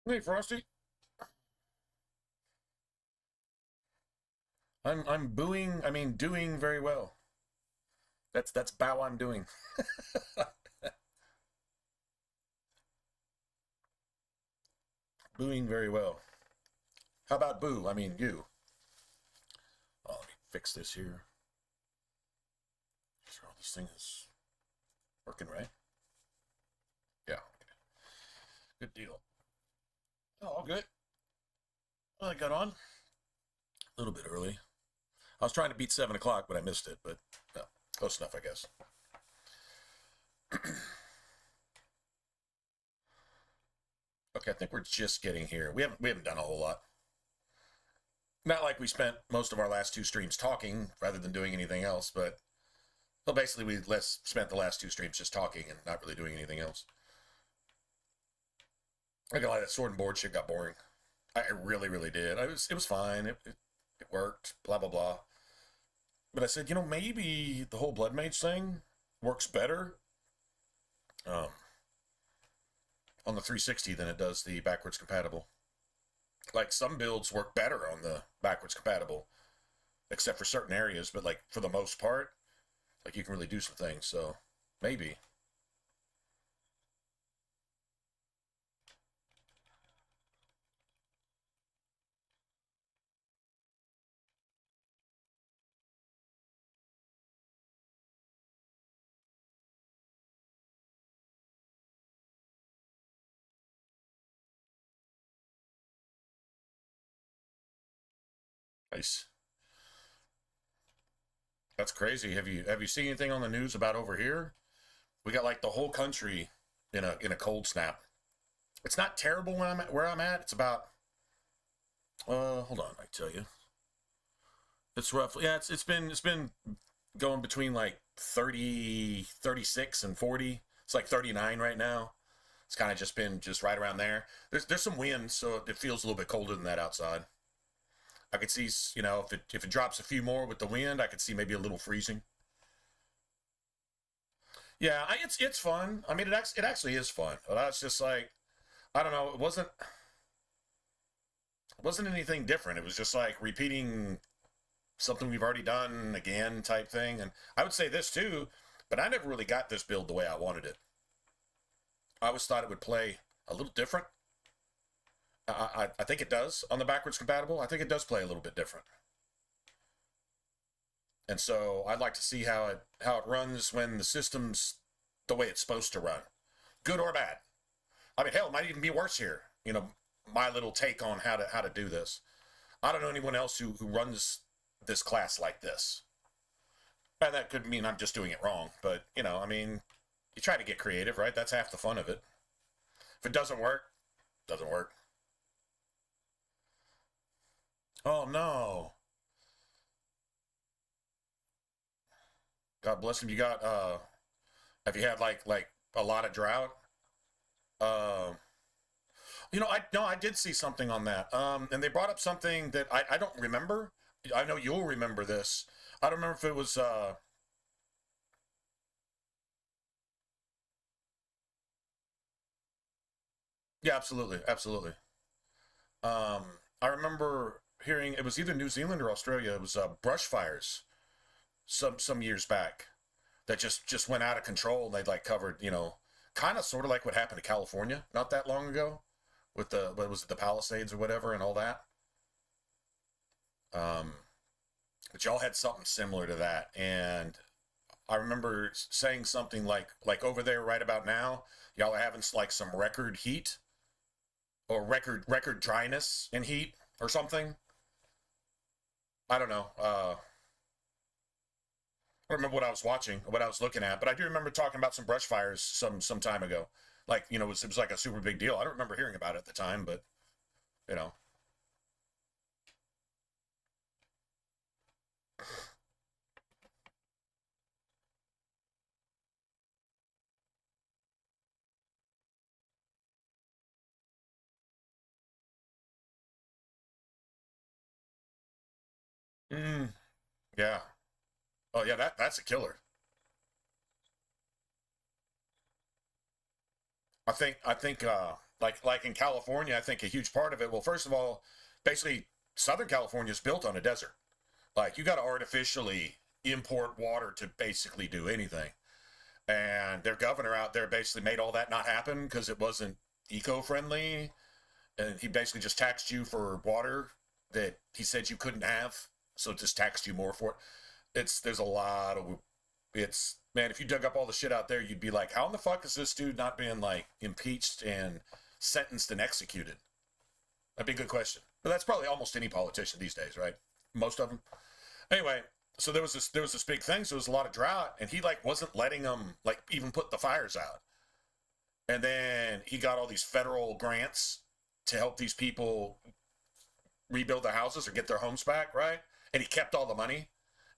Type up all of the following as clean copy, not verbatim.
Hey, Frosty. I'm booing. I mean, doing very well. That's bow I'm doing. Booing very well. How about boo? I mean, you. Oh, let me fix this here. Make sure all this thing is working right. Yeah. Okay. Good deal. Oh, all good. Well, I got on a little bit early. I was trying to beat 7 o'clock, but I missed it. But close enough, I guess. Okay, I think we're just getting here. We haven't done a whole lot. Not like we spent most of our last two streams talking rather than doing anything else, but well, basically we spent the last two streams just talking and not really doing anything else. I got like that sword and board shit got boring. I really, really did. It was fine. It worked. Blah blah blah. But I said, maybe the whole blood mage thing works better um, on the 360 than it does the backwards compatible. Like some builds work better on the backwards compatible, except for certain areas. But like for the most part, like you can really do some things. So maybe. Nice. That's crazy. Have you seen anything on the news about over here? We got like the whole country in a cold snap. It's not terrible where I'm at. It's about hold on, I tell you. It's roughly it's been going between like 30, 36, and 40. It's like 39 right now. It's kind of just been just right around there. There's some wind, so it feels a little bit colder than that outside. I could see, if it drops a few more with the wind, I could see maybe a little freezing. Yeah, it's fun. I mean, it actually is fun. But it's just like I don't know. It wasn't anything different. It was just like repeating something we've already done again type thing. And I would say this too, but I never really got this build the way I wanted it. I always thought it would play a little different. I think it does on the backwards compatible. I think it does play a little bit different. And so I'd like to see how it runs when the system's the way it's supposed to run, good or bad. I mean, hell, it might even be worse here. My little take on how to do this. I don't know anyone else who runs this class like this, and that could mean I'm just doing it wrong. But I mean, you try to get creative, right? That's half the fun of it. If it doesn't work, it doesn't work. Oh no! God bless him. You got have you had like a lot of drought? Uh, I no, I did see something on that. And they brought up something that I don't remember. I know you'll remember this. I don't remember if it was yeah, absolutely, absolutely. Um, I remember hearing it was either New Zealand or Australia. It was brush fires some years back that just went out of control. And they'd like covered, kind of sort of like what happened to California not that long ago with the what was it, the Palisades or whatever and all that. Um, but y'all had something similar to that, and I remember saying something like over there right about now, y'all are having like some record heat or record dryness and heat or something. I don't know. I don't remember what I was watching, what I was looking at, but I do remember talking about some brush fires some time ago. Like it was like a super big deal. I don't remember hearing about it at the time, but you know, mm, yeah. Oh yeah, that's a killer. I think Like in California, I think a huge part of it. Well, first of all, basically Southern California is built on a desert. Like you got to artificially import water to basically do anything. And their governor out there basically made all that not happen because it wasn't eco-friendly, and he basically just taxed you for water that he said you couldn't have, so just taxed you more for it. There's a lot of man, if you dug up all the shit out there, you'd be like, how in the fuck is this dude not being like impeached and sentenced and executed? That'd be a good question. But that's probably almost any politician these days, right? Most of them. Anyway, so there was this big thing. So there was a lot of drought, and he like wasn't letting them like even put the fires out. And then he got all these federal grants to help these people rebuild their houses or get their homes back, right? And he kept all the money,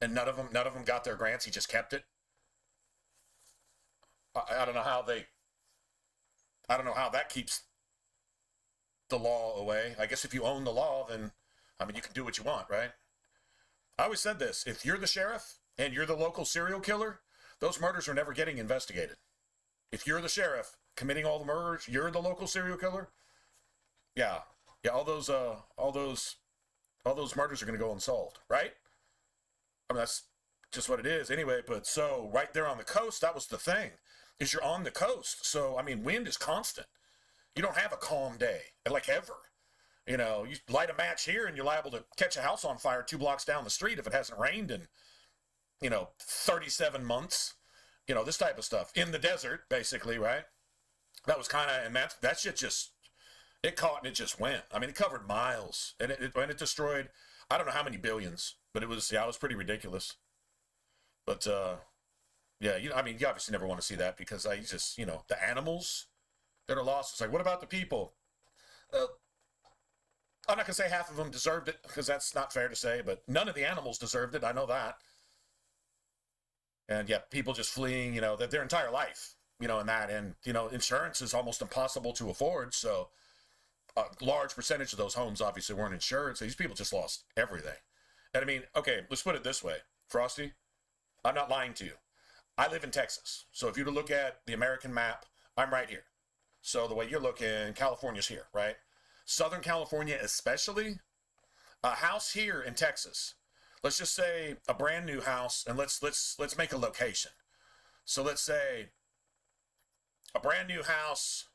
and none of them got their grants. He just kept it. I don't know how that keeps the law away. I guess if you own the law, then I mean you can do what you want, right? I always said this: if you're the sheriff and you're the local serial killer, those murders are never getting investigated. If you're the sheriff committing all the murders, you're the local serial killer. Yeah, all those murders are going to go unsolved, right? I mean, that's just what it is anyway. But so right there on the coast, that was the thing, is you're on the coast. So, I mean, wind is constant. You don't have a calm day, like ever. You know, you light a match here and you're liable to catch a house on fire 2 blocks down the street if it hasn't rained in, 37 months. This type of stuff. In the desert, basically, right? That was kind of, and that shit just, it caught and it just went. I mean, it covered miles. And it destroyed, I don't know how many billions, but it was pretty ridiculous. But, yeah, I mean, you obviously never want to see that because I just, the animals that are lost. It's like, what about the people? I'm not going to say half of them deserved it because that's not fair to say, but none of the animals deserved it. I know that. And yeah, people just fleeing, their entire life, in that. And, insurance is almost impossible to afford. So a large percentage of those homes obviously weren't insured. So these people just lost everything. And I mean, okay, let's put it this way. Frosty, I'm not lying to you. I live in Texas. So if you were to look at the American map, I'm right here. So the way you're looking, California's here, right? Southern California especially, a house here in Texas, let's just say a brand new house, and let's make a location. So let's say a brand new house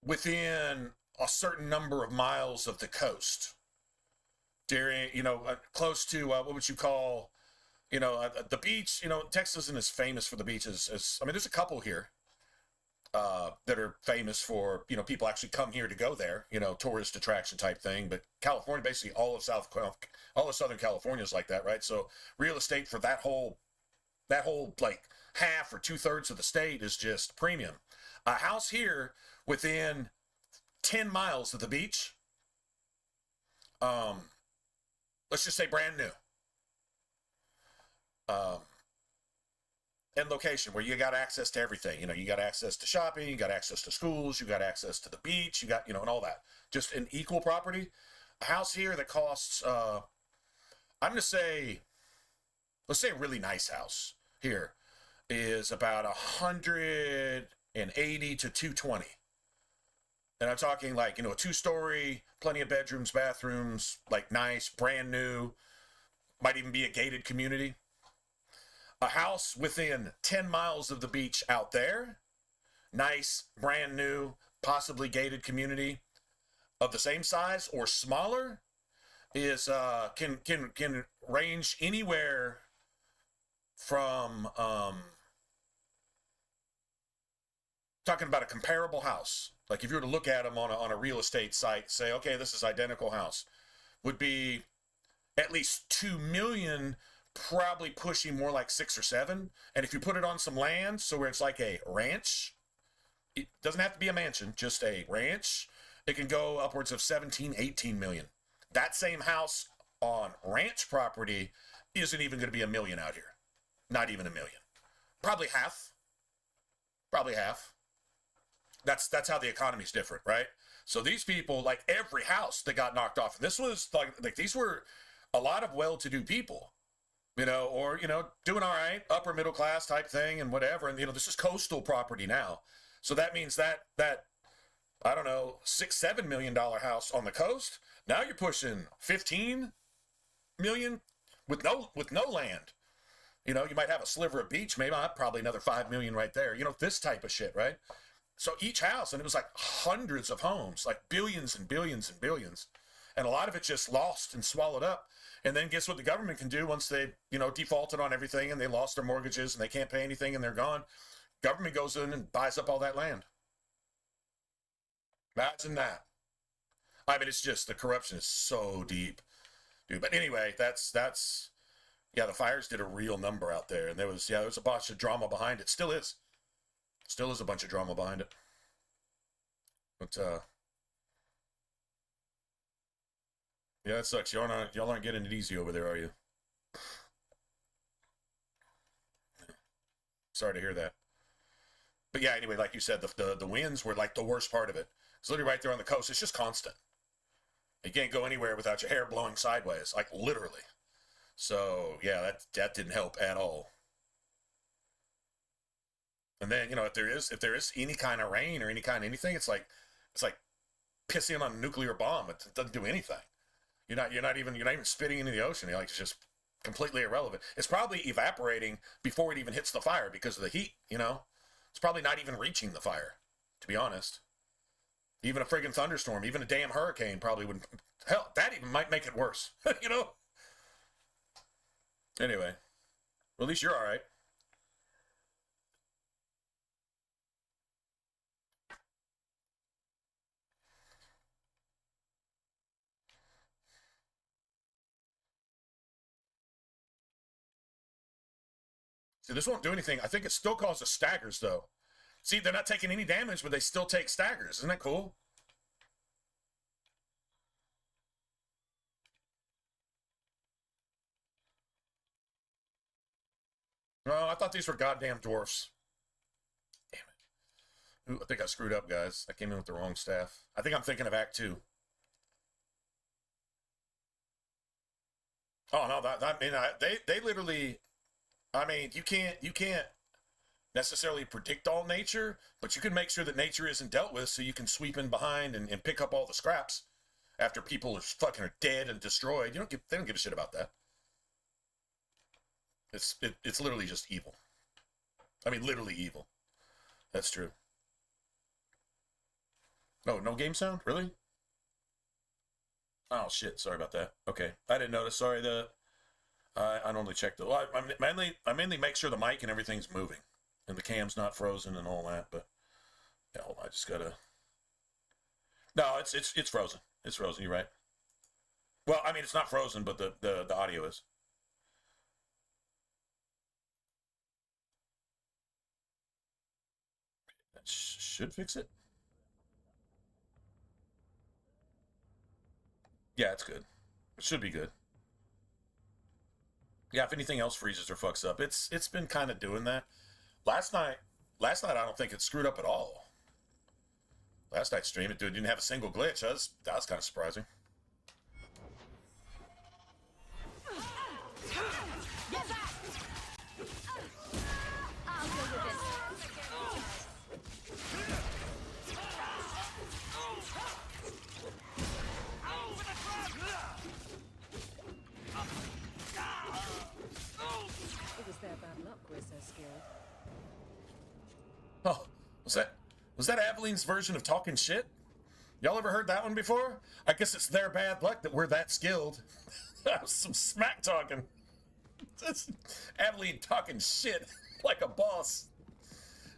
within a certain number of miles of the coast, during close to what would you call the beach. Texas isn't as famous for the beaches as, I mean, there's a couple here that are famous for, people actually come here to go there, tourist attraction type thing. But California, basically all of Southern California is like that, right? So real estate for that whole like half or 2/3 of the state is just premium. A house here within 10 miles of the beach, let's just say brand new, and location where you got access to everything. You got access to shopping, you got access to schools, you got access to the beach, you got, and all that. Just an equal property. A house here that costs, I'm going to say, let's say a really nice house here is about 180 to 220. And I'm talking like, a 2-story, plenty of bedrooms, bathrooms, like nice, brand new, might even be a gated community. A house within 10 miles of the beach out there, nice, brand new, possibly gated community of the same size or smaller, is can range anywhere from talking about a comparable house. Like if you were to look at them on a real estate site, say, okay, this is identical house, would be at least 2 million, probably pushing more like 6 or 7. And if you put it on some land, so where it's like a ranch, it doesn't have to be a mansion, just a ranch, it can go upwards of 17, 18 million. That same house on ranch property isn't even going to be $1 million out here. Not even $1 million. Probably half. That's how the economy's different, right? So these people, like every house that got knocked off, and this was like these were a lot of well-to-do people, or doing all right, upper middle class type thing and whatever. And this is coastal property now. So that means that I don't know, $6-7 million house on the coast. Now you're pushing 15 million with no land. You know, you might have a sliver of beach, maybe probably another 5 million right there. You know, this type of shit, right? So each house, and it was like hundreds of homes, like billions and billions and billions. And a lot of it just lost and swallowed up. And then guess what the government can do once they, you know, defaulted on everything and they lost their mortgages and they can't pay anything and they're gone? Government goes in and buys up all that land. Imagine that. I mean, it's just, the corruption is so deep, dude. But anyway, that's yeah, the fires did a real number out there. And there was a bunch of drama behind it. Still is a bunch of drama behind it. But, yeah, that sucks. Y'all aren't getting it easy over there, are you? Sorry to hear that. But yeah, anyway, like you said, the winds were like the worst part of it. It's literally right there on the coast. It's just constant. You can't go anywhere without your hair blowing sideways, like literally. So yeah, that didn't help at all. And then, you know, if there is any kind of rain or any kind of anything, it's like pissing on a nuclear bomb. It doesn't do anything. You're not even spitting into the ocean. You're like, it's just completely irrelevant. It's probably evaporating before it even hits the fire because of the heat, you know? It's probably not even reaching the fire, to be honest. Even a friggin' thunderstorm, even a damn hurricane probably wouldn't. Hell, that even might make it worse, you know? Anyway, well, at least you're all right. See, this won't do anything. I think it still causes staggers, though. See, they're not taking any damage, but they still take staggers. Isn't that cool? No, I thought these were goddamn dwarfs. Damn it. Ooh, I think I screwed up, guys. I came in with the wrong staff. I think I'm thinking of Act 2. Oh, no, they literally, I mean, you can't necessarily predict all nature, but you can make sure that nature isn't dealt with so you can sweep in behind and pick up all the scraps after people are dead and destroyed. They don't give a shit about that. It's literally just evil. I mean, literally evil. That's true. No game sound? Really? Oh shit! Sorry about that. Okay, I didn't notice. Sorry. I normally check the. Well, I mainly make sure the mic and everything's moving, and the cam's not frozen and all that. But yeah, hold on, I just gotta. No, it's frozen. It's frozen. You're right. Well, I mean, it's not frozen, but the audio is. That should fix it. Yeah, it's good. It should be good. Yeah, if anything else freezes or fucks up, it's been kind of doing that. Last night, I don't think it screwed up at all. Last night's stream, it didn't have a single glitch. That was kind of surprising. Oh, was that Aveline's version of talking shit? Y'all ever heard that one before? I guess it's their bad luck that we're that skilled. That was some smack talking. That's Aveline talking shit like a boss.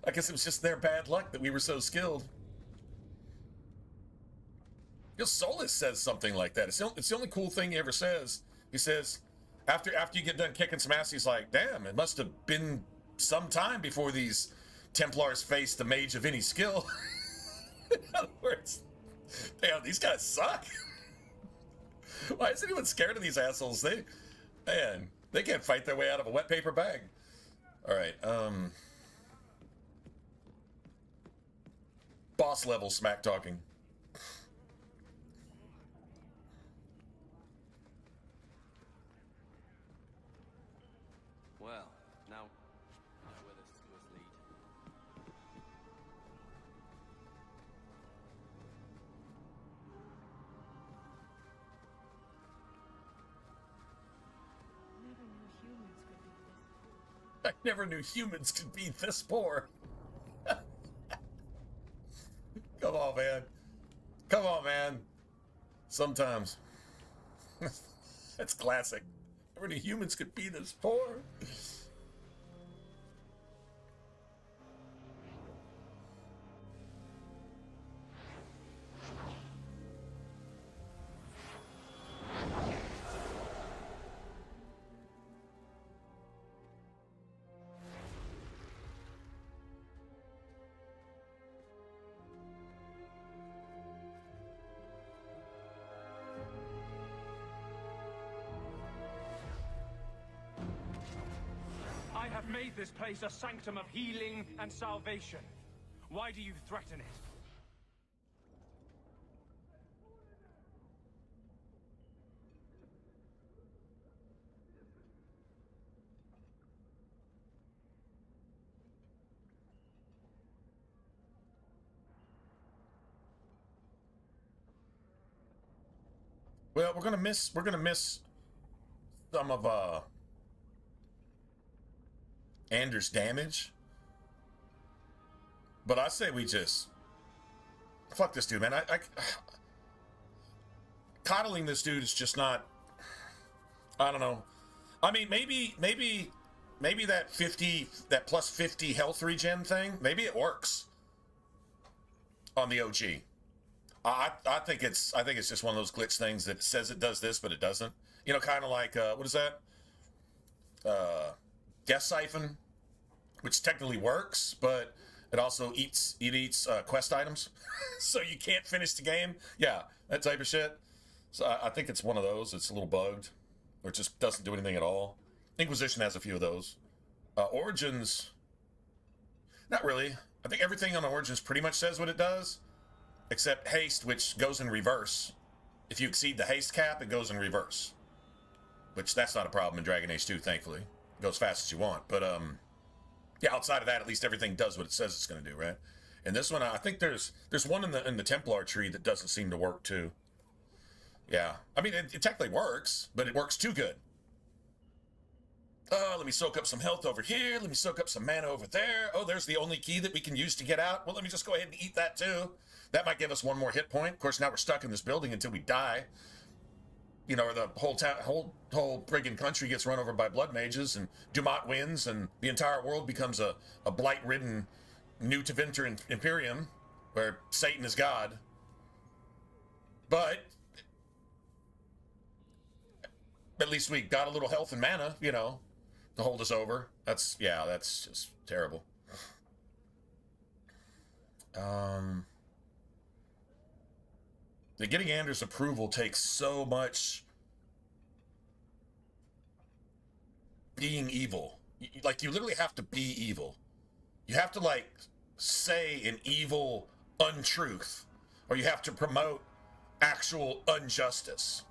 I guess it was just their bad luck that we were so skilled. Your Solus says something like that. It's the only cool thing he ever says. He says, after you get done kicking some ass, he's like, damn, it must have been some time before these Templars faced the mage of any skill. In other words, damn, these guys suck. Why is anyone scared of these assholes? They can't fight their way out of a wet paper bag. All right, boss level smack talking. Well, now where this is going to lead. I never knew humans could be this poor. Come on, man. Come on, man. Sometimes. That's classic. Never knew humans could be this poor. I have made this place a sanctum of healing and salvation. Why do you threaten it? Well, we're gonna miss some of Anders' damage. But I say we just fuck this dude, man. I coddling this dude is just not. I don't know. I mean, maybe that plus 50 health regen thing, maybe it works on the OG. I think it's just one of those glitch things that says it does this, but it doesn't. You know, kind of like what is that? Guest Siphon, which technically works, but it also eats quest items, so you can't finish the game. Yeah, that type of shit. So I think it's one of those. It's a little bugged, or it just doesn't do anything at all. Inquisition has a few of those. Origins, not really. I think everything on Origins pretty much says what it does, except haste, which goes in reverse. If you exceed the haste cap, it goes in reverse, which that's not a problem in Dragon Age 2, thankfully. It goes fast as you want, but yeah, outside of that, at least everything does what it says it's going to do, right? And this one, I think there's one in the Templar tree that doesn't seem to work too. Yeah, I mean, it technically works, but it works too good. Oh, let me soak up some health over here. Let me soak up some mana over there. Oh, there's the only key that we can use to get out. Well, let me just go ahead and eat that too. That might give us one more hit point. Of course, now we're stuck in this building until we die. You know, or the whole town, whole friggin' country gets run over by blood mages, and Dumont wins, and the entire world becomes a blight-ridden New Tevinter Imperium, where Satan is God. But at least we got a little health and mana, you know, to hold us over. That's just terrible. Getting Anders' approval takes so much being evil. Like, you literally have to be evil. You have to, like, say an evil untruth, or you have to promote actual injustice.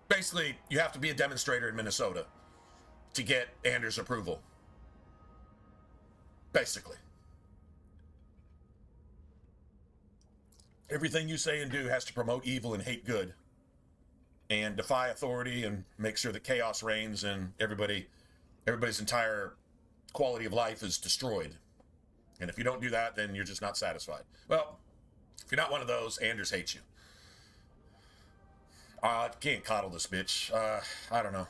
Basically, you have to be a demonstrator in Minnesota to get Anders' approval. Basically. Everything you say and do has to promote evil and hate good, and defy authority and make sure that chaos reigns and everybody's entire quality of life is destroyed. And if you don't do that, then you're just not satisfied. Well, if you're not one of those, Anders hates you. I can't coddle this bitch. I don't know.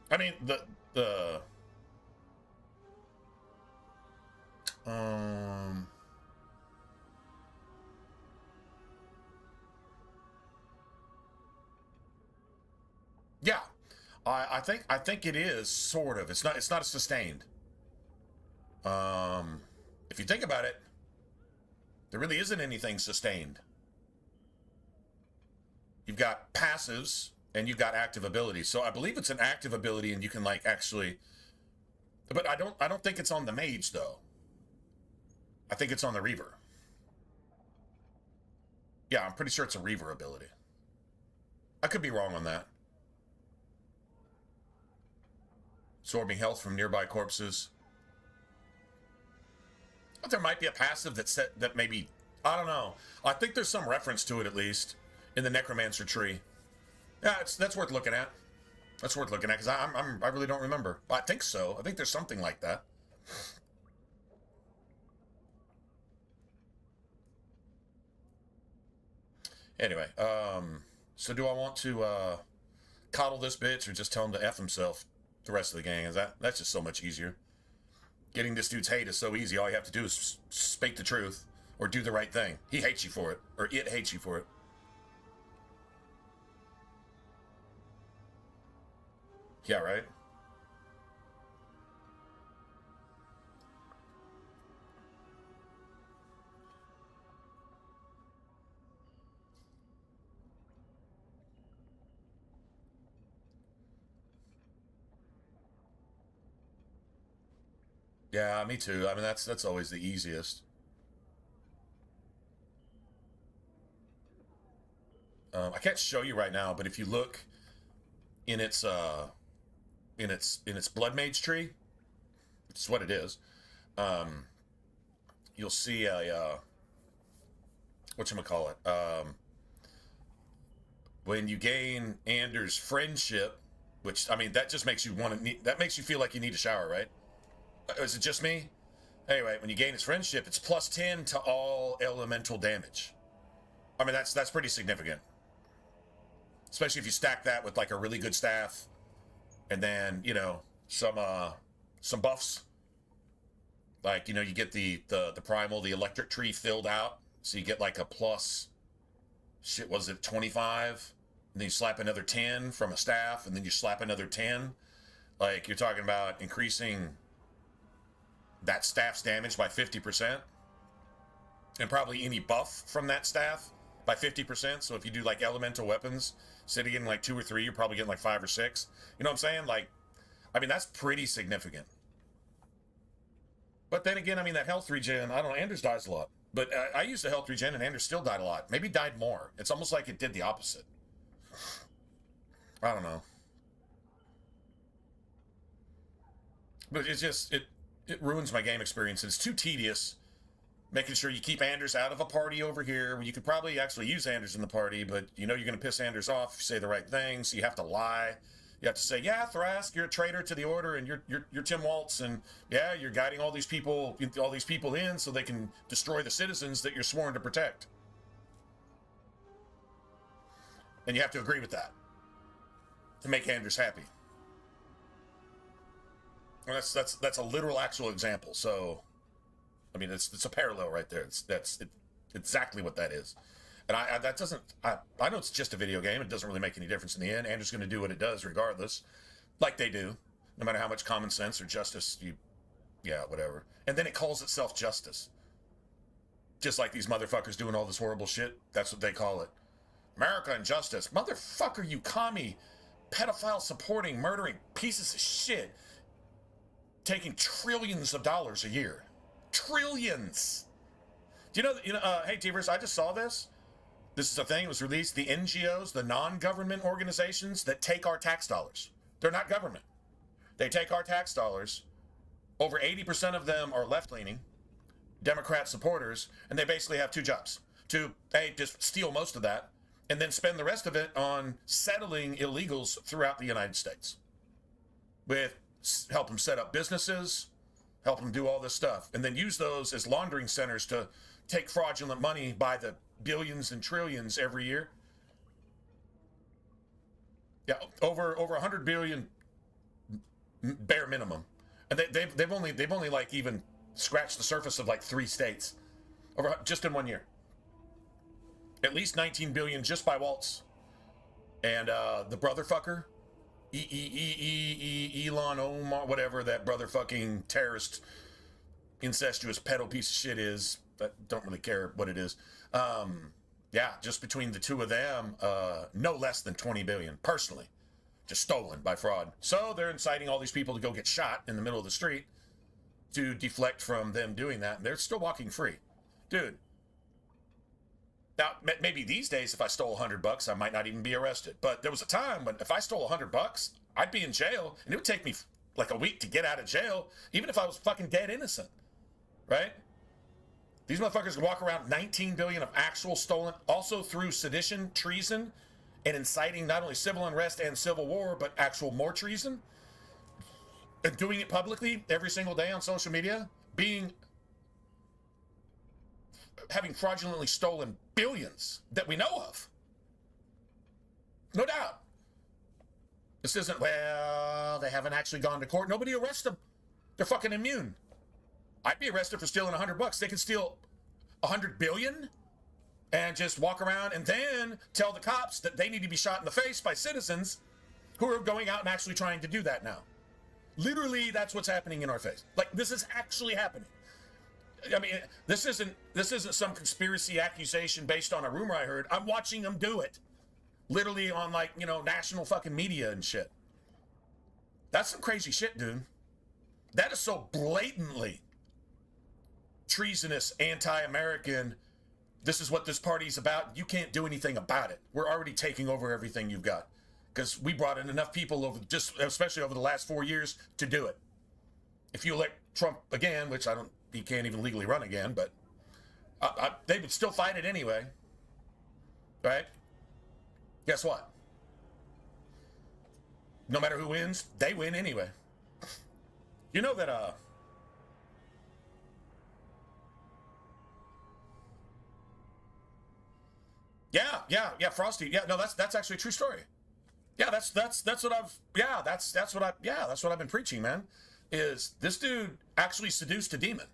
I mean, yeah, I think it is sort of. It's not a sustained. If you think about it, there really isn't anything sustained. You've got passives and you've got active abilities. So I believe it's an active ability, and you can, like, actually. But I don't think it's on the Mage though. I think it's on the Reaver. Yeah, I'm pretty sure it's a Reaver ability. I could be wrong on that. Absorbing health from nearby corpses. But there might be a passive that maybe, I don't know. I think there's some reference to it, at least, in the Necromancer tree. Yeah, that's worth looking at. That's worth looking at because I really don't remember. I think so. I think there's something like that. Anyway, so do I want to coddle this bitch or just tell him to F himself the rest of the gang? That's just so much easier. Getting this dude's hate is so easy. All you have to do is speak the truth or do the right thing. He hates you for it, or it hates you for it. Yeah, right? Yeah, me too. I mean, that's always the easiest. I can't show you right now, but if you look in its blood mage tree, which is what it is, um, you'll see a whatchamacallit. When you gain Anders' friendship, which I mean that just makes you want to that makes you feel like you need a shower, right? Is it just me? Anyway, when you gain his friendship, it's +10 to all elemental damage. I mean that's pretty significant. Especially if you stack that with like a really good staff and then, you know, some buffs. Like, you know, you get the primal, the electric tree filled out. So you get like a plus shit, was it 25? And then you slap another 10 from a staff, and then you slap another 10. Like you're talking about increasing that staff's damage by 50%. And probably any buff from that staff by 50%. So if you do like elemental weapons, instead of getting like 2 or 3, you're probably getting like 5 or 6. You know what I'm saying? Like, I mean, that's pretty significant. But then again, I mean, that health regen, I don't know, Anders dies a lot. But I used the health regen and Anders still died a lot. Maybe died more. It's almost like it did the opposite. I don't know. But it's just, it ruins my game experience. It's too tedious making sure you keep Anders out of a party over here when you could probably actually use Anders in the party, but you know you're going to piss Anders off if you say the right thing, so you have to lie. You have to say, yeah, Thrask, you're a traitor to the Order, and you're Tim Waltz, and yeah, you're guiding all these people in so they can destroy the citizens that you're sworn to protect. And you have to agree with that to make Anders happy. And that's a literal, actual example. So, I mean, it's a parallel right there. That's exactly what that is. And I know it's just a video game. It doesn't really make any difference in the end. Andrew's going to do what it does regardless, like they do, no matter how much common sense or justice yeah, whatever. And then it calls itself justice. Just like these motherfuckers doing all this horrible shit. That's what they call it. America and justice. Motherfucker, you commie, pedophile supporting, murdering pieces of shit. Taking trillions of dollars a year. Trillions. Do you know, hey, T-Verse, I just saw this. This is a thing. It was released. The NGOs, the non-government organizations that take our tax dollars. They're not government. They take our tax dollars. Over 80% of them are left-leaning, Democrat supporters, and they basically have 2 jobs. To, A, just steal most of that, and then spend the rest of it on settling illegals throughout the United States. With help them set up businesses, help them do all this stuff, and then use those as laundering centers to take fraudulent money by the billions and trillions every year. Yeah, over 100 billion bare minimum, and they've only like even scratched the surface of like 3 states over just in 1 year. At least 19 billion just by Waltz and the brother fucker. Elon Omar, whatever that brother fucking terrorist, incestuous pedo piece of shit is. But don't really care what it is. Yeah, just between the 2 of them, no less than 20 billion, personally, just stolen by fraud. So they're inciting all these people to go get shot in the middle of the street to deflect from them doing that. And they're still walking free. Dude. Now, maybe these days, if I stole $100, I might not even be arrested. But there was a time when if I stole $100, I'd be in jail, and it would take me like a week to get out of jail, even if I was fucking dead innocent, right? These motherfuckers can walk around 19 billion of actual stolen, also through sedition, treason, and inciting not only civil unrest and civil war, but actual more treason, and doing it publicly every single day on social media, having fraudulently stolen billions that we know of. No doubt. This isn't, well, they haven't actually gone to court. Nobody arrests them. They're fucking immune. I'd be arrested for stealing $100. They can steal 100 billion and just walk around and then tell the cops that they need to be shot in the face by citizens who are going out and actually trying to do that now. Literally, that's what's happening in our face. Like, this is actually happening. I mean, this isn't some conspiracy accusation based on a rumor I heard. I'm watching them do it. Literally on, like, you know, national fucking media and shit. That's some crazy shit, dude. That is so blatantly treasonous, anti-American. This is what this party's about. You can't do anything about it. We're already taking over everything you've got. Because we brought in enough people over, just especially over the last 4 years, to do it. If you elect Trump again, which he can't even legally run again, but they would still fight it anyway. Right? Guess what? No matter who wins, they win anyway. You know that, Yeah, Frosty. Yeah, no, that's actually a true story. Yeah, that's what I've been preaching, man. Is this dude actually seduced a demon?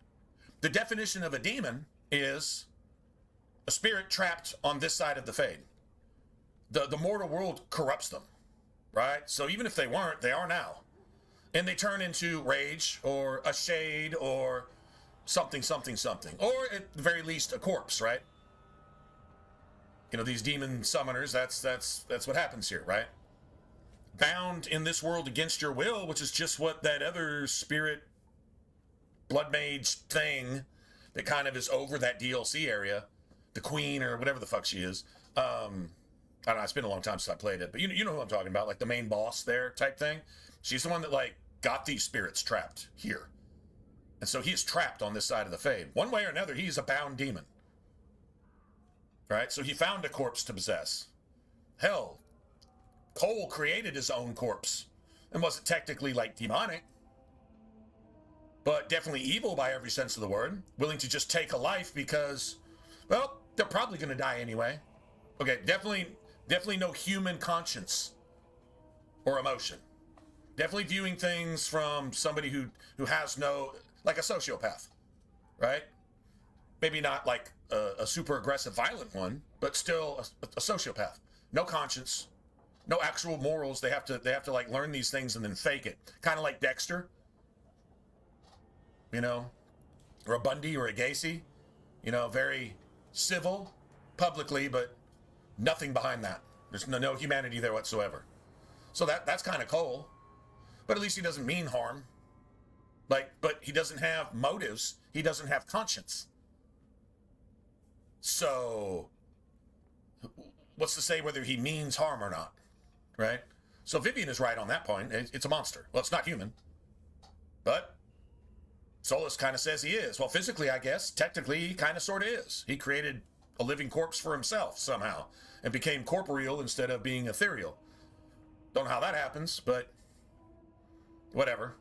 The definition of a demon is a spirit trapped on this side of the fade. The mortal world corrupts them, right? So even if they weren't, they are now. And they turn into rage or a shade or something. Or at the very least, a corpse, right? You know, these demon summoners, that's what happens here, right? Bound in this world against your will, which is just what that other spirit blood mage thing that kind of is over that DLC area, the queen or whatever the fuck she is. I don't know, it's been a long time since I played it, but you know who I'm talking about, like the main boss there type thing. She's the one that, like, got these spirits trapped here. And so he's trapped on this side of the fade. One way or another, he's a bound demon. Right? So he found a corpse to possess. Hell, Cole created his own corpse and wasn't technically, like, demonic, but definitely evil by every sense of the word, willing to just take a life because, well, they're probably going to die anyway. Okay, definitely no human conscience or emotion. Definitely viewing things from somebody who has no, like a sociopath, right? Maybe not like a super aggressive, violent one, but still a sociopath. No conscience, no actual morals. They have to like learn these things and then fake it. Kind of like Dexter, you know, or a Bundy or a Gacy, you know, very civil publicly, but nothing behind that. There's no humanity there whatsoever. So that's kind of Cole. But at least he doesn't mean harm. Like, but he doesn't have motives. He doesn't have conscience. So, what's to say whether he means harm or not, right? So Vivian is right on that point. It's a monster. Well, it's not human. But Solus kind of says he is. Well, physically, I guess, technically, he kind of sort of is. He created a living corpse for himself somehow and became corporeal instead of being ethereal. Don't know how that happens, but whatever.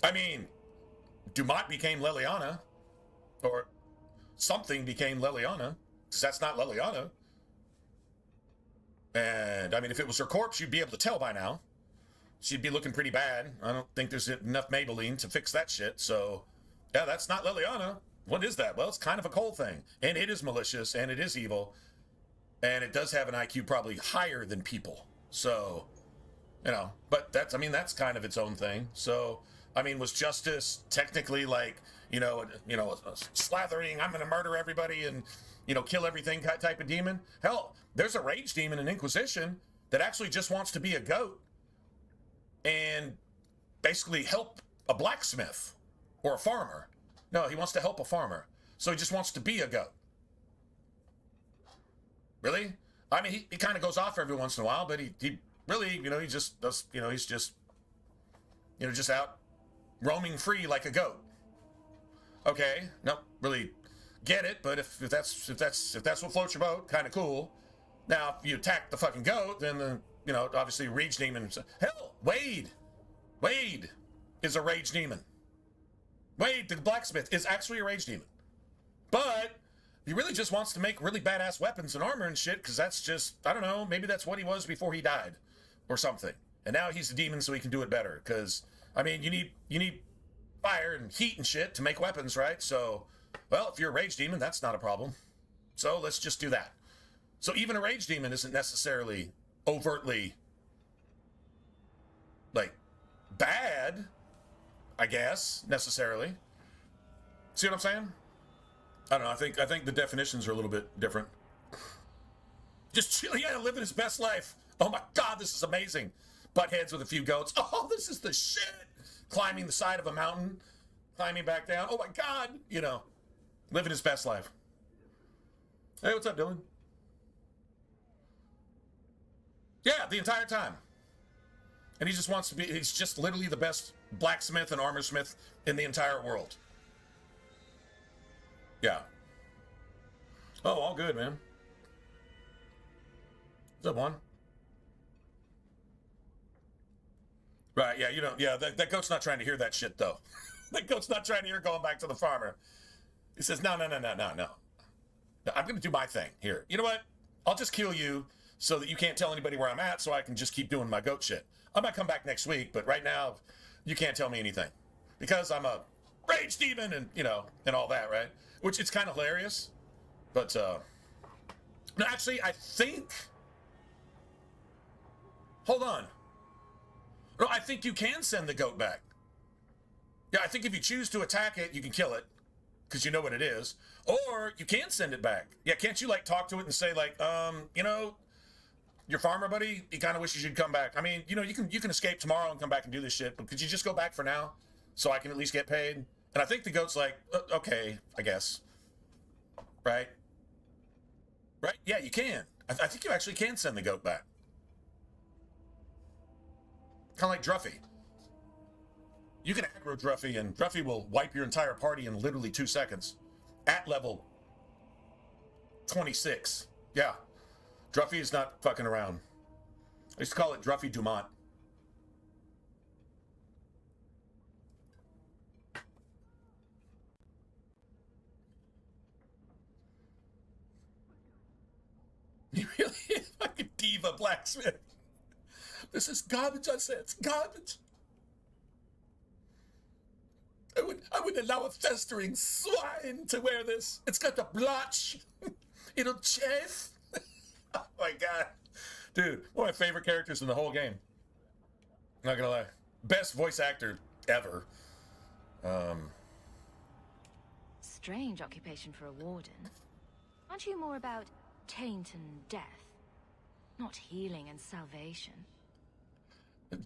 I mean, Dumont became Leliana, or something became Leliana, because that's not Leliana. And, I mean, if it was her corpse, you'd be able to tell by now. She'd be looking pretty bad. I don't think there's enough Maybelline to fix that shit, so, yeah, that's not Leliana. What is that? Well, it's kind of a Cole thing, and it is malicious, and it is evil, and it does have an IQ probably higher than people, so... You know, but that's kind of its own thing. So, I mean, was justice technically like, you know, a slathering, I'm going to murder everybody and, you know, kill everything type of demon? Hell, there's a rage demon in Inquisition that actually just wants to be a goat and basically help a blacksmith or a farmer. No, he wants to help a farmer. So he just wants to be a goat. Really? I mean, he kind of goes off every once in a while, but he really, you know, he just does, you know, he's just, you know, just out roaming free like a goat. Okay, no, really get it, but if that's what floats your boat, kind of cool. Now, if you attack the fucking goat, then the, you know, obviously rage demon. Hell, Wade is a rage demon. Wade, the blacksmith, is actually a rage demon. But he really just wants to make really badass weapons and armor and shit, because that's just, I don't know, maybe that's what he was before he died or something. And now he's a demon so he can do it better. Because, I mean, you need fire and heat and shit to make weapons, right? So, well, if you're a rage demon, that's not a problem. So let's just do that. So even a rage demon isn't necessarily overtly, like, bad, I guess, necessarily. See what I'm saying? I don't know. I think the definitions are a little bit different. Just chill, yeah, living his best life. Oh my God, this is amazing. Butt heads with a few goats. Oh, this is the shit. Climbing the side of a mountain, climbing back down. Oh my God, you know, living his best life. Hey, what's up, Dylan? Yeah, the entire time. And he just wants to be, he's just literally the best blacksmith and armor smith in the entire world. Yeah. Oh, all good, man. What's up, Juan? Right, yeah, you don't, yeah, that goat's not trying to hear that shit, though. That goat's not trying to hear going back to the farmer. He says, no. I'm going to do my thing here. You know what? I'll just kill you so that you can't tell anybody where I'm at, so I can just keep doing my goat shit. I might come back next week, but right now, you can't tell me anything. Because I'm a rage demon and, you know, and all that, right? Which it's kind of hilarious. But, no, actually, I think... Hold on. No, I think you can send the goat back. Yeah, I think if you choose to attack it, you can kill it. Because you know what it is. Or you can send it back. Yeah, can't you, like, talk to it and say, like, you know... Your farmer buddy, he kind of wishes you'd come back. I mean, you know, you can escape tomorrow and come back and do this shit, but could you just go back for now so I can at least get paid? And I think the goat's like, okay, I guess. Right? Right? Yeah, you can. I think you actually can send the goat back. Kind of like Druffy. You can aggro Druffy, and Druffy will wipe your entire party in literally 2 seconds. At level 26. Yeah. Druffy is not fucking around. I used to call it Druffy Dumont. You really fucking diva blacksmith. This is garbage, I said. It's garbage. I would allow a festering swine to wear this. It's got the blotch. It'll chafe. Oh my God. Dude, one of my favorite characters in the whole game. Not gonna lie. Best voice actor ever. Strange occupation for a warden. Aren't you more about taint and death? Not healing and salvation.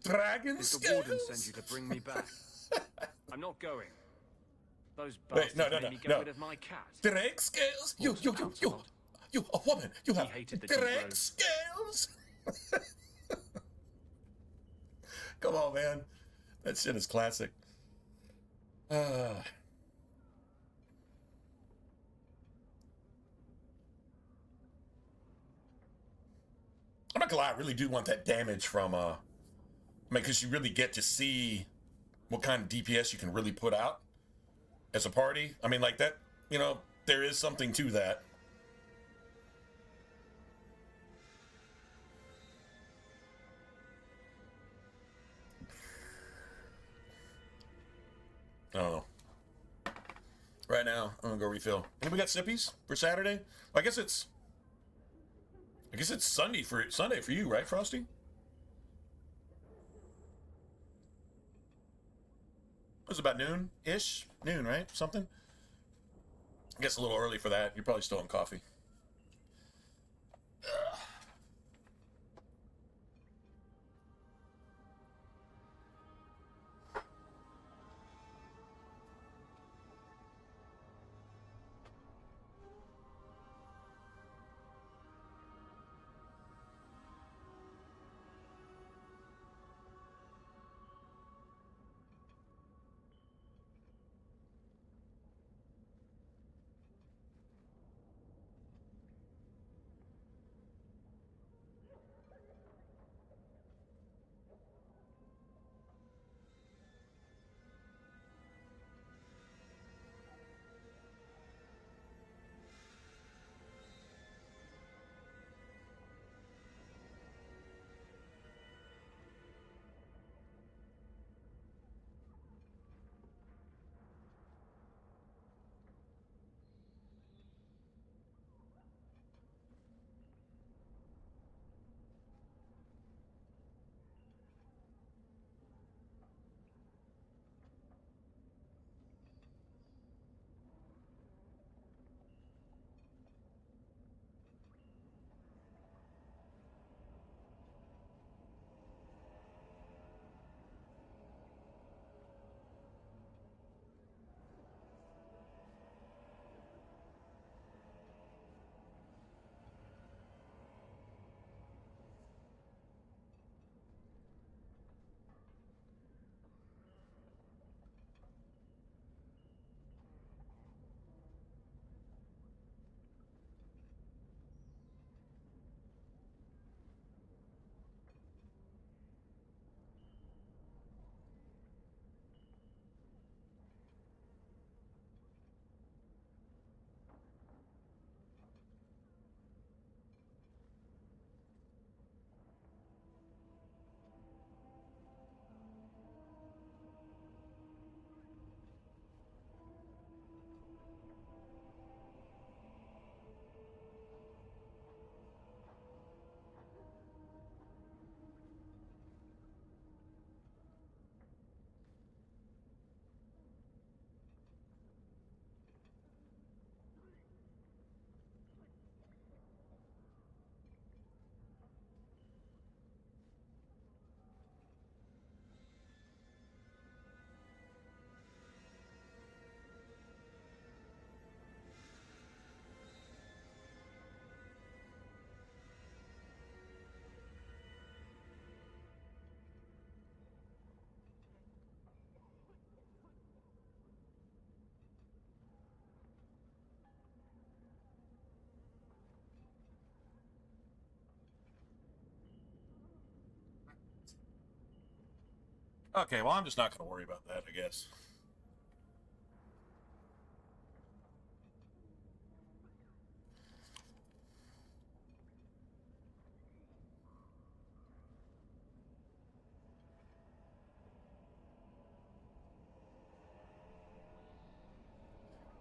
Dragon Did scales? the warden send you to bring me back? I'm not going. Those Wait, bastards made me get rid of my cat. Drake scales? You, a woman. You have hated the Drake Negroes. scales? Come on, man. That shit is classic. I'm not gonna lie, I really do want that damage from, I mean, because you really get to see what kind of DPS you can really put out as a party. I mean, like that, you know, there is something to that. I don't know. Right now, I'm gonna go refill. And we got sippies for Saturday. I guess it's Sunday for you, right, Frosty? It was about noon-ish? Noon, right? Something? I guess a little early for that. You're probably still on coffee. Okay, well, I'm just not going to worry about that, I guess.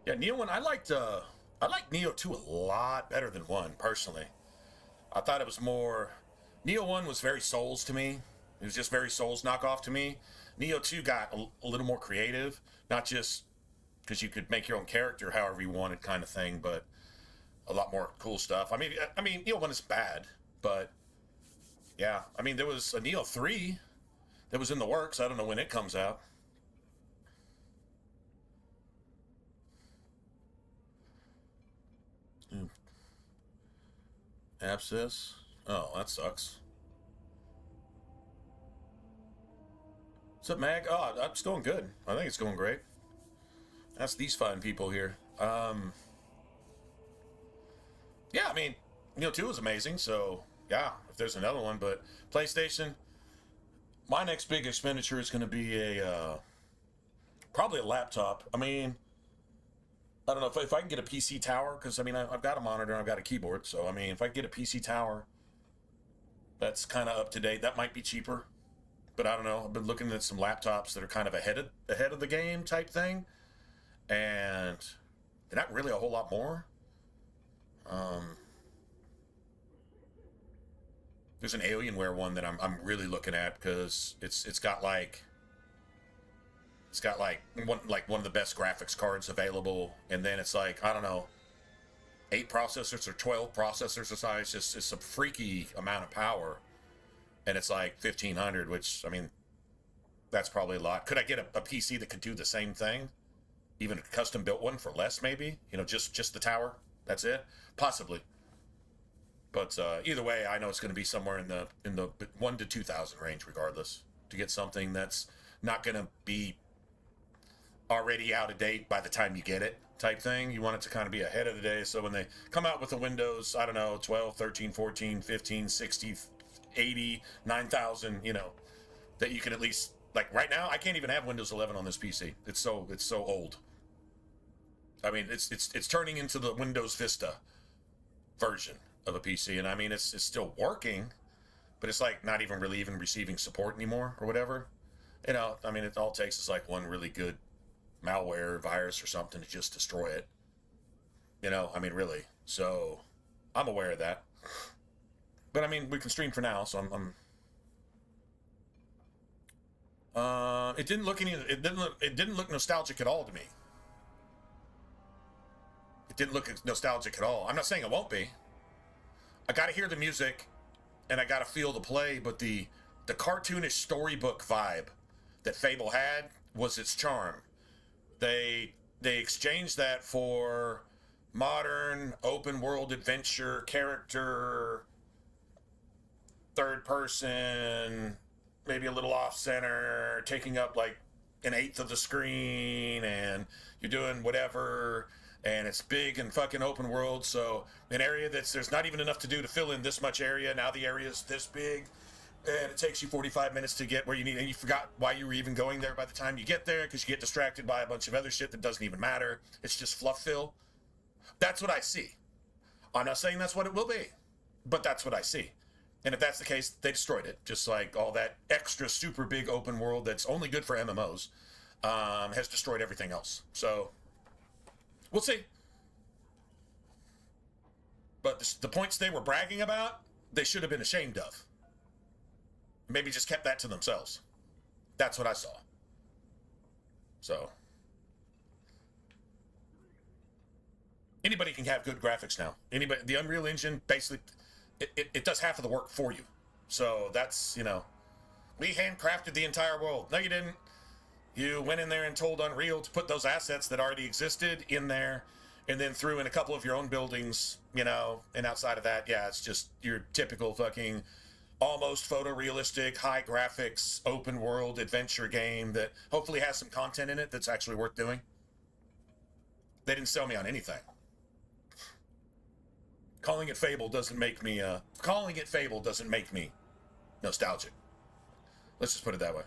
Yeah, Neo 1, I liked Neo 2 a lot better than 1, personally. I thought it was more... Neo 1 was very Souls to me. It was just very Souls knockoff to me. Neo 2 got a little more creative, not just because you could make your own character however you wanted kind of thing, but a lot more cool stuff. I mean, Neo 1 is bad, but yeah. I mean, there was a Neo 3 that was in the works. I don't know when it comes out. Abscess? Oh, that sucks. What's up, Mag? Oh, it's going good. I think it's going great. That's these fine people here. Yeah, I mean, Neo 2 was amazing, so yeah, if there's another one, but PlayStation, my next big expenditure is going to be a, probably a laptop. I mean, I don't know if I can get a PC tower, because I mean, I've got a monitor and I've got a keyboard, so I mean, if I can get a PC tower that's kind of up to date, that might be cheaper. But I don't know. I've been looking at some laptops that are kind of ahead of the game type thing, and they're not really a whole lot more. There's an Alienware one that I'm really looking at because it's got like one of the best graphics cards available, and then it's like, I don't know, 8 processors or 12 processors or something. It's a freaky amount of power, and it's like 1,500, which, I mean, that's probably a lot. Could I get a PC that could do the same thing, even a custom built one for less, maybe? You know, just the tower. That's it, possibly. But either way, I know it's going to be somewhere in the 1 to 2,000 range, regardless, to get something that's not going to be already out of date by the time you get it, type thing. You want it to kind of be ahead of the day, so when they come out with the Windows, I don't know, 12, 13, 14, 15, 60, 80, 9,000, you know, that you can at least, like right now, I can't even have Windows 11 on this PC. It's so old. I mean, it's turning into the Windows Vista version of a PC, and I mean, it's still working, but it's like not even really even receiving support anymore or whatever. You know, I mean, it all takes is like one really good malware virus or something to just destroy it. You know, I mean, really. So I'm aware of that. But I mean, we can stream for now, so I'm it didn't look nostalgic at all to me. It didn't look nostalgic at all. I'm not saying it won't be. I gotta hear the music and I gotta feel the play, but the cartoonish storybook vibe that Fable had was its charm. They exchanged that for modern open world adventure character, third person, maybe a little off center, taking up like an eighth of the screen, and you're doing whatever, and it's big and fucking open world. So an area there's not even enough to do to fill in this much area. Now the area is this big, and it takes you 45 minutes to get where you need, and you forgot why you were even going there by the time you get there because you get distracted by a bunch of other shit that doesn't even matter. It's just fluff fill. That's what I see. I'm not saying that's what it will be, but that's what I see. And if that's the case, they destroyed it. Just like all that extra super big open world that's only good for MMOs has destroyed everything else. So we'll see. But the points they were bragging about, they should have been ashamed of. Maybe just kept that to themselves. That's what I saw. So anybody can have good graphics now. Anybody, the Unreal Engine basically it does half of the work for you. So that's, you know, we handcrafted the entire world. No, you didn't. You went in there and told Unreal to put those assets that already existed in there, and then threw in a couple of your own buildings, you know, and outside of that, yeah, it's just your typical fucking almost photorealistic, high graphics, open world adventure game that hopefully has some content in it that's actually worth doing. They didn't sell me on anything. Calling it Fable doesn't make me nostalgic. Let's just put it that way.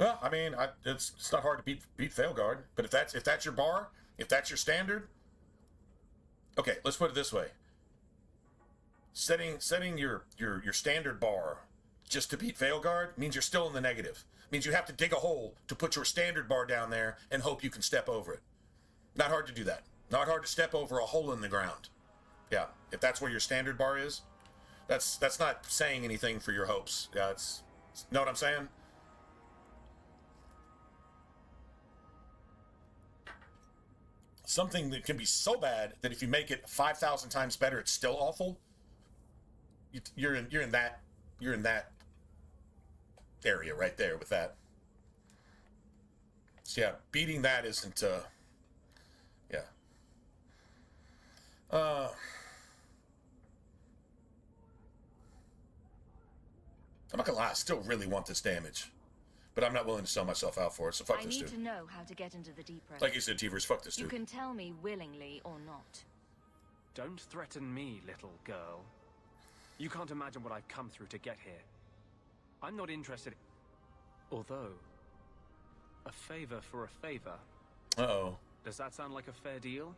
Well, I mean, it's not hard to beat Failguard, but if that's your bar, if that's your standard, okay, let's put it this way. Setting your standard bar just to beat Failguard means you're still in the negative. Means you have to dig a hole to put your standard bar down there and hope you can step over it. Not hard to do that. Not hard to step over a hole in the ground. Yeah, if that's where your standard bar is, that's not saying anything for your hopes. Yeah, it's know what I'm saying? Something that can be so bad that if you make it 5,000 times better, it's still awful. You're in that area right there with that. So yeah, beating that isn't yeah. I'm not gonna lie, I still really want this damage, but I'm not willing to sell myself out for it. So fuck this dude. I need to know how to get into the deep road. Like you said, T-Verse, fuck this dude. You can tell me willingly or not. Don't threaten me, little girl. You can't imagine what I've come through to get here. I'm not interested. Although, a favor for a favor. Uh-oh. Does that sound like a fair deal?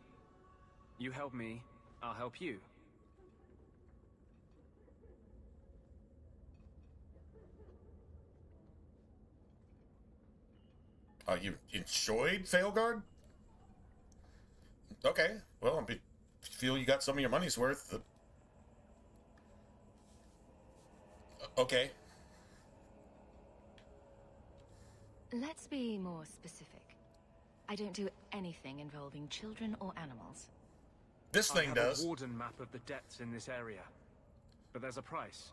You help me, I'll help you. You enjoyed Failguard? Okay, well, I feel you got some of your money's worth. Okay. Let's be more specific. I don't do anything involving children or animals. This thing does. I have a warden map of the depths in this area, but there's a price.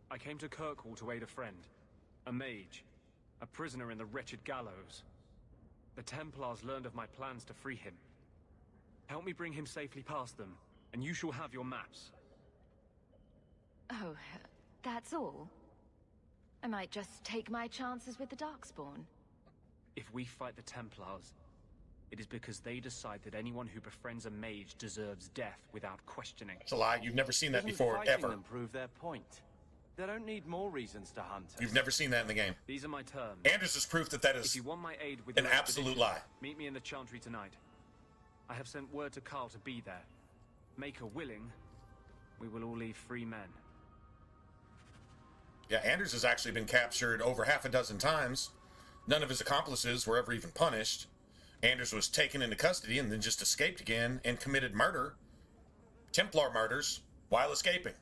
I came to Kirkwall to aid a friend, a mage, a prisoner in the wretched gallows. The Templars learned of my plans to free him. Help me bring him safely past them, and you shall have your maps. Oh, that's all? I might just take my chances with the Darkspawn. If we fight the Templars, it is because they decide that anyone who befriends a mage deserves death without questioning. It's a lie. You've never seen that Doesn't before, fighting ever. them prove their point? They don't need more reasons to hunt us. You've never seen that in the game. These are my terms. Anders is proof that that If is you want my aid with an your absolute expedition, lie. meet me in the Chantry tonight. I have sent word to Carl to be there. Make her willing, we will all leave free men. Yeah, Anders has actually been captured over half a dozen times. None of his accomplices were ever even punished. Anders was taken into custody and then just escaped again and committed murder. Templar murders while escaping.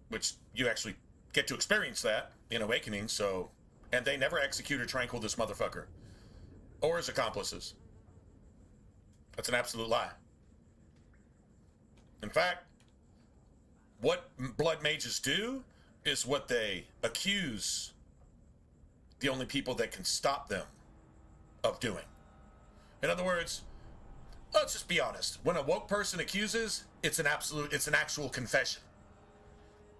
Which you actually get to experience that in Awakening, so... And they never executed Tranquil, this motherfucker. Or his accomplices. That's an absolute lie. In fact, what blood mages do is what they accuse the only people that can stop them of doing. In other words, let's just be honest. When a woke person accuses, it's an actual confession.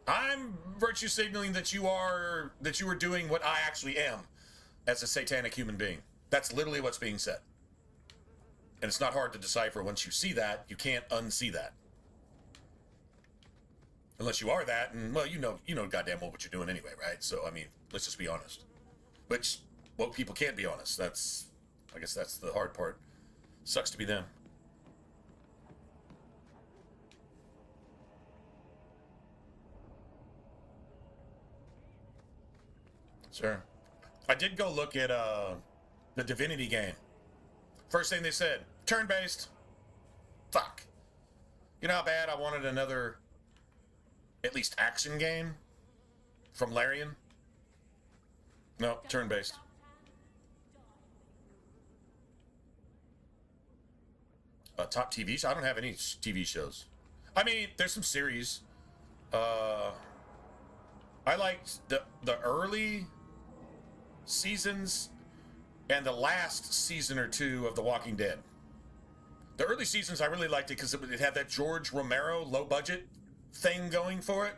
I'm virtue signaling that you are doing what I actually am as a satanic human being. That's literally what's being said. And it's not hard to decipher. Once you see that, you can't unsee that. Unless you are that, and well, you know goddamn well what you're doing anyway, right? So I mean, let's just be honest. Which woke people can't be honest. I guess that's the hard part. Sucks to be them. Sure. I did go look at the Divinity game. First thing they said, turn-based. Fuck. You know how bad I wanted another, at least action game from Larian? No, turn-based. Top TV show? I don't have any TV shows. I mean, there's some series. I liked the early seasons and the last season or two of The Walking Dead. The early seasons, I really liked it because it had that George Romero low-budget thing going for it.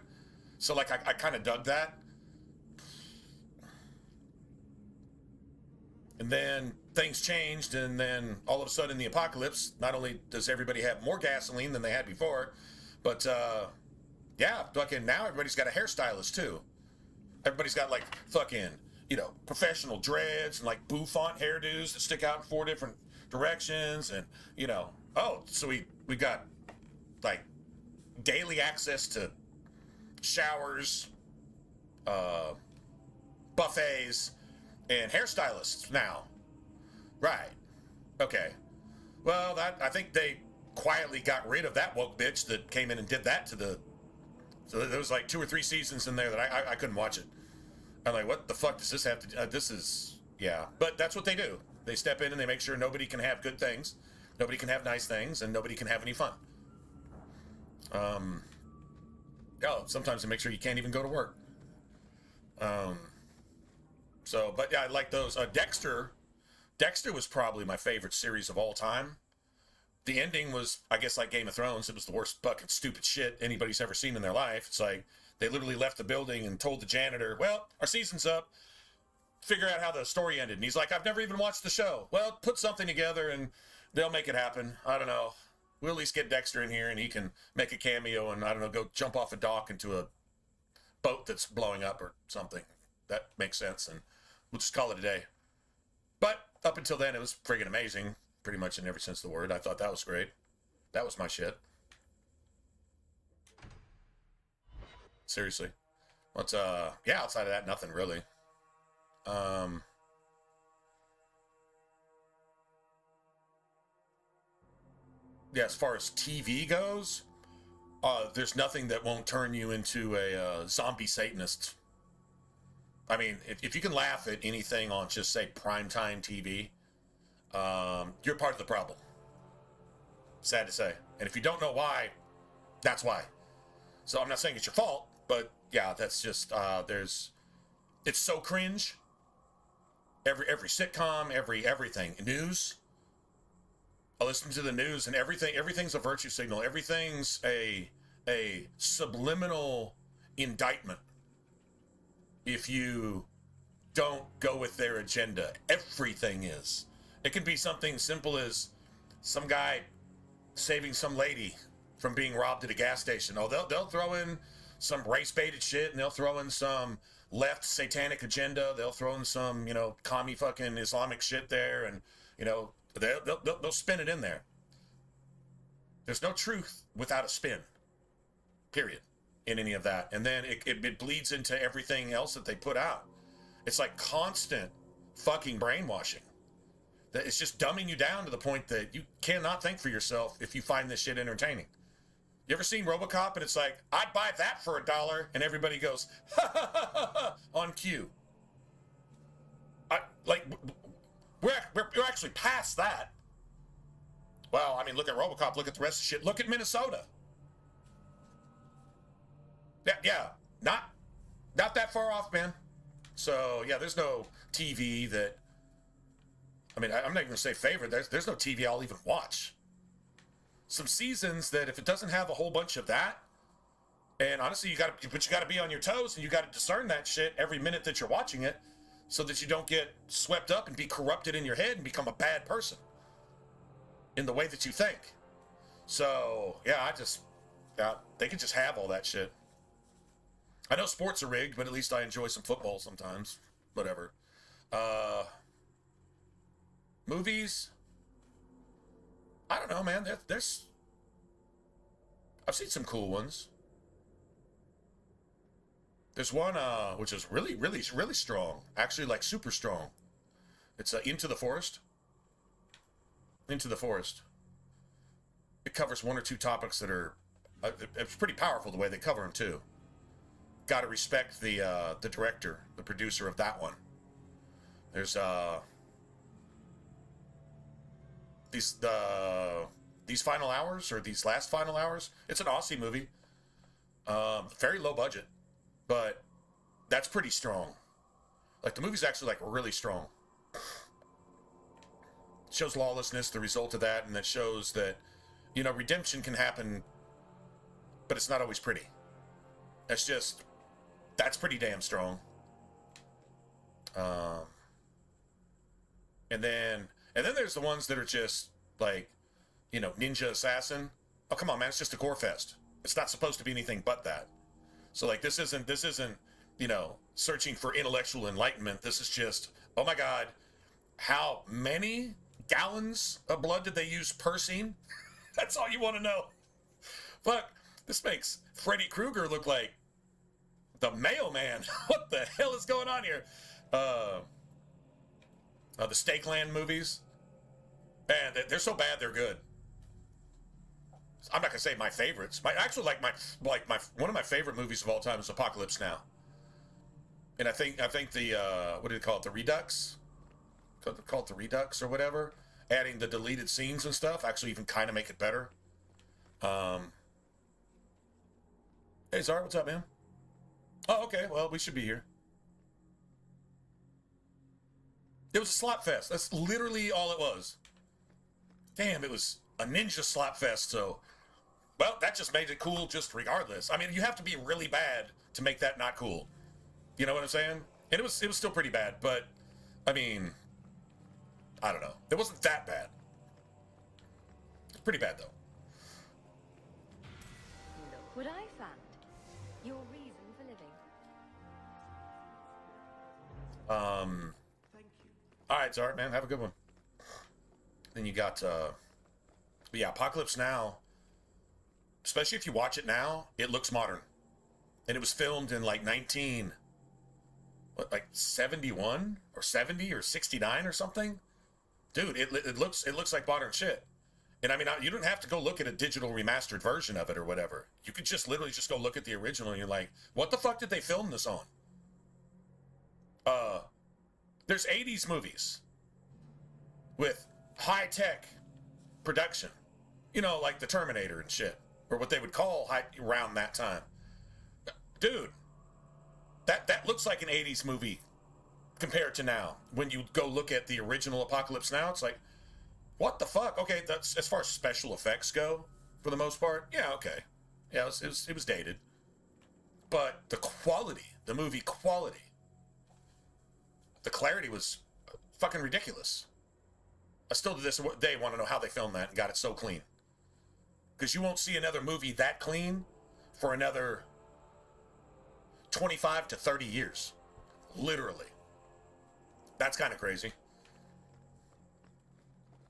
So, like, I kind of dug that. And then things changed, and then all of a sudden the apocalypse, not only does everybody have more gasoline than they had before, but, yeah, fucking now everybody's got a hairstylist, too. Everybody's got like fucking, professional dreads and like bouffant hairdos that stick out in 4 different directions, and so we got like daily access to showers, buffets, and hairstylists now. Right. Okay. Well, I think they quietly got rid of that woke bitch that came in and did that to the. So there was like 2 or 3 seasons in there that I couldn't watch it. I'm like, what the fuck does this have to do? This is, yeah. But that's what they do. They step in and they make sure nobody can have good things, nobody can have nice things, and nobody can have any fun. Sometimes they make sure you can't even go to work. But yeah, I like those. Dexter was probably my favorite series of all time. The ending was, I guess, like Game of Thrones. It was the worst fucking stupid shit anybody's ever seen in their life. It's like they literally left the building and told the janitor, well, our season's up. Figure out how the story ended. And he's like, I've never even watched the show. Well, put something together and they'll make it happen. I don't know. We'll at least get Dexter in here and he can make a cameo and, I don't know, go jump off a dock into a boat that's blowing up or something. That makes sense. And we'll just call it a day. But up until then, it was friggin' amazing. Pretty much in every sense of the word. I thought that was great. That was my shit. Seriously. What's outside of that, nothing really. As far as TV goes, there's nothing that won't turn you into a zombie Satanist. I mean, if you can laugh at anything on just say primetime TV, you're part of the problem. Sad to say. And if you don't know why, that's why. So I'm not saying it's your fault, but yeah, that's just, it's so cringe. Every sitcom, everything. News. I listen to the news and everything's a virtue signal. Everything's a subliminal indictment. If you don't go with their agenda, everything is. It can be something simple as some guy saving some lady from being robbed at a gas station. Oh, they'll throw in some race-baited shit, and they'll throw in some left satanic agenda. They'll throw in some, commie fucking Islamic shit there, and, they'll spin it in there. There's no truth without a spin, period, in any of that. And then it bleeds into everything else that they put out. It's like constant fucking brainwashing. That it's just dumbing you down to the point that you cannot think for yourself if you find this shit entertaining. You ever seen RoboCop and it's like, I'd buy that for $1, and everybody goes, ha ha ha ha ha, on cue. We're actually past that. Well, I mean, look at RoboCop, look at the rest of the shit. Look at Minnesota. Yeah, not that far off, man. So, yeah, there's no TV that, I mean, I'm not even going to say favorite. There's no TV I'll even watch. Some seasons that if it doesn't have a whole bunch of that, and honestly, you got to be on your toes, and you got to discern that shit every minute that you're watching it, so that you don't get swept up and be corrupted in your head and become a bad person in the way that you think. So, yeah, they could just have all that shit. I know sports are rigged, but at least I enjoy some football sometimes. Whatever. Movies? I don't know, man. There's I've seen some cool ones. There's one which is really, really, really strong. Actually, like super strong. It's Into the Forest. Into the Forest. It covers 1 or 2 topics that are it's pretty powerful the way they cover them too. Got to respect the director, the producer of that one. There's these final hours, or these last final hours. It's an Aussie movie. Very low budget, but that's pretty strong. Like the movie's actually like really strong. It shows lawlessness, the result of that, and that shows that, redemption can happen, but it's not always pretty. That's pretty damn strong. And then there's the ones that are just like, Ninja Assassin. Oh, come on, man. It's just a gore fest. It's not supposed to be anything but that. So like, this isn't you know, searching for intellectual enlightenment. This is just, oh my God, how many gallons of blood did they use per scene? That's all you want to know. Fuck, this makes Freddy Krueger look like the Mayo Man. What the hell is going on here? The Stakeland movies. Man, they're so bad they're good. I'm not gonna say my favorites. My one of my favorite movies of all time is Apocalypse Now. And I think the what do they call it? The Redux? Call it the Redux or whatever. Adding the deleted scenes and stuff actually even kind of make it better. Hey Zara, what's up, man? Oh, okay. Well, we should be here. It was a slop fest. That's literally all it was. Damn, it was a ninja slop fest. So, well, that just made it cool. Just regardless. I mean, you have to be really bad to make that not cool. You know what I'm saying? And it was still pretty bad, but I mean, I don't know. It wasn't that bad. It's pretty bad though. Look what I found. Your reason for living. Thank you. All right, Zart, man, have a good one. Then you got, yeah, Apocalypse Now. Especially if you watch it now, it looks modern, and it was filmed in like 71 or 70 or 69 or something. Dude, it looks like modern shit. And I mean, you don't have to go look at a digital remastered version of it or whatever. You could just literally just go look at the original and you're like, what the fuck did they film this on? There's 80s movies with high-tech production. You know, like the Terminator and shit. Or what they would call around that time. Dude, that looks like an 80s movie compared to now. When you go look at the original Apocalypse Now, it's like, what the fuck? Okay, that's as far as special effects go, for the most part. Yeah, okay. Yeah, it was dated. But the quality, the movie quality, the clarity was fucking ridiculous. I still to this day want to know how they filmed that and got it so clean. Because you won't see another movie that clean for another 25 to 30 years. Literally. That's kind of crazy.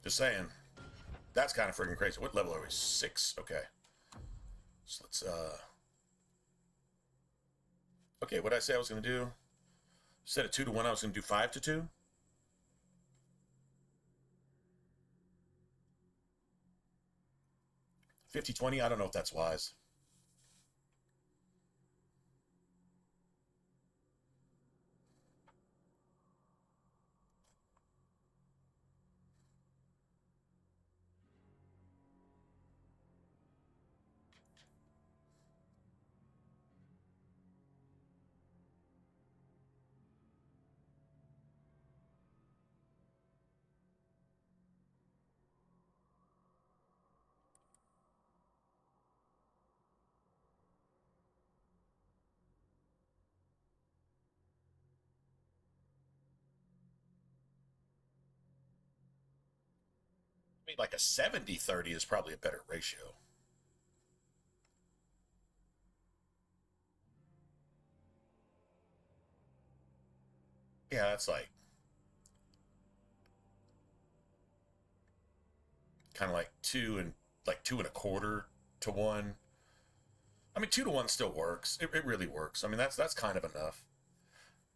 Just saying. That's kind of freaking crazy. What level are we? 6? Okay. So let's, okay, what did I say I was going to do? Instead of 2 to 1, I was going to do 5 to 2. $50-20, I don't know if that's wise. I mean, like a 70-30 is probably a better ratio. Yeah, that's like kind of like 2 and 2.25 to 1. I mean, 2 to 1 still works. It really works. I mean, that's kind of enough.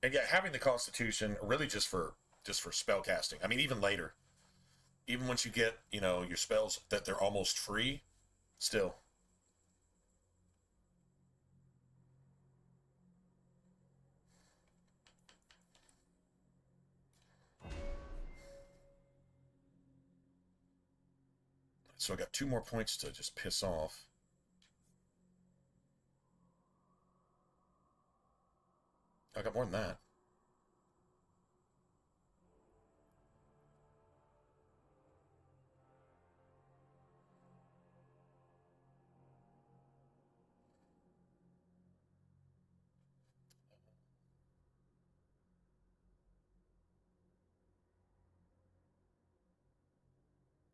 And yeah, having the Constitution really just for spell casting. I mean, even later, even once you get, you know, your spells that they're almost free, still. So I got 2 more points to just piss off. I got more than that.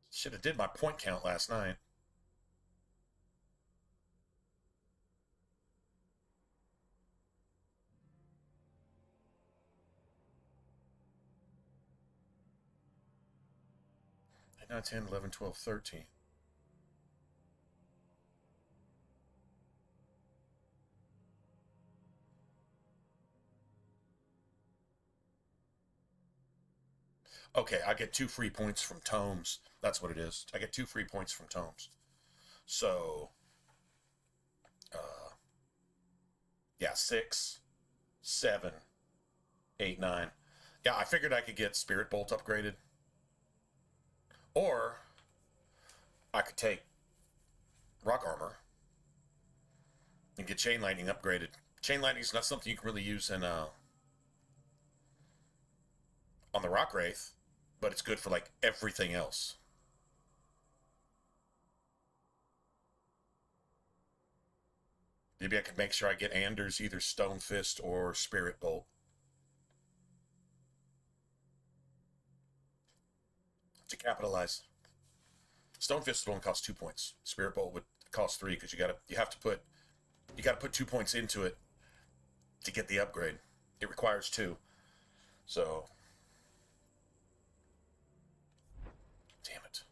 Should have did my point count last night. 9, 10, 11, 12, 13. Okay, I get 2 free points from tomes. That's what it is. I get 2 free points from tomes. So, yeah, 6, 7, 8, 9. Yeah, I figured I could get Spirit Bolt upgraded. Or I could take Rock Armor and get Chain Lightning upgraded. Chain Lightning is not something you can really use in on the Rock Wraith, but it's good for like everything else. Maybe I could make sure I get Anders either Stone Fist or Spirit Bolt. To capitalize. Stone Fist would only cost 2 points. Spirit Bolt would cost 3 because you have to put 2 points into it to get the upgrade. It requires 2. So damn it.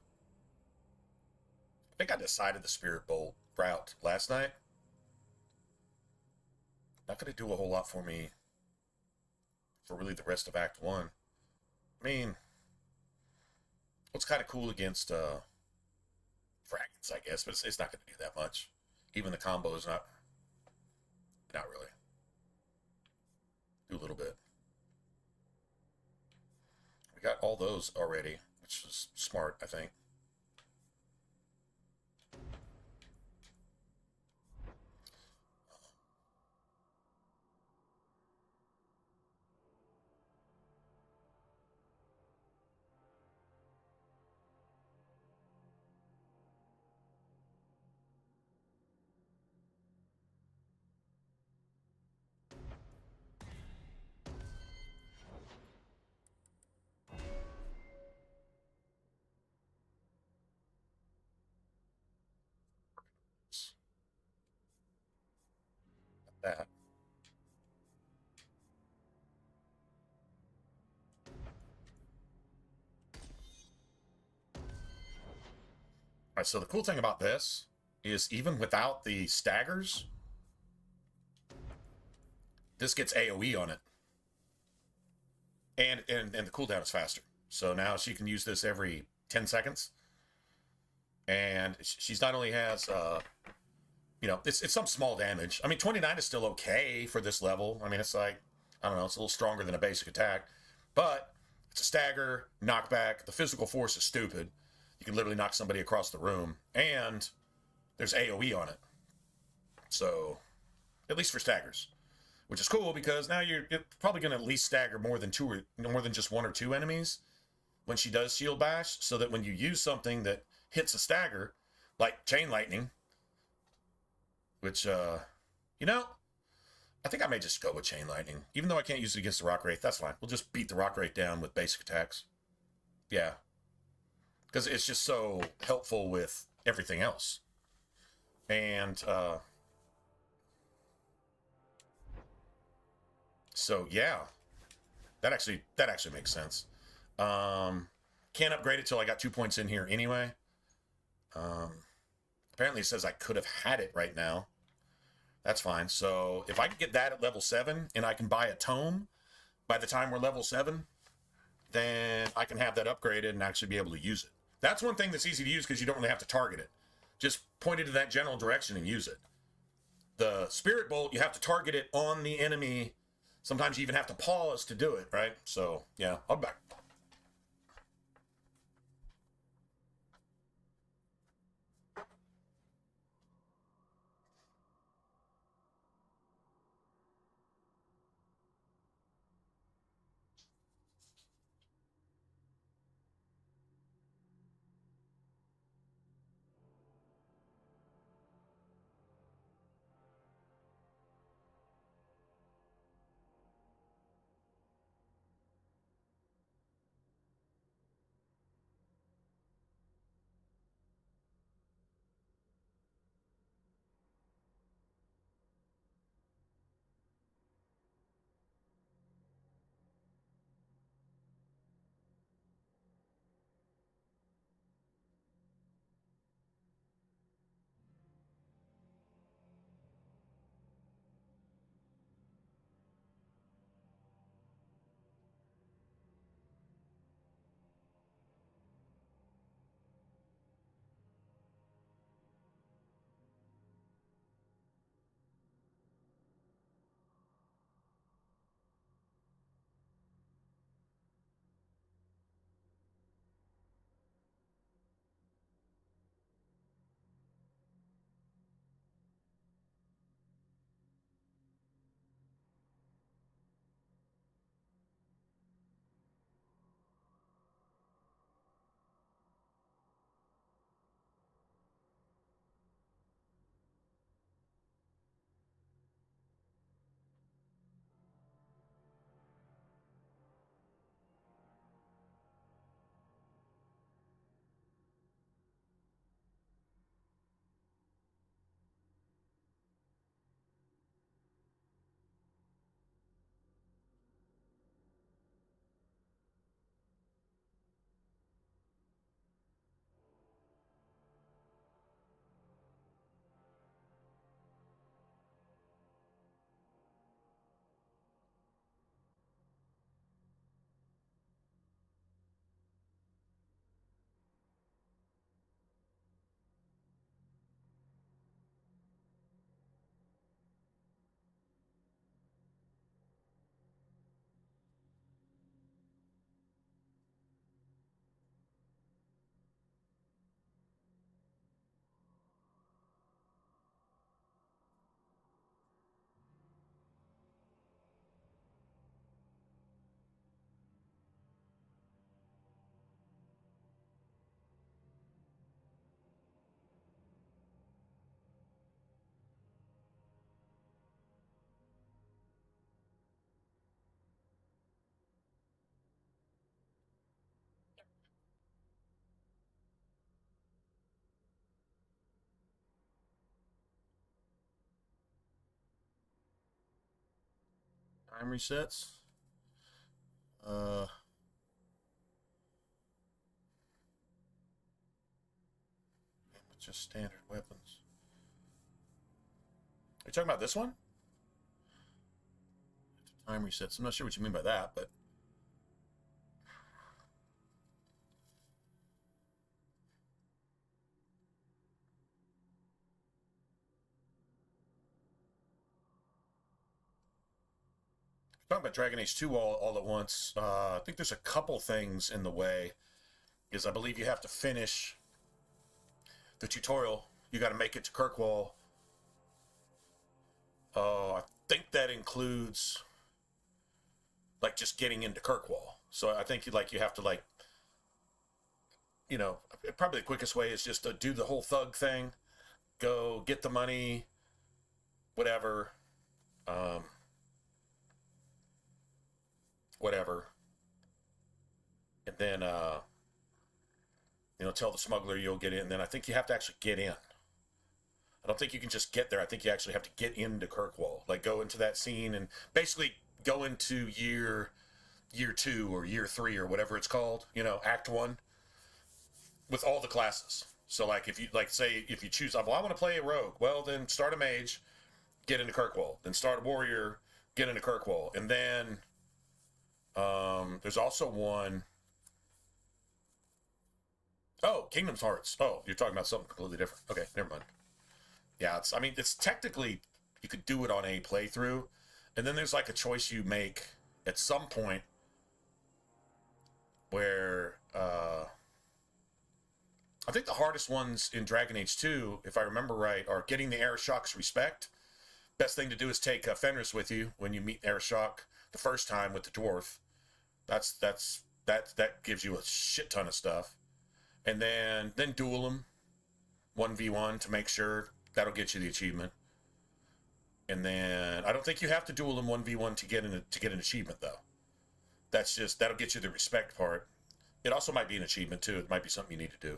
I think I decided the Spirit Bolt route last night. Not going to do a whole lot for me for really the rest of Act 1. I mean, what's kind of cool against fragments, I guess, but it's not going to do that much. Even the combo is not really. Do a little bit. We got all those already, which is smart, I think. That. All right, so the cool thing about this is even without the staggers, this gets AoE on it. And the cooldown is faster. So now she can use this every 10 seconds. And she's not only has, it's some small damage. I mean, 29 is still okay for this level. I mean, it's like, I don't know, it's a little stronger than a basic attack. But it's a stagger, knockback. The physical force is stupid. You can literally knock somebody across the room. And there's AoE on it. So, at least for staggers. Which is cool because now you're probably going to at least stagger more than just 1 or 2 enemies when she does Shield Bash, so that when you use something that hits a stagger, like Chain Lightning, which, I think I may just go with Chain Lightning. Even though I can't use it against the Rock Wraith, that's fine. We'll just beat the Rock Wraith down with basic attacks. Yeah. Because it's just so helpful with everything else. And, so yeah, that actually makes sense. Can't upgrade it till I got 2 points in here anyway. Apparently it says I could have had it right now. That's fine. So if I can get that at level 7 and I can buy a tome by the time we're level 7, then I can have that upgraded and actually be able to use it. That's one thing that's easy to use because you don't really have to target it. Just point it in that general direction and use it. The Spirit Bolt, you have to target it on the enemy. Sometimes you even have to pause to do it, right? So, yeah, I'll be back. Time resets. Just standard weapons. Are you talking about this one? Time resets. I'm not sure what you mean by that, but talking about Dragon Age 2 all at once. I think there's a couple things in the way. Is I believe you have to finish the tutorial. You got to make it to Kirkwall. I think that includes like just getting into Kirkwall. So I think you have to like, you know, probably the quickest way is just to do the whole thug thing, go get the money, whatever, whatever, and then you know, tell the smuggler you'll get in. And then I think you have to actually get in. I don't think you can just get there. I think you actually have to get into Kirkwall, like go into that scene and basically go into year 2 or year 3 or whatever it's called, you know, Act 1 with all the classes. So like if you say if you choose, well, I want to play a rogue, well then start a mage, get into Kirkwall, then start a warrior, get into Kirkwall, and then there's also one. Oh, Kingdom's Hearts. Oh, you're talking about something completely different. Okay, never mind. Yeah, it's technically, you could do it on a playthrough, and then there's like a choice you make at some point where, I think the hardest ones in Dragon Age 2, if I remember right, are getting the Arishok's respect. Best thing to do is take Fenris with you when you meet Arishok the first time with the dwarf. That gives you a shit ton of stuff. And then duel him 1v1 to make sure. That'll get you the achievement. And then I don't think you have to duel him 1v1 to get an achievement though. That'll get you the respect part. It also might be an achievement too. It might be something you need to do.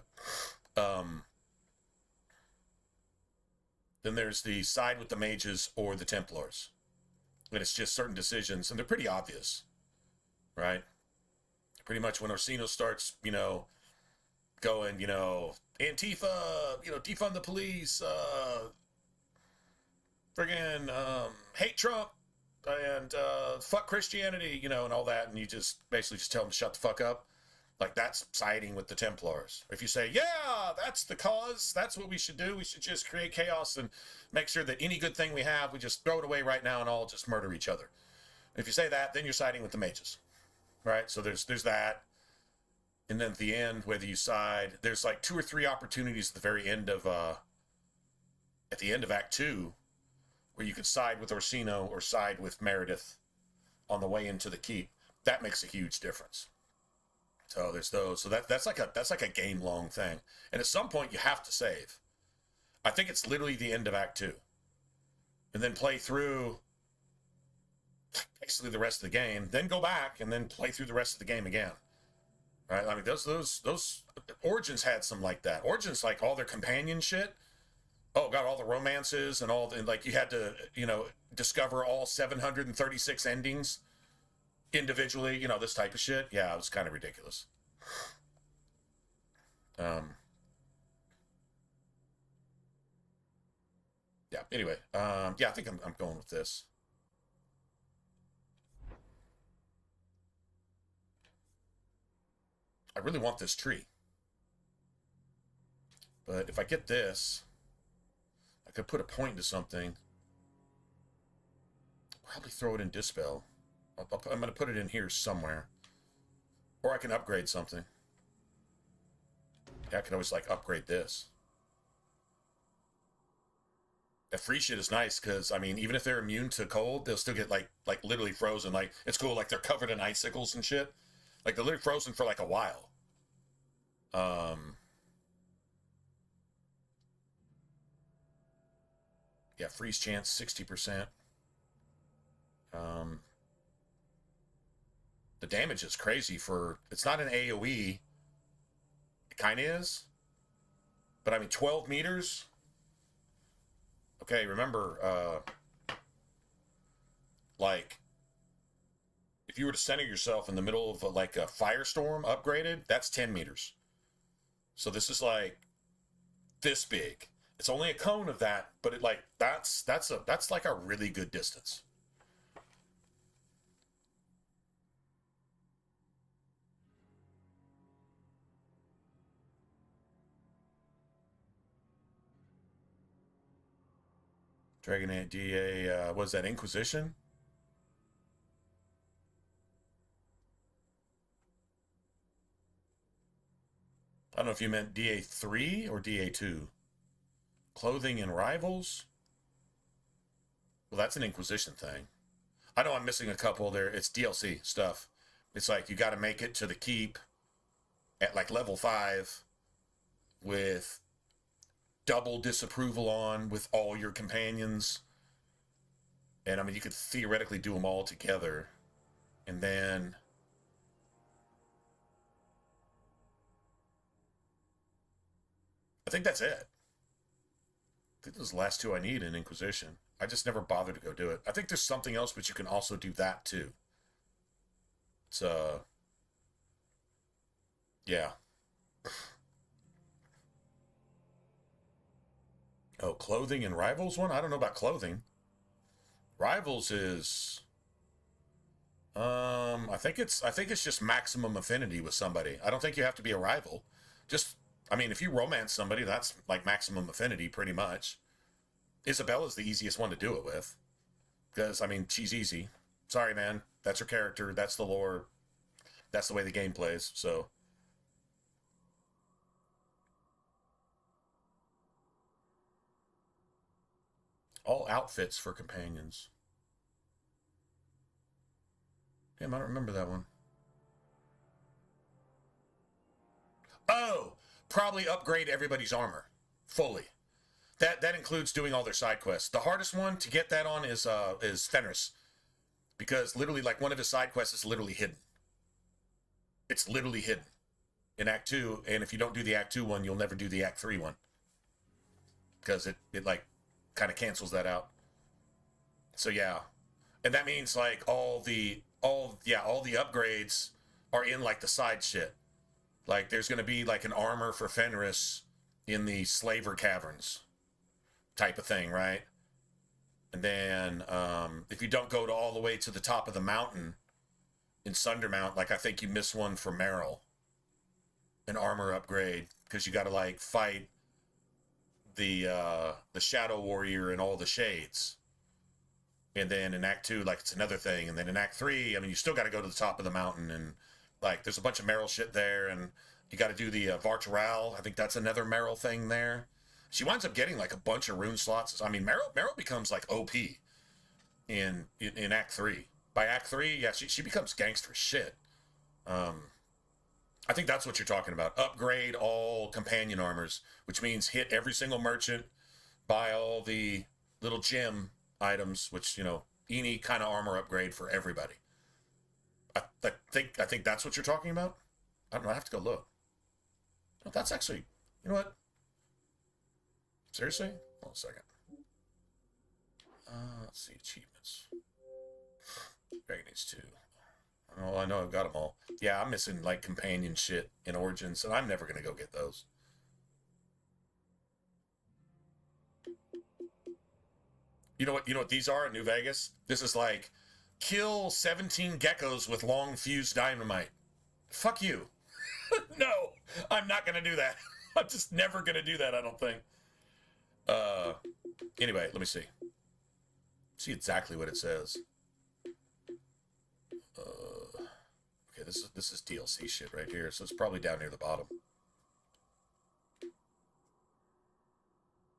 Then there's the side with the mages or the Templars. And it's just certain decisions, and they're pretty obvious, right? Pretty much when Orsino starts, you know, going, you know, Antifa, you know, defund the police, friggin' hate Trump, and fuck Christianity, you know, and all that, and you just basically just tell them to shut the fuck up. Like, that's siding with the Templars. If you say, yeah, that's the cause, that's what we should do, we should just create chaos and make sure that any good thing we have, we just throw it away right now and all just murder each other. If you say that, then you're siding with the mages, right? So there's that. And then at the end, whether you side, there's like 2 or 3 opportunities at the very end of, at the end of Act 2, where you could side with Orsino or side with Meredith on the way into the keep. That makes a huge difference. So there's those. So that's like a game long thing. And at some point you have to save. I think it's literally the end of Act 2. And then play through basically the rest of the game, then go back and then play through the rest of the game again. Right? I mean, those Origins had some like that. Origins, like all their companion shit. Oh god, all the romances and all, and like you had to, you know, discover all 736 endings individually, you know, this type of shit. Yeah, it was kind of ridiculous. Yeah, anyway, yeah, I think I'm going with this. I really want this tree. But if I get this, I could put a point into something. Probably throw it in Dispel. I'm going to put it in here somewhere. Or I can upgrade something. Yeah, I can always, like, upgrade this. That free shit is nice, because, I mean, even if they're immune to cold, they'll still get, like literally frozen. Like, it's cool, like, they're covered in icicles and shit. Like, they're literally frozen for, like, a while. Yeah, freeze chance, 60%. The damage is crazy for... It's not an AoE. It kind of is. But, I mean, 12 meters? Okay, remember, like, if you were to center yourself in the middle of like a firestorm upgraded, that's 10 meters. So this is like this big. It's only a cone of that, but it like that's like a really good distance. Dragon Ant DA, was that Inquisition? I don't know if you meant DA3 or DA2. Clothing and Rivals? Well, that's an Inquisition thing. I know I'm missing a couple there. It's DLC stuff. It's like you got to make it to the keep at like level 5 with double disapproval on with all your companions. And I mean, you could theoretically do them all together. And then I think that's it. I think those are the last two I need in Inquisition. I just never bothered to go do it. I think there's something else, but you can also do that too. It's yeah. Oh, Clothing and Rivals one? I don't know about Clothing. Rivals is I think it's just maximum affinity with somebody. I don't think you have to be a rival. Just I mean, if you romance somebody, that's like maximum affinity pretty much. Isabella's the easiest one to do it with. Because, I mean, she's easy. Sorry, man. That's her character. That's the lore. That's the way the game plays. So, all outfits for companions. Damn, I don't remember that one. Oh, probably upgrade everybody's armor. Fully. That includes doing all their side quests. The hardest one to get that on is Fenris. Because literally, like, one of his side quests is literally hidden. It's literally hidden in Act 2, and if you don't do the Act 2 one, you'll never do the Act 3 one. Because it like, kind of cancels that out. So, yeah. And that means, like, all the upgrades are in, like, the side shit. Like, there's going to be, like, an armor for Fenris in the Slaver Caverns type of thing, right? And then if you don't go to all the way to the top of the mountain in Sundermount, like I think you miss one for Meryl, an armor upgrade, because you got to like fight the Shadow Warrior and all the Shades. And then in Act 2, like it's another thing. And then in Act 3, I mean, you still got to go to the top of the mountain, and like there's a bunch of Meryl shit there, and you got to do the Vartaral. I think that's another Meryl thing there. She winds up getting like a bunch of rune slots. I mean, Meryl becomes like OP in Act 3. By Act 3, yeah, she becomes gangster shit. I think that's what you're talking about. Upgrade all companion armors, which means hit every single merchant, buy all the little gem items, which, you know, any kind of armor upgrade for everybody. I think that's what you're talking about. I don't know. I have to go look. No, that's actually, you know what? Seriously? Hold on a second. Let's see. Achievements. Dragon Age 2. Oh, I know I've got them all. Yeah, I'm missing, like, companion shit in Origins, and I'm never going to go get those. You know what these are in New Vegas? This is like, kill 17 geckos with long fused dynamite. Fuck you. No, I'm not going to do that. I'm just never going to do that, I don't think. Anyway, let me see. See exactly what it says. Okay, this is DLC shit right here, so it's probably down near the bottom.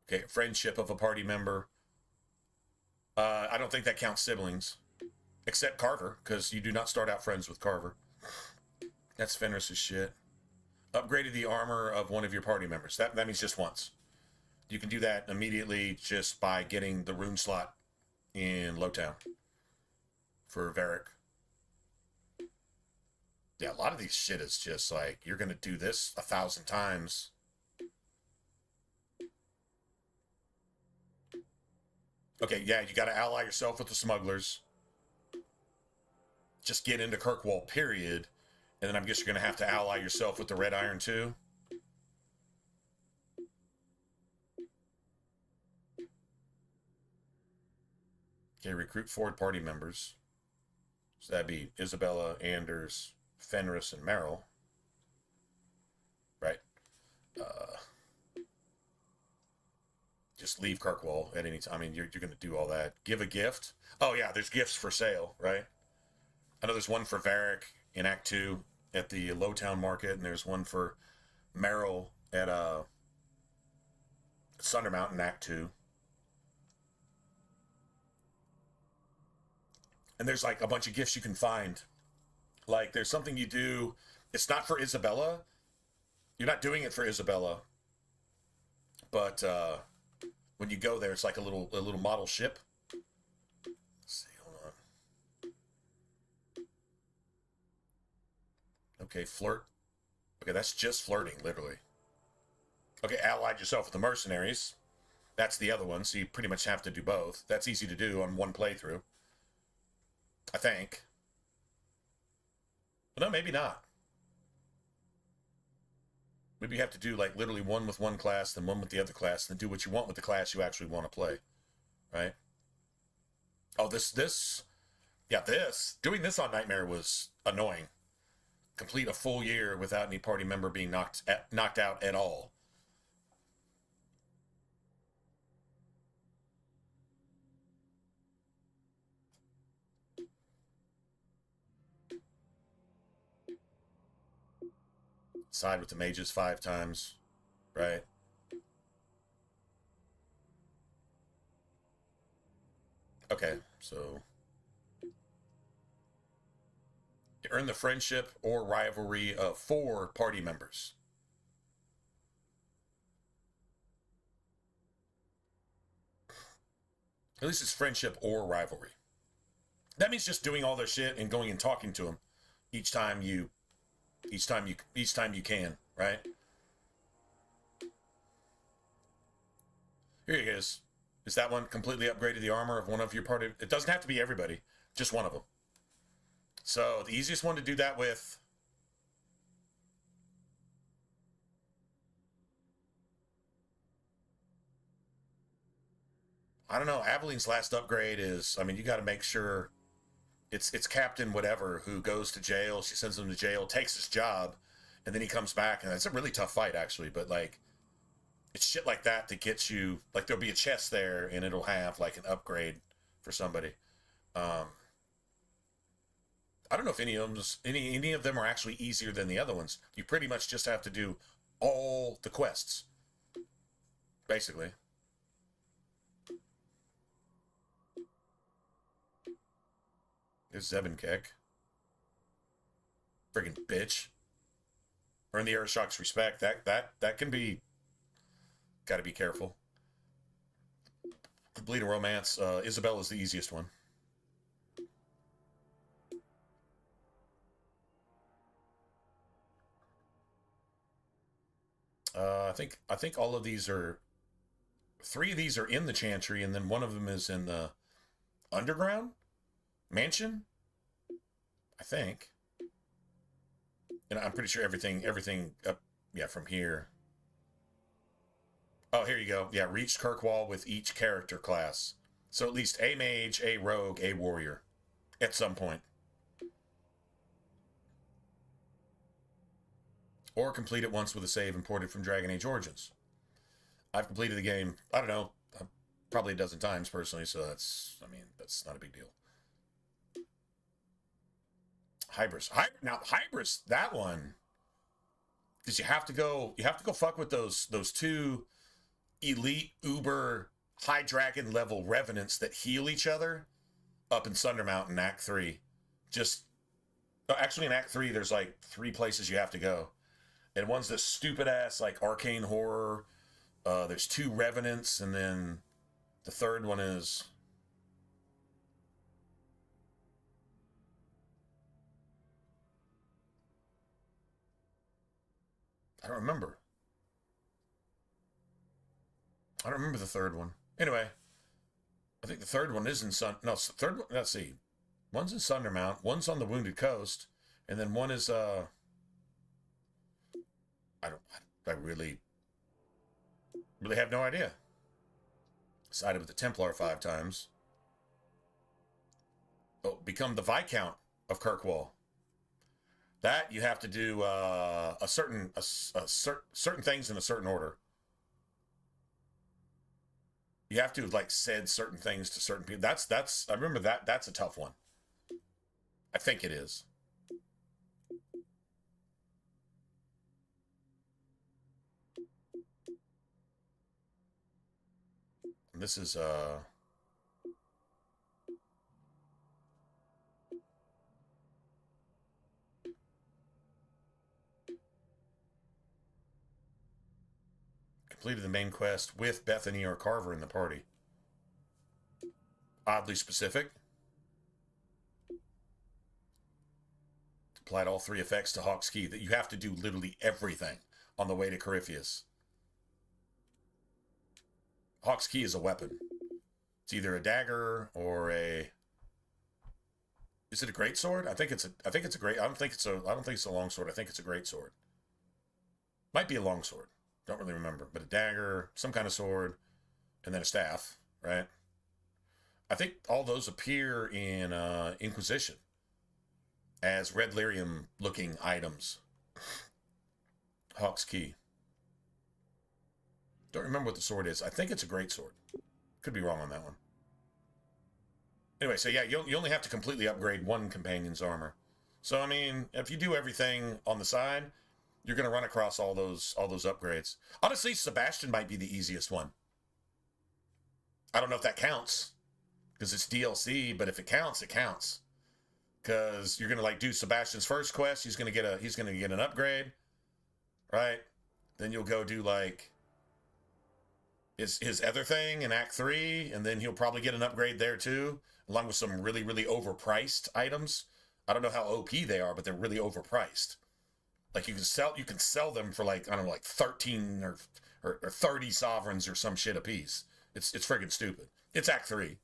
Okay, friendship of a party member. I don't think that counts siblings, except Carver, because you do not start out friends with Carver. That's Fenris's shit. Upgraded the armor of one of your party members. That means just once. You can do that immediately just by getting the rune slot in Lowtown for Varric. Yeah, a lot of these shit is just like, you're going to do this 1,000 times. Okay, yeah, you got to ally yourself with the smugglers. just get into Kirkwall, period. And then I guess you're going to have to ally yourself with the Red Iron too. Okay, recruit forward party members. So that'd be Isabella, Anders, Fenris, and Merrill. Right. Just leave Kirkwall at any time. I mean, you're going to do all that. Give a gift. Oh, yeah, there's gifts for sale, right? I know there's one for Varric in Act 2 at the Lowtown Market, and there's one for Merrill at Thunder Mountain Act 2. And there's like a bunch of gifts you can find. Like there's something you do. It's not for Isabella. You're not doing it for Isabella. But when you go there, it's like a little model ship. Let's see, hold on. Okay, flirt. Okay, that's just flirting, literally. Okay, allied yourself with the mercenaries. That's the other one, so you pretty much have to do both. That's easy to do on one playthrough. I think. But no, maybe not. Maybe you have to do like literally one with one class, then one with the other class, then do what you want with the class you actually want to play. Right? Oh, doing this on Nightmare was annoying. Complete a full year without any party member being knocked out at all. Side with the mages 5 times, right? Okay, so you earn the friendship or rivalry of 4 party members. At least it's friendship or rivalry. That means just doing all their shit and going and talking to them each time you can, right? Here it is. Is that one completely upgraded the armor of one of your party? It doesn't have to be everybody, just one of them. So the easiest one to do that with, I don't know, Aveline's last upgrade is, I mean, you got to make sure it's Captain whatever who goes to jail. She sends him to jail, takes his job, and then he comes back, and it's a really tough fight, actually. But, like, it's shit like that that gets you, like, there'll be a chest there, and it'll have, like, an upgrade for somebody. I don't know if any of them are actually easier than the other ones. You pretty much just have to do all the quests, basically. There's Zebenkek. Friggin' bitch. Earn the Aeroshock's respect. That can be. Gotta be careful. Bleeding Romance. Isabella's the easiest one. I think all of these are. 3 of these are in the Chantry, and then one of them is in the Underground Mansion, I think. And I'm pretty sure everything up, yeah, from here. Oh, here you go. Yeah, reached Kirkwall with each character class. So at least a mage, a rogue, a warrior at some point. Or complete it once with a save imported from Dragon Age Origins. I've completed the game, I don't know, probably a dozen times personally, so that's not a big deal. Hybris. Now, Hybris, that one, because you have to go fuck with those 2 elite uber high dragon level revenants that heal each other up in Thunder Mountain Act 3. Actually in Act 3 there's like 3 places you have to go. And one's this stupid ass like arcane horror. There's 2 revenants, and then the third one is I don't remember the third one. Anyway, I think the third one is in Sun. No, third one. Let's see. One's in Sundermount, one's on the Wounded Coast, and then one is I really have no idea. Sided with the Templar 5 times. Oh, become the Viscount of Kirkwall. That you have to do certain things in a certain order. You have to like said certain things to certain people. That's I remember that's a tough one. I think it is. And this is completed the main quest with Bethany or Carver in the party. Oddly specific. Applied all 3 effects to Hawk's Key. That you have to do literally everything on the way to Corypheus. Hawk's Key is a weapon. It's either a dagger or a. Is it a greatsword? I think it's a great. I don't think it's a long sword. I think it's a greatsword. Might be a long sword. Don't really remember, but a dagger, some kind of sword, and then a staff, right? I think all those appear in Inquisition as red lyrium-looking items. Hawk's Key. Don't remember what the sword is. I think it's a great sword. Could be wrong on that one. Anyway, so yeah, you only have to completely upgrade one companion's armor. So I mean, if you do everything on the side, you're going to run across all those upgrades. Honestly, Sebastian might be the easiest one. I don't know if that counts because it's DLC, but if it counts, it counts. Because you're going to like do Sebastian's first quest, he's going to get an upgrade, right? Then you'll go do like his other thing in Act 3, and then he'll probably get an upgrade there too, along with some really, really overpriced items. I don't know how OP they are, but they're really overpriced. Like you can sell them for like, I don't know, like 13 or 30 sovereigns or some shit a piece. It's friggin' stupid. It's Act 3.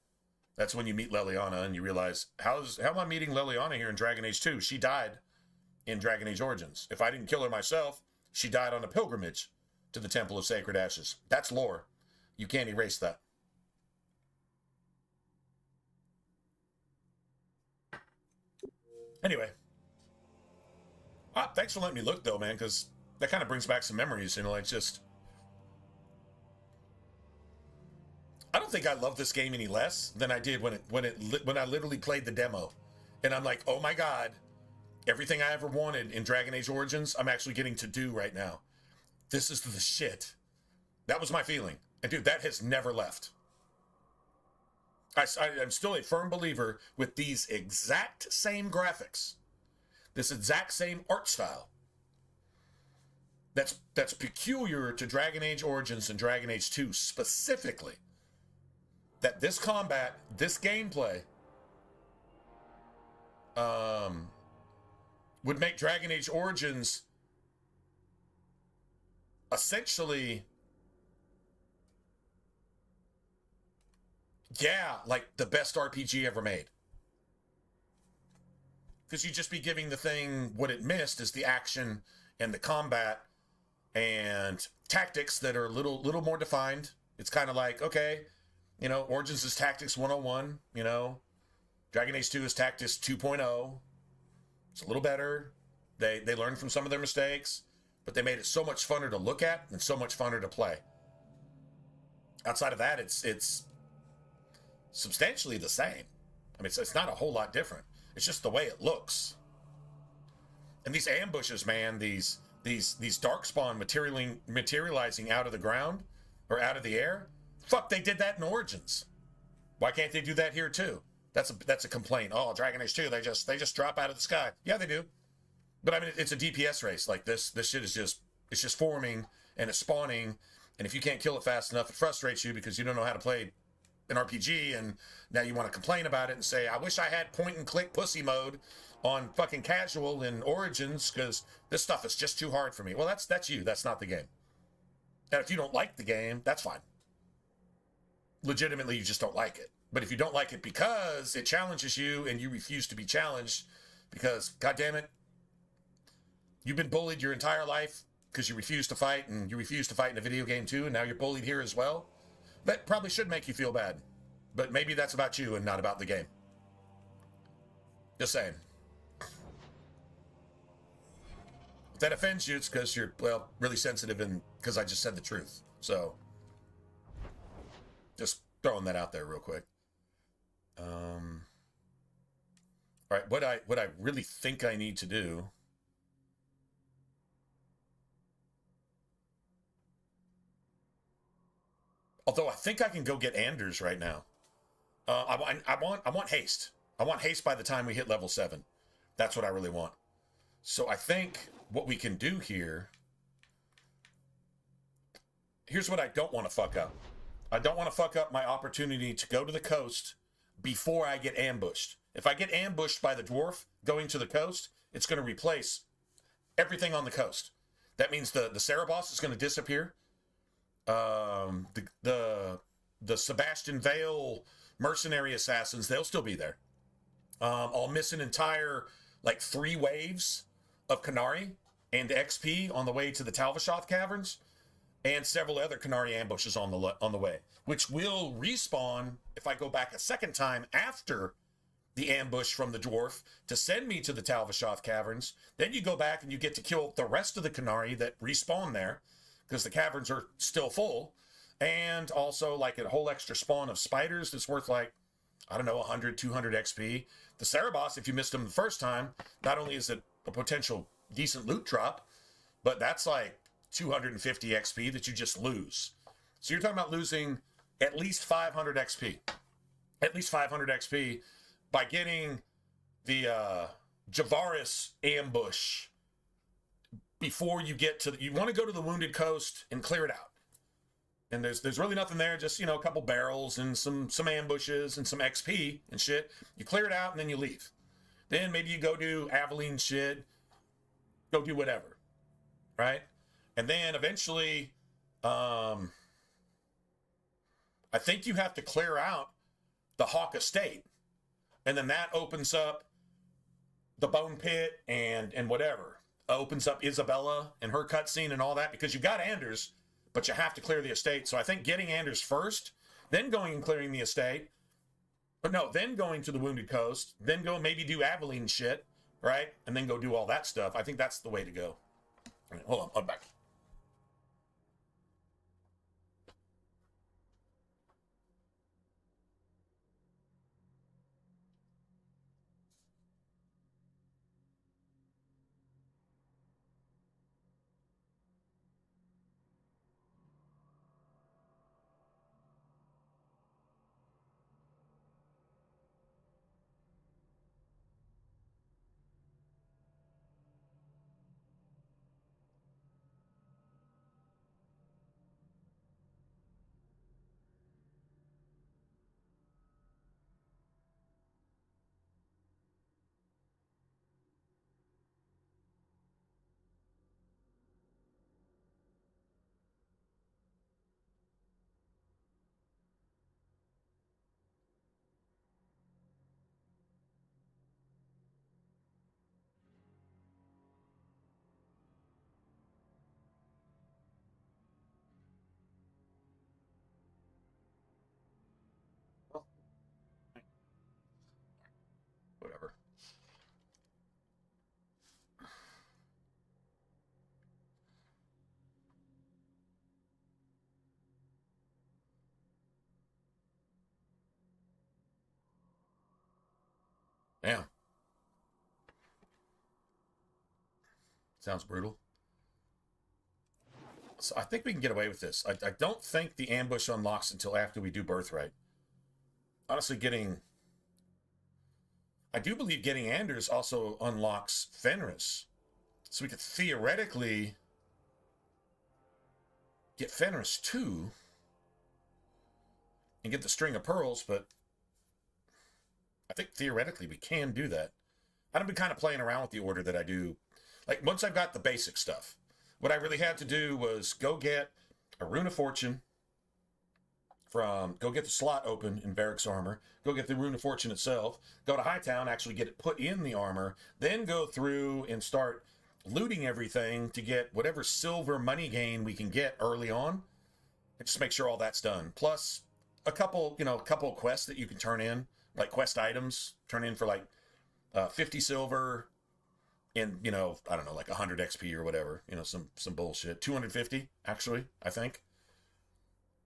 That's when you meet Leliana and you realize, how am I meeting Leliana here in Dragon Age 2? She died in Dragon Age Origins. If I didn't kill her myself, she died on a pilgrimage to the Temple of Sacred Ashes. That's lore. You can't erase that. Anyway. Thanks for letting me look, though, man, because that kind of brings back some memories. You know, like just... I don't think I love this game any less than I did when I literally played the demo. And I'm like, oh my God, everything I ever wanted in Dragon Age Origins, I'm actually getting to do right now. This is the shit. That was my feeling. And dude, that has never left. I'm still a firm believer with these exact same graphics, this exact same art style that's peculiar to Dragon Age Origins and Dragon Age 2 specifically, that this combat, this gameplay would make Dragon Age Origins essentially, yeah, like the best RPG ever made. Because you'd just be giving the thing what it missed is the action and the combat and tactics that are a little more defined. It's kind of like, okay, you know, Origins is Tactics 101, you know. Dragon Age 2 is Tactics 2.0. It's a little better. They learned from some of their mistakes, but they made it so much funner to look at and so much funner to play. Outside of that, it's substantially the same. I mean, it's not a whole lot different. It's just the way it looks. And these ambushes, man, these darkspawn materializing out of the ground or out of the air. Fuck, they did that in Origins. Why can't they do that here too? That's a complaint. Oh, Dragon Age 2, they just drop out of the sky. Yeah, they do. But I mean, it's a DPS race. Like this shit is just forming and it's spawning. And if you can't kill it fast enough, it frustrates you because you don't know how to play an RPG, and now you want to complain about it and say, I wish I had point and click pussy mode on fucking casual in Origins because this stuff is just too hard for me. Well, that's you. That's not the game. And if you don't like the game, that's fine. Legitimately, you just don't like it. But if you don't like it because it challenges you and you refuse to be challenged, because, God damn it, you've been bullied your entire life because you refuse to fight, and you refuse to fight in a video game too, and now you're bullied here as well, that probably should make you feel bad. But maybe that's about you and not about the game. Just saying. If that offends you, it's because you're, well, really sensitive and because I just said the truth. So, just throwing that out there real quick. All right, what I really think I need to do. Although I think I can go get Anders right now. I want haste. I want haste by the time we hit level 7. That's what I really want. So I think what we can do here. Here's what I don't want to fuck up. I don't want to fuck up my opportunity to go to the coast before I get ambushed. If I get ambushed by the dwarf going to the coast, it's going to replace everything on the coast. That means the Cerebos is going to disappear. The Sebastian Vale mercenary assassins, they'll still be there. I'll miss an entire, like, 3 waves of Canary and XP on the way to the Talvashoth Caverns, and several other Canary ambushes on the way, which will respawn if I go back a second time after the ambush from the dwarf to send me to the Talvashoth Caverns. Then you go back and you get to kill the rest of the Canary that respawn there, because the caverns are still full, and also like a whole extra spawn of spiders that's worth, like, I don't know, 100, 200 XP. The Cerebos, if you missed them the first time, not only is it a potential decent loot drop, but that's like 250 XP that you just lose. So you're talking about losing at least 500 XP. At least 500 XP by getting the Javaris ambush before you get to you want to go to the Wounded Coast and clear it out. And there's really nothing there, just, you know, a couple barrels and some ambushes and some XP and shit. You clear it out and then you leave. Then maybe you go do Aveline shit, go do whatever, right? And then eventually, I think you have to clear out the Hawk Estate, and then that opens up the Bone Pit and whatever. Opens up Isabella and her cutscene and all that, because you've got Anders, but you have to clear the estate. So I think getting Anders first, then going and clearing the estate, but no, then going to the Wounded Coast, then go maybe do Aveline shit, right? And then go do all that stuff. I think that's the way to go. All right, hold on, I'm back. Whatever. Damn. Sounds brutal. So I think we can get away with this. I don't think the ambush unlocks until after we do Birthright. Honestly, I do believe getting Anders also unlocks Fenris. So we could theoretically get Fenris too and get the String of Pearls, but I think theoretically we can do that. I've been kind of playing around with the order that I do. Like, once I've got the basic stuff, what I really had to do was go get a Rune of Fortune, go get the slot open in Varric's armor, go get the Rune of Fortune itself, go to Hightown, actually get it put in the armor, then go through and start looting everything to get whatever silver money gain we can get early on, and just make sure all that's done. Plus a couple of quests that you can turn in, like quest items, turn in for like 50 silver and, I don't know, like 100 XP or whatever, some bullshit. 250 actually, I think.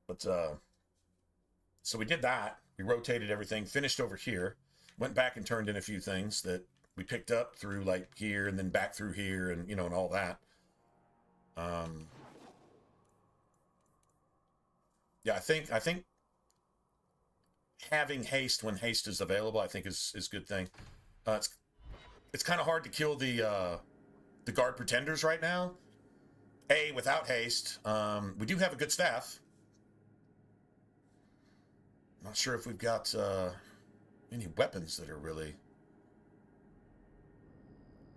But so we did that. We rotated everything, finished over here, went back and turned in a few things that we picked up through like here and then back through here and, and all that. Yeah, I think having haste when haste is available, I think is a good thing. It's kind of hard to kill the guard pretenders right now. Without haste. We do have a good staff. Not sure if we've got any weapons that are really...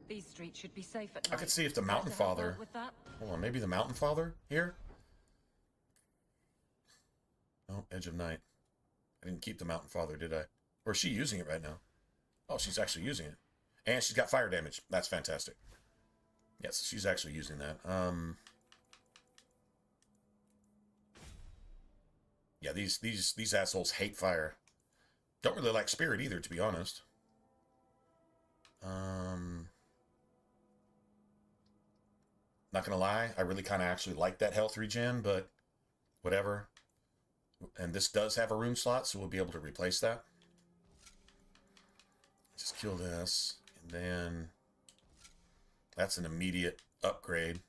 These streets should be safe at night. I could see if the Mountain Father... Hold on, maybe the Mountain Father here? Oh, Edge of Night. I didn't keep the Mountain Father, did I? Or is she using it right now? Oh, she's actually using it. And she's got fire damage. That's fantastic. Yes, she's actually using that. Yeah, these assholes hate fire. Don't really like spirit either, to be honest. Not gonna lie, I really kind of actually like that health regen, but whatever. And this does have a rune slot, so we'll be able to replace that. Just kill this, and then that's an immediate upgrade.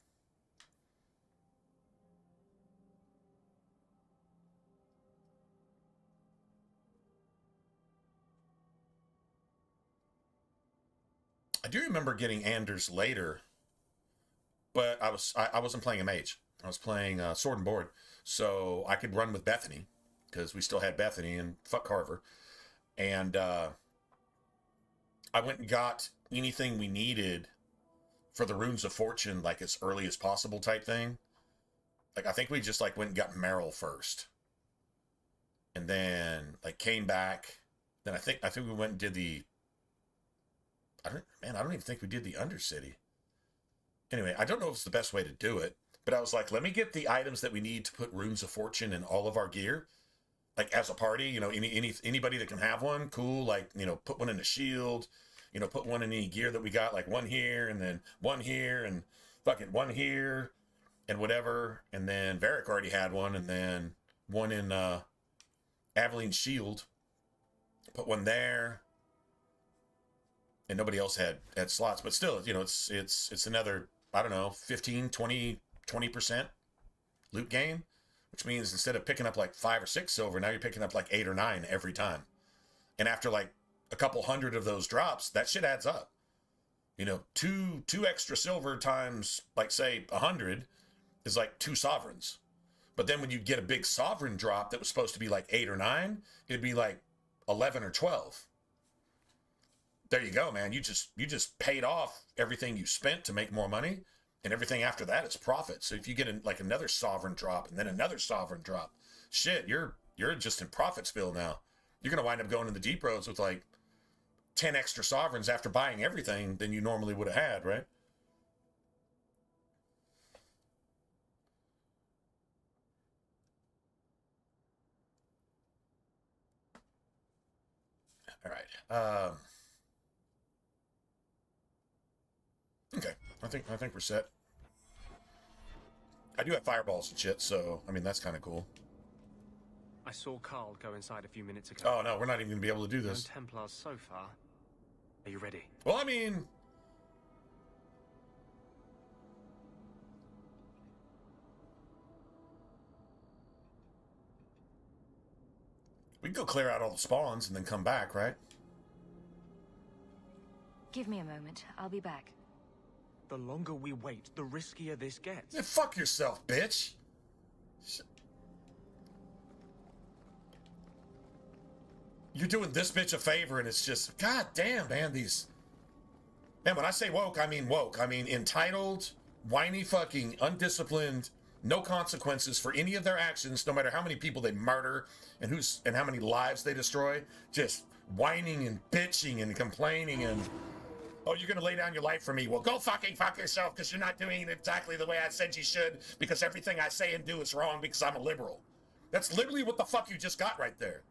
I do remember getting Anders later, but I wasn't playing a mage. I was playing sword and board, so I could run with Bethany because we still had Bethany and fuck Carver, and I went and got anything we needed for the Runes of Fortune like as early as possible type thing. Like I think we just like went and got Merrill first, and then like came back. Then I think we went and did the. I don't even think we did the Undercity. Anyway, I don't know if it's the best way to do it, but I was like, let me get the items that we need to put Runes of Fortune in all of our gear. Like as a party, anybody that can have one, cool. Like, put one in the shield, put one in any gear that we got, like one here and then one here and fucking one here and whatever. And then Varric already had one, and then one in Aveline's shield. Put one there. And nobody else had slots, but still, it's another, I don't know, 15, 20% loot gain, which means instead of picking up like 5 or 6 silver, now you're picking up like 8 or 9 every time. And after like a couple hundred of those drops, that shit adds up. Two extra silver times, like say 100 is like 2 sovereigns. But then when you get a big sovereign drop that was supposed to be like 8 or 9, it'd be like 11 or 12. There you go, man. You just paid off everything you spent to make more money, and everything after that is profit. So if you get like another sovereign drop and then another sovereign drop, shit, you're just in Profitsville now. You're gonna wind up going in the deep roads with like 10 extra sovereigns after buying everything than you normally would have had, right? All right. Okay, I think we're set. I do have fireballs and shit, so I mean that's kind of cool. I saw Carl go inside a few minutes ago. Oh no, we're not even gonna be able to do this. No Templars so far. Are you ready? Well, I mean, we can go clear out all the spawns and then come back, right? Give me a moment. I'll be back. The longer we wait, the riskier this gets. Yeah, fuck yourself, bitch. You're doing this bitch a favor, and it's just, god damn, man, these... Man, when I say woke, I mean woke. I mean entitled, whiny, fucking, undisciplined no consequences for any of their actions, no matter how many people they murder and how many lives they destroy. Just whining and bitching and complaining and, oh, you're gonna lay down your life for me. Well, go fucking fuck yourself, because you're not doing it exactly the way I said you should, because everything I say and do is wrong because I'm a liberal. That's literally what the fuck you just got right there.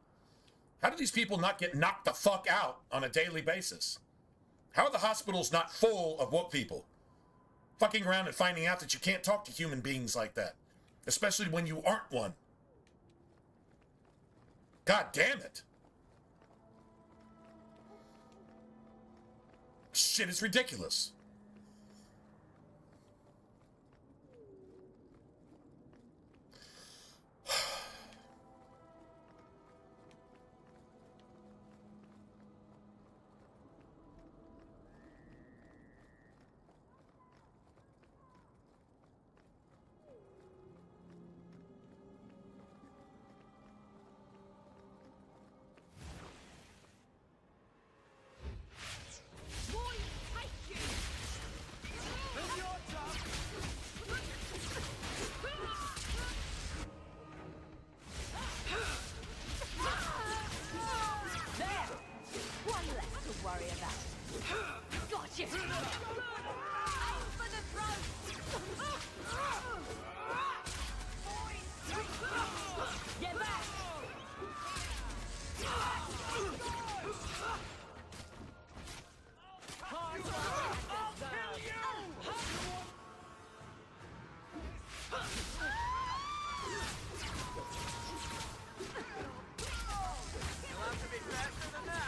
How do these people not get knocked the fuck out on a daily basis? How are the hospitals not full of woke people? Fucking around and finding out that you can't talk to human beings like that. Especially when you aren't one. God damn it. Shit is ridiculous.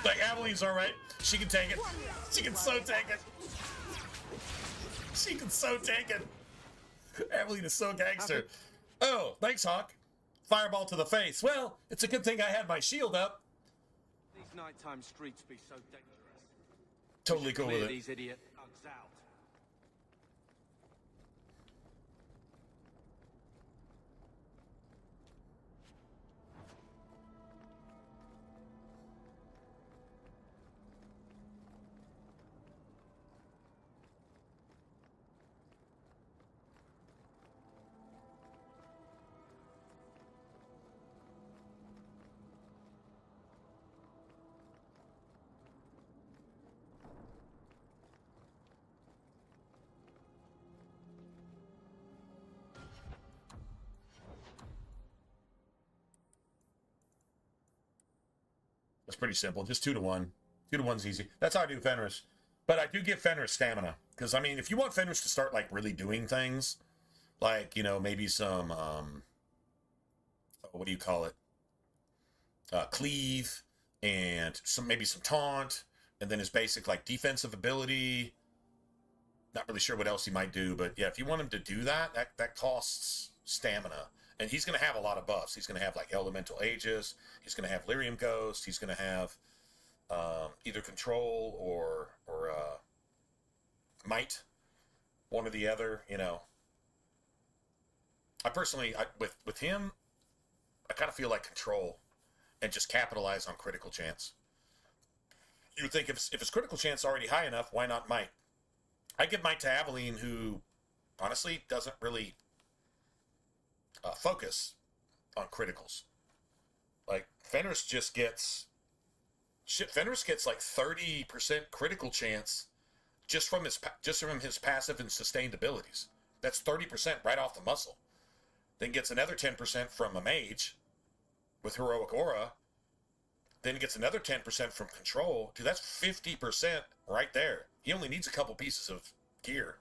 Like, Aveline's alright. She can take it. She can so take it. She can so take it. Aveline is so gangster. Oh, thanks, Hawk. Fireball to the face. Well, it's a good thing I had my shield up. These nighttime streets be so dangerous. Totally cool with Clear it. these idiot thugs out. It's pretty simple. Just 2-to-1. 2-to-1's easy. That's how I do Fenris. But I do give Fenris stamina. Because, I mean, if you want Fenris to start, like, really doing things, like, you know, maybe some, what do you call it? Cleave, and maybe some taunt, and then his basic, like, defensive ability. Not really sure what else he might do, but yeah, if you want him to do that, that costs stamina. And he's going to have a lot of buffs. He's going to have, like, Elemental Aegis. He's going to have Lyrium Ghost. He's going to have either Control or Might. One or the other, you know. I personally, with him, I kind of feel like Control and just capitalize on critical chance. You would think if his critical chance is already high enough, why not Might? I give Might to Aveline, who honestly doesn't really focus on criticals. Like, Fenris just gets... Shit, Fenris gets like 30% critical chance just from his passive and sustained abilities. That's 30% right off the muscle. Then gets another 10% from a Mage with Heroic Aura. Then gets another 10% from Control. Dude, that's 50% right there. He only needs a couple pieces of gear.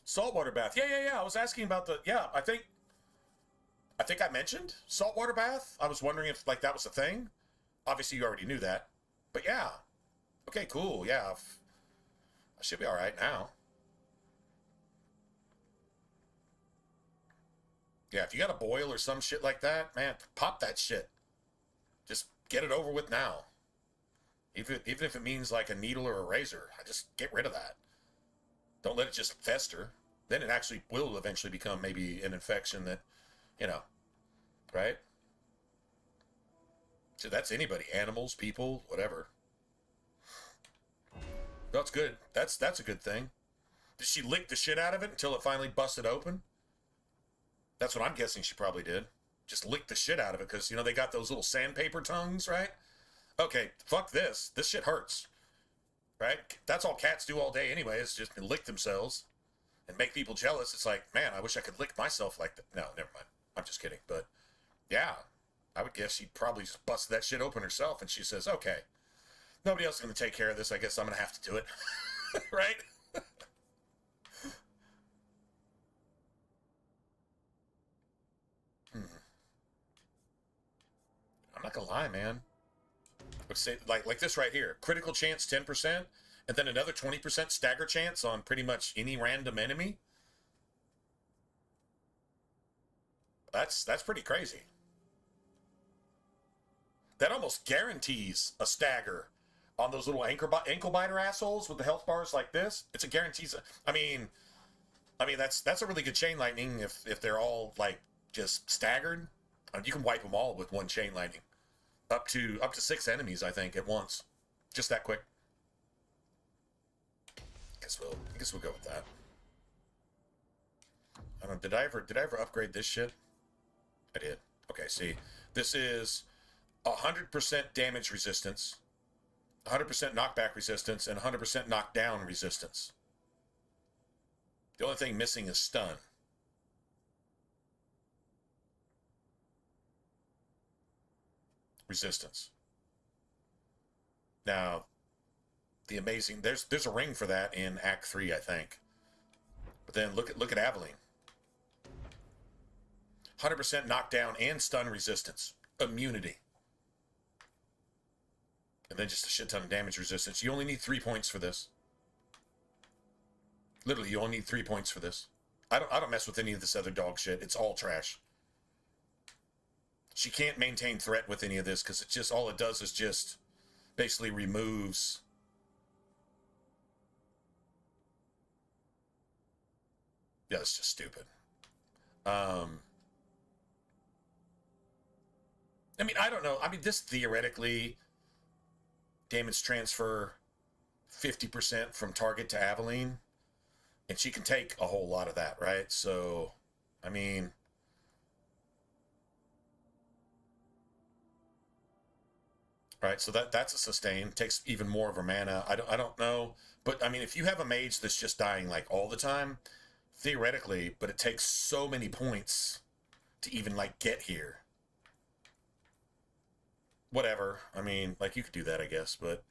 Saltwater bath. Yeah. I was asking about the... Yeah, I think I mentioned saltwater bath. I was wondering if, like, that was a thing. Obviously, you already knew that. But yeah. Okay, cool. Yeah. I should be all right now. Yeah, if you got a boil or some shit like that, man, pop that shit. Just get it over with now. Even if it means like a needle or a razor, I just get rid of that. Don't let it just fester. Then it actually will eventually become maybe an infection that, you know, right? So that's anybody, animals, people, whatever. That's good. That's a good thing. Did she lick the shit out of it until it finally busted open? That's what I'm guessing she probably did. Just lick the shit out of it because, you know, they got those little sandpaper tongues, right? Okay, fuck this. This shit hurts, right? That's all cats do all day anyway, is just lick themselves and make people jealous. It's like, man, I wish I could lick myself like that. No, never mind. I'm just kidding. But yeah, I would guess she probably just busted that shit open herself and she says, okay, nobody else is going to take care of this. I guess I'm going to have to do it. Right? I'm not going to lie, man. Let's say, like this right here. Critical chance 10%, and then another 20% stagger chance on pretty much any random enemy. That's pretty crazy. That almost guarantees a stagger on those little ankle biter assholes with the health bars like this. It's a guarantee. I mean that's a really good chain lightning if they're all like just staggered. You can wipe them all with one chain lightning. Up to 6 enemies, I think, at once. Just that quick. I guess we'll go with that. I don't know, did I ever upgrade this shit? I did. Okay, see. This is 100% damage resistance, 100% knockback resistance, and 100% knockdown resistance. The only thing missing is stun. Resistance. Now, the amazing there's a ring for that in Act 3, I think. But then look at Aveline. 100% knockdown and stun resistance. Immunity. And then just a shit ton of damage resistance. You only need 3 points for this. Literally, you only need 3 points for this. I don't mess with any of this other dog shit. It's all trash. She can't maintain threat with any of this because it's just all it does is just basically removes. Yeah, it's just stupid. I mean, I don't know. I mean, this theoretically damage transfer 50% from target to Aveline, and she can take a whole lot of that, right? So, I mean, right, so that's a sustain. Takes even more of her mana. I don't know, but I mean, if you have a mage that's just dying like all the time, theoretically, but it takes so many points to even like get here. Whatever. I mean, like you could do that, I guess, but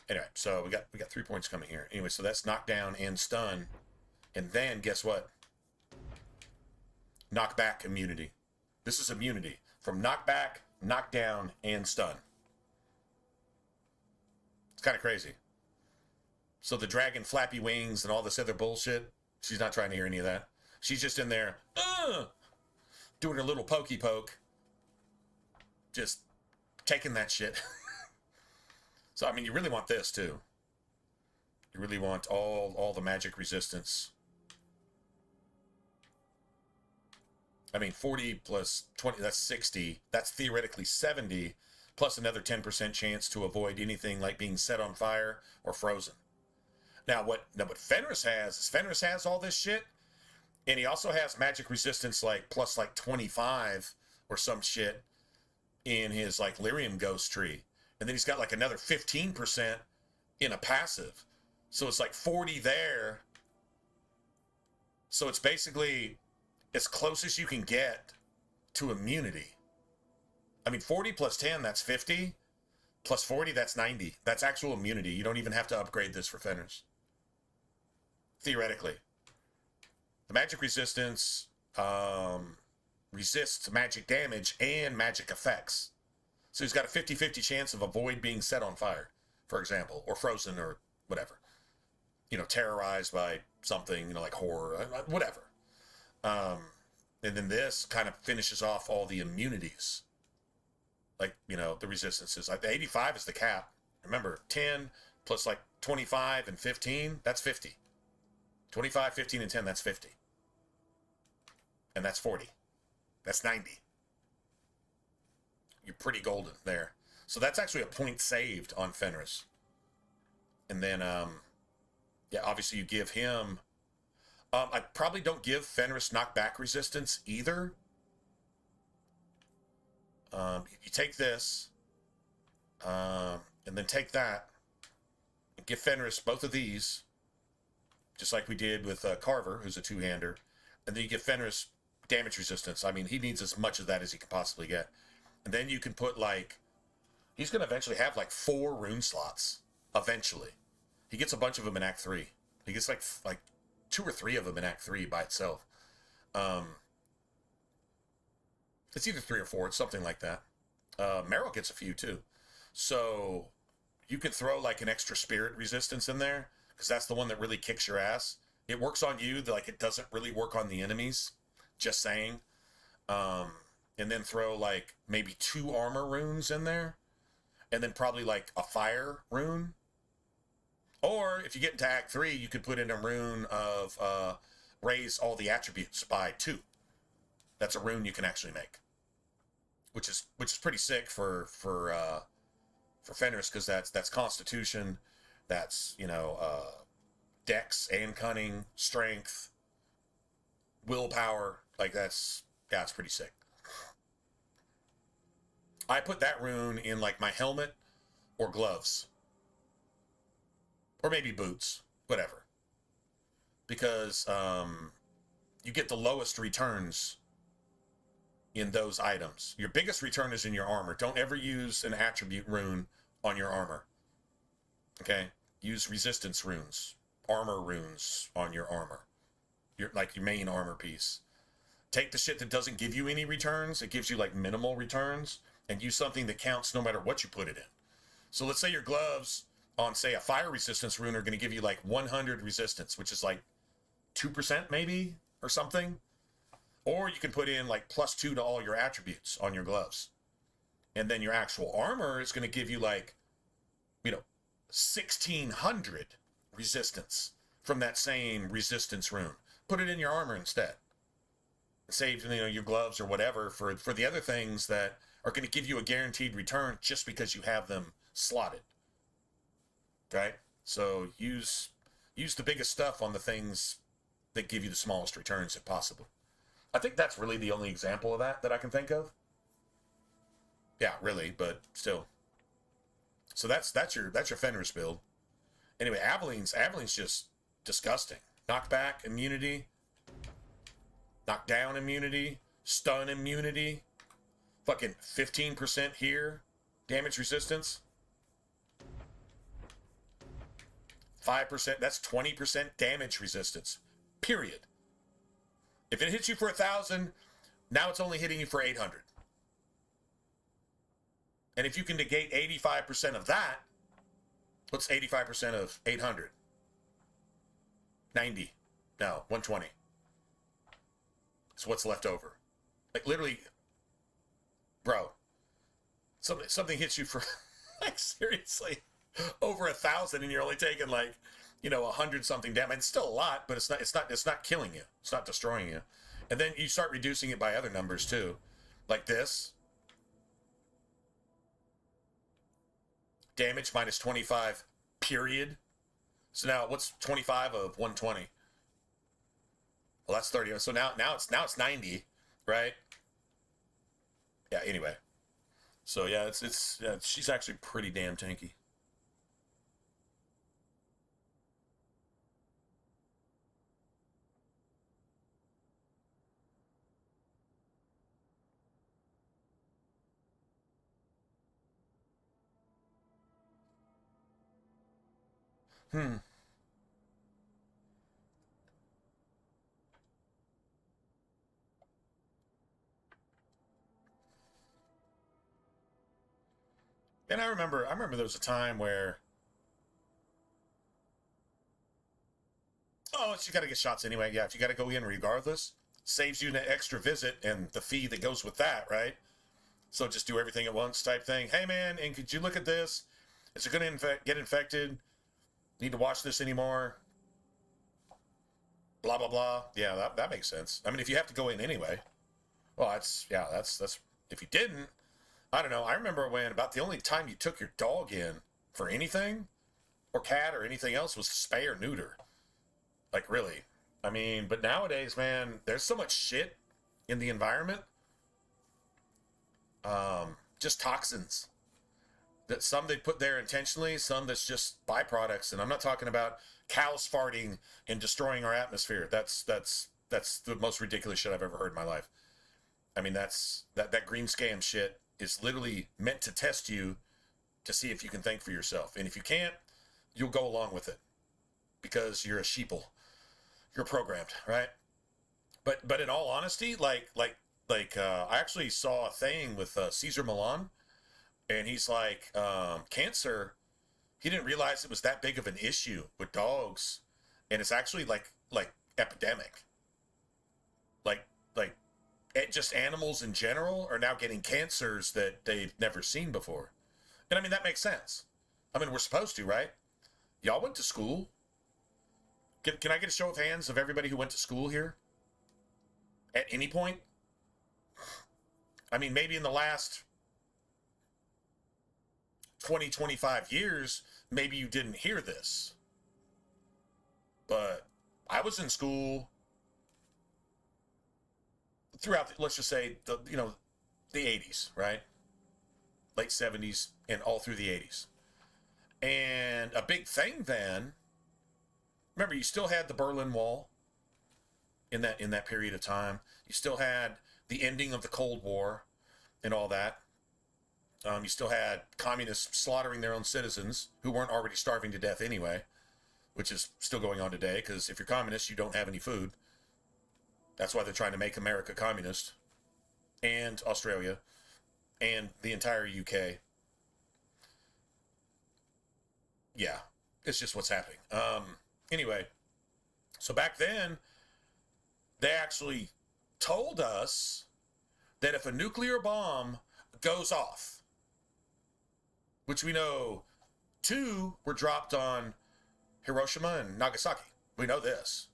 anyway. So we got 3 points coming here. Anyway, so that's knockdown and stun, and then guess what? Knockback immunity. This is immunity from knockback, knockdown, and stun. It's kind of crazy. So the dragon flappy wings and all this other bullshit, she's not trying to hear any of that. She's just in there, doing her little pokey poke. Just taking that shit. So, I mean, you really want this, too. You really want all the magic resistance. I mean, 40 plus 20, that's 60. That's theoretically 70, plus another 10% chance to avoid anything like being set on fire or frozen. Now, what Fenris has is Fenris has all this shit, and he also has magic resistance like plus like 25 or some shit in his like Lyrium Ghost tree. And then he's got like another 15% in a passive. So it's like 40 there. So it's basically as close as you can get to immunity. I mean, 40 plus 10, that's 50. Plus 40, that's 90. That's actual immunity. You don't even have to upgrade this for Fenris. Theoretically. The magic resistance resists magic damage and magic effects. So he's got a 50-50 chance of avoid being set on fire, for example, or frozen or whatever. You know, terrorized by something, you know, like horror, whatever. And then this kind of finishes off all the immunities. Like, you know, the resistances. Like the 85 is the cap. Remember, 10 plus like 25 and 15, that's 50. 25, 15, and 10, that's 50. And that's 40. That's 90. you're pretty golden there. So that's actually a point saved on Fenris. And then, yeah, obviously you give him... I probably don't give Fenris knockback resistance either. You take this, and then take that, and give Fenris both of these, just like we did with Carver, who's a two-hander. And then you give Fenris damage resistance. I mean, he needs as much of that as he can possibly get. And then you can put, like... He's going to eventually have, like, 4 rune slots. Eventually. He gets a bunch of them in Act 3. He gets, like 2 or 3 of them in Act 3 by itself. It's either 3 or 4. It's something like that. Meryl gets a few, too. So, you could throw, like, an extra spirit resistance in there, because that's the one that really kicks your ass. It works on you, like, it doesn't really work on the enemies. Just saying. And then throw, like, maybe 2 armor runes in there. And then probably, like, a fire rune. Or, if you get into Act 3, you could put in a rune of raise all the attributes by 2. That's a rune you can actually make. Which is pretty sick for Fenris, because that's Constitution, that's, you know, Dex and Cunning, Strength, Willpower. Like, that's pretty sick. I put that rune in, like, my helmet or gloves. Or maybe boots. Whatever. Because you get the lowest returns in those items. Your biggest return is in your armor. Don't ever use an attribute rune on your armor. Okay? Use resistance runes. Armor runes on your armor. Your main armor piece. Take the shit that doesn't give you any returns. It gives you, like, minimal returns. And use something that counts no matter what you put it in. So let's say your gloves on, say, a fire resistance rune are going to give you, like, 100 resistance, which is, like, 2% maybe, or something. Or you can put in, like, +2 to all your attributes on your gloves. And then your actual armor is going to give you, like, you know, 1,600 resistance from that same resistance rune. Put it in your armor instead. Save, you know, your gloves or whatever for the other things that are going to give you a guaranteed return just because you have them slotted. Right? So use the biggest stuff on the things that give you the smallest returns if possible. I think that's really the only example of that I can think of. Yeah, really, but still. So that's your Fenris build. Anyway, Aveline's just disgusting. Knockback immunity, knockdown immunity, stun immunity, fucking 15% here, damage resistance. 5%, that's 20% damage resistance. Period. If it hits you for 1,000, now it's only hitting you for 800. And if you can negate 85% of that, what's 85% of 800? 90. No, 120. So what's left over? Like, literally, bro, something hits you for, like, seriously, over 1,000, and you're only taking, like, you know, 100 something damage. It's still a lot, but it's not killing you. It's not destroying you. And then you start reducing it by other numbers too, like this. Damage minus 25, period. So now what's 25 of 120? Well, that's 30. So now it's 90, right? Yeah. Anyway. So yeah, she's actually pretty damn tanky. And I remember there was a time where, oh, you got to get shots anyway. Yeah, if you got to go in regardless, saves you an extra visit and the fee that goes with that, right? So just do everything at once type thing. Hey, man, and could you look at this? Is it going to get infected? Need to watch this anymore? Blah, blah, blah. Yeah, that makes sense. I mean, if you have to go in anyway, well, that's if you didn't, I don't know. I remember when about the only time you took your dog in for anything, or cat or anything else, was to spay or neuter. Like, really. I mean, but nowadays, man, there's so much shit in the environment. Just toxins. That some they put there intentionally, some that's just byproducts. And I'm not talking about cows farting and destroying our atmosphere. That's the most ridiculous shit I've ever heard in my life. I mean, that green scam shit is literally meant to test you to see if you can think for yourself. And if you can't, you'll go along with it because you're a sheeple. You're programmed, right? But in all honesty, I actually saw a thing with Caesar Milan, and he's like, cancer, he didn't realize it was that big of an issue with dogs, and it's actually like epidemic. Like just animals in general are now getting cancers that they've never seen before. And I mean, that makes sense. I mean, we're supposed to, right? Y'all went to school. Can I get a show of hands of everybody who went to school here? At any point? I mean, maybe in the last 20, 25 years, maybe you didn't hear this. But I was in school throughout, let's just say, the 80s, right? Late 70s and all through the 80s. And a big thing then, remember, you still had the Berlin Wall in that period of time. You still had the ending of the Cold War and all that. You still had communists slaughtering their own citizens who weren't already starving to death anyway, which is still going on today, because if you're communist, you don't have any food. That's why they're trying to make America communist, and Australia, and the entire UK. Yeah, it's just what's happening. Anyway, so back then, they actually told us that if a nuclear bomb goes off, which we know 2 were dropped on Hiroshima and Nagasaki. We know this.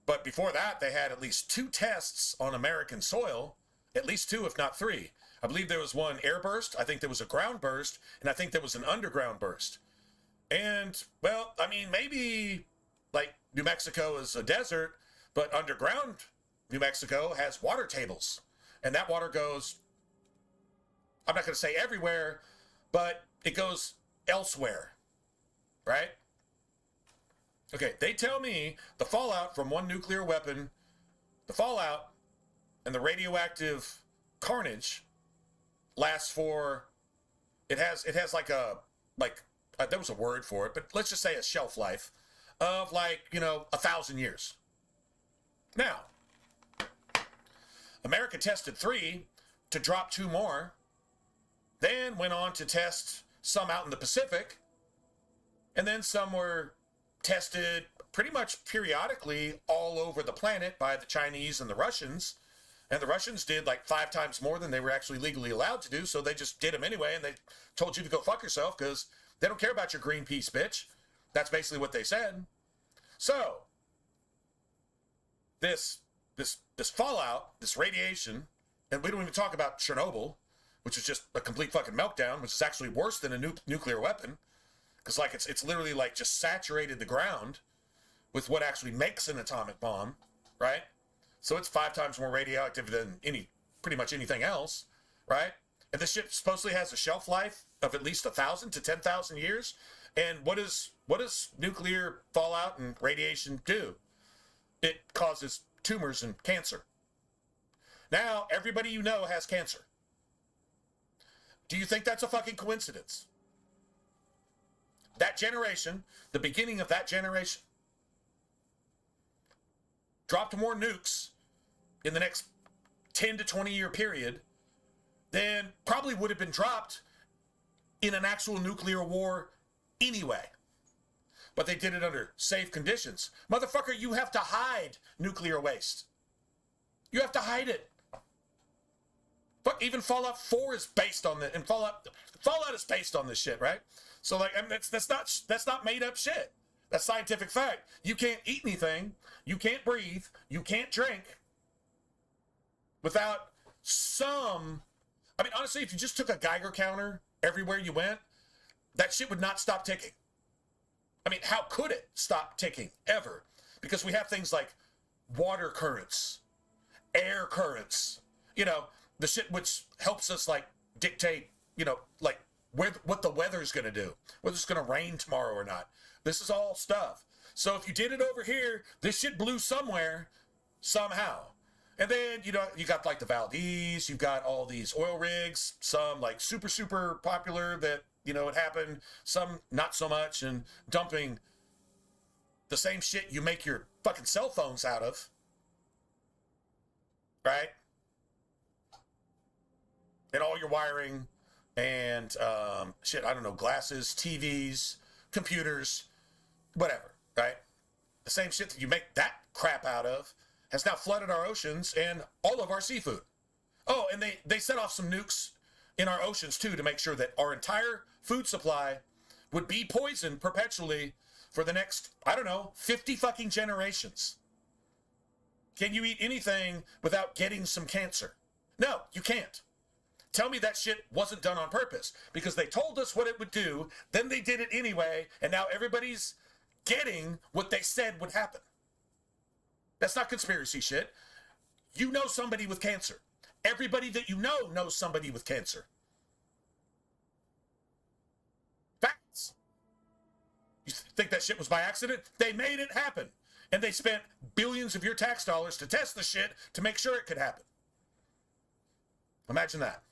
But before that, they had at least 2 tests on American soil, at least 2, if not 3. I believe there was one air burst, I think there was a ground burst, and I think there was an underground burst. And, well, I mean, maybe, like, New Mexico is a desert, but underground New Mexico has water tables. And that water goes, I'm not going to say everywhere, but it goes elsewhere, right? Okay, they tell me the fallout from one nuclear weapon, the fallout and the radioactive carnage lasts for, it has there was a word for it, but let's just say a shelf life of 1,000 years. Now, America tested 3 to drop 2 more, then went on to test some out in the Pacific, and then some were tested pretty much periodically all over the planet by the Chinese and the Russians. And the Russians did 5 times more than they were actually legally allowed to do, so they just did them anyway, and they told you to go fuck yourself because they don't care about your Greenpeace, bitch. That's basically what they said. So, this fallout, this radiation, and we don't even talk about Chernobyl, which is just a complete fucking meltdown, which is actually worse than a nuclear weapon, because it's literally just saturated the ground with what actually makes an atomic bomb, right? So it's 5 times more radioactive than pretty much anything else, right? And this shit supposedly has a shelf life of at least 1,000 to 10,000 years. And what does nuclear fallout and radiation do? It causes tumors and cancer. Now, everybody you know has cancer. Do you think that's a fucking coincidence? That generation, the beginning of that generation, dropped more nukes in the next 10 to 20 year period than probably would have been dropped in an actual nuclear war anyway. But they did it under safe conditions. Motherfucker, you have to hide nuclear waste. You have to hide it. But even Fallout 4 is based on and Fallout is based on this shit, right? So that's not made up shit. That's scientific fact. You can't eat anything, you can't breathe, you can't drink without some I mean, honestly, if you just took a Geiger counter everywhere you went, that shit would not stop ticking. I mean, how could it stop ticking ever? Because we have things like water currents, air currents, the shit which helps us like dictate, like what the weather's going to do, whether it's going to rain tomorrow or not. This is all stuff. So if you did it over here, this shit blew somewhere, somehow. And then, you got like the Valdez, you've got all these oil rigs, some like super, super popular that, it happened, some not so much, and dumping the same shit you make your fucking cell phones out of, right? And all your wiring and I don't know, glasses, TVs, computers, whatever, right? The same shit that you make that crap out of has now flooded our oceans and all of our seafood. Oh, and they set off some nukes in our oceans too to make sure that our entire food supply would be poisoned perpetually for the next, 50 fucking generations. Can you eat anything without getting some cancer? No, you can't. Tell me that shit wasn't done on purpose, because they told us what it would do, then they did it anyway, and now everybody's getting what they said would happen. That's not conspiracy shit. You know somebody with cancer. Everybody that you know knows somebody with cancer. Facts. You think that shit was by accident? They made it happen. And they spent billions of your tax dollars to test the shit to make sure it could happen. Imagine that.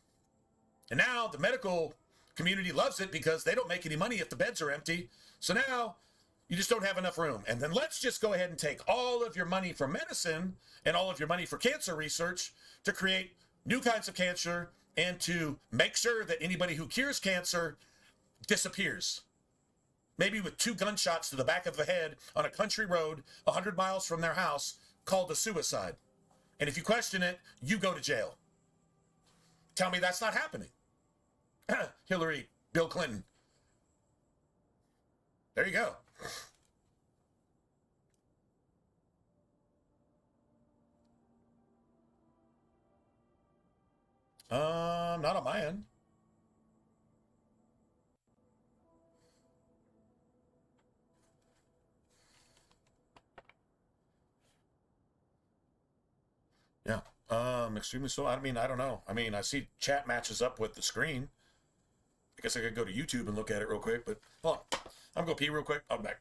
And now the medical community loves it because they don't make any money if the beds are empty. So now you just don't have enough room. And then let's just go ahead and take all of your money for medicine and all of your money for cancer research to create new kinds of cancer and to make sure that anybody who cures cancer disappears. Maybe with 2 gunshots to the back of the head on a country road 100 miles from their house, called a suicide. And if you question it, you go to jail. Tell me that's not happening. Hillary, Bill Clinton. There you go. Not on my end. Yeah. Extremely slow. I mean, I don't know. I mean, I see chat matches up with the screen. I guess I could go to YouTube and look at it real quick, but hold on. I'm gonna go pee real quick. I'll be back.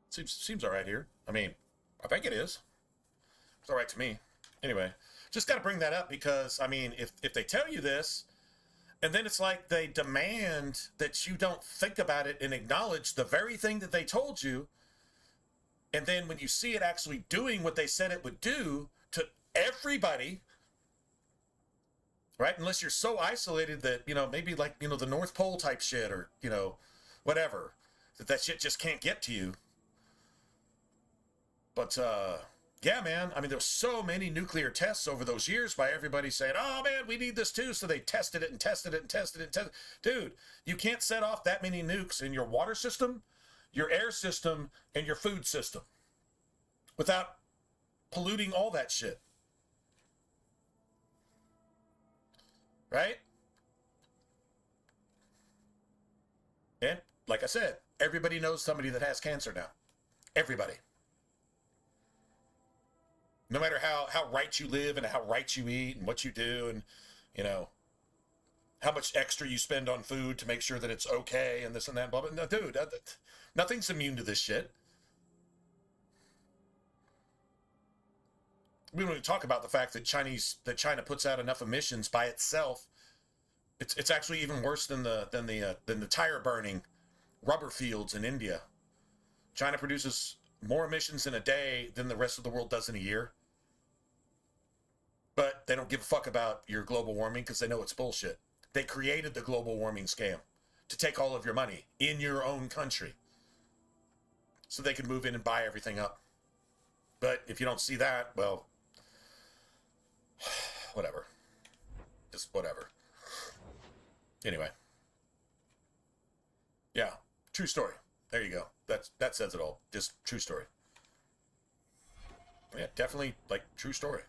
Seems all right here. I mean, I think it is. It's all right to me. Anyway, just got to bring that up because, I mean, if they tell you this, and then it's like they demand that you don't think about it and acknowledge the very thing that they told you, and then when you see it actually doing what they said it would do to everybody, right? Unless you're so isolated that, you know, maybe like, you know, the North Pole type shit or, you know, whatever, that shit just can't get to you. But, yeah, man, I mean, there's so many nuclear tests over those years by everybody saying, oh, man, we need this too. So they tested it and tested it and tested it and tested it. Dude, you can't set off that many nukes in your water system, your air system, and your food system without polluting all that shit. Right? And like I said, everybody knows somebody that has cancer now. Everybody. No matter how right you live and how right you eat and what you do and, you know, how much extra you spend on food to make sure that it's okay and this and that, blah, blah. No, dude, nothing's immune to this shit. We don't even talk about the fact that China puts out enough emissions by itself. It's actually even worse than the tire burning rubber fields in India. China produces more emissions in a day than the rest of the world does in a year. But they don't give a fuck about your global warming because they know it's bullshit. They created the global warming scam to take all of your money in your own country so they can move in and buy everything up. But if you don't see that, well, whatever. Just whatever. Anyway. Yeah, true story. There you go. That says it all. Just true story. Yeah, definitely, like, true story.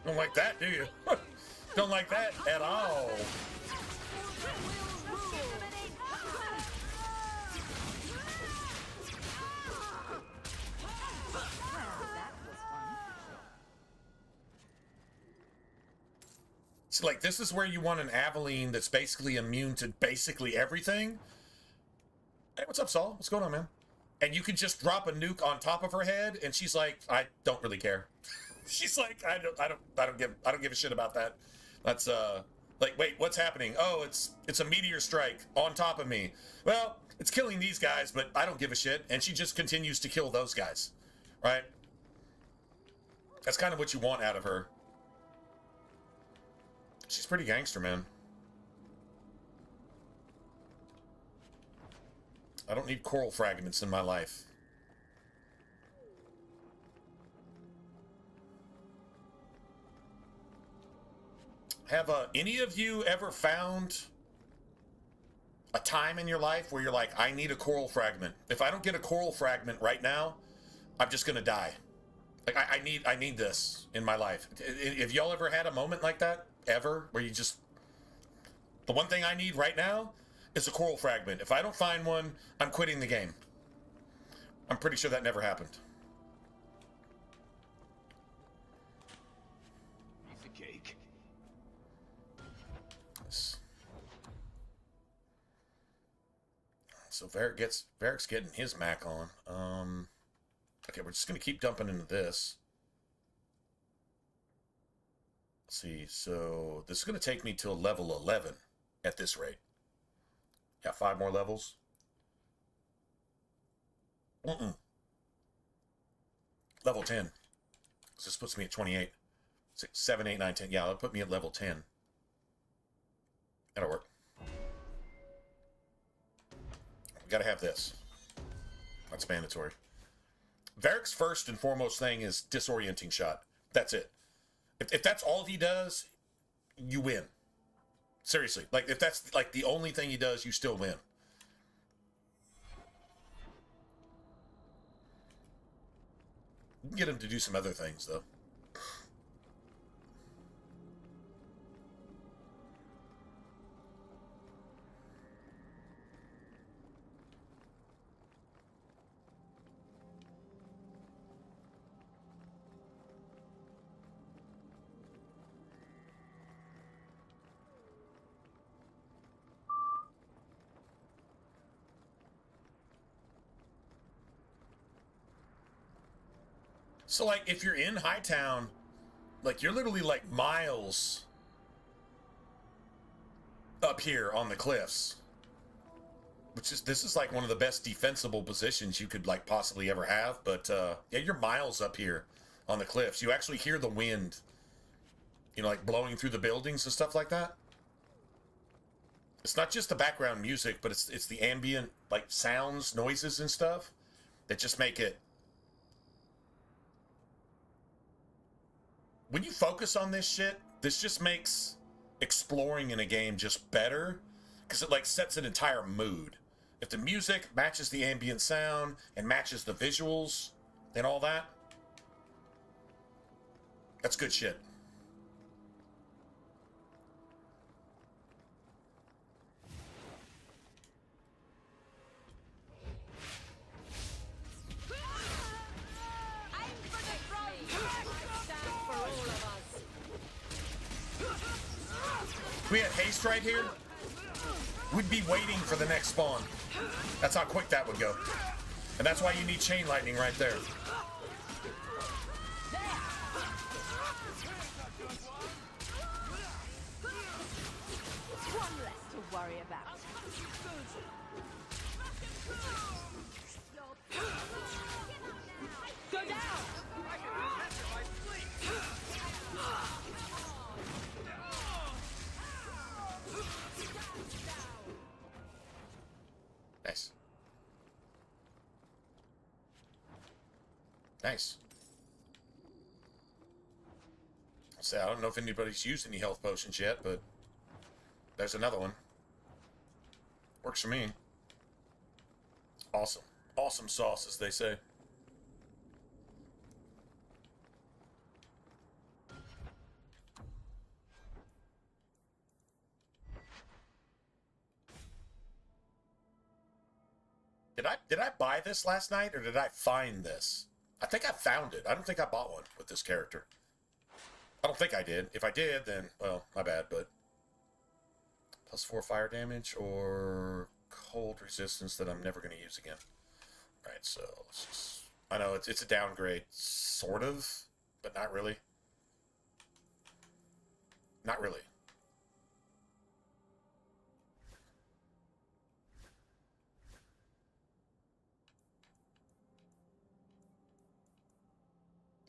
Don't like that, do you? Don't like that at all. It's like, this is where you want an Aveline that's basically immune to basically everything. Hey, what's up, Saul? What's going on, man? And you could just drop a nuke on top of her head, and she's like, I don't really care. She's like, I don't give a shit about that. That's like, wait, what's happening? Oh, it's a meteor strike on top of me. Well, it's killing these guys, but I don't give a shit. And she just continues to kill those guys, right? That's kind of what you want out of her. She's pretty gangster, man. I don't need coral fragments in my life. Have any of you ever found a time in your life where you're like, I need a coral fragment. If I don't get a coral fragment right now, I'm just gonna die. Like, I need this in my life. Have y'all ever had a moment like that? Ever? Where you just, the one thing I need right now is a coral fragment. If I don't find one, I'm quitting the game. I'm pretty sure that never happened. Piece of cake. So Varric's getting his Mac on. Okay, we're just gonna keep dumping into this. Let's see, so this is gonna take me to level 11 at this rate. Got 5 more levels. Level 10. So this puts me at 28. 6, 7, 8, 9, 10. Yeah, that'll put me at level 10. That'll work. We gotta have this. That's mandatory. Varric's first and foremost thing is disorienting shot. That's it. If that's all he does, you win. Seriously, like if that's like the only thing he does, you still win. You can get him to do some other things though. So, like, if you're in Hightown, like, you're literally, like, miles up here on the cliffs. This is, like, one of the best defensible positions you could, like, possibly ever have. But, yeah, you're miles up here on the cliffs. You actually hear the wind, you know, like, blowing through the buildings and stuff like that. It's not just the background music, but it's the ambient, like, sounds, noises, and stuff that just make it... When you focus on this shit, this just makes exploring in a game just better, because it like sets an entire mood. If the music matches the ambient sound and matches the visuals and all that, that's good shit. If we had haste right here, we'd be waiting for the next spawn. That's how quick that would go. And that's why you need chain lightning right there. One less to worry about. Go down! Nice. Nice. I'll say, I don't know if anybody's used any health potions yet, but there's another one. Works for me. Awesome. Awesome sauce, as they say. Did I buy this last night, or did I find this? I think I found it. I don't think I bought one with this character. I don't think I did. If I did, then, well, my bad, but... +4 fire damage or cold resistance that I'm never going to use again. Right, so let's just... I know it's a downgrade, sort of, but not really. Not really.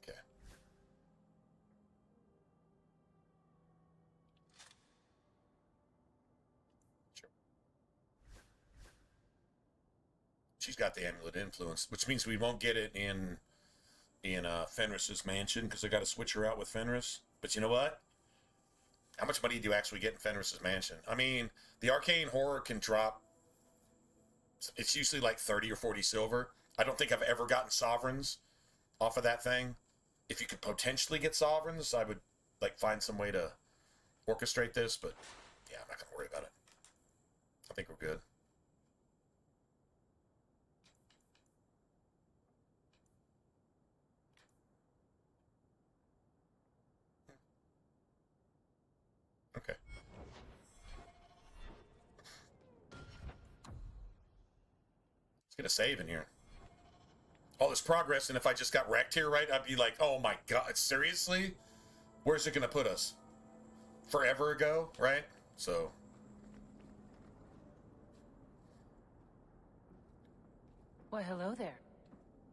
Okay. Sure. She's got the amulet influence, which means we won't get it in Fenris's mansion, because I got to switch her out with Fenris. But you know what? How much money do you actually get in Fenris's mansion? I mean, the arcane horror can drop. It's usually like 30 or 40 silver. I don't think I've ever gotten sovereigns off of that thing. If you could potentially get sovereigns, I would like find some way to orchestrate this, but yeah, I'm not gonna worry about it. I think we're good. Okay. It's gonna save in here. All this progress, and if I just got wrecked here, right, I'd be like, oh my god, seriously? Where's it gonna put us? Forever ago, right? So... Why, hello there.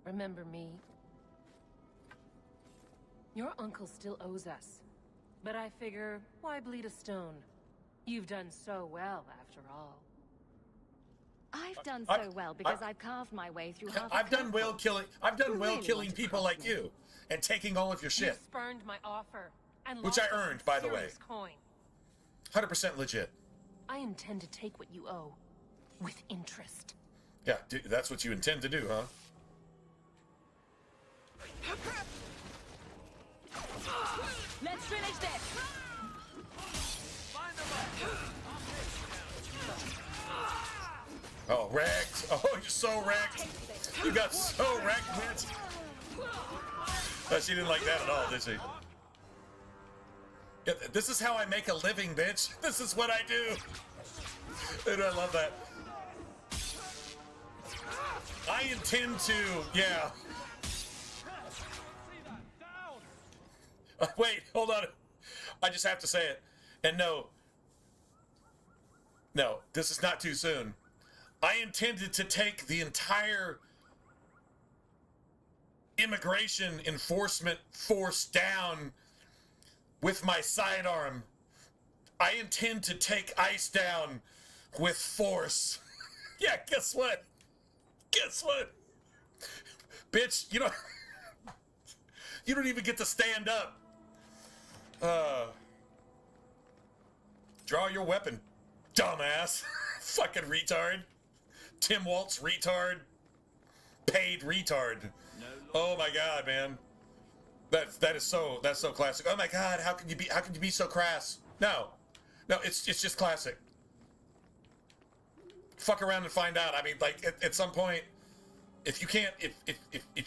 Remember me? Your uncle still owes us. But I figure, why bleed a stone? You've done so well, after all. I've done so well because I've carved my way through half I've done well killing. I've done well really killing want to people cross like me? you and taking all of your You shit. spurned my offer, and Which lost I us earned, some by the way. serious coin. 100% legit. I intend to take what you owe. With interest. Yeah, that's what you intend to do, huh? Let's finish this! Oh, wrecked. Oh, you're so wrecked. You got so wrecked, bitch. Oh, she didn't like that at all, did she? Yeah, this is how I make a living, bitch. This is what I do. And I love that. I intend to, yeah. Wait, hold on. I just have to say it. And no, this is not too soon. I intended to take the entire immigration enforcement force down with my sidearm. I intend to take ICE down with force. Yeah, guess what? Guess what? Bitch, you don't even get to stand up. Draw your weapon, dumbass. Fucking retard. Tim Waltz retard. Paid retard. Oh my god, man. That's so classic. Oh my god, how can you be so crass? No, it's just classic. Fuck around and find out. I mean, like at some point, if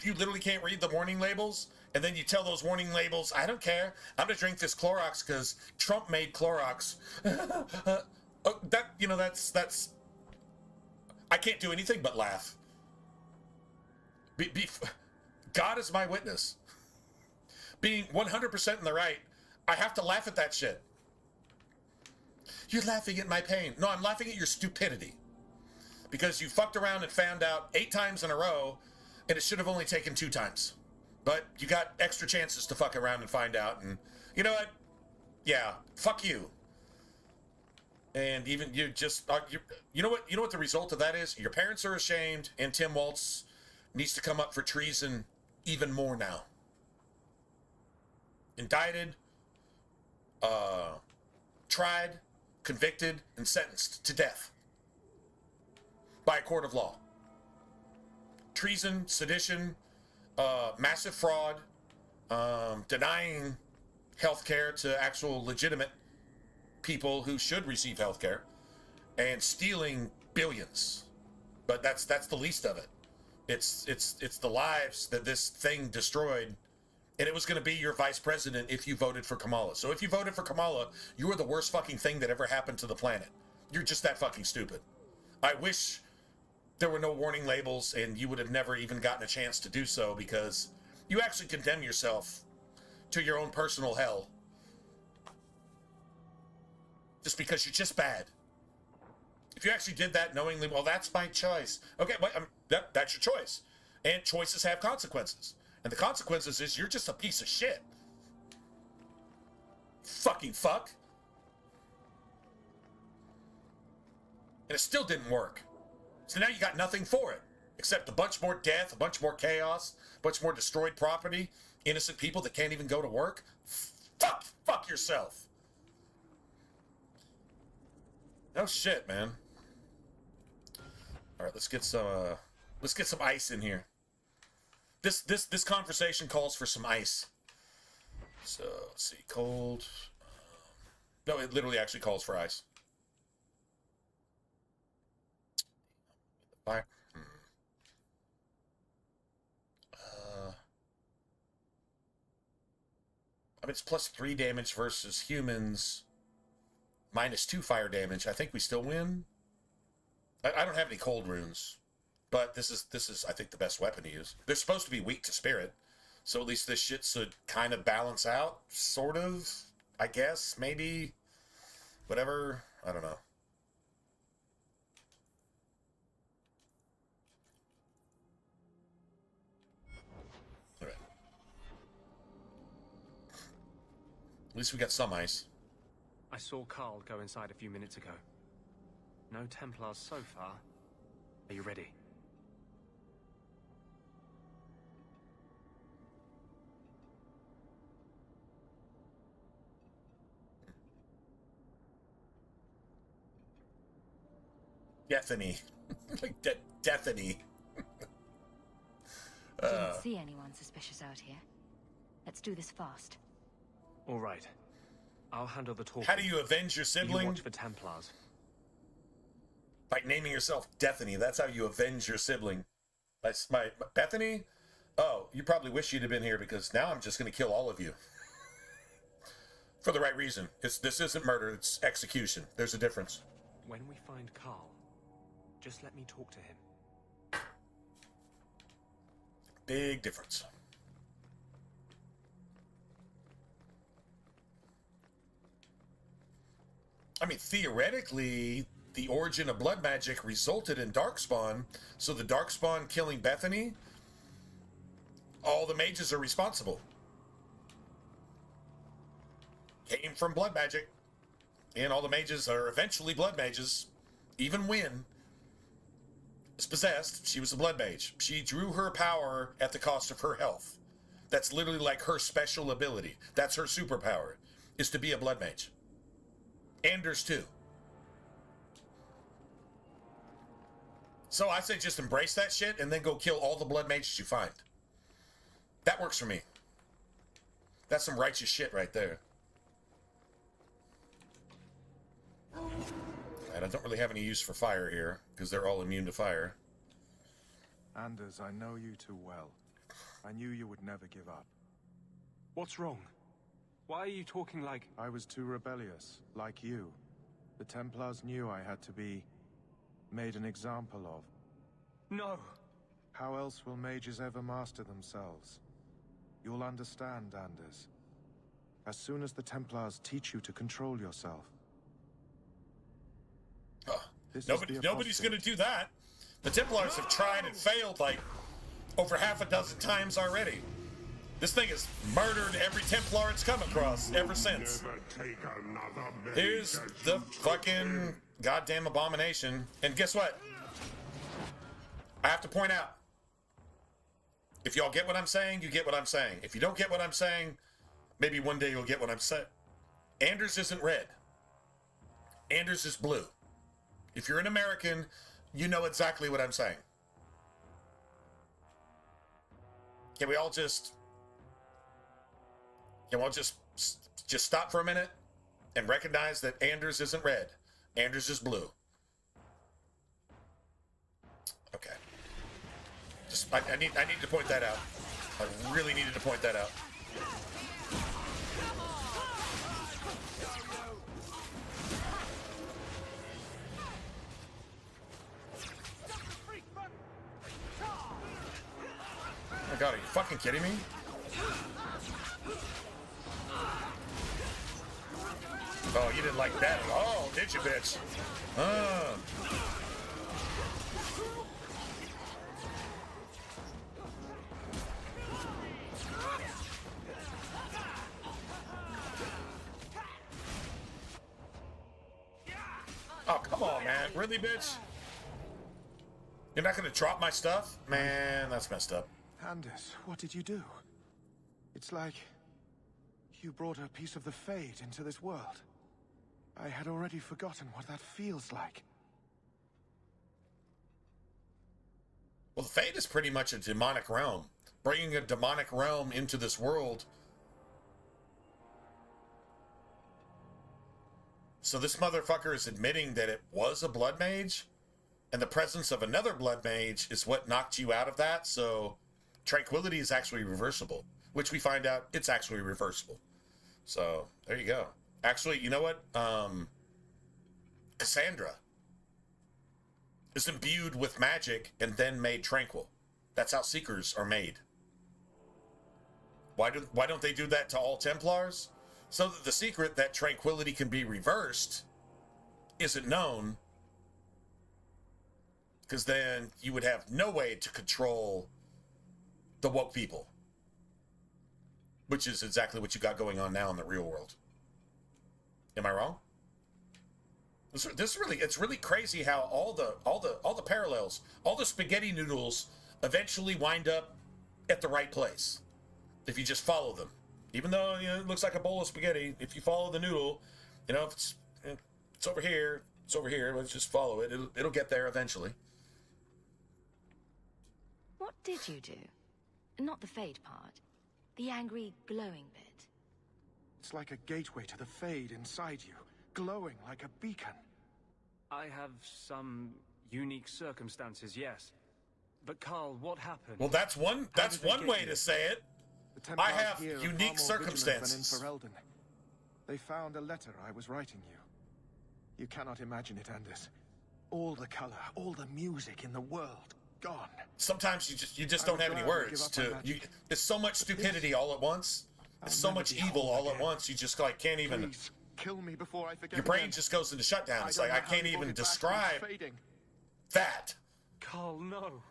you literally can't read the warning labels, and then you tell those warning labels, I don't care, I'm gonna drink this Clorox because Trump made Clorox. That's I can't do anything but laugh. God is my witness. Being 100% in the right, I have to laugh at that shit. You're laughing at my pain. No, I'm laughing at your stupidity. Because you fucked around and found out 8 times in a row, and it should have only taken 2 times. But you got extra chances to fuck around and find out, and you know what? Yeah, fuck you. And even you just, you know what the result of that is? Your parents are ashamed, and Tim Waltz needs to come up for treason even more now. Indicted, tried, convicted, and sentenced to death by a court of law. Treason, sedition, massive fraud, denying health care to actual legitimate people who should receive health care, and stealing billions. But that's the least of it. It's the lives that this thing destroyed. And it was going to be your vice president if you voted for Kamala. So if you voted for Kamala, you were the worst fucking thing that ever happened to the planet. You're just that fucking stupid. I wish there were no warning labels and you would have never even gotten a chance to do so, because you actually condemn yourself to your own personal hell. Just because you're just bad. If you actually did that knowingly, well, that's my choice. Okay, but that's your choice. And choices have consequences. And the consequences is you're just a piece of shit. Fucking fuck. And it still didn't work. So now you got nothing for it. Except a bunch more death, a bunch more chaos, a bunch more destroyed property, innocent people that can't even go to work. Fuck yourself. No shit, man. All right, let's get some ice in here. This conversation calls for some ice. So let's see, cold. No, it literally actually calls for ice. Fire. I mean, it's +3 damage versus humans. -2 fire damage. I think we still win. I don't have any cold runes, but this is I think the best weapon to use. They're supposed to be weak to spirit, so at least this shit should kind of balance out, sort of. I guess, maybe, whatever. I don't know. All right. At least we got some ice. I saw Carl go inside a few minutes ago. No Templars so far. Are you ready? Deathany. Like Deathany. Didn't see anyone suspicious out here. Let's do this fast. All right. I'll handle the talking. How do you avenge your You sibling? watch for Templars. By naming yourself Deathany. That's how you avenge your sibling. My Bethany? Oh, you probably wish you'd have been here because now I'm just going to kill all of you. For the right reason. This isn't murder, it's execution. There's a difference. When we find Carl, just let me talk to him. Big difference. I mean, theoretically, the origin of blood magic resulted in Darkspawn, so the Darkspawn killing Bethany, all the mages are responsible. Came from blood magic, and all the mages are eventually blood mages. Even Wynn is possessed, she was a blood mage. She drew her power at the cost of her health. That's literally like her special ability. That's her superpower, is to be a blood mage. Anders too. So I say just embrace that shit and then go kill all the blood mages you find. That works for me. That's some righteous shit right there. And I don't really have any use for fire here, because they're all immune to fire. Anders, I know you too well. I knew you would never give up. What's wrong? Why are you talking like... I was too rebellious, like you. The Templars knew I had to be made an example of. No! How else will mages ever master themselves? You'll understand, Anders. As soon as the Templars teach you to control yourself. Nobody's going to do that. The Templars have tried and failed like over half a dozen times already. This thing has murdered every Templar it's come across ever since. Here's the fucking goddamn abomination. And guess what? I have to point out, if y'all get what I'm saying, you get what I'm saying. If you don't get what I'm saying, maybe one day you'll get what I'm saying. Anders isn't red. Anders is blue. If you're an American, you know exactly what I'm saying. Can we all just stop for a minute and recognize that Anders isn't red. Anders is blue. Okay. I need to point that out. I really needed to point that out. Oh my god, are you fucking kidding me? Oh, you didn't like that at all, did you, bitch? Oh, come on, man. Really, bitch? You're not gonna drop my stuff? Man, that's messed up. Anders, what did you do? It's like you brought a piece of the Fate into this world. I had already forgotten what that feels like. Well, the Fate is pretty much a demonic realm. Bringing a demonic realm into this world. So this motherfucker is admitting that it was a blood mage, and the presence of another blood mage is what knocked you out of that, so tranquility is actually reversible, which we find out it's actually reversible. So, there you go. Actually, you know what? Cassandra is imbued with magic and then made tranquil. That's how Seekers are made. Why don't they do that to all Templars? So that the secret that tranquility can be reversed isn't known, because then you would have no way to control the woke people, which is exactly what you got going on now in the real world. Am I wrong? It's really crazy how all the parallels, all the spaghetti noodles eventually wind up at the right place if you just follow them. Even though it looks like a bowl of spaghetti, if you follow the noodle, if it's over here, It's over here. Let's just follow it. It'll get there eventually. What did you do? Not the Fade part. The angry, glowing bit. It's like a gateway to the Fade inside you, glowing like a beacon. I have some unique circumstances, yes. But Carl, what happened? Well, that's one way to say it. The Templars I have here are unique far more vigilant circumstances. than in Ferelden. They found a letter I was writing you. You cannot imagine it, Anders. All the color, all the music in the world, gone. Sometimes you just don't have any words to. There's so much stupidity all at once. There's so much evil all at once. You just like can't even. Please, kill me before I forget. Your brain again. just goes into shutdown. It's don't like know I how can't you even brought it back, describe but it's fading. that. Carl, no.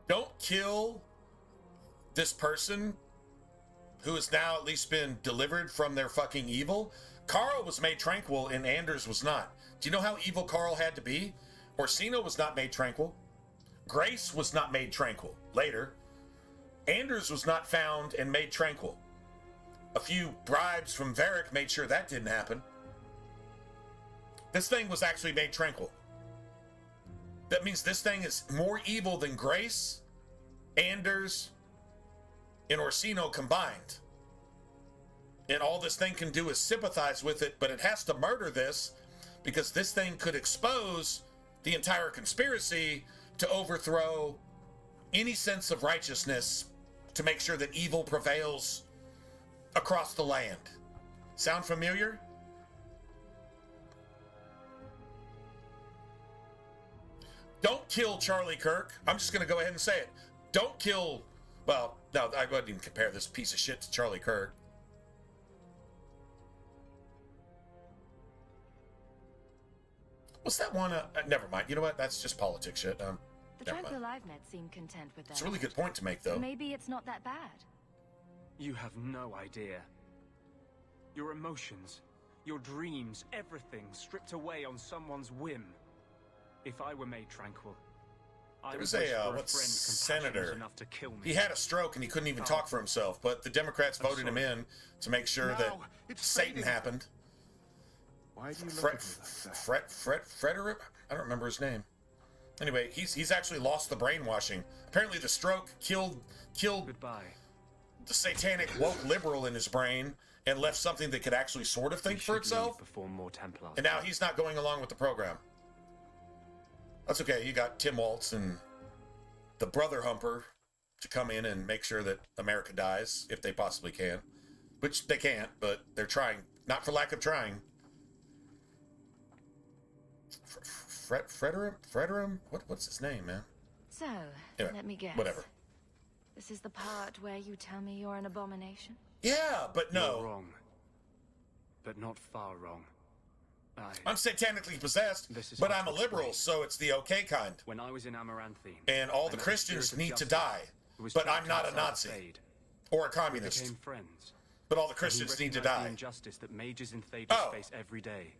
Don't kill this person who has now at least been delivered from their fucking evil. Carl was made tranquil and Anders was not. Do you know how evil Carl had to be? Orsino was not made tranquil. Grace was not made tranquil. Later, Anders was not found and made tranquil. A few bribes from Varric made sure that didn't happen. This thing was actually made tranquil. That means this thing is more evil than Grace, Anders, and Orsino combined. And all this thing can do is sympathize with it, but it has to murder this because this thing could expose the entire conspiracy to overthrow any sense of righteousness to make sure that evil prevails across the land. Sound familiar? Don't kill Charlie Kirk. I'm just going to go ahead and say it. Don't kill... Well, no, I wouldn't even compare this piece of shit to Charlie Kirk. What's that one? Never mind. You know what? That's just politics shit. The Never mind. Tranquil I've met seem content with that. It's a really good point to make, though. Maybe it's not that bad. You have no idea. Your emotions, your dreams, everything stripped away on someone's whim. If I were made tranquil, I There would was wish a for what friend senator? compassionate enough to kill me. He had a stroke and he couldn't even talk for himself. But the Democrats voted him in to make sure No, that it's Satan fading. happened. Why do you look at me like that? Frederick? I don't remember his name. Anyway, he's actually lost the brainwashing. Apparently, the stroke killed Goodbye. the satanic woke liberal in his brain and left something that could actually sort of think We for should itself. leave before more Templars. And now he's not going along with the program. That's okay. You got Tim Waltz and the brother humper to come in and make sure that America dies if they possibly can. Which they can't, but they're trying. Not for lack of trying. Frederick? What's his name, man? So, Anyway, let me guess. whatever. This is the part where you tell me you're an abomination? Yeah, but no. You're wrong. But not far wrong. I'm satanically possessed, This is but hard I'm a to liberal, explain. so it's the okay kind. When I was in Amaranthine, And all I the met Christians spirit of need to justice die. who was But trapped I'm not a outside the Nazi Fade. or a We communist. became friends. But all the And he Christians need to recognized the die. injustice that mages in Thedas Oh. face every day.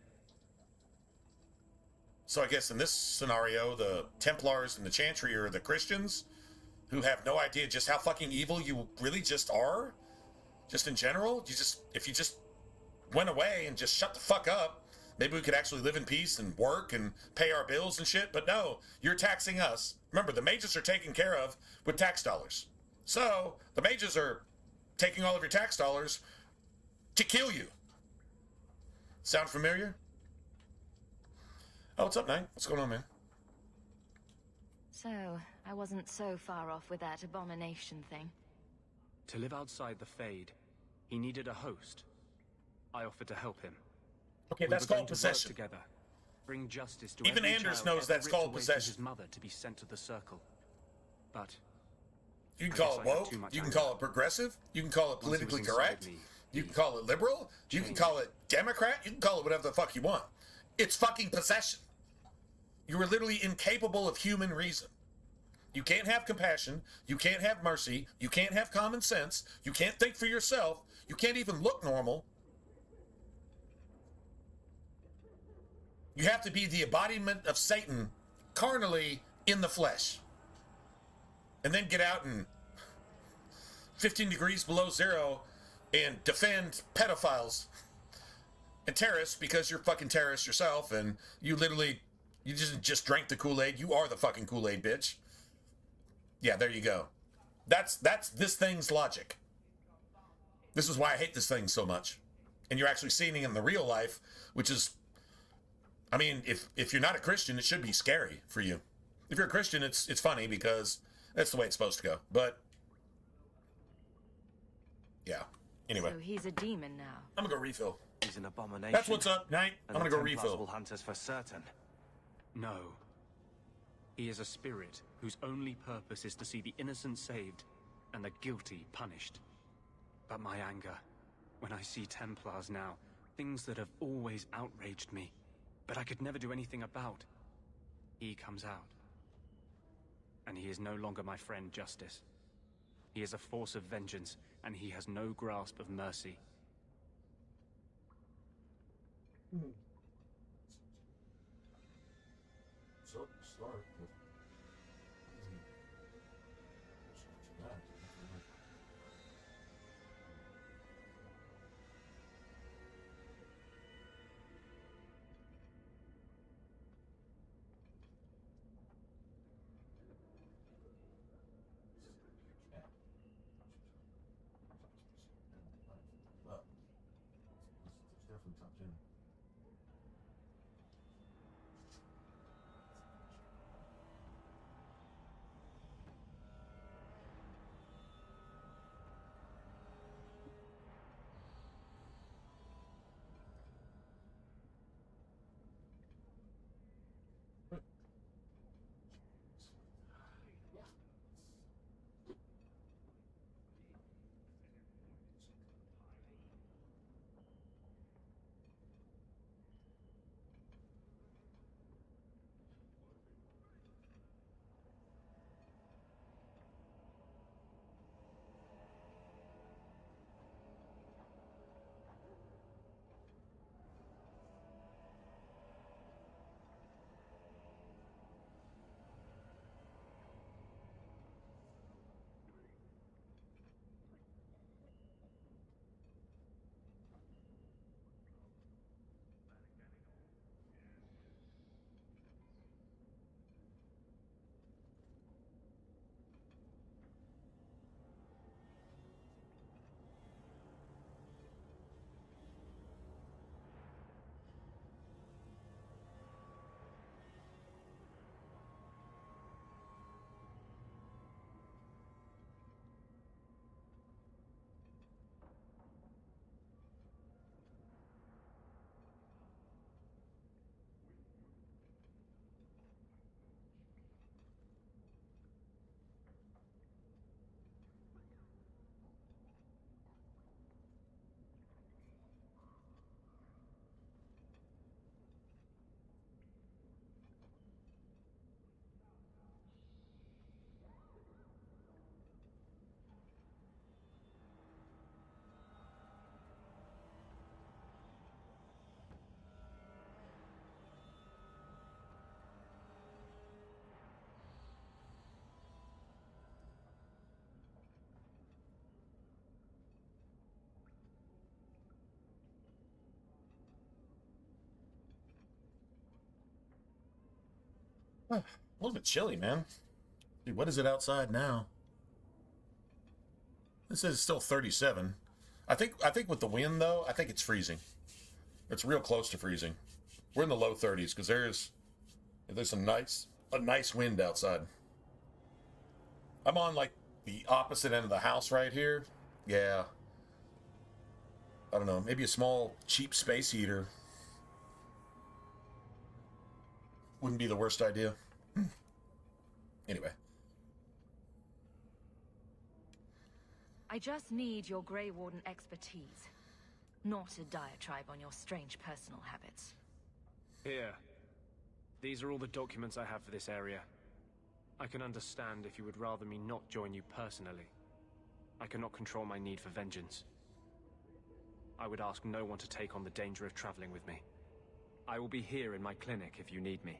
So I guess in this scenario, the Templars and the Chantry are the Christians who have no idea just how fucking evil you really just are. Just in general, if you just went away and just shut the fuck up, maybe we could actually live in peace and work and pay our bills and shit. But no, you're taxing us. Remember, the mages are taken care of with tax dollars. So the mages are taking all of your tax dollars to kill you. Sound familiar? Oh, what's up, Knight? What's going on, man? So, I wasn't so far off with that abomination thing. To live outside the Fade, he needed a host. I offered to help him. Okay, We that's were going called to work possession. together, bring justice to Even every Anders child knows ever that's ripped called away from possession. His mother to be sent to the Circle. But You can I call guess it I had woke. too much You can anger. call it progressive. You can call it Once he was politically inside correct. me, You he can call it liberal. You can changed. call it Democrat. You can call it whatever the fuck you want. It's fucking possession. You are literally incapable of human reason. You can't have compassion. You can't have mercy. You can't have common sense. You can't think for yourself. You can't even look normal. You have to be the embodiment of Satan carnally in the flesh. And then get out and 15 degrees below zero and defend pedophiles And terrorists, because you're fucking terrorists yourself, and you literally, you just drank the Kool-Aid. You are the fucking Kool-Aid, bitch. Yeah, there you go. That's this thing's logic. This is why I hate this thing so much. And you're actually seeing it in the real life, which is, I mean, if you're not a Christian, it should be scary for you. If you're a Christian, it's funny because that's the way it's supposed to go. But yeah. Anyway, So he's a demon now. I'm gonna go refill. He's an abomination. That's what's up, Knight. I'm and gonna the go Templars refill. will hunt us for certain. No. He is a spirit whose only purpose is to see the innocent saved and the guilty punished. But my anger, when I see Templars now, things that have always outraged me, but I could never do anything about, he comes out. And he is no longer my friend Justice. He is a force of vengeance, and he has no grasp of mercy. So start with definitely top 10. A little bit chilly, man. Dude, what is it outside now? This is still 37. I think with the wind though, I think it's freezing. It's real close to freezing. We're in the low 30s because there's a nice wind outside. I'm on like the opposite end of the house right here. Yeah. I don't know, maybe a small cheap space heater wouldn't be the worst idea. Anyway. I just need your Grey Warden expertise, not a diatribe on your strange personal habits. Here. These are all the documents I have for this area. I can understand if you would rather me not join you personally. I cannot control my need for vengeance. I would ask no one to take on the danger of traveling with me. I will be here in my clinic if you need me.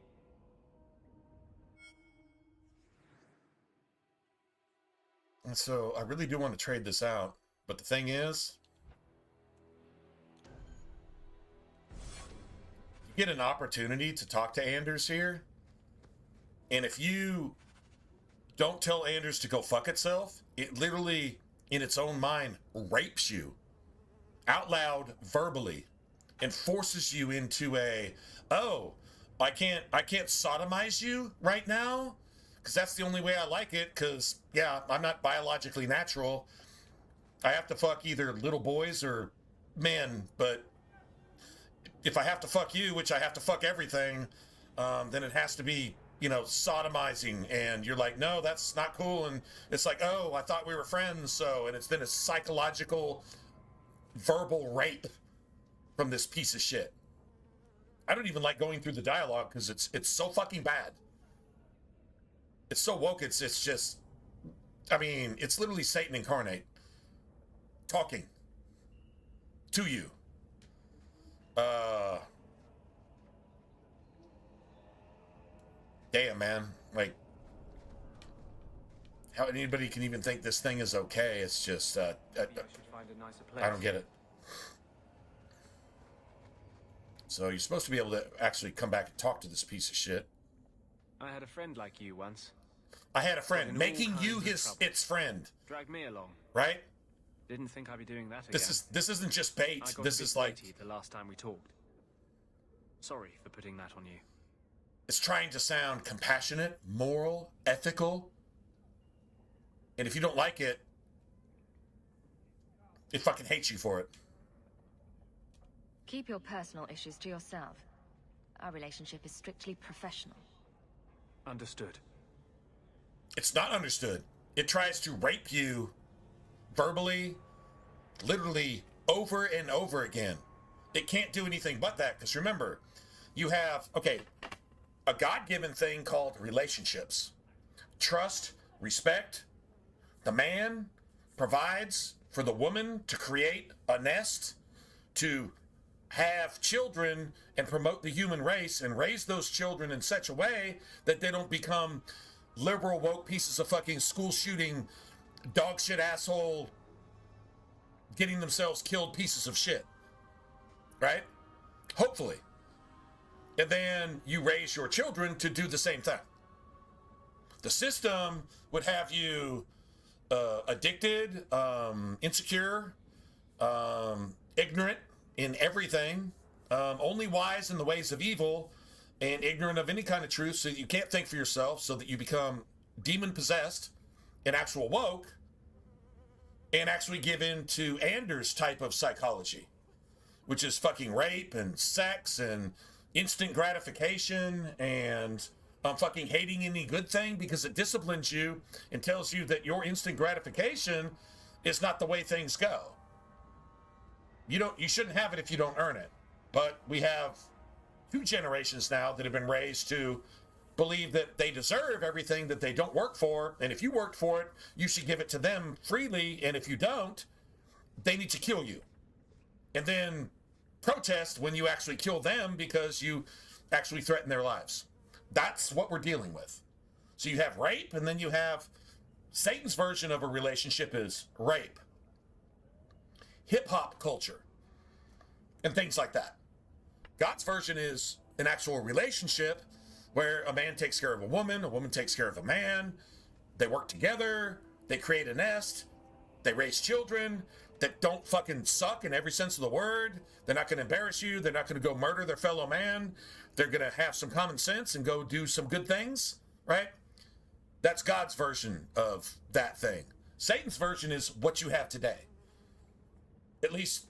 And so I really do want to trade this out, but the thing is, get an opportunity to talk to Anders here, and if you don't tell Anders to go fuck itself, it literally, in its own mind, rapes you out loud, verbally, and forces you into a, oh, I can't sodomize you right now, because that's the only way I like it, because, yeah, I'm not biologically natural. I have to fuck either little boys or men, but if I have to fuck you, which I have to fuck everything, then it has to be, you know, sodomizing. And you're like, no, that's not cool. And it's like, oh, I thought we were friends. So, and it's been a psychological, verbal rape from this piece of shit. I don't even like going through the dialogue because it's so fucking bad. It's so woke. It's just, I mean, it's literally Satan incarnate talking to you. Damn, man. Like, how anybody can even think this thing is okay? It's just, I should find a nicer place. I don't get it. So you're supposed to be able to actually come back and talk to this piece of shit. I had a friend like you once. I had a friend In making all you kinds of its friend, Dragged me along. right? Didn't think I'd be doing that again. This isn't just bait. I got This a bit is like, weighty the last time we talked. Sorry for putting that on you. it's trying to sound compassionate, moral, ethical. And if you don't like it, it fucking hates you for it. Keep your personal issues to yourself. Our relationship is strictly professional. Understood. It's not understood. It tries to rape you verbally, literally over and over again. It can't do anything but that, because remember, you have, okay, a God-given thing called relationships. Trust, respect. The man provides for the woman to create a nest, to have children and promote the human race and raise those children in such a way that they don't become liberal woke pieces of fucking school shooting, dog shit asshole, getting themselves killed pieces of shit. Right? Hopefully. And then you raise your children to do the same thing. The system would have you addicted, insecure, ignorant in everything, only wise in the ways of evil, and ignorant of any kind of truth, so that you can't think for yourself, so that you become demon-possessed and actual woke, and actually give in to Anders' type of psychology, which is fucking rape and sex and instant gratification and fucking hating any good thing because it disciplines you and tells you that your instant gratification is not the way things go. You shouldn't have it if you don't earn it. But we have 2 generations now that have been raised to believe that they deserve everything that they don't work for, and if you worked for it, you should give it to them freely, and if you don't, they need to kill you. And then protest when you actually kill them because you actually threaten their lives. That's what we're dealing with. So you have rape, and then you have Satan's version of a relationship is rape, hip-hop culture, and things like that. God's version is an actual relationship where a man takes care of a woman takes care of a man, they work together, they create a nest, they raise children that don't fucking suck in every sense of the word. They're not going to embarrass you. They're not going to go murder their fellow man. They're going to have some common sense and go do some good things, right? That's God's version of that thing. Satan's version is what you have today. At least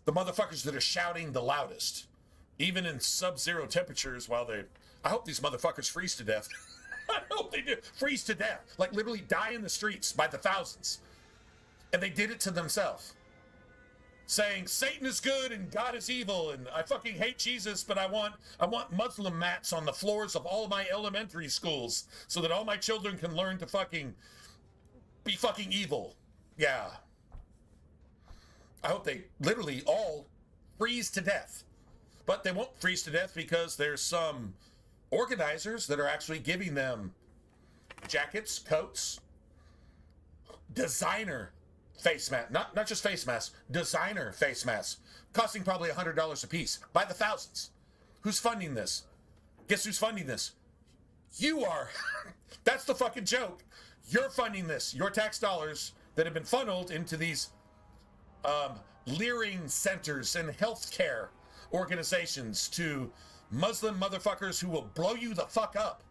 the motherfuckers that are shouting the loudest, even in sub-zero temperatures while they... I hope these motherfuckers freeze to death. I hope they do. Freeze to death. Like literally die in the streets by the thousands. And they did it to themselves. Saying Satan is good and God is evil and I fucking hate Jesus, but I want Muslim mats on the floors of all my elementary schools so that all my children can learn to fucking be fucking evil. Yeah. I hope they literally all freeze to death. But they won't freeze to death because there's some organizers that are actually giving them jackets, coats, designer face mask, not just face masks, designer face masks, costing probably $100 a piece by the thousands. Who's funding this? Guess who's funding this? You are. That's the fucking joke. You're funding this. Your tax dollars that have been funneled into these leering centers and healthcare organizations to Muslim motherfuckers who will blow you the fuck up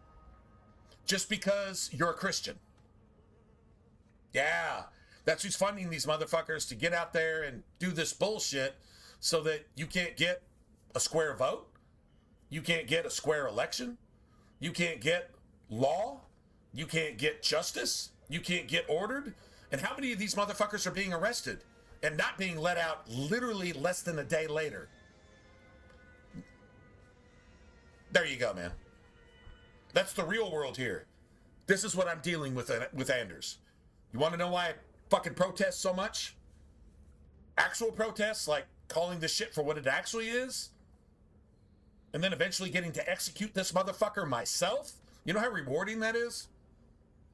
just because you're a Christian. Yeah, that's who's funding these motherfuckers to get out there and do this bullshit so that you can't get a square vote, you can't get a square election, you can't get law, you can't get justice, you can't get ordered. And how many of these motherfuckers are being arrested and not being let out literally less than a day later? There you go, man. That's the real world here. This is what I'm dealing with Anders. You want to know why I fucking protest so much? Actual protests, like calling this shit for what it actually is, and then eventually getting to execute this motherfucker myself. You know how rewarding that is?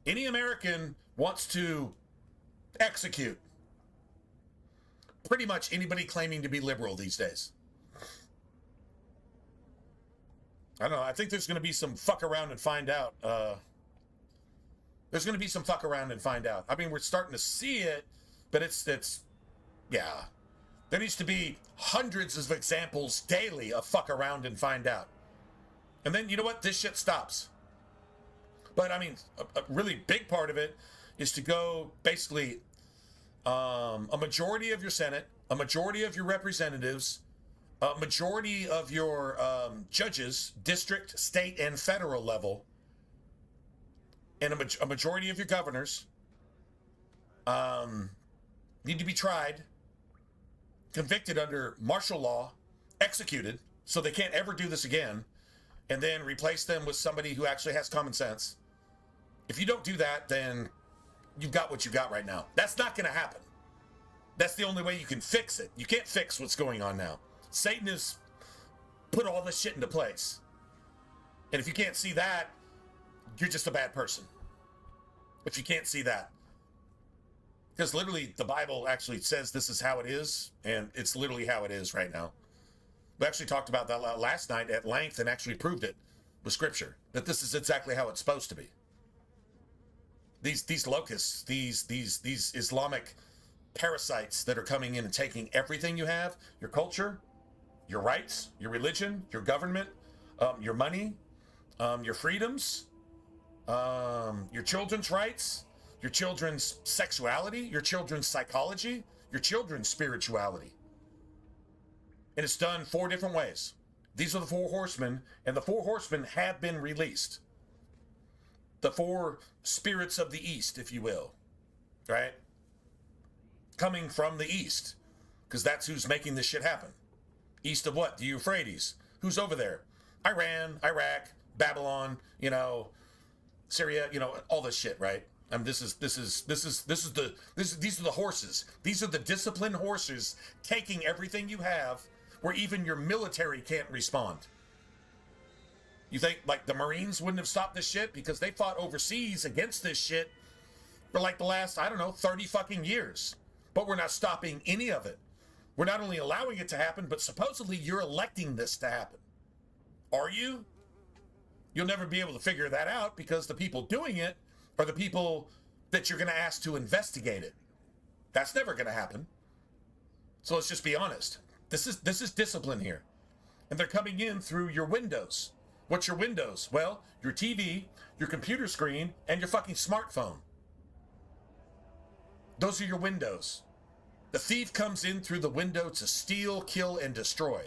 Any American wants to execute pretty much anybody claiming to be liberal these days. I don't know. I think there's going to be some fuck around and find out. There's going to be some fuck around and find out. I mean, we're starting to see it, but it's, yeah. There needs to be hundreds of examples daily of fuck around and find out. And then, you know what? This shit stops. But, I mean, a really big part of it is to go, basically, a majority of your Senate, a majority of your representatives, a majority of your judges, district, state, and federal level, and a majority of your governors need to be tried, convicted under martial law, executed, so they can't ever do this again, and then replace them with somebody who actually has common sense. If you don't do that, then you've got what you got right now. That's not going to happen. That's the only way you can fix it. You can't fix what's going on now. Satan has put all this shit into place. And if you can't see that, you're just a bad person. If you can't see that. Because literally, the Bible actually says this is how it is, and it's literally how it is right now. We actually talked about that last night at length and actually proved it with Scripture, that this is exactly how it's supposed to be. These locusts, these Islamic parasites that are coming in and taking everything you have, your culture, your rights, your religion, your government, your money, your freedoms, your children's rights, your children's sexuality, your children's psychology, your children's spirituality. And it's done 4 different ways. These are the 4 horsemen, and the 4 horsemen have been released. The 4 spirits of the East, if you will, right? Coming from the East, because that's who's making this shit happen. East of what? The Euphrates. Who's over there? Iran, Iraq, Babylon, Syria, all this shit, right? I mean, these are the horses. These are the disciplined horses taking everything you have, where even your military can't respond. You think, like, the Marines wouldn't have stopped this shit because they fought overseas against this shit for, like, the last, 30 fucking years. But we're not stopping any of it. We're not only allowing it to happen, but supposedly you're electing this to happen. Are you? You'll never be able to figure that out because the people doing it are the people that you're going to ask to investigate it. That's never going to happen. So let's just be honest. This is discipline here. And they're coming in through your windows. What's your windows? Well, your TV, your computer screen, and your fucking smartphone. Those are your windows. The thief comes in through the window to steal, kill, and destroy.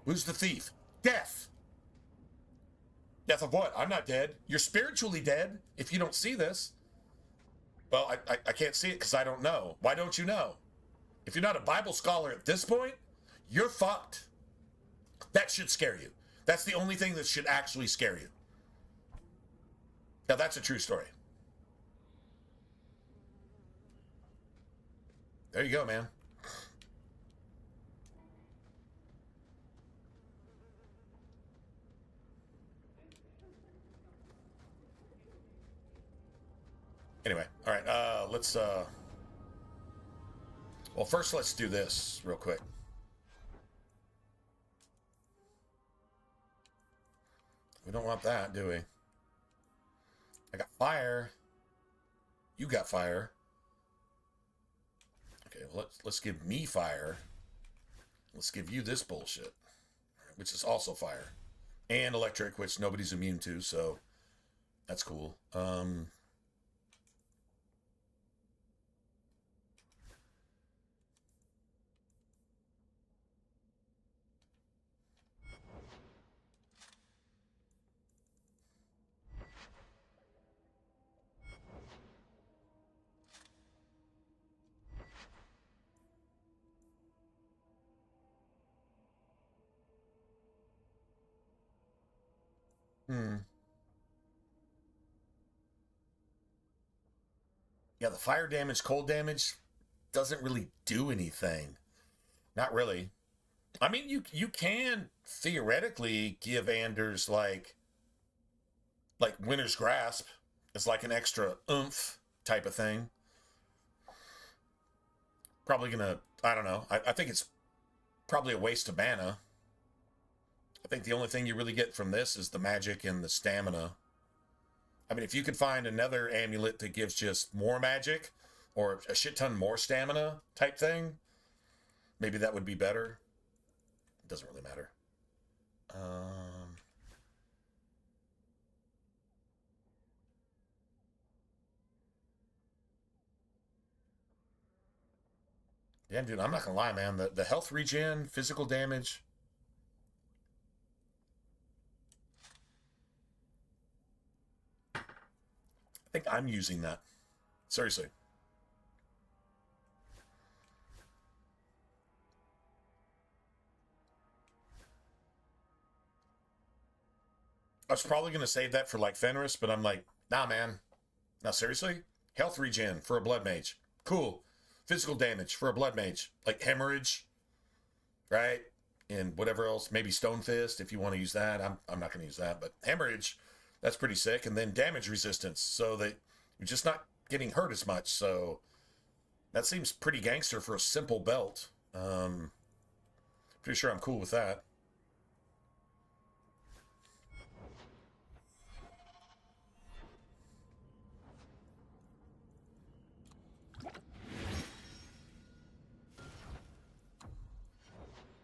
Who's the thief? Death. Death of what? I'm not dead. You're spiritually dead if you don't see this. Well, I can't see it because I don't know. Why don't you know? If you're not a Bible scholar at this point, you're fucked. That should scare you. That's the only thing that should actually scare you. Now, that's a true story. There you go, man. Anyway, all right, let's, well, first let's do this real quick. We don't want that, do we? I got fire. You got fire. Okay, well, let's give me fire. Let's give you this bullshit, which is also fire. And electric, which nobody's immune to, so that's cool. Yeah, the fire damage, cold damage doesn't really do anything. Not really. I mean, you can theoretically give Anders like Winter's Grasp as like an extra oomph type of thing. Probably gonna, I don't know. I think it's probably a waste of mana. I think the only thing you really get from this is the magic and the stamina. I mean, if you could find another amulet that gives just more magic or a shit ton more stamina type thing, maybe that would be better. It doesn't really matter. Yeah, dude, I'm not gonna lie, man. The health regen, physical damage. I think I'm using that. Seriously. I was probably gonna save that for like Fenris, but I'm like, nah, man. Now seriously? Health regen for a blood mage. Cool. Physical damage for a blood mage. Like hemorrhage, right? And whatever else, maybe Stone Fist if you want to use that. I'm not going to use that, but hemorrhage, that's pretty sick. And then damage resistance, so that you're just not getting hurt as much. So that seems pretty gangster for a simple belt. Pretty sure I'm cool with that.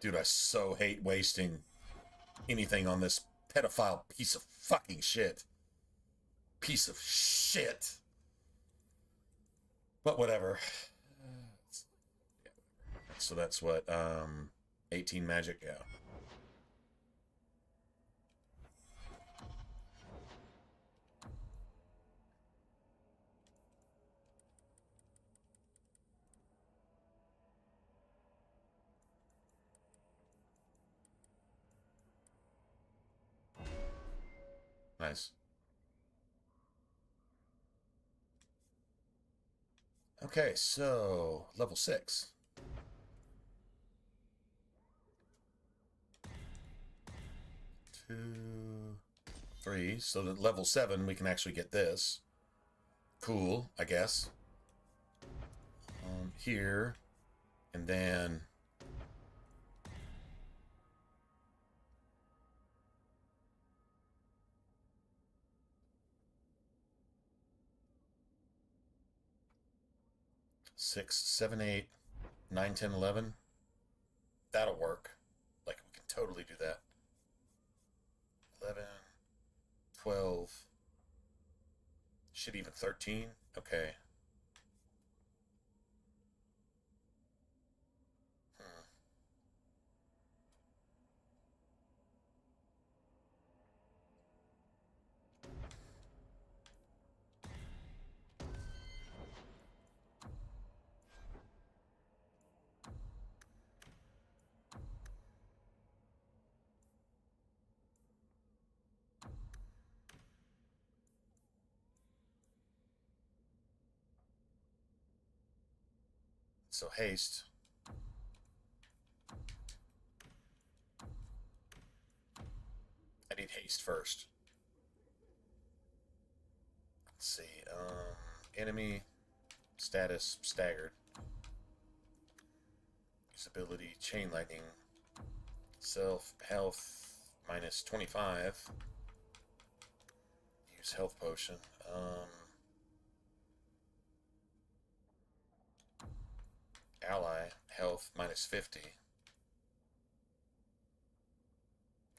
Dude, I so hate wasting anything on this pedophile piece of fucking shit. Piece of shit. But whatever. So that's what, 18 magic, yeah. Nice. Okay, so level 6. 2, 3. So at level 7, we can actually get this. Cool, I guess. Here. And then... Six, 7, 8, 9, 10, 11. That'll work. Like, we can totally do that. 11, 12. Shit, even 13? Okay. So haste. I need haste first. Let's see. Enemy status staggered. Usability chain lightning. Self health minus 25. Use health potion. Ally health minus 50.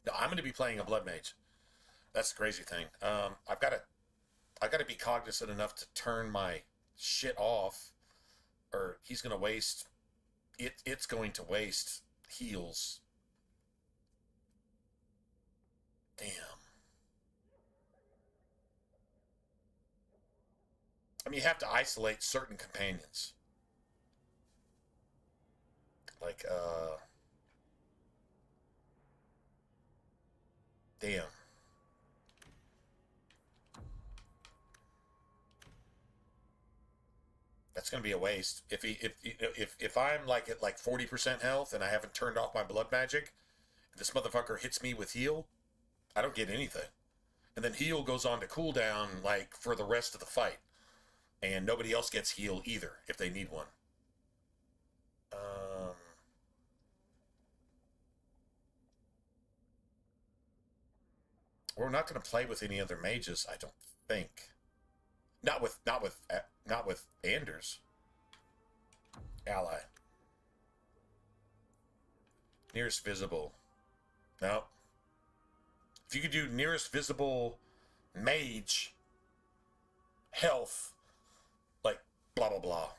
No, I'm going to be playing a blood mage. That's the crazy thing. I've got to be cognizant enough to turn my shit off, or he's going to waste. It's going to waste heals. Damn. I mean, you have to isolate certain companions. Like, damn. That's gonna be a waste. If I'm like at like 40% health and I haven't turned off my blood magic, and this motherfucker hits me with heal, I don't get anything. And then heal goes on to cooldown like for the rest of the fight. And nobody else gets heal either if they need one. We're not going to play with any other mages, I don't think. Not with Anders. Ally. Nearest visible. No. If you could do nearest visible mage health, like blah blah blah.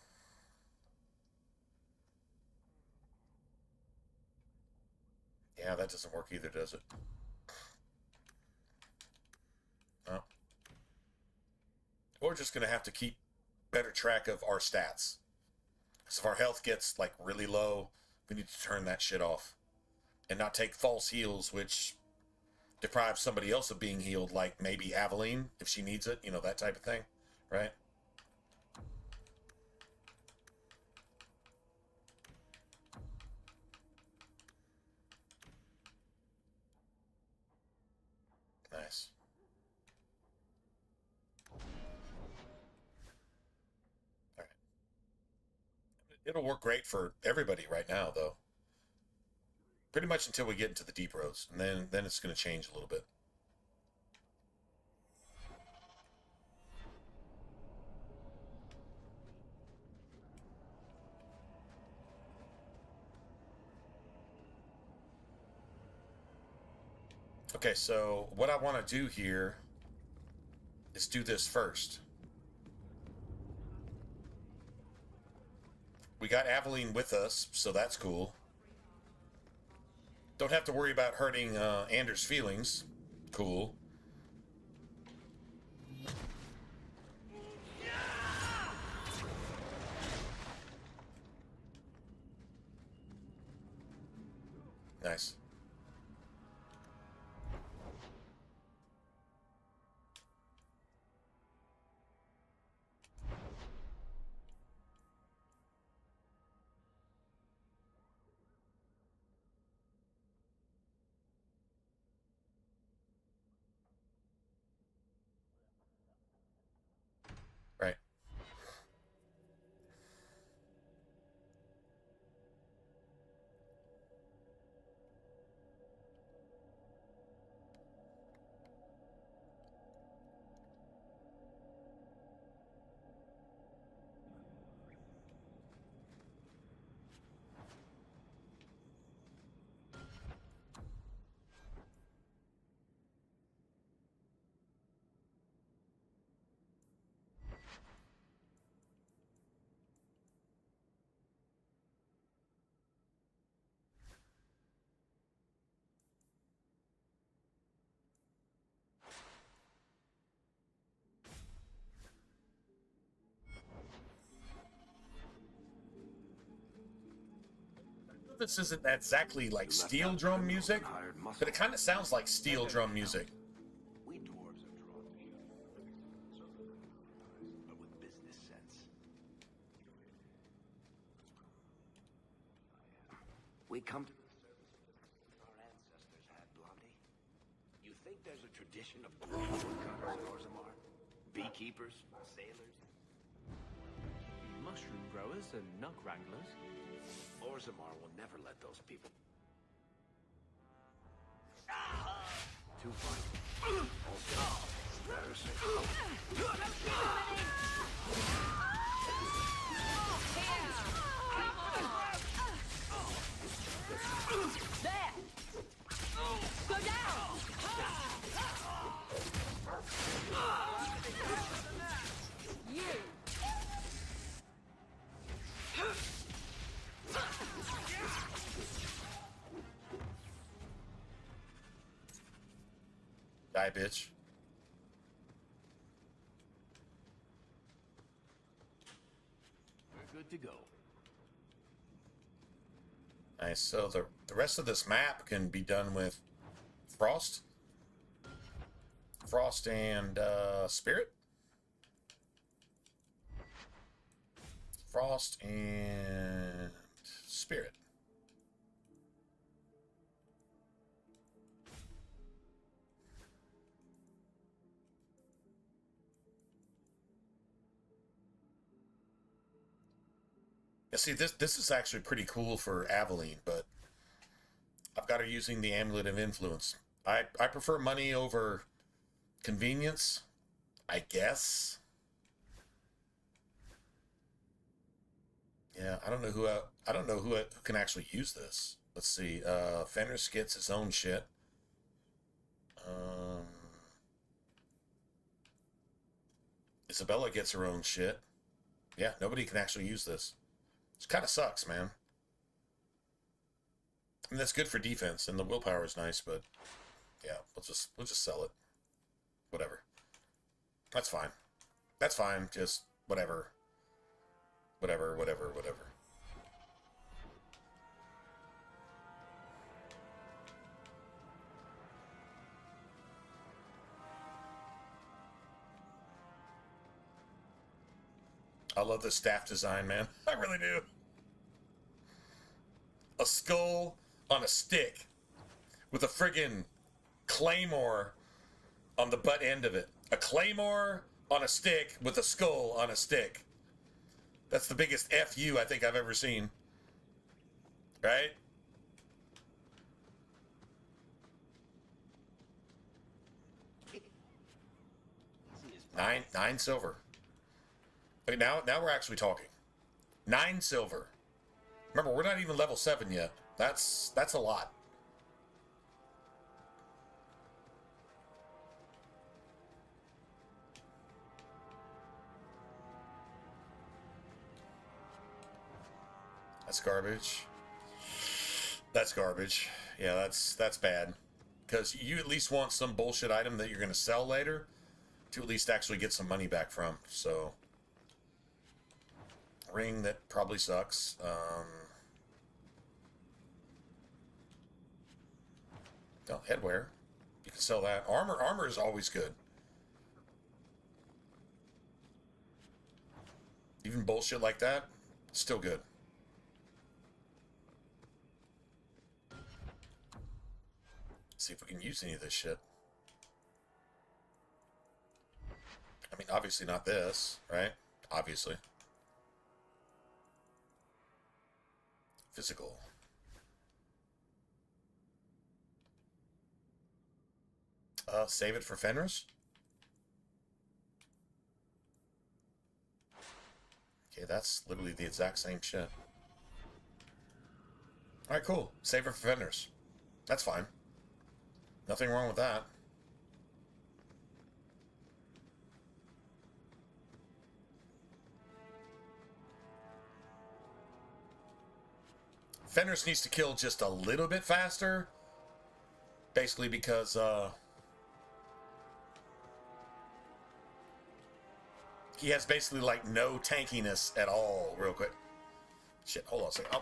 Yeah, that doesn't work either, does it? No. We're just going to have to keep better track of our stats. Because if our health gets like really low, we need to turn that shit off. And not take false heals, which deprives somebody else of being healed, like maybe Aveline, if she needs it, you know, that type of thing, right? Nice. All right. It'll work great for everybody right now, though. Pretty much until we get into the deep roads, and then it's going to change a little bit. Okay, so what I want to do here is do this first. We got Aveline with us, so that's cool. Don't have to worry about hurting Anders' feelings. Cool. Nice. Right. This isn't exactly like steel drum music, but it kind of sounds like steel drum music. We dwarves are drawn to human, but with business sense. We come to the service our ancestors had, Blondie. You think there's a tradition of woodcutters in Orzammar? Beekeepers, sailors? Mushroom growers and nug wranglers. Orzammar will never let those people. Too funny. Also, mercy. There! Go down! You! Die, bitch. We're good to go. Nice. So the rest of this map can be done with Frost. Frost and Spirit. Frost and Spirit. Yeah, see, this is actually pretty cool for Aveline, but I've got her using the Amulet of Influence. I prefer money over convenience, I guess. Yeah, I don't know who can actually use this. Let's see. Fenris gets his own shit. Isabella gets her own shit. Yeah, nobody can actually use this. It kind of sucks, man. I mean, that's good for defense, and the willpower is nice, but yeah, we'll just sell it. Whatever. That's fine. That's fine. Just whatever. Whatever. I love the staff design, man. I really do. A skull on a stick with a friggin' claymore on the butt end of it. A claymore on a stick with a skull on a stick. That's the biggest FU I think I've ever seen. Right? Nine silver. Wait, now we're actually talking. 9 silver. Remember, we're not even level 7 yet. That's a lot. That's garbage. That's garbage. Yeah, that's bad. Because you at least want some bullshit item that you're going to sell later to at least actually get some money back from. So, ring that probably sucks. No, headwear. You can sell that. Armor is always good. Even bullshit like that, still good. See if we can use any of this shit. I mean, obviously not this, right? Obviously. Physical. Save it for Fenris. Okay, that's literally the exact same shit. Alright, cool. Save it for Fenris. That's fine. Nothing wrong with that. Fenris needs to kill just a little bit faster. Basically because, he has basically, like, no tankiness at all, real quick. Shit, hold on a second.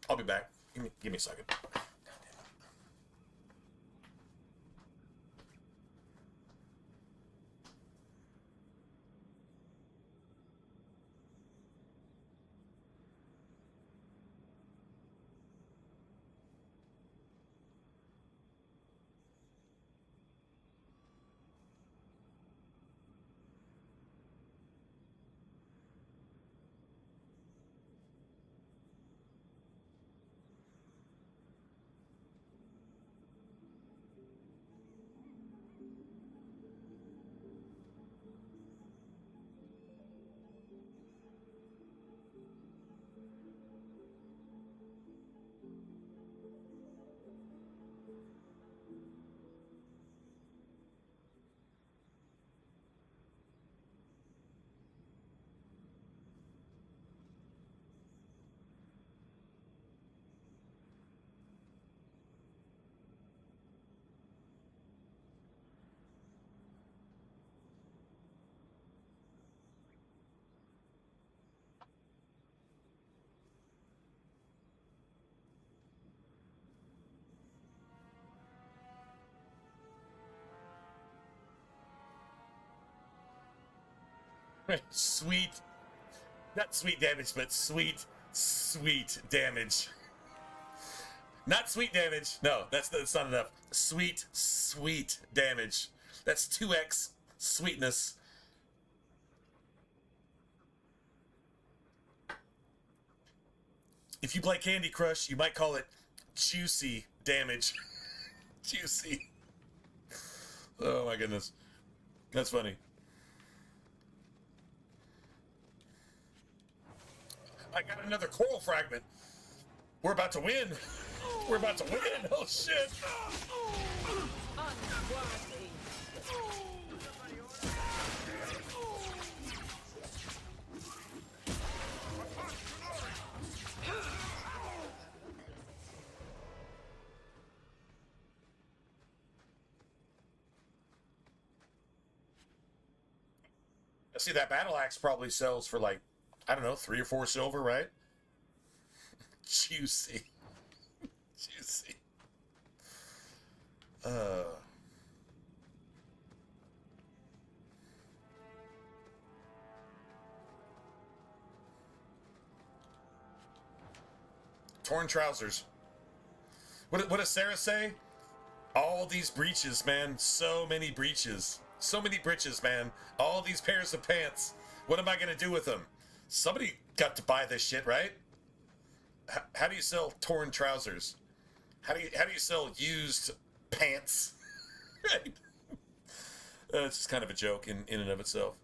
I'll be back. Give me a second. Sweet. Not sweet damage, but sweet damage. Not sweet damage. No, that's not enough. Sweet damage. That's 2x sweetness. If you play Candy Crush, you might call it juicy damage. Juicy. Oh my goodness. That's funny. I got another coral fragment. We're about to win. We're about to win. Oh shit. I see that battle axe probably sells for like, I don't know, 3 or 4 silver, right? Juicy. Juicy. Torn trousers. What does Sarah say? All these breeches, man. So many breeches. So many breeches, man. All these pairs of pants. What am I going to do with them? Somebody got to buy this shit, right? How do you sell torn trousers? How do you sell used pants? Right? It's just kind of a joke in and of itself.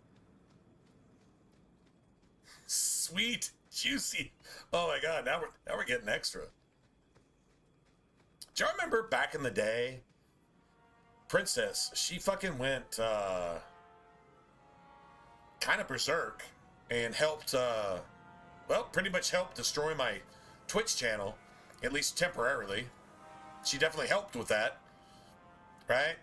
Sweet, juicy. Oh my god, now we're getting extra. Do you remember back in the day, Princess, she fucking went kind of berserk and helped well, pretty much helped destroy my Twitch channel, at least temporarily. She definitely helped with that, right?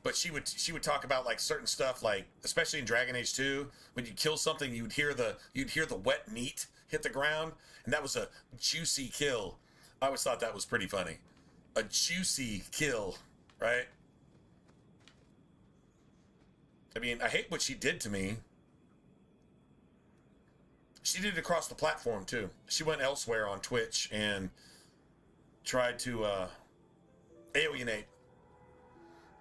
But she would talk about like certain stuff, like especially in Dragon Age 2, when you kill something, you'd hear the wet meat hit the ground, and that was a juicy kill. I always thought that was pretty funny. A juicy kill, right? I mean, I hate what she did to me. She did it across the platform too. She went elsewhere on Twitch and tried to alienate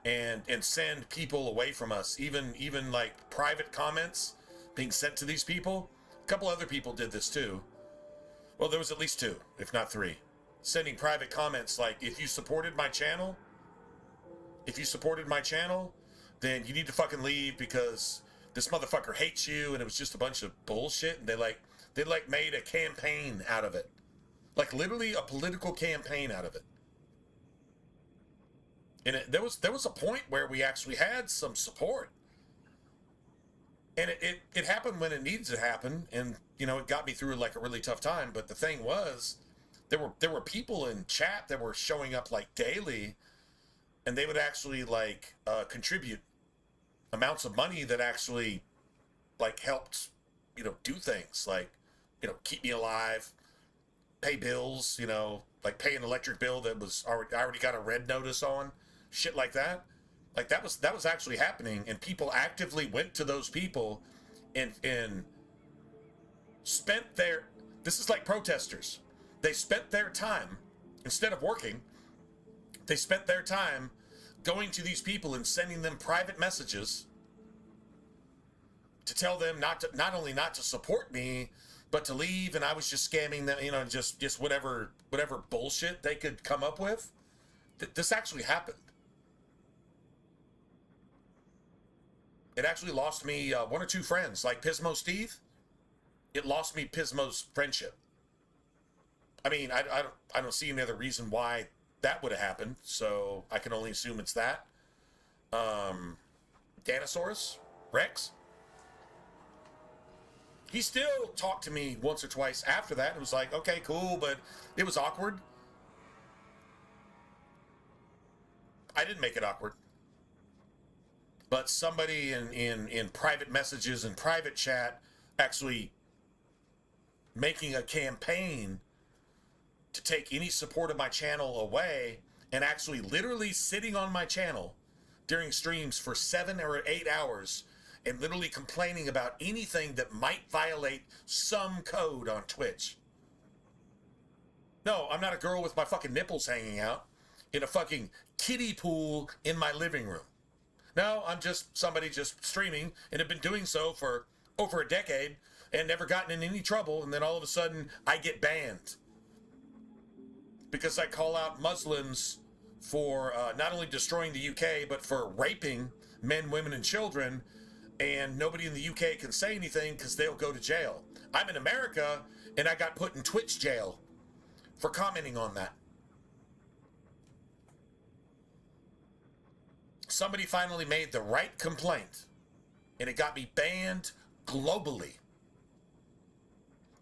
and send people away from us. Even like private comments being sent to these people. A couple other people did this too. Well, there was at least 2, if not 3. Sending private comments like, if you supported my channel, then you need to fucking leave because this motherfucker hates you, and it was just a bunch of bullshit. And they made a campaign out of it, like literally a political campaign out of it. And there was a point where we actually had some support, and it happened when it needed to happen, and you know it got me through like a really tough time. But the thing was, there were people in chat that were showing up like daily, and they would actually like contribute amounts of money that actually like helped, you know, do things like, you know, keep me alive, pay bills, you know, like pay an electric bill that was I already got a red notice on, shit like that. Like that was actually happening, and people actively went to those people and spent their, this is like protesters. They spent their time, instead of working, they spent their time going to these people and sending them private messages to tell them not only not to support me, but to leave, and I was just scamming them, you know, just whatever bullshit they could come up with. This actually happened. It actually lost me 1 or 2 friends, like Pismo Steve. It lost me Pismo's friendship. I mean, I don't see any other reason why that would have happened, so I can only assume it's that. Danosaurus Rex. He still talked to me once or twice after that. It was like, okay, cool, but it was awkward. I didn't make it awkward. But somebody in private messages and private chat actually making a campaign to take any support of my channel away, and actually literally sitting on my channel during streams for 7 or 8 hours and literally complaining about anything that might violate some code on Twitch. No, I'm not a girl with my fucking nipples hanging out in a fucking kiddie pool in my living room. No, I'm just somebody just streaming and have been doing so for over a decade and never gotten in any trouble, and then all of a sudden I get banned because I call out Muslims for not only destroying the UK, but for raping men, women, and children, and nobody in the UK can say anything because they'll go to jail. I'm in America, and I got put in Twitch jail for commenting on that. Somebody finally made the right complaint, and it got me banned globally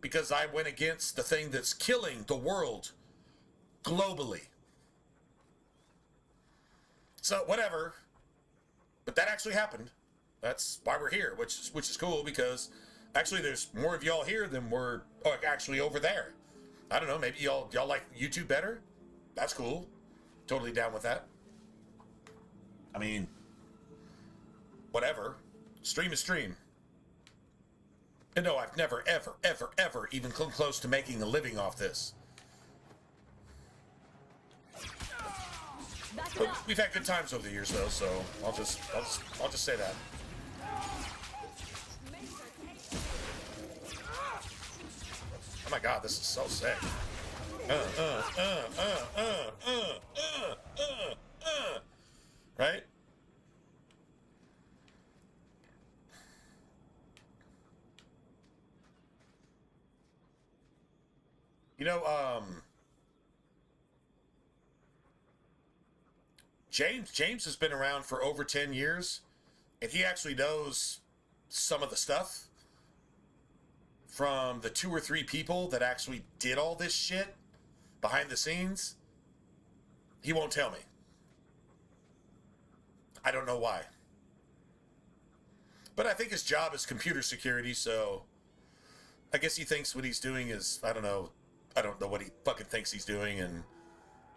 because I went against the thing that's killing the world globally. So whatever, but that actually happened. That's why we're here, which is cool, because actually there's more of y'all here than we're actually over there. I don't know, maybe y'all like YouTube better? That's cool. Totally down with that. I mean, whatever. Stream is stream. And no, I've never, ever, ever, ever even come close to making a living off this. But we've had good times over the years, though, so I'll just say that. Oh my God, this is so sick. Right? You know, James has been around for over 10 years, and he actually knows some of the stuff from the 2 or 3 people that actually did all this shit behind the scenes. He won't tell me. I don't know why. But I think his job is computer security, so I guess he thinks what he's doing is, I don't know what he fucking thinks he's doing, and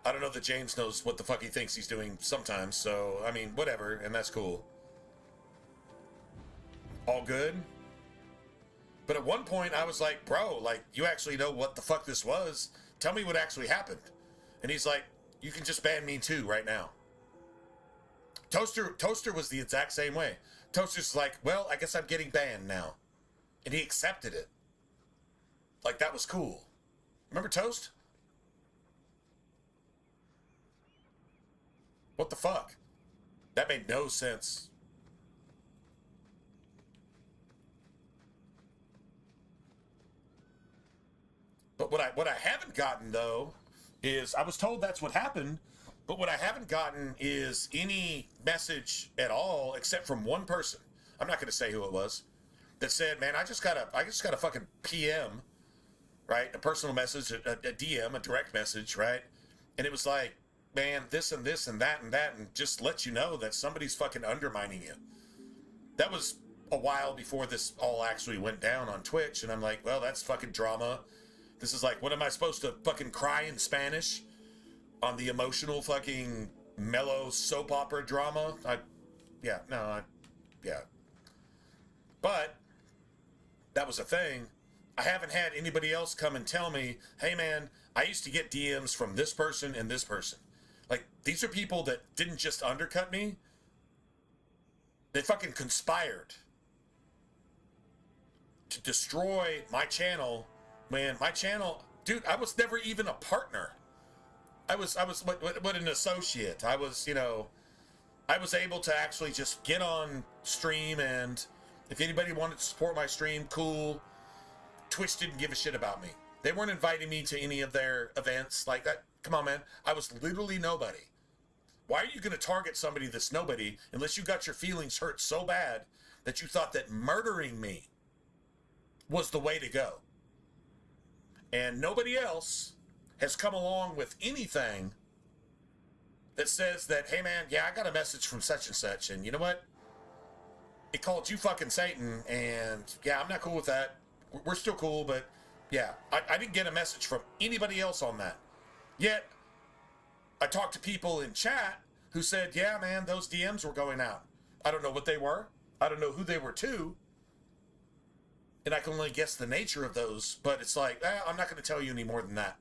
I don't know that James knows what the fuck he thinks he's doing sometimes, so, I mean, whatever, and that's cool. All good. But at one point, I was like, bro, like, you actually know what the fuck this was? Tell me what actually happened. And he's like, you can just ban me too right now. Toaster was the exact same way. Toaster's like, well, I guess I'm getting banned now. And he accepted it. Like, that was cool. Remember Toast? What the fuck? That made no sense. But what I haven't gotten, though, is I was told that's what happened, but what I haven't gotten is any message at all except from one person. I'm not going to say who it was, that said, man, I just got a fucking PM, right? A personal message, a DM, a direct message, right? And it was like, man, this and this and that, and just let you know that somebody's fucking undermining you. That was a while before this all actually went down on Twitch, and I'm like, well, that's fucking drama. This is like, what am I supposed to fucking cry in Spanish on the emotional fucking mellow soap opera drama? Yeah. But that was a thing. I haven't had anybody else come and tell me, hey man, I used to get DMs from this person and this person. Like, these are people that didn't just undercut me. They fucking conspired to destroy my channel. Man, my channel, dude, I was never even a partner. I was what an associate. I was, I was able to actually just get on stream, and if anybody wanted to support my stream, cool. Twitch didn't give a shit about me. They weren't inviting me to any of their events like that. Come on, man. I was literally nobody. Why are you going to target somebody that's nobody unless you got your feelings hurt so bad that you thought that murdering me was the way to go? And nobody else has come along with anything that says that, hey man, yeah, I got a message from such and such, and you know what? It called you fucking Satan, and yeah, I'm not cool with that. We're still cool, but yeah, I didn't get a message from anybody else on that. Yet, I talked to people in chat who said, yeah, man, those DMs were going out. I don't know what they were. I don't know who they were to. And I can only guess the nature of those, but it's like, I'm not going to tell you any more than that.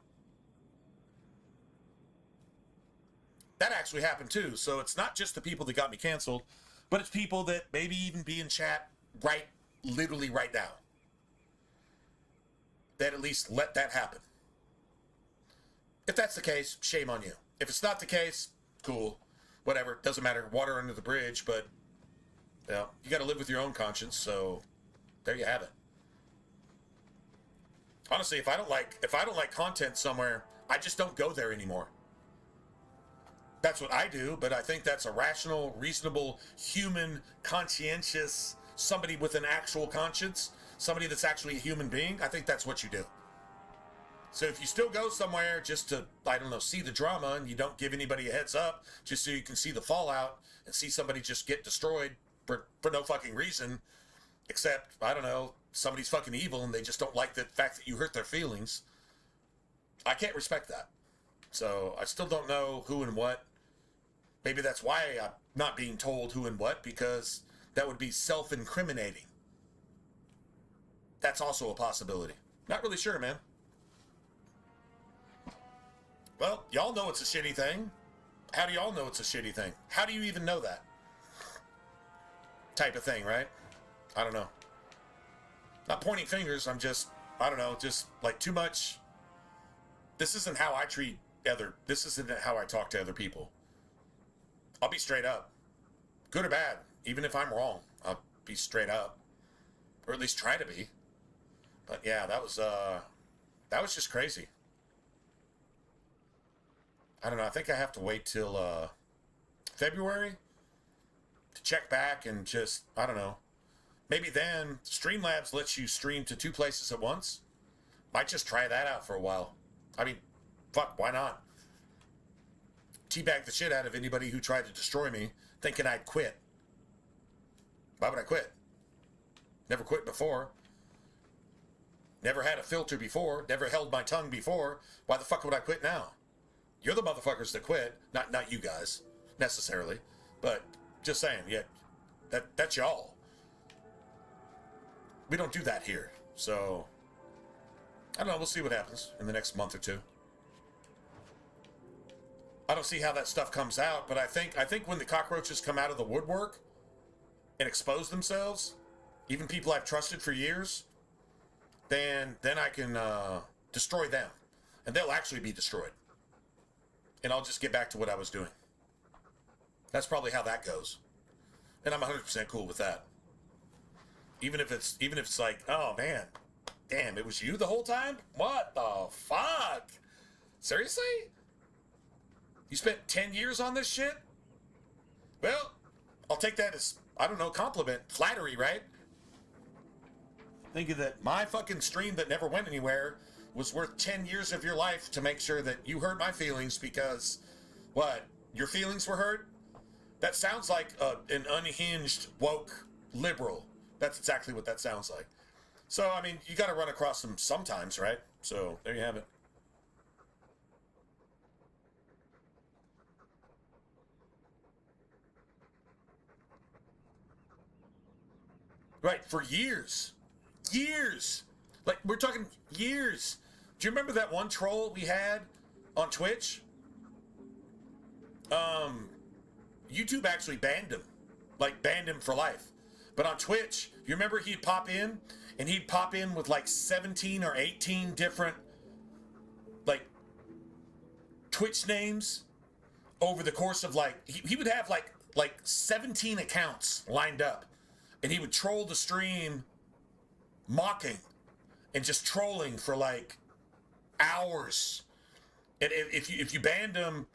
That actually happened too. So it's not just the people that got me canceled, but it's people that maybe even be in chat literally right now. That at least let that happen. If that's the case, shame on you. If it's not the case, cool. Whatever. Doesn't matter. Water under the bridge, but you got to live with your own conscience. So there you have it. Honestly, if I don't like content somewhere, I just don't go there anymore. That's what I do, but I think that's a rational, reasonable, human, conscientious, somebody with an actual conscience, somebody that's actually a human being. I think that's what you do. So if you still go somewhere just to, I don't know, see the drama and you don't give anybody a heads up just so you can see the fallout and see somebody just get destroyed for no fucking reason, except, I don't know, somebody's fucking evil and they just don't like the fact that you hurt their feelings, I can't respect that. So I still don't know who and what. Maybe that's why I'm not being told who and what, because that would be self-incriminating. That's also a possibility. Not really sure, man. Well, y'all know it's a shitty thing. How do y'all know it's a shitty thing? How do you even know that? Type of thing, right? I don't know. Not pointing fingers, I'm just, I don't know, just like too much. This isn't how I treat this isn't how I talk to other people. I'll be straight up. Good or bad, even if I'm wrong, I'll be straight up. Or at least try to be. But yeah, that was just crazy. I don't know, I think I have to wait till February to check back and just, I don't know. Maybe then Streamlabs lets you stream to 2 places at once. Might just try that out for a while. I mean, fuck, why not? Teabag the shit out of anybody who tried to destroy me, thinking I'd quit. Why would I quit? Never quit before. Never had a filter before. Never held my tongue before. Why the fuck would I quit now? You're the motherfuckers that quit. Not you guys, necessarily. But just saying, yeah, that's y'all. We don't do that here. So, I don't know, we'll see what happens in the next month or two. I don't see how that stuff comes out, but I think when the cockroaches come out of the woodwork and expose themselves, even people I've trusted for years, then I can destroy them. And they'll actually be destroyed. And I'll just get back to what I was doing. That's probably how that goes. And I'm 100% cool with that. Even if it's like, oh man, damn, it was you the whole time? What the fuck? Seriously? You spent 10 years on this shit? Well, I'll take that as, I don't know, compliment, flattery, right? Thinking that my fucking stream that never went anywhere was worth 10 years of your life to make sure that you hurt my feelings because, what, your feelings were hurt? That sounds like an unhinged, woke liberal. That's exactly what that sounds like. So, I mean, you got to run across them sometimes, right? So, there you have it. Right, for years. Years. Like, we're talking years. Do you remember that one troll we had on Twitch? YouTube actually banned him. Like, banned him for life. But on Twitch, you remember he'd pop in? And he'd pop in with like 17 or 18 different, like, Twitch names over the course of, like, he would have like 17 accounts lined up. And he would troll the stream mocking and just trolling for like hours. And if you banned him,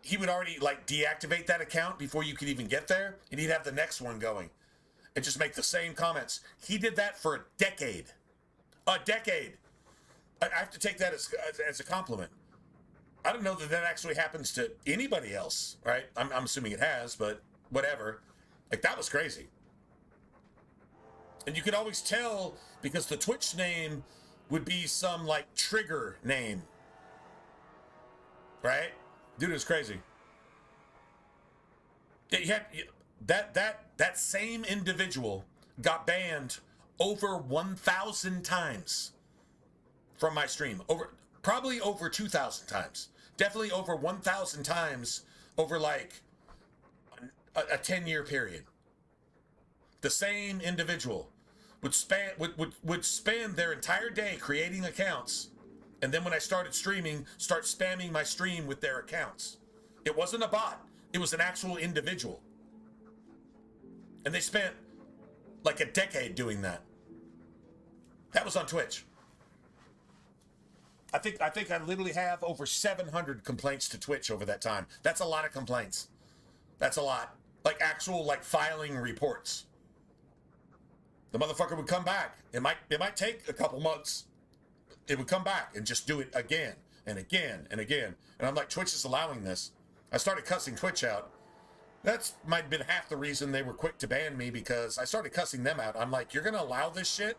he would already like deactivate that account before you could even get there, and he'd have the next one going and just make the same comments. He did that for a decade. A decade. I have to take that as a compliment. I don't know that that actually happens to anybody else, right? I'm assuming it has, but whatever. Like, that was crazy. And you could always tell because the Twitch name would be some like trigger name. Right? Dude, it was crazy. Yeah, That same individual got banned over 1,000 times from my stream. Probably over 2,000 times. Definitely over 1,000 times over like a 10-year period. The same individual would spend their entire day creating accounts, and then when I started streaming, start spamming my stream with their accounts. It wasn't a bot. It was an actual individual. And they spent like a decade doing that. That was on Twitch. I think I literally have over 700 complaints to Twitch over that time. That's a lot of complaints. That's a lot. Like actual like filing reports. The motherfucker would come back. It might take a couple months. It would come back and just do it again and again and again. And I'm like, Twitch is allowing this. I started cussing Twitch out. That's might have been half the reason they were quick to ban me, because I started cussing them out. I'm like, you're gonna allow this shit?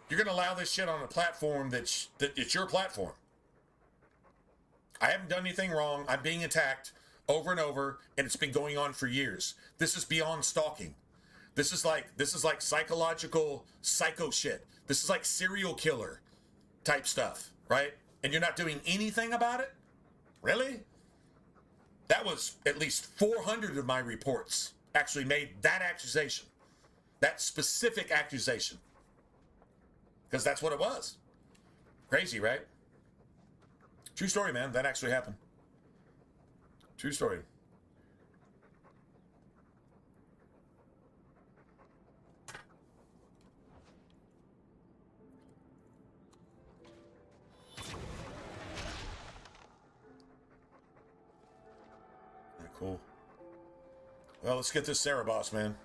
You're gonna allow this shit on a platform that it's your platform. I haven't done anything wrong. I'm being attacked over and over, and it's been going on for years. This is beyond stalking. This is like psychological psycho shit. This is like serial killer type stuff, right? And you're not doing anything about it? Really? That was at least 400 of my reports actually made that accusation. That specific accusation. Because that's what it was. Crazy, right? True story, man. That actually happened. True story. Cool. Well, let's get this Sarah boss, man.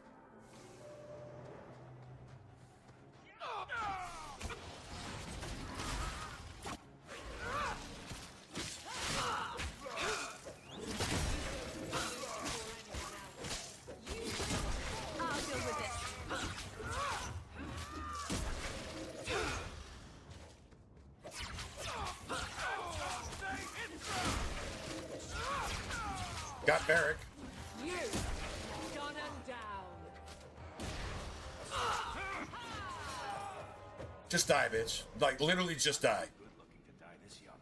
Got Barrick. You gone and down. Just die, bitch. Like, literally just die. Good looking to die this young.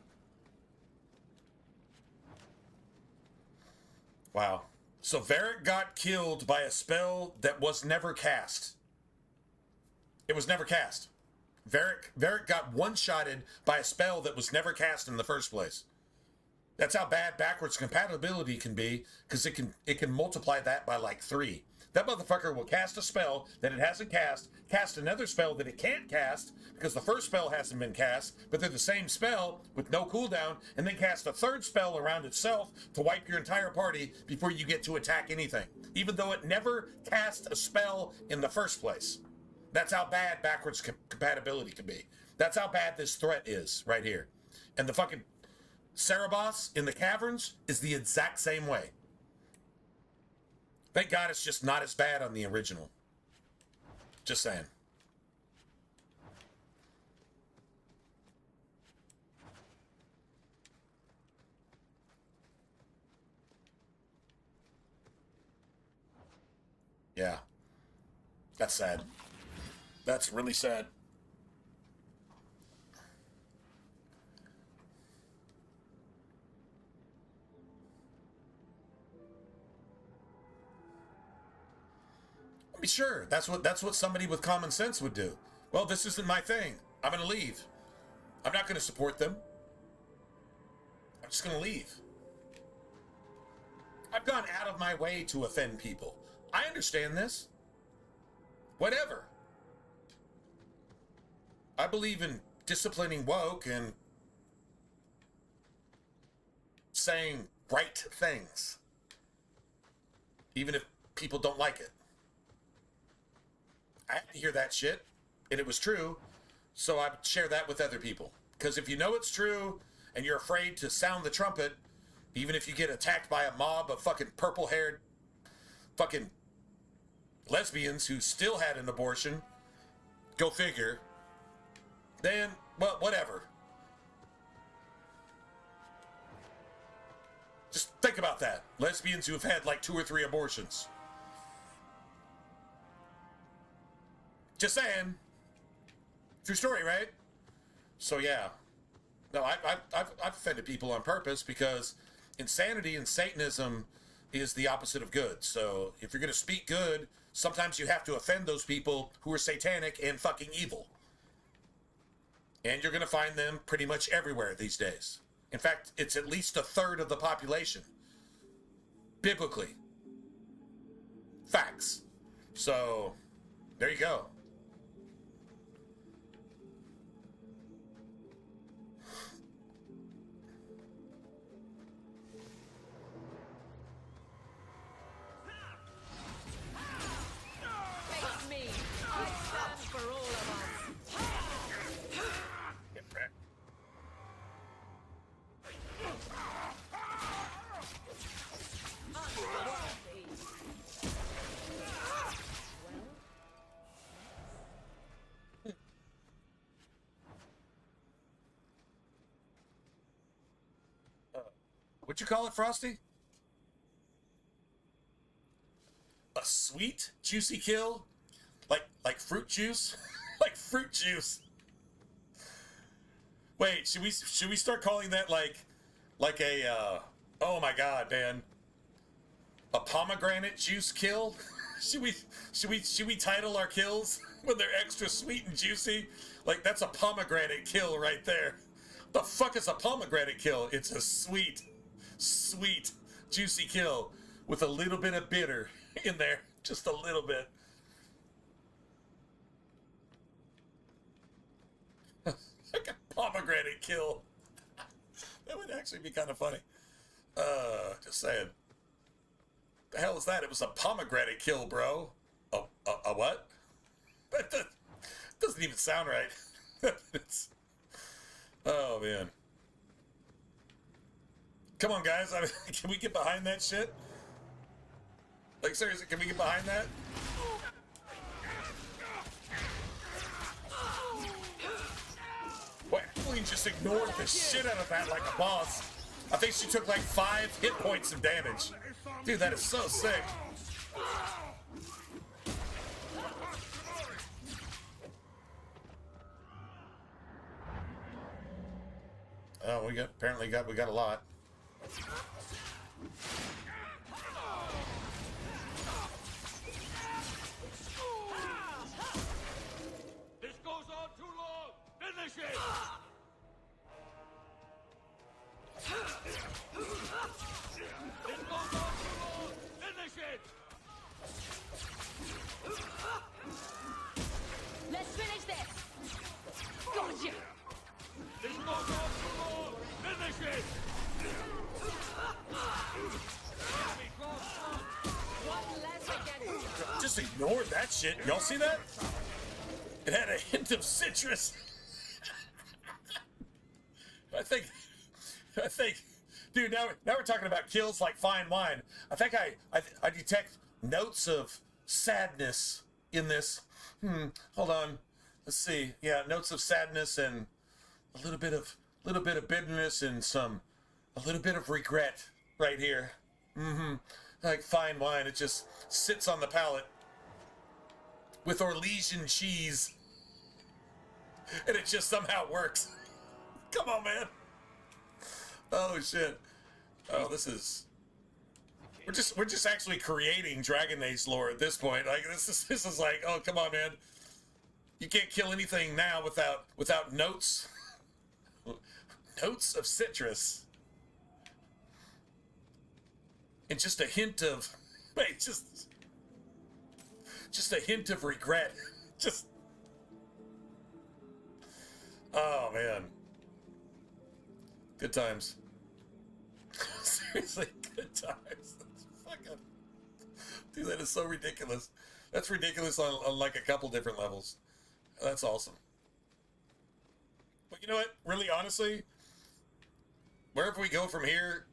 Wow. So Varric got killed by a spell that was never cast. It was never cast. Varric got one-shotted by a spell that was never cast in the first place. That's how bad backwards compatibility can be, because it can multiply that by like 3. That motherfucker will cast a spell that it hasn't cast another spell that it can't cast because the first spell hasn't been cast, but they're the same spell with no cooldown, and then cast a third spell around itself to wipe your entire party before you get to attack anything, even though it never cast a spell in the first place. That's how bad backwards compatibility can be. That's how bad this threat is right here. And the fucking Cerebos in the caverns is the exact same way. Thank God it's just not as bad on the original. Just saying. Yeah. That's sad. That's really sad. Sure, that's what somebody with common sense would do. Well, this isn't my thing. I'm gonna leave. I'm not gonna support them. I'm just gonna leave. I've gone out of my way to offend people. I understand this. Whatever. I believe in disciplining woke and saying right things, even if people don't like it. I had to hear that shit, and it was true, so I share that with other people. Because if you know it's true, and you're afraid to sound the trumpet, even if you get attacked by a mob of fucking purple-haired fucking lesbians who still had an abortion, go figure, then, well, whatever. Just think about that. Lesbians who have had like 2 or 3 abortions. Just saying. True story, right? So yeah. No, I've offended people on purpose because insanity and Satanism is the opposite of good. So if you're going to speak good, sometimes you have to offend those people who are satanic and fucking evil. And you're going to find them pretty much everywhere these days. In fact, it's at least 1/3 of the population. Biblically. Facts. So, there you go. Face me. I stand for all of us. Get wrecked. Unworthy. What'd you call it, Frosty? A sweet, juicy kill? Like fruit juice? Like fruit juice. Wait, should we start calling that like a oh my god, man. A pomegranate juice kill? should we title our kills when they're extra sweet and juicy? Like that's a pomegranate kill right there. The fuck is a pomegranate kill? It's a sweet, juicy kill with a little bit of bitter in there. Just a little bit. Like a pomegranate kill. That would actually be kind of funny. Just saying. The hell is that? It was a pomegranate kill, bro. A what? That doesn't even sound right. Oh, man. Come on, guys. I mean, can we get behind that shit? Like, seriously, can we get behind that? Well, Queen just ignored the shit out of that like a boss. I think she took like 5 hit points of damage. Dude, that is so sick. Oh, we got a lot. This goes on too long! Finish it! This goes on too long! Finish it! Let's finish this. Gotcha. This goes on too long! Finish it! One less against. Just ignored that shit. Y'all see that? It had a hint of citrus. I think, dude. Now we're talking about kills like fine wine. I think I detect notes of sadness in this. Hold on. Let's see. Yeah, notes of sadness and a little bit of bitterness and a little bit of regret right here. Like fine wine, it just sits on the palate with Orleans cheese, and it just somehow works. Come on, man. Oh shit. Oh, this is. We're just actually creating Dragon Age lore at this point. Like this is like, oh come on, man. You can't kill anything now without notes. Notes of citrus. And just a hint of, wait, just a hint of regret. Just, oh man. Good times. Seriously, good times. That's fucking, dude, that is so ridiculous. That's ridiculous on like a couple different levels. That's awesome. But you know what? Really, honestly, wherever we go from here,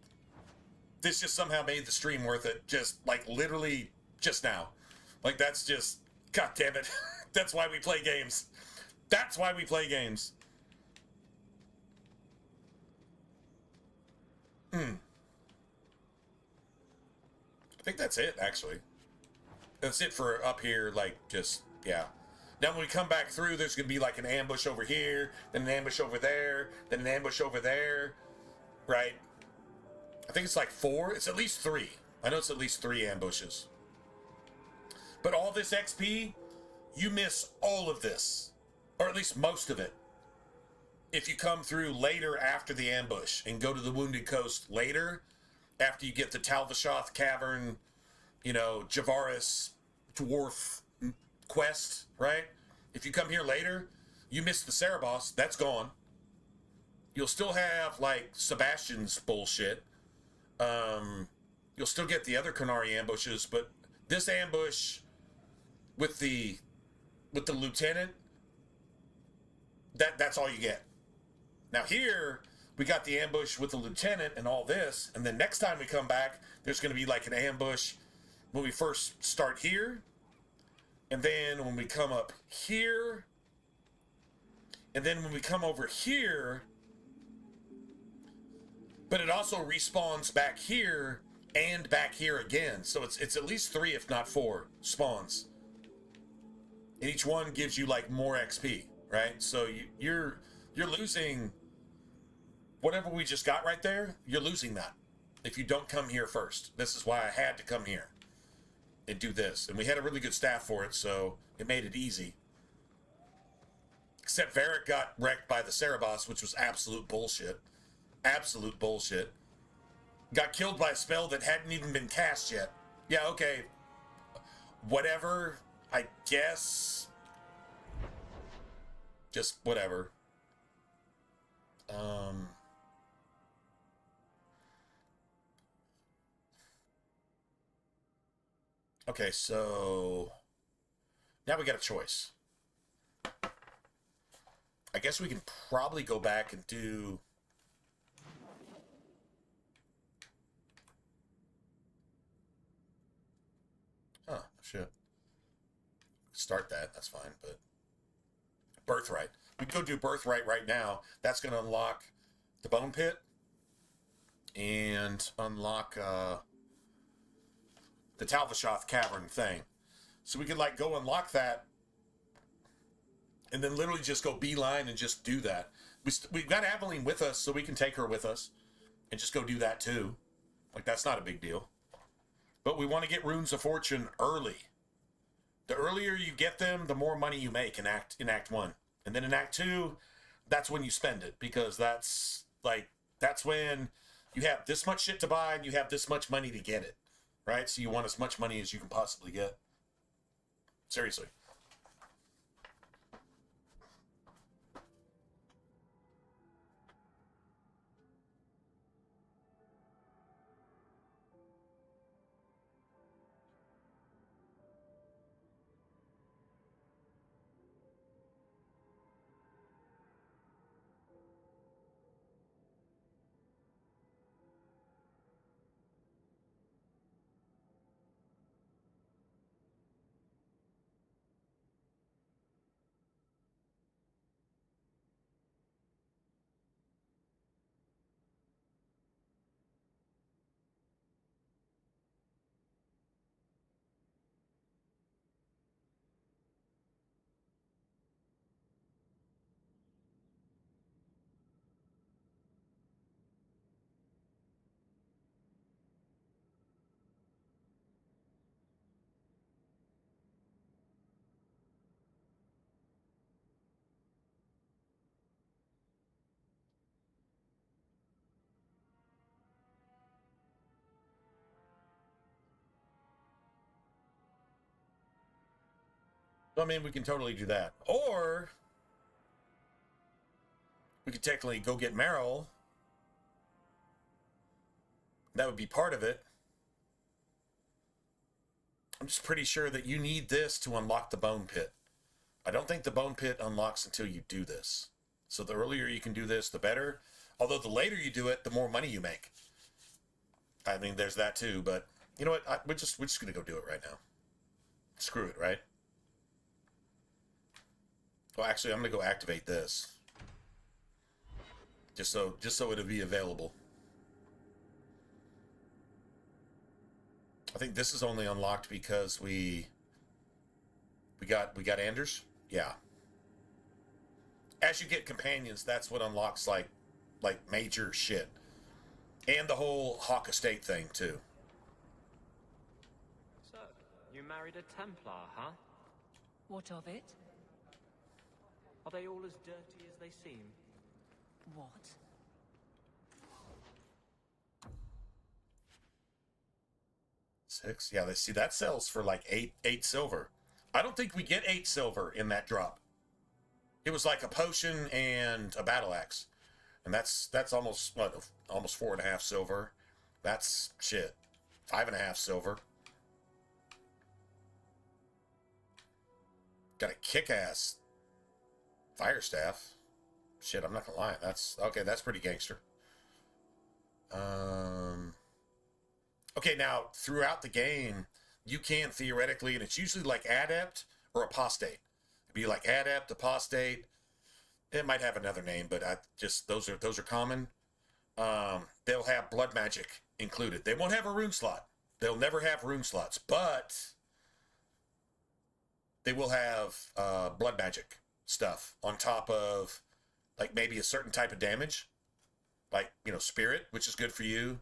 this just somehow made the stream worth it. Just like literally just now. Like that's just, god damn it. That's why we play games. That's why we play games. think that's it, actually. That's it for up here, like, just, yeah. Now, when we come back through, there's going to be, like, an ambush over here, then an ambush over there, then an ambush over there, right? I think it's like 4. It's at least 3. I know it's at least 3 ambushes. But all this XP, you miss all of this. Or at least most of it. If you come through later after the ambush and go to the Wounded Coast later, after you get the Talvashoth Cavern, you know, Javaris Dwarf quest, right? If you come here later, you miss the Cerebos, that's gone. You'll still have, like, Sebastian's bullshit. You'll still get the other Qunari ambushes, but this ambush with the lieutenant, that's all you get. Now here, we got the ambush with the lieutenant and all this, and then next time we come back, there's going to be like an ambush when we first start here, and then when we come up here, and then when we come over here, but it also respawns back here and back here again. So it's at least 3, if not 4, spawns. And each one gives you like more XP, right? So you're losing whatever we just got right there. You're losing that if you don't come here first. This is why I had to come here and do this. And we had a really good staff for it, so it made it easy. Except Varric got wrecked by the Cerebos, which was absolute bullshit. Absolute bullshit. Got killed by a spell that hadn't even been cast yet. Yeah, okay. Whatever, I guess. Just whatever. Okay, so now we got a choice. I guess we can probably go back and do... Huh, shit. Start that, that's fine, but... Birthright. We can go do Birthright right now. That's going to unlock the Bone Pit. And unlock the Talvashoth Cavern thing. So we could, like, go unlock that. And then literally just go beeline and just do that. We've got Aveline with us, so we can take her with us. And just go do that, too. Like, that's not a big deal. But we want to get Runes of Fortune early. The earlier you get them, the more money you make in Act 1. And then in Act 2, that's when you spend it. Because that's when you have this much shit to buy and you have this much money to get it. Right? So you want as much money as you can possibly get. Seriously. I mean, we can totally do that. Or we could technically go get Meryl. That would be part of it. I'm just pretty sure that you need this to unlock the Bone Pit. I don't think the Bone Pit unlocks until you do this. So the earlier you can do this, the better. Although the later you do it, the more money you make. I mean, there's that too. But you know what? We're just going to go do it right now. Screw it, right? Well, actually, I'm going to go activate this. Just so it'll be available. I think this is only unlocked because we got Anders. Yeah. As you get companions, that's what unlocks like major shit. And the whole Hawk Estate thing too. So, you married a Templar, huh? What of it? Are they all as dirty as they seem? What? Six? Yeah, they see that sells for like eight silver. I don't think we get 8 silver in that drop. It was like a potion and a battle axe. And that's almost what, almost 4.5 silver. That's shit. 5.5 silver. Got a kick-ass fire staff. Shit, I'm not gonna lie. That's okay. That's pretty gangster. Okay, now throughout the game, you can theoretically, and it's usually like adept or apostate. It'd be like adept, apostate. It might have another name, but I just those are common. They'll have blood magic included. They won't have a rune slot. They'll never have rune slots, but they will have blood magic stuff on top of like maybe a certain type of damage, like, you know, spirit, which is good for you.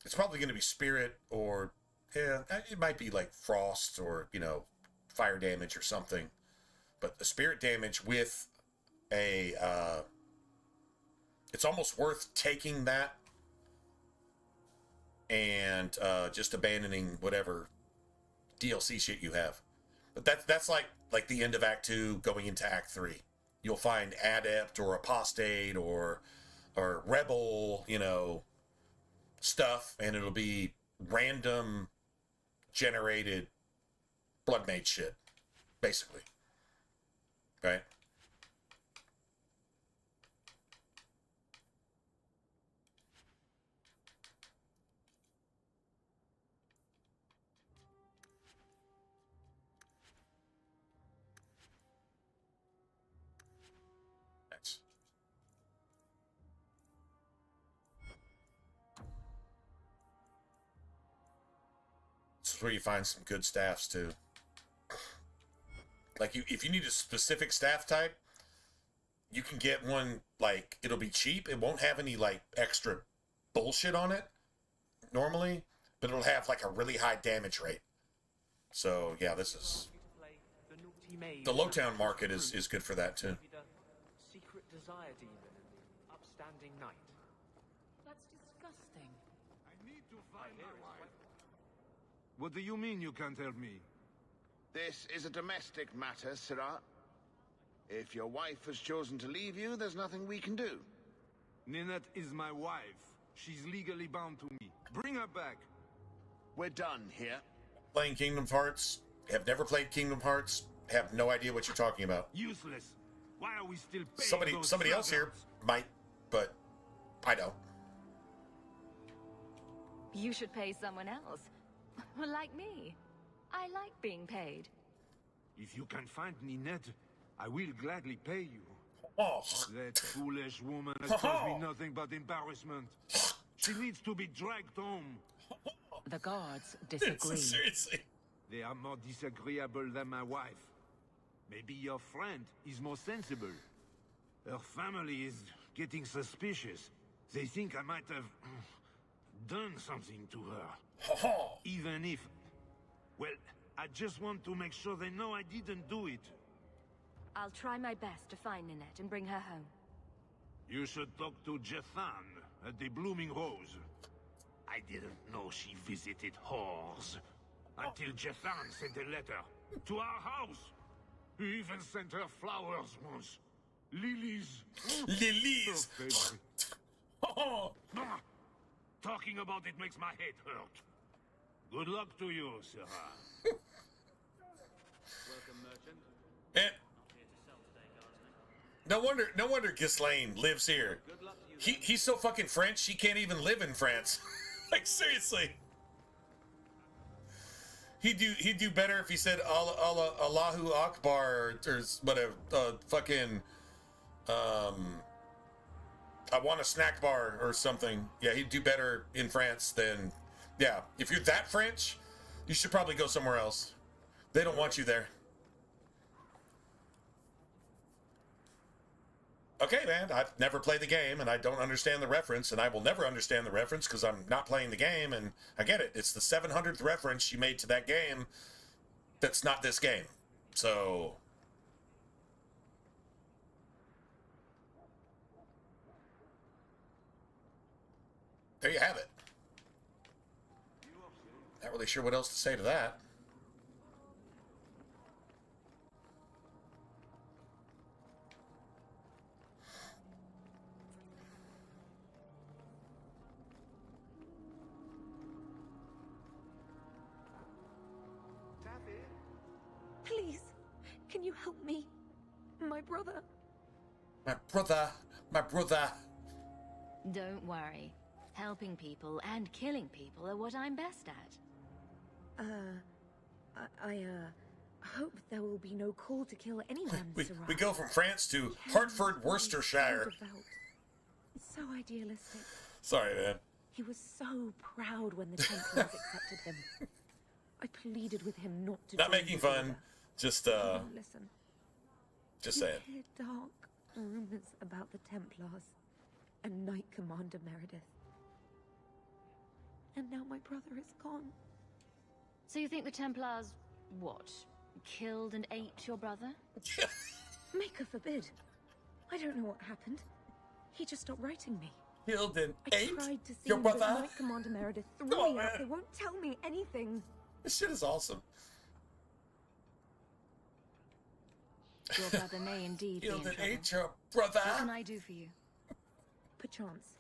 It's probably going to be spirit, or yeah, it might be like frost or, you know, fire damage or something. But the spirit damage with a it's almost worth taking that and just abandoning whatever DLC shit you have. But that's like the end of Act 2 going into Act 3. You'll find adept or apostate or rebel, you know, stuff, and it'll be random generated blood mage shit, basically. Right? Thanks. This is where you find some good staffs too. Like if you need a specific staff type, you can get one, like, it'll be cheap. It won't have any like extra bullshit on it normally, but it'll have like a really high damage rate. So yeah, this is the Lowtown market is good for that too. Secret desire demon, upstanding knight. That's disgusting. I need to find my wife. What do you mean you can't help me? This is a domestic matter, Sirrah. If your wife has chosen to leave you, there's nothing we can do. Ninette is my wife. She's legally bound to me. Bring her back. We're done here. Playing Kingdom Hearts, have never played Kingdom Hearts, have no idea what you're talking about. Useless. Why are we still paying Somebody else here might, but I don't. You should pay someone else. Like me. I like being paid. If you can find Ninette, I will gladly pay you. Oh. That foolish woman has caused me nothing but embarrassment. She needs to be dragged home. The guards disagree. Seriously. They are more disagreeable than my wife. Maybe your friend is more sensible. Her family is getting suspicious. They think I might have done something to her. Even if... Well, I just want to make sure they know I didn't do it. I'll try my best to find Ninette and bring her home. You should talk to Jethan at the Blooming Rose. I didn't know she visited whores. Until Jethan sent a letter to our house. He even sent her flowers once. Lilies. Lilies. Her favorite. Talking about it makes my head hurt. Good luck to you, Sarah. Welcome, merchant. And no wonder Ghislaine lives here. He's so fucking French, he can't even live in France. Like, seriously. He'd do better if he said Allahu Akbar or whatever, fucking I want a snack bar or something. Yeah, he'd do better in France than... Yeah, if you're that French, you should probably go somewhere else. They don't want you there. Okay, man, I've never played the game, and I don't understand the reference, and I will never understand the reference because I'm not playing the game, and I get it. It's the 700th reference you made to that game that's not this game. So... there you have it. Not really sure what else to say to that. Please, can you help me? My brother. My brother. Don't worry. Helping people and killing people are what I'm best at. I hope there will be no call to kill anyone, We go from France to Hartford, Worcestershire. So idealistic. Sorry, man. He was so proud when the Templars accepted him. I pleaded with him not to. Not making fun. Just listen. Just saying. I hear dark rumors about the Templars and Knight Commander Meredith. And now my brother is gone. So you think the Templars, what, killed and ate your brother? Maker forbid. I don't know what happened. He just stopped writing me. Killed and I ate tried to see your him, brother? but Knight Commander Meredith threw Come on, me out. man. They won't tell me anything. This shit is awesome. Your brother may indeed be in Killed and trouble. ate your brother? What can I do for you? Perchance,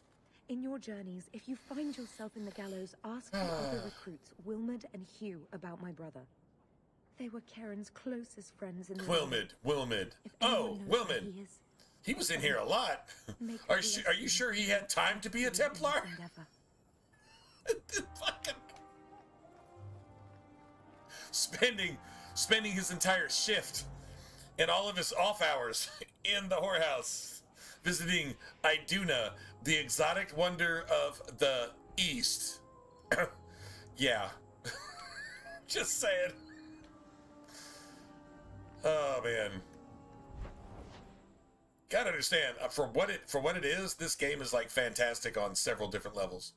in your journeys, if you find yourself in the gallows, ask the other recruits, Wilmerd and Hugh, about my brother. They were Karen's closest friends in the Wilmerd. If Oh, anyone knows where Wilmerd. he is, He was in here a lot. make Are blessing you sure he had time to be a in his Templar? endeavor. Fucking spending his entire shift and all of his off hours in the whorehouse, visiting Iduna, the exotic wonder of the East. Yeah. Just saying. Oh man. Gotta understand, for what it is, this game is like fantastic on several different levels.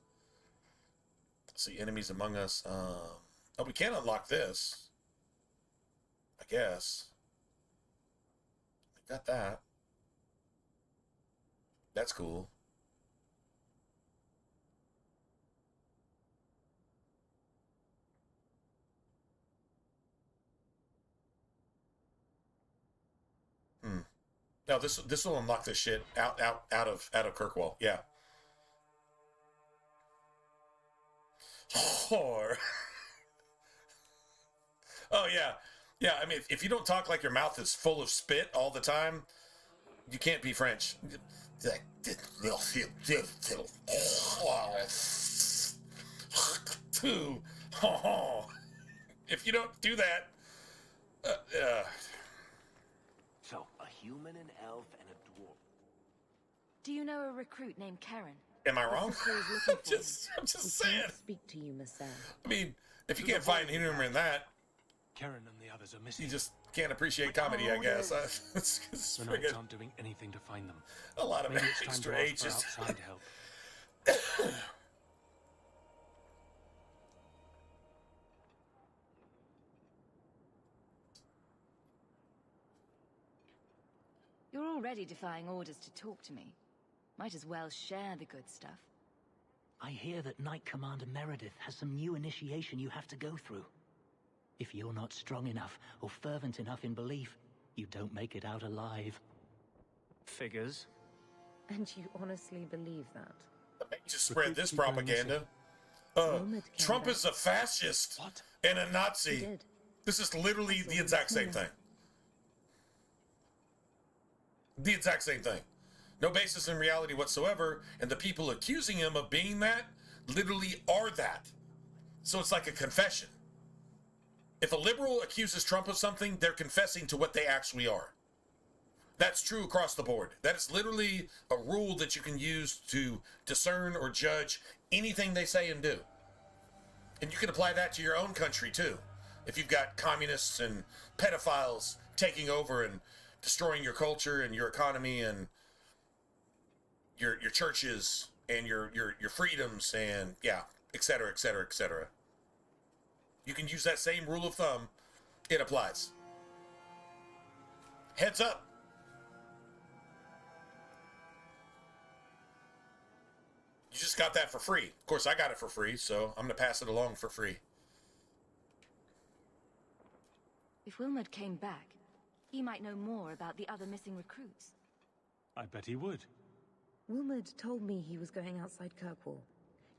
Let's see, enemies among us. Oh, we can unlock this, I guess. Got that. That's cool. No, this will unlock this shit out of Kirkwall. Yeah. Whore. Oh yeah, yeah. I mean, if you don't talk like your mouth is full of spit all the time, you can't be French. If you don't do that, So, a human, an elf, and a dwarf. Do you know a recruit named Karen? am I wrong? Sister is looking for I'm just We saying. can't speak to you, Miss Sam. I mean, if you can't find humor in that, Karen and the others are missing. you just can't appreciate comedy, I guess. It's The friggin' Knights aren't doing anything to find them. a lot of Maybe it's time extra to ask H's. for outside help. You're already defying orders to talk to me. Might as well share the good stuff. I hear that Knight Commander Meredith has some new initiation you have to go through. If you're not strong enough or fervent enough in belief, you don't make it out alive. Figures. And you honestly believe that? Just spread this Keep going propaganda. Wilmerd came Trump back. is a fascist What? and a He Nazi. did. This is literally the exact same thing. The exact same thing. No basis in reality whatsoever, and the people accusing him of being that literally are that. So it's like a confession. If a liberal accuses Trump of something, they're confessing to what they actually are. That's true across the board. That is literally a rule that you can use to discern or judge anything they say and do. And you can apply that to your own country too. If you've got communists and pedophiles taking over and destroying your culture and your economy and your churches and your freedoms and yeah, et cetera, et cetera, et cetera. You can use that same rule of thumb. It applies. Heads up. You just got that for free. Of course, I got it for free, so I'm going to pass it along for free. If Wilmot came back, he might know more about the other missing recruits. I bet he would. Wilmot told me he was going outside Kirkwall.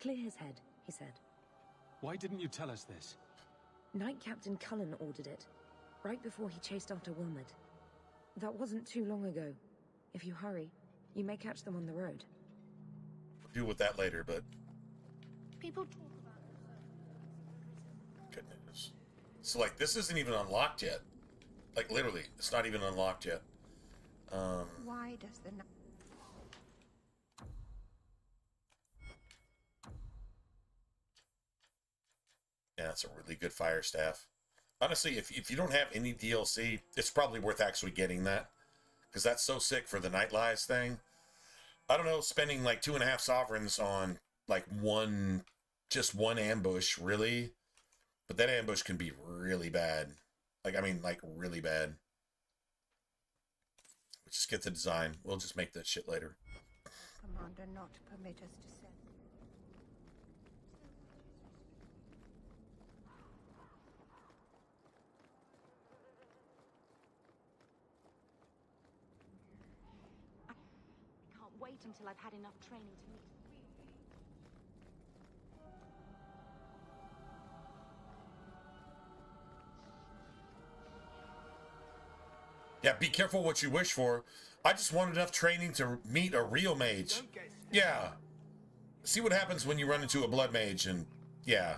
Clear his head, he said. Why didn't you tell us this? Knight Captain Cullen ordered it, right before he chased after Wilmot. That wasn't too long ago. If you hurry, you may catch them on the road. Deal with that later, but... People talk about... Goodness. So, like, this isn't even unlocked yet. Like, literally, it's not even unlocked yet. Why does the... Yeah, that's a really good fire staff. Honestly, if you don't have any DLC, it's probably worth actually getting that. Because that's so sick for the Night Lies thing. I don't know, spending like 2.5 sovereigns on like just one ambush, really? But that ambush can be really bad. Like, I mean, like really bad. Let's just get the design. We'll just make that shit later. Commander not permit us to send? Wait until I've had enough training to meet. Yeah, be careful what you wish for. I just want enough training to meet a real mage. Yeah. See what happens when you run into a blood mage and yeah.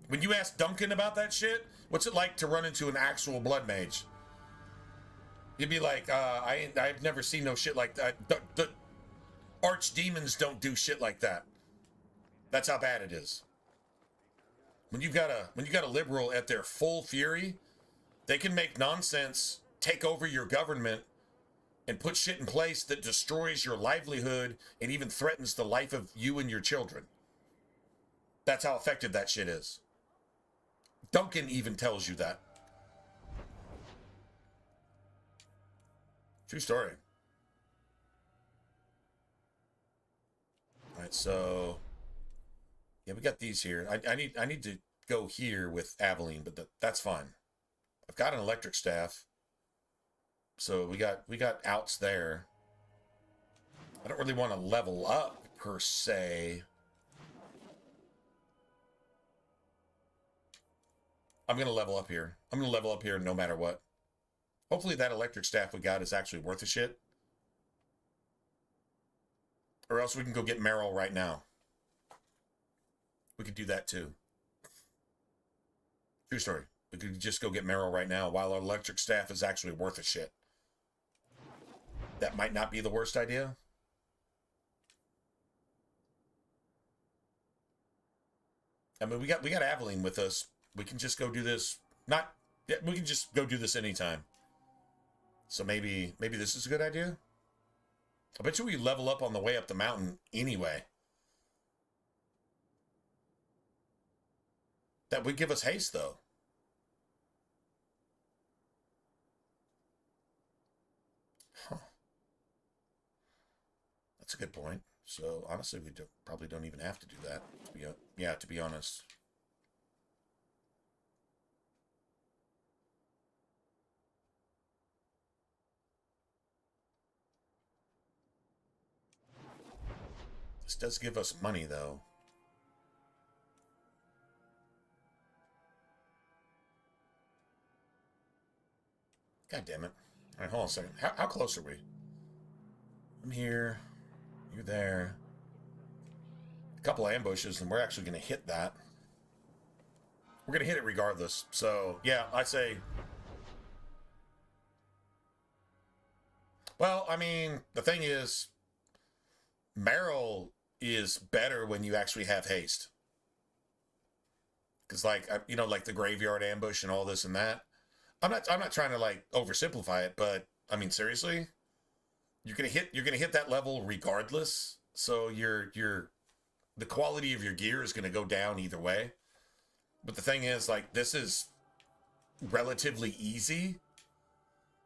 When you ask Duncan about that shit, what's it like to run into an actual blood mage? You'd be like, I've never seen no shit like that. The archdemons don't do shit like that. That's how bad it is. When you got a liberal at their full fury, they can make nonsense, take over your government, and put shit in place that destroys your livelihood and even threatens the life of you and your children. That's how effective that shit is. Duncan even tells you that. True story. All right, so yeah, we got these here. I need to go here with Aveline, but that's fine. I've got an electric staff, so we got outs there. I don't really want to level up per se. I'm gonna level up here. I'm gonna level up here no matter what. Hopefully that electric staff we got is actually worth a shit. Or else we can go get Meryl right now. We could do that too. True story. We could just go get Meryl right now while our electric staff is actually worth a shit. That might not be the worst idea. I mean, we got Aveline with us. We can just go do this. We can just go do this anytime. So maybe this is a good idea. I bet you we level up on the way up the mountain anyway. That would give us haste, though. Huh. That's a good point. So honestly, we probably don't even have to do that. To be honest. This does give us money, though. God damn it. All right, hold on a second. How close are we? I'm here. You're there. A couple of ambushes, and we're actually going to hit that. We're going to hit it regardless. So, yeah, I say... Well, I mean, the thing is, Meryl is better when you actually have haste. Because, like, you know, like the graveyard ambush and all this and that. I'm not trying to like oversimplify it, but I mean, seriously, you're gonna hit that level regardless. So the quality of your gear is gonna go down either way. But the thing is, like, this is relatively easy,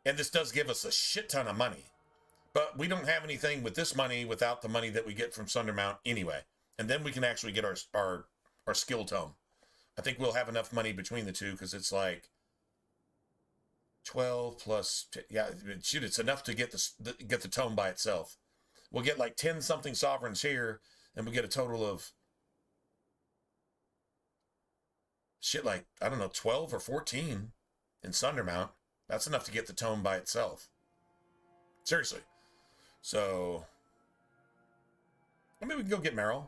and this does give us a shit ton of money. But we don't have anything with this money without the money that we get from Sundermount anyway. And then we can actually get our skill tome. I think we'll have enough money between the two because it's like 12 plus, yeah, shoot, it's enough to get the tome by itself. We'll get like 10 something sovereigns here, and we get a total of shit like, I don't know, 12 or 14 in Sundermount. That's enough to get the tome by itself. Seriously. So, I mean, we can go get Meryl.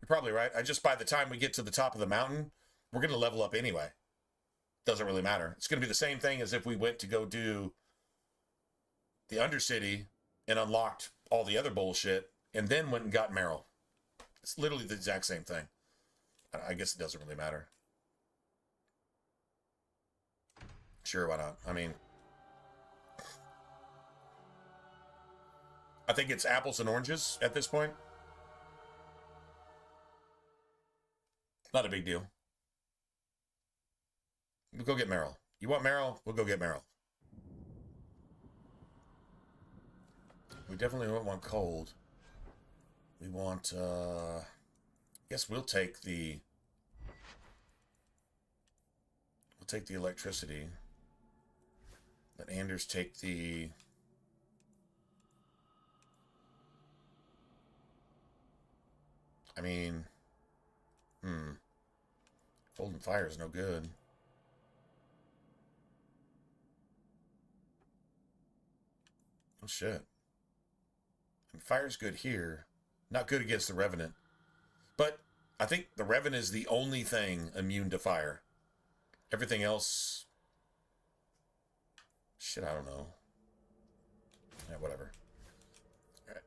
You're probably right. By the time we get to the top of the mountain, we're going to level up anyway. Doesn't really matter. It's going to be the same thing as if we went to go do the Undercity and unlocked all the other bullshit and then went and got Meryl. It's literally the exact same thing. I guess it doesn't really matter. Sure, why not? I mean, I think it's apples and oranges at this point. Not a big deal. We'll go get Meryl. You want Meryl? We'll go get Meryl. We definitely don't want cold. We want, I guess we'll take the electricity. Let Anders take the... I mean, Cold and fire is no good. Oh shit. And fire's good here. Not good against the Revenant. But I think the Revenant is the only thing immune to fire. Everything else... Shit, I don't know. Yeah, whatever. Alright.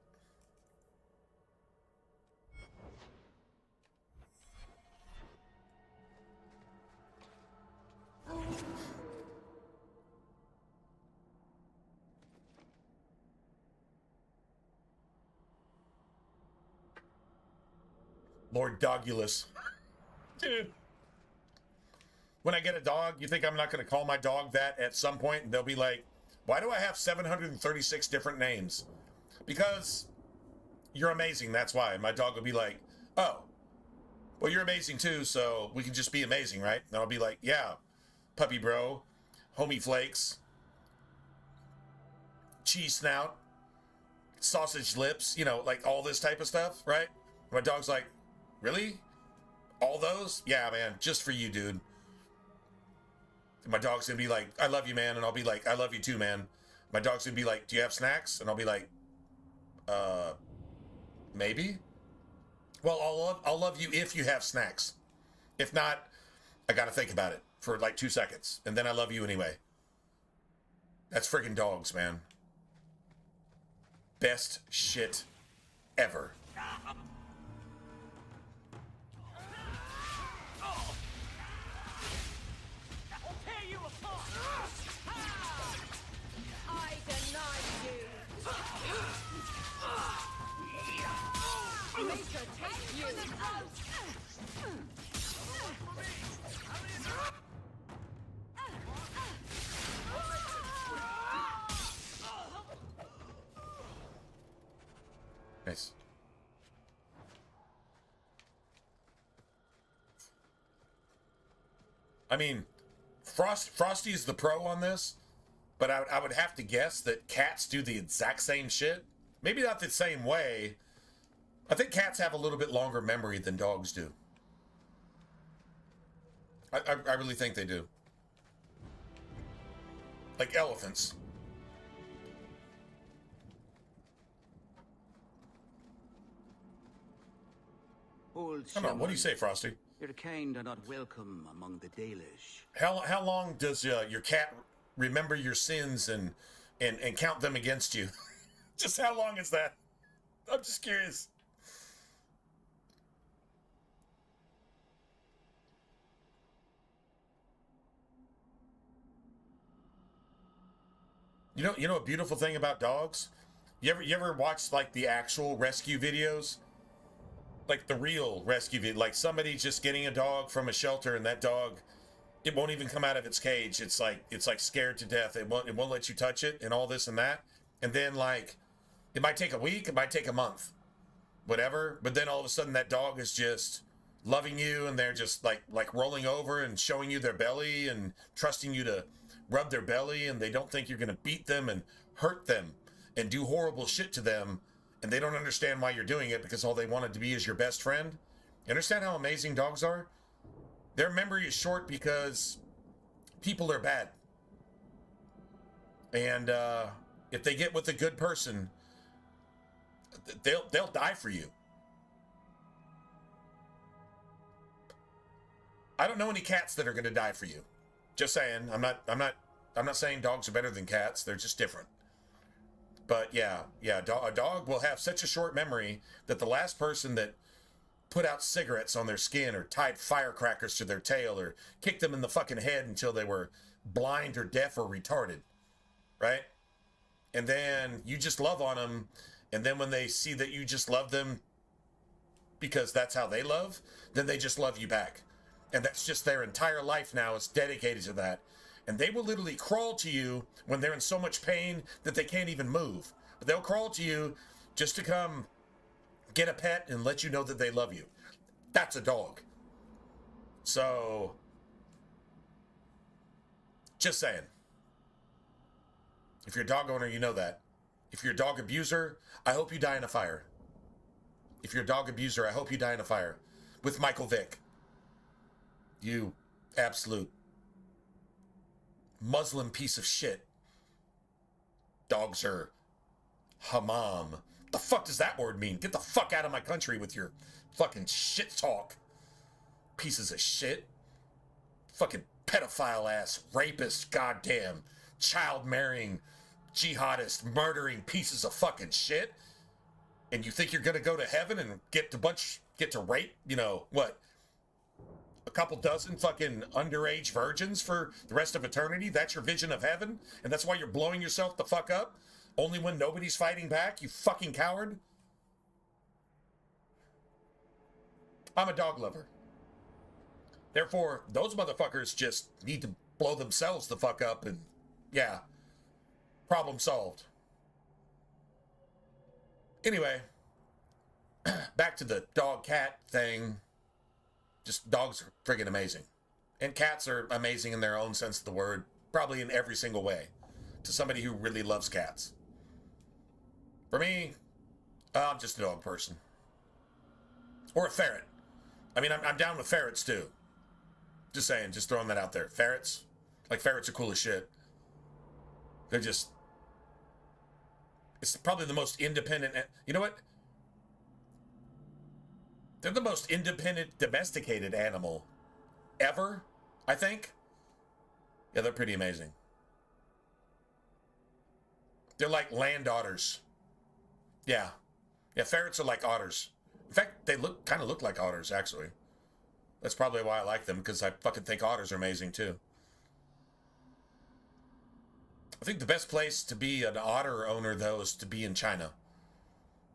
Lord Dogulus. Dude. When I get a dog, you think I'm not going to call my dog that at some point? And they'll be like, why do I have 736 different names? Because you're amazing, that's why. My dog will be like, oh, well, you're amazing too, so we can just be amazing, right? And I'll be like, yeah, puppy bro, homie flakes, cheese snout, sausage lips, you know, like all this type of stuff, right? My dog's like, really? All those? Yeah, man, just for you, dude. And my dog's gonna be like, I love you, man. And I'll be like, I love you too, man. My dog's gonna be like, do you have snacks? And I'll be like, maybe. Well, I'll love you if you have snacks. If not, I gotta think about it for like 2 seconds. And then I love you anyway. That's friggin' dogs, man. Best shit ever. Nice. I mean, Frosty's the pro on this, but I would have to guess that cats do the exact same shit. Maybe not the same way. I think cats have a little bit longer memory than dogs do. I really think they do. Like elephants. Old Come on, what do you say, Frosty? Your kind are not welcome among the Dalish. How long does your cat remember your sins and and count them against you. Just how long is that? I'm just curious. You know a beautiful thing about dogs? You ever watch like the actual rescue videos? Like the real rescue video, like somebody just getting a dog from a shelter, and that dog, it won't even come out of its cage. It's like scared to death. It won't let you touch it, and all this and that. And then like it might take a week, it might take a month, whatever. But then all of a sudden that dog is just loving you, and they're just like rolling over and showing you their belly and trusting you to rub their belly, and they don't think you're gonna beat them and hurt them and do horrible shit to them. And they don't understand why you're doing it, because all they wanted to be is your best friend. You understand how amazing dogs are? Their memory is short because people are bad. And if they get with a good person, they'll die for you. I don't know any cats that are going to die for you. Just saying. I'm not saying dogs are better than cats. They're just different. But yeah, a dog will have such a short memory that the last person that put out cigarettes on their skin or tied firecrackers to their tail or kicked them in the fucking head until they were blind or deaf or retarded, right? And then you just love on them, and then when they see that you just love them because that's how they love, then they just love you back. And that's just their entire life now is dedicated to that. And they will literally crawl to you when they're in so much pain that they can't even move. But they'll crawl to you just to come get a pet and let you know that they love you. That's a dog. So, just saying. If you're a dog owner, you know that. If you're a dog abuser, I hope you die in a fire. If you're a dog abuser, I hope you die in a fire. With Michael Vick. You absolute Muslim piece of shit. Dogs are hammam. The fuck does that word mean? Get the fuck out of my country with your fucking shit talk. Pieces of shit. Fucking pedophile ass, rapist, goddamn, child marrying, jihadist, murdering pieces of fucking shit. And you think you're gonna go to heaven and get to rape, you know, what? A couple dozen fucking underage virgins for the rest of eternity? That's your vision of heaven? And that's why you're blowing yourself the fuck up? Only when nobody's fighting back, you fucking coward? I'm a dog lover. Therefore, those motherfuckers just need to blow themselves the fuck up and, yeah, problem solved. Anyway, back to the dog-cat thing. Just dogs are friggin' amazing. And cats are amazing in their own sense of the word, probably in every single way, to somebody who really loves cats. For me, I'm just a dog person. Or a ferret. I mean, I'm down with ferrets too. Just saying, just throwing that out there. Ferrets, like ferrets are cool as shit. They're just, it's probably the most independent, you know what? They're the most independent domesticated animal ever, I think. Yeah, they're pretty amazing. They're like land otters. Yeah. Yeah, ferrets are like otters. In fact, they kind of look like otters, actually. That's probably why I like them, because I fucking think otters are amazing, too. I think the best place to be an otter owner, though, is to be in China.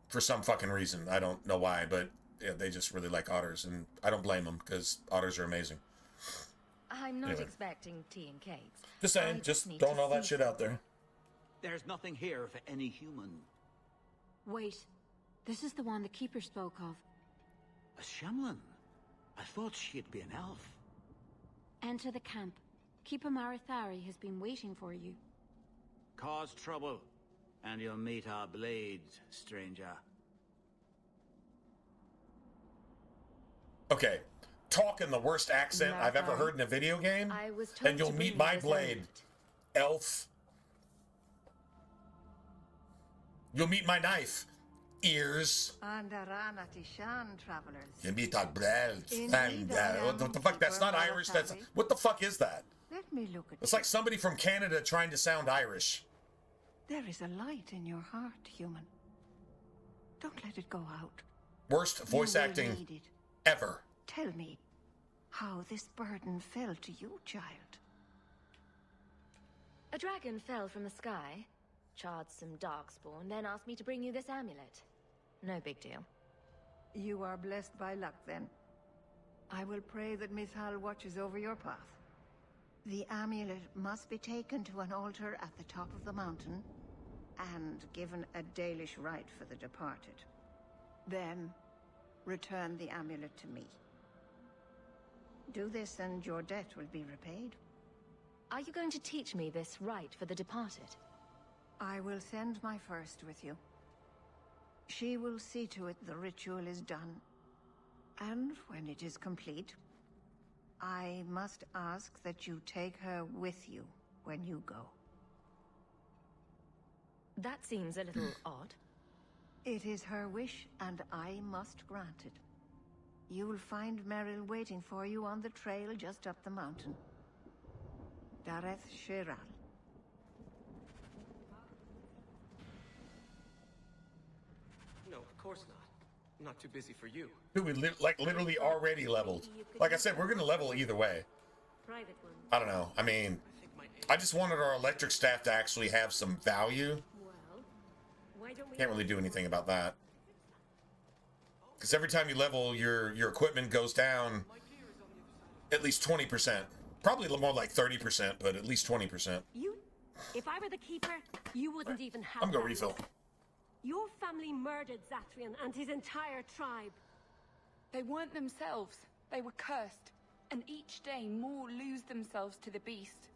For some fucking reason. I don't know why, but yeah, they just really like otters, and I don't blame them, because otters are amazing. I'm not Anyway. expecting tea and cakes. Just saying, I just need throwing to all that see shit out there. There's nothing here for any human. Wait, this is the one the Keeper spoke of. A Shamlan? I thought she'd be an elf. Enter the camp. Keeper Marithari has been waiting for you. Cause trouble, and you'll meet our blades, stranger. Okay, talk in the worst accent I've ever heard in a video game, I was told and you'll to bring meet you my this blade, amulet. elf. You'll meet my knife, ears. Andarana Tishan, travelers. You meet our blade, Indeed, and I am what the fuck? That's not Keeper Irish. That's Marithari. what the fuck is that? Let me look at It's like somebody from Canada trying to sound Irish. There is a light in your heart, human. Don't let it go out. Worst voice You will acting need it. ever. Tell me how this burden fell to you, child. A dragon fell from the sky, charred some darkspawn, then asked me to bring you this amulet. No big deal. You are blessed by luck, then. I will pray that Mithal watches over your path. The amulet must be taken to an altar at the top of the mountain and given a Dalish rite for the departed. Then, return the amulet to me. Do this and your debt will be repaid. Are you going to teach me this rite for the departed? I will send my first with you. She will see to it the ritual is done. And when it is complete, I must ask that you take her with you when you go. That seems a little odd. It is her wish, and I must grant it. You will find Meryl waiting for you on the trail just up the mountain. Dareth Shiral. No, of course not. I'm not too busy for you. Dude, we literally already leveled. Like I said, we're gonna level either way. I don't know. I mean, I just wanted our electric staff to actually have some value. Can't really do anything about that. Because every time you level, your equipment goes down at least 20%. Probably a little more like 30%, but at least 20%. If I were the keeper, you wouldn't even have I'm gonna that. refill. Your family murdered Zathrian and his entire tribe. They weren't themselves. They were cursed. And each day more lose themselves to the beast.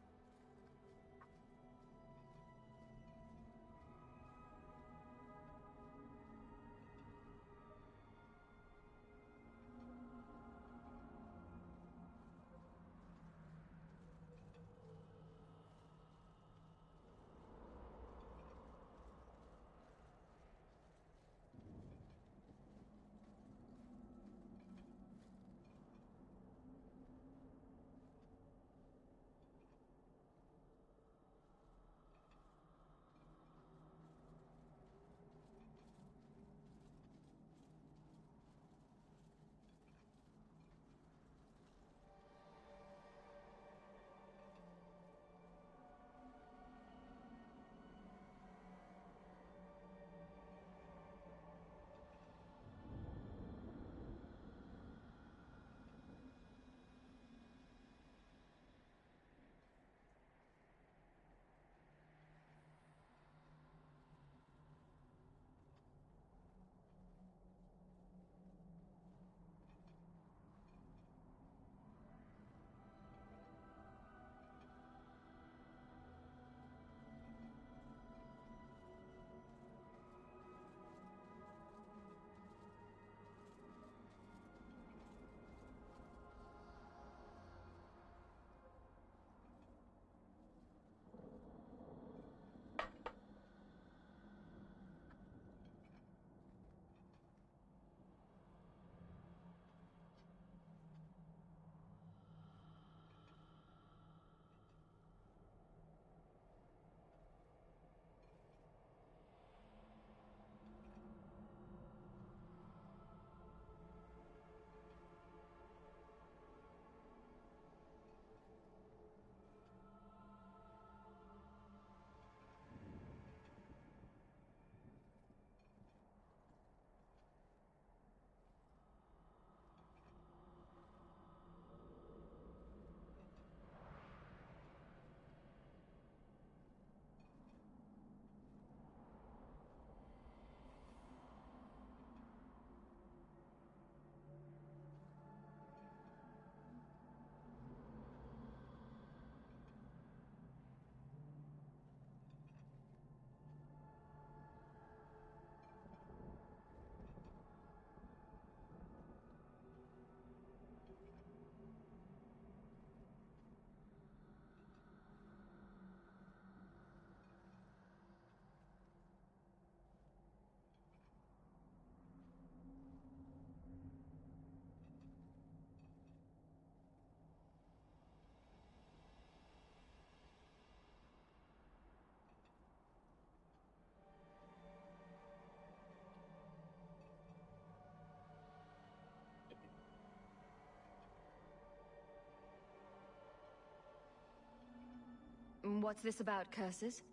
What's this about curses?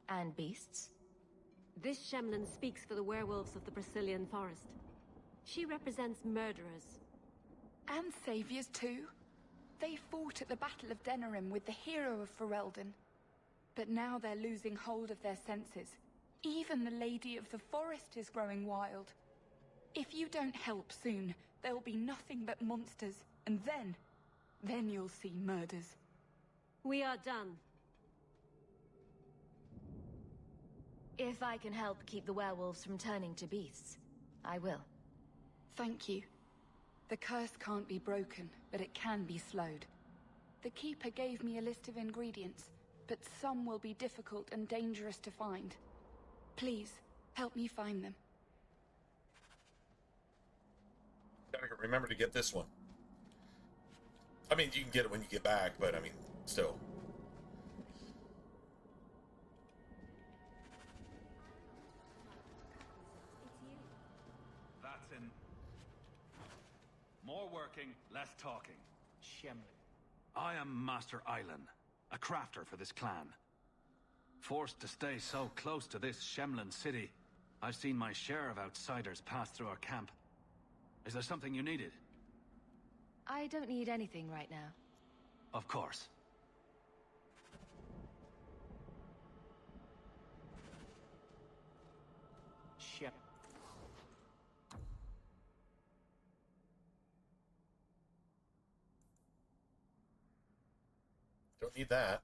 And beasts? This Shemlin speaks for the werewolves of the Brazilian forest. She represents murderers. And saviors too. They fought at the Battle of Denerim with the hero of Ferelden. But now they're losing hold of their senses. Even the Lady of the Forest is growing wild. If you don't help soon, there'll be nothing but monsters. And then you'll see murders. We are done. If I can help keep the werewolves from turning to beasts, I will. Thank you. The curse can't be broken, but it can be slowed. The Keeper gave me a list of ingredients, but some will be difficult and dangerous to find. Please, help me find them. Gotta remember to get this one. I mean, you can get it when you get back, but I mean, still. That's in. More working, less talking. Shemlin. I am Master Island, a crafter for this clan. Forced to stay so close to this Shemlin city, I've seen my share of outsiders pass through our camp. Is there something you needed? I don't need anything right now. Of course. Shem. Don't need that.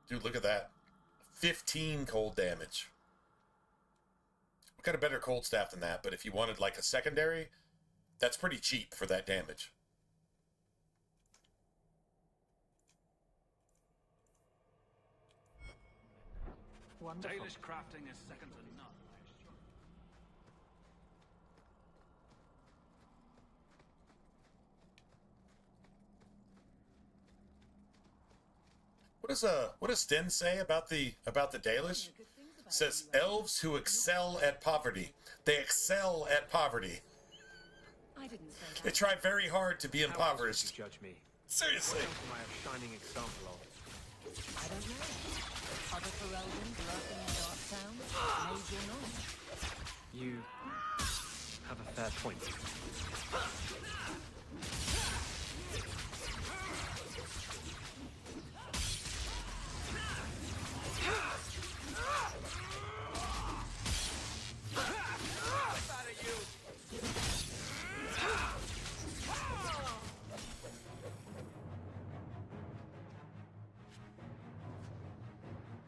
Dude, look at that. 15 cold damage. We got a better cold staff than that, but if you wanted like a secondary, that's pretty cheap for that damage. Wonderful. Dalish crafting is second to none. What does Sten say about the Dalish? It says elves who excel at poverty. They excel at poverty. I didn't say that. They try very hard to be impoverished. How else would you judge me? Seriously. What else am I a shining example of? I don't know. Other Ferelden lurking in dark towns? Mage or not? You have a fair point.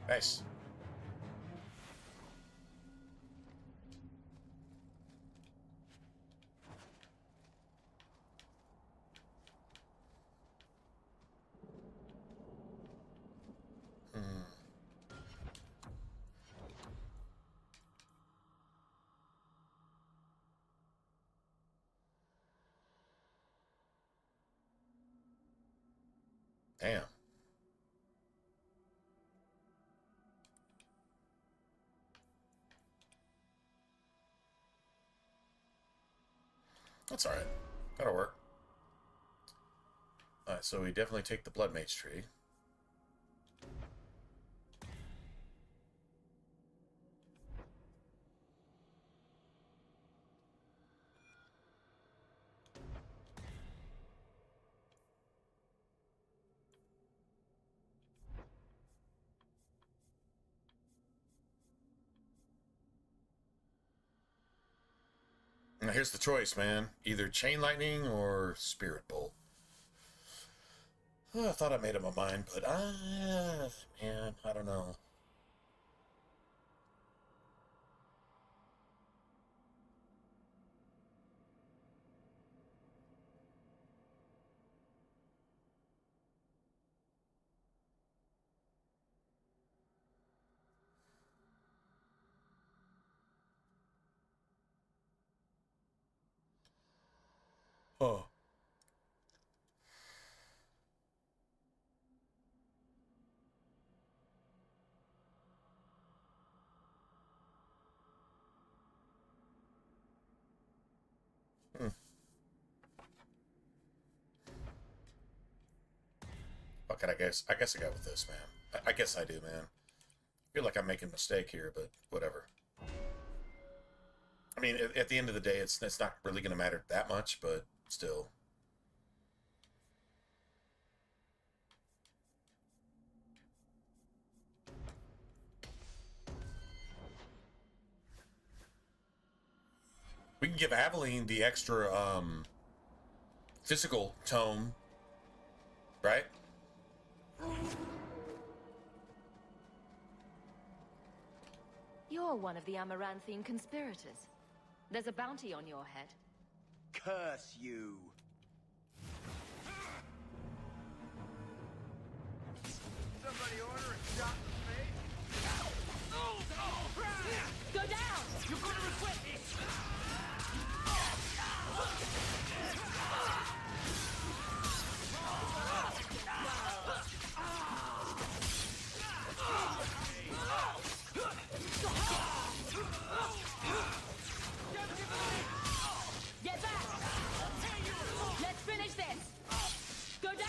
Nice. Damn. That's alright. That'll work. Alright, so we definitely take the Blood Mage tree. Now here's the choice, man. Either Chain Lightning or Spirit Bolt. Oh, I thought I made up my mind, but man, I don't know. Oh. Fuck it, I guess I go with this, man. I guess I do, man. I feel like I'm making a mistake here, but whatever. I mean, at the end of the day, it's not really going to matter that much, but still. We can give Aveline the extra physical tome, right? You're one of the Amaranthine conspirators. There's a bounty on your head. Curse you! Somebody order a shot in the face? Go down! You're gonna regret this! Get back! Let's finish this! Go down!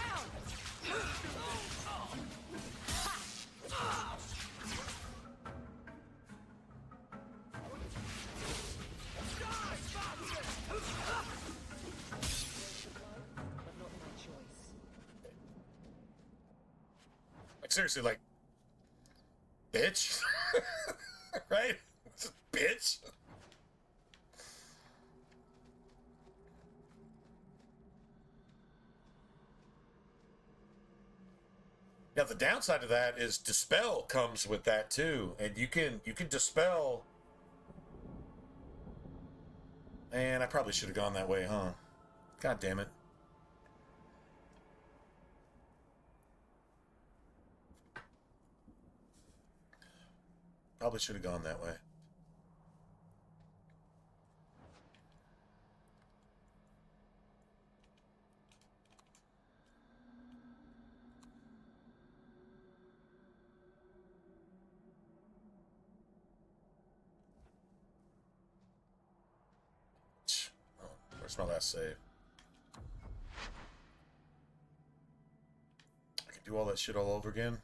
Like, seriously, like, bitch? Right? Bitch? Now the downside of that is dispel comes with that too, and you can dispel. And I probably should have gone that way, huh? God damn it. Probably should have gone that way. Oh, where's my last save? I can do all that shit all over again.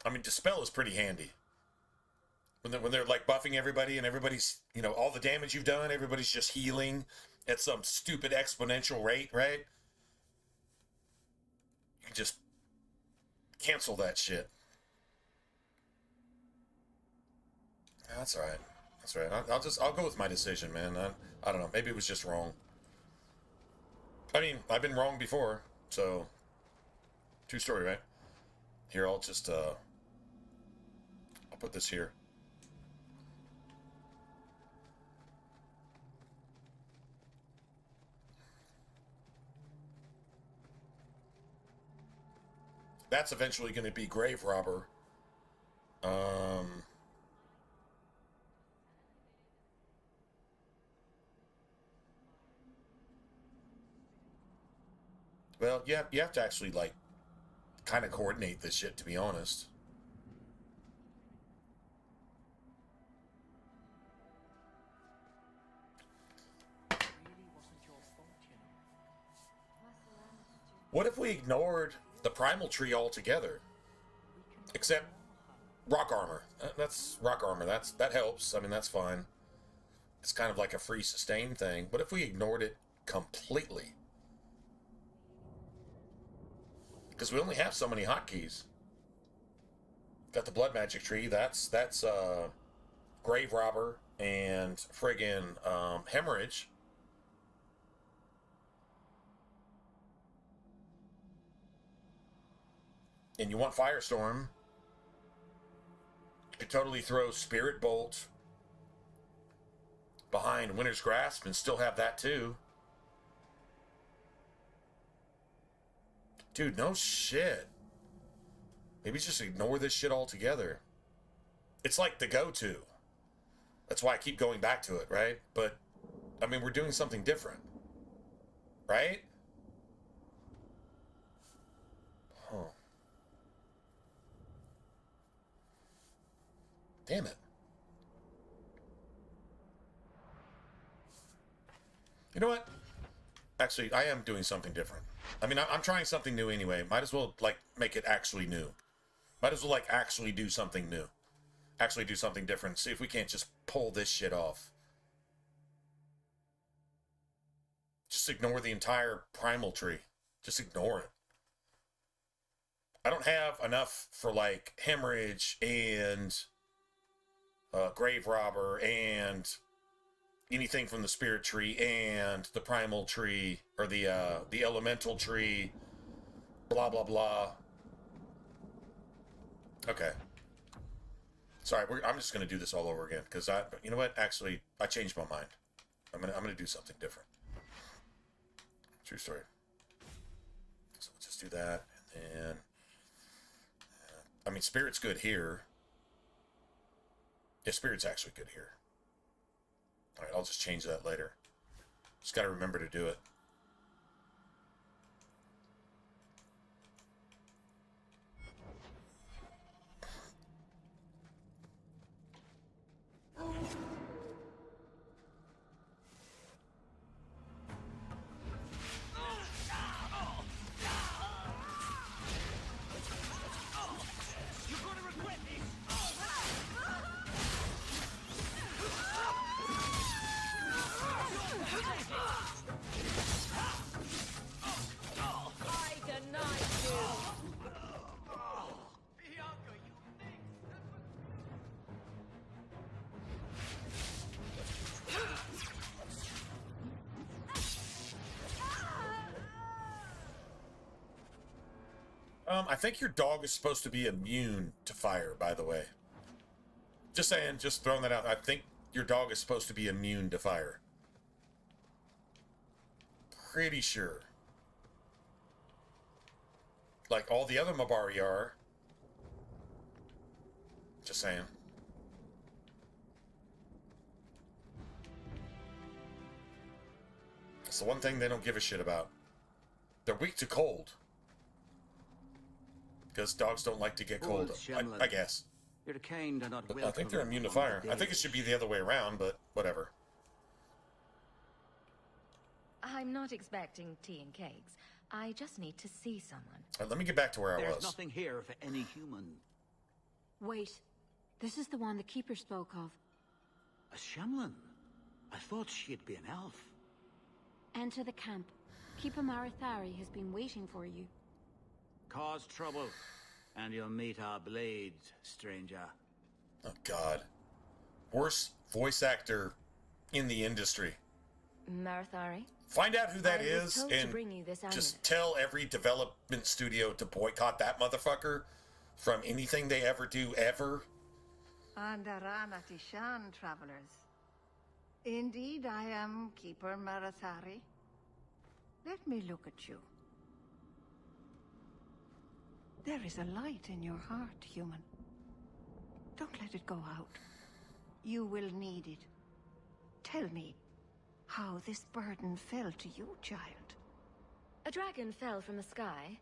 I mean, dispel is pretty handy. When they're like buffing everybody and everybody's, you know, all the damage you've done, everybody's just healing at some stupid exponential rate, right? You can just cancel that shit. Yeah, that's all right. That's all right. I'll go with my decision, man. I don't know. Maybe it was just wrong. I mean, I've been wrong before, so true story, right? Here, I'll just I'll put this here. That's eventually going to be Grave Robber. Well, you have to actually, like, kind of coordinate this shit, to be honest. What if we ignored the primal tree altogether? Except rock armor. That's rock armor. That helps. I mean, that's fine. It's kind of like a free sustain thing. What if we ignored it completely? Because we only have so many hotkeys. Got the blood magic tree. That's grave robber and friggin' hemorrhage. And you want Firestorm. You could totally throw Spirit Bolt behind Winter's Grasp and still have that too. Dude, no shit. Maybe just ignore this shit altogether. It's like the go-to. That's why I keep going back to it, right? But, I mean, we're doing something different. Right? Huh. Damn it. You know what? Actually, I am doing something different. I mean, I'm trying something new anyway. Might as well, like, make it actually new. Might as well, like, actually do something new. Actually do something different. See if we can't just pull this shit off. Just ignore the entire primal tree. Just ignore it. I don't have enough for, like, hemorrhage and grave robber and anything from the spirit tree and the primal tree or the elemental tree. Blah, blah, blah. Okay. Sorry, I'm just going to do this all over again because you know what? Actually, I changed my mind. I'm gonna do something different. True story. So we'll just do that, and then I mean, spirit's good here. Yeah, spirit's actually good here. All right, I'll just change that later. Just got to remember to do it. I think your dog is supposed to be immune to fire, by the way. Just saying, just throwing that out. I think your dog is supposed to be immune to fire. Pretty sure. Like all the other Mabari are. Just saying. It's the one thing they don't give a shit about. They're weak to cold. Because dogs don't like to get cold, I guess. Your kind are not I think they're immune to fire. I think it should be the other way around, but whatever. I'm not expecting tea and cakes. I just need to see someone. Let me get back to where I was. There's nothing here for any human. Wait. This is the one the Keeper spoke of. A Shemlin? I thought she'd be an elf. Enter the camp. Keeper Marithari has been waiting for you. Cause trouble, and you'll meet our blades, stranger. Oh, God. Worst voice actor in the industry. Marithari? Find out who that is told and to bring you this just tell every development studio to boycott that motherfucker from anything they ever do, ever. Andaranatishan, travelers. Indeed, I am Keeper Marathari. Let me look at you. There is a light in your heart, human. Don't let it go out. You will need it. Tell me how this burden fell to you, child. A dragon fell from the sky,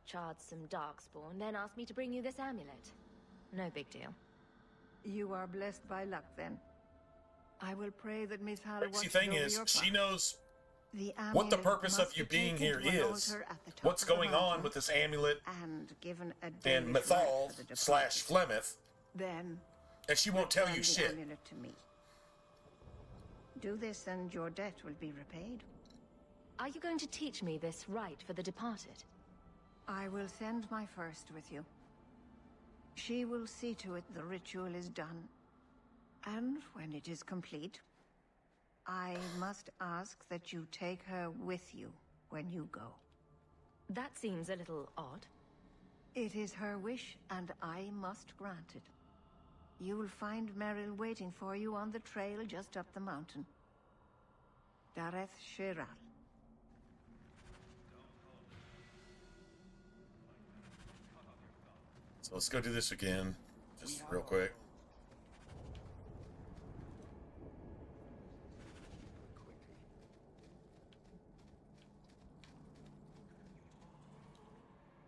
charred some darkspawn, then asked me to bring you this amulet. No big deal. You are blessed by luck, then. I will pray that Miss Hal Crazy watches thing over is, your she path. knows The what the amulet purpose must of you be being taken here to an is. altar at the top What's of the going on mountain with this amulet and given a and Danish Mythal rite for the / departed. Flemeth, Then and she won't tell you return the shit. amulet to me. Do this and your debt will be repaid. Are you going to teach me this rite for the departed? I will send my first with you. She will see to it the ritual is done. And when it is complete, I must ask that you take her with you when you go. That seems a little odd. It is her wish, and I must grant it. You will find Meryl waiting for you on the trail just up the mountain. Dareth Shiral. So let's go do this again, just real quick.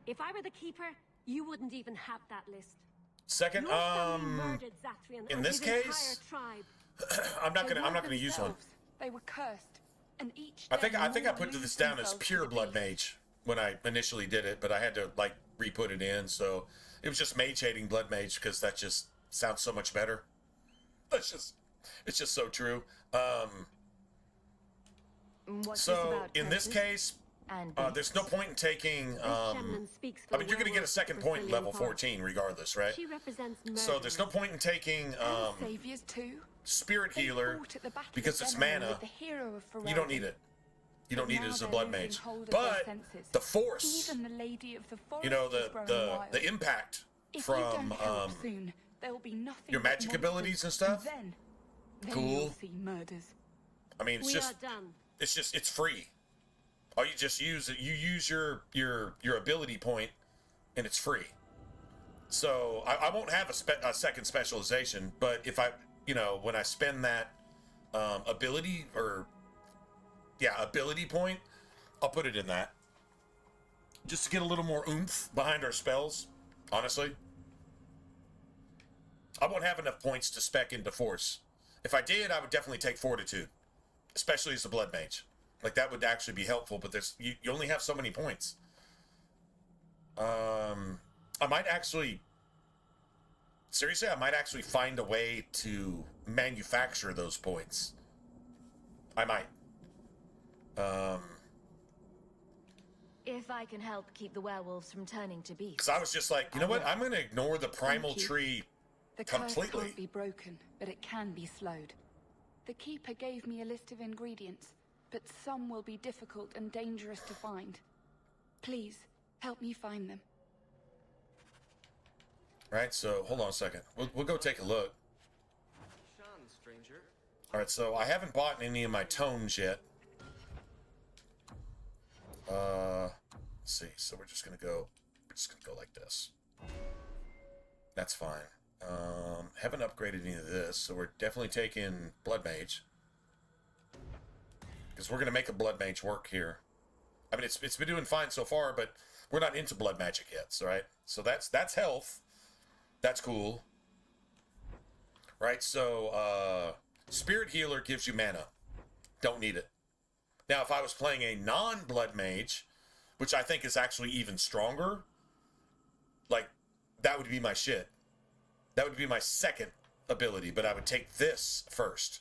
If I were the Keeper, you wouldn't even have that list. Second, Your family murdered Zathrian in and this his case, entire tribe. I'm not gonna use one. They were cursed, and each I think I more put lose this down as themselves pure to the blood beast. mage when I initially did it, but I had to like re-put it in, so it was just mage hating blood mage because that just sounds so much better. It's just so true. So in this case, there's no point in taking. I mean, you're going to get a second point in level 14 regardless, right? She represents So there's no point in taking Saviors too. Spirit They Healer fought at the Battle because of it's Denerim mana. with the hero of You don't Ferelden. need it. You don't But need it now as a they're blood losing mage. hold of But their senses. the Force, Even the Lady of the Forest you know, is growing wild. the impact If you from don't help soon, there will be nothing your but magic monsters, abilities and stuff. Then Cool. you'll see murders. I mean, it's We just are done. it's free. All you just use it. You use your ability point, and it's free. So I won't have a second specialization, but if I, when I spend that ability ability point, I'll put it in that just to get a little more oomph behind our spells. Honestly, I won't have enough points to spec into Force. If I did, I would definitely take Fortitude, especially as a blood mage. Like that would actually be helpful, but you only have so many points. I might actually find a way to manufacture those points. I might. If I can help keep the werewolves from turning to beasts. Because I was just like, you know what? I'm going to ignore the primal Thank you. tree The curse completely. can't be broken, but it can be slowed. The Keeper gave me a list of ingredients, but some will be difficult and dangerous to find. Please, help me find them. Right, so hold on a second. We'll go take a look. Shan, stranger. All right, so I haven't bought any of my tomes yet. Let's see. So we're just gonna go like this. That's fine. Haven't upgraded any of this, so we're definitely taking Blood Mage. Because we're gonna make a Blood Mage work here. I mean, it's been doing fine so far, but we're not into blood magic yet, so right? So that's health. That's cool. Right, so Spirit Healer gives you mana. Don't need it. Now, if I was playing a non-blood mage, which I think is actually even stronger, like, that would be my shit. That would be my second ability, but I would take this first.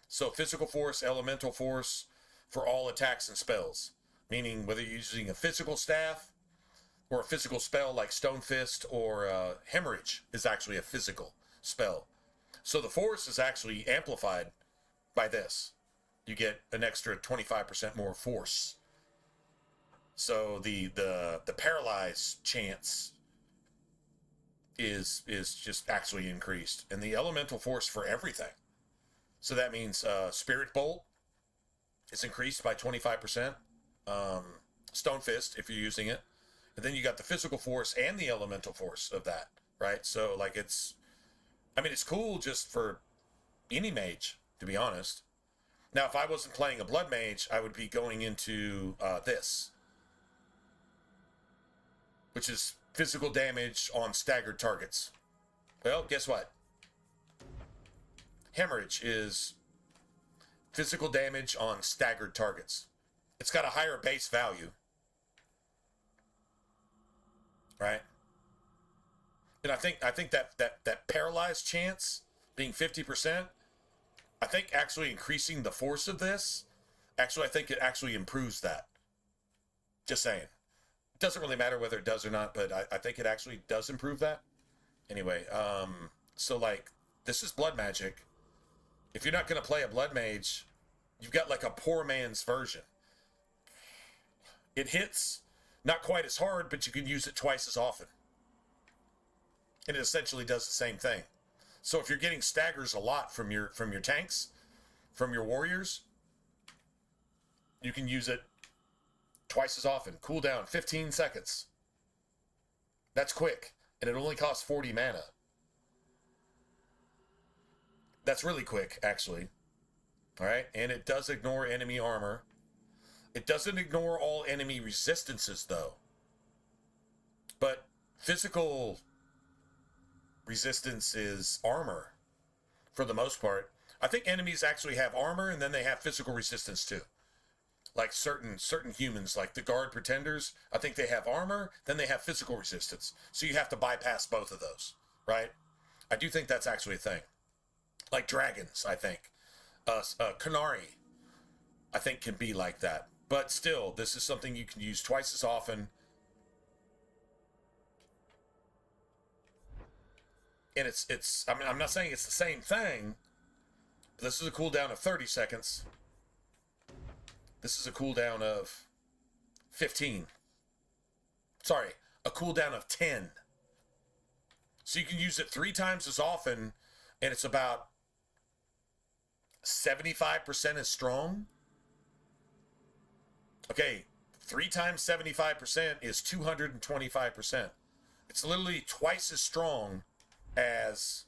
So Physical Force, Elemental Force for all attacks and spells. Meaning whether you're using a physical staff or a physical spell like Stone Fist or Hemorrhage is actually a physical spell. So the Force is actually amplified by this. You get an extra 25% more force. So the paralyze chance is just actually increased. And the elemental force for everything. So that means Spirit Bolt is increased by 25%. Stone Fist, if you're using it. And then you got the physical force and the elemental force of that, right? So, like, it's cool just for any mage, to be honest. Now, if I wasn't playing a blood mage, I would be going into this, which is physical damage on staggered targets. Well, guess what? Hemorrhage is physical damage on staggered targets. It's got a higher base value, right? And I think that paralyzed chance being 50%, I think actually increasing the force of this, I think it actually improves that. Just saying. It doesn't really matter whether it does or not, but I think it actually does improve that. Anyway, so like, this is blood magic. If you're not going to play a blood mage, you've got like a poor man's version. It hits not quite as hard, but you can use it twice as often. And it essentially does the same thing. So if you're getting staggers a lot from your tanks, from your warriors, you can use it twice as often. Cooldown 15 seconds. That's quick, and it only costs 40 mana. That's really quick, actually. All right, and it does ignore enemy armor. It doesn't ignore all enemy resistances, though. But physical resistance is armor for the most part. I think enemies actually have armor and then they have physical resistance too. Like certain humans, like the guard pretenders, I think they have armor, then they have physical resistance. So you have to bypass both of those, right? I do think that's actually a thing. Like dragons, I think. Canary, I think, can be like that. But still, this is something you can use twice as often. And I mean, I'm not saying it's the same thing. But this is a cooldown of 30 seconds. This is a cooldown of 15. Sorry, a cooldown of 10. So you can use it 3 times as often, and it's about 75% as strong. Okay, 3 times 75% is 225%. It's literally twice as strong as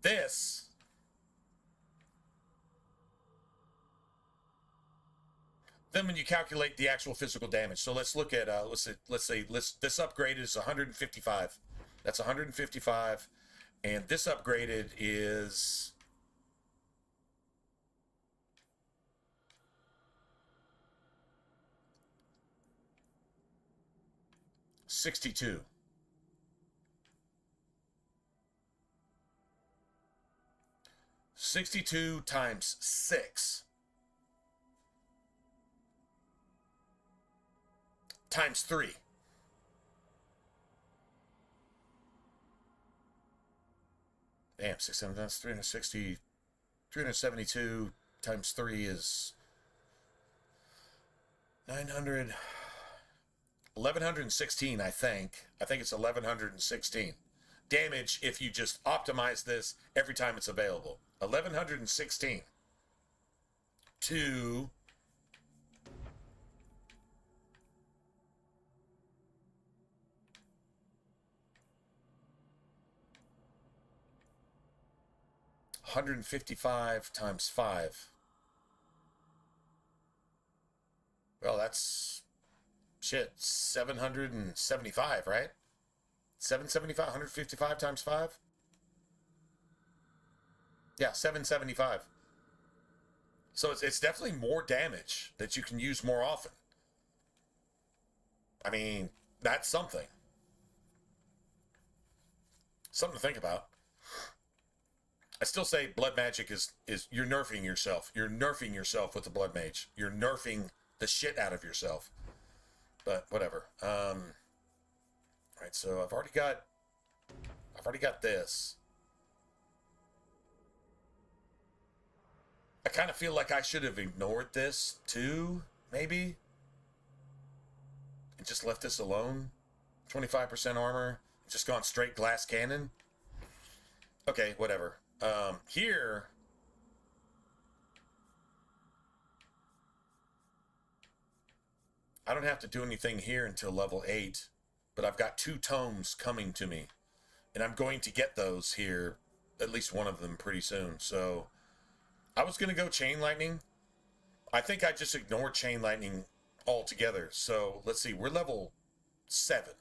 this. Then when you calculate the actual physical damage, so let's look at let's say this upgraded is 155. That's 155, and this upgraded is 62. $62 times 6 times 3. Damn, 6, 7, that's 360. 372 times 3 is 900. 1116, I think. I think it's 1116 damage if you just optimize this every time it's available. 1116 to $155 times 5. Well, that's shit, 775, right? 775, 155 times 5? Yeah, 775. So it's definitely more damage that you can use more often. I mean, that's something. Something to think about. I still say blood magic is you're nerfing yourself. You're nerfing yourself with the blood mage. You're nerfing the shit out of yourself. But whatever. All right, so I've already got this. I kind of feel like I should have ignored this too, maybe. And just left this alone. 25% armor. Just gone straight glass cannon. Okay, whatever. Here, I don't have to do anything here until level 8, but I've got 2 tomes coming to me, and I'm going to get those here, at least one of them pretty soon. So I was going to go Chain Lightning. I think I just ignored Chain Lightning altogether. So let's see, we're level 7.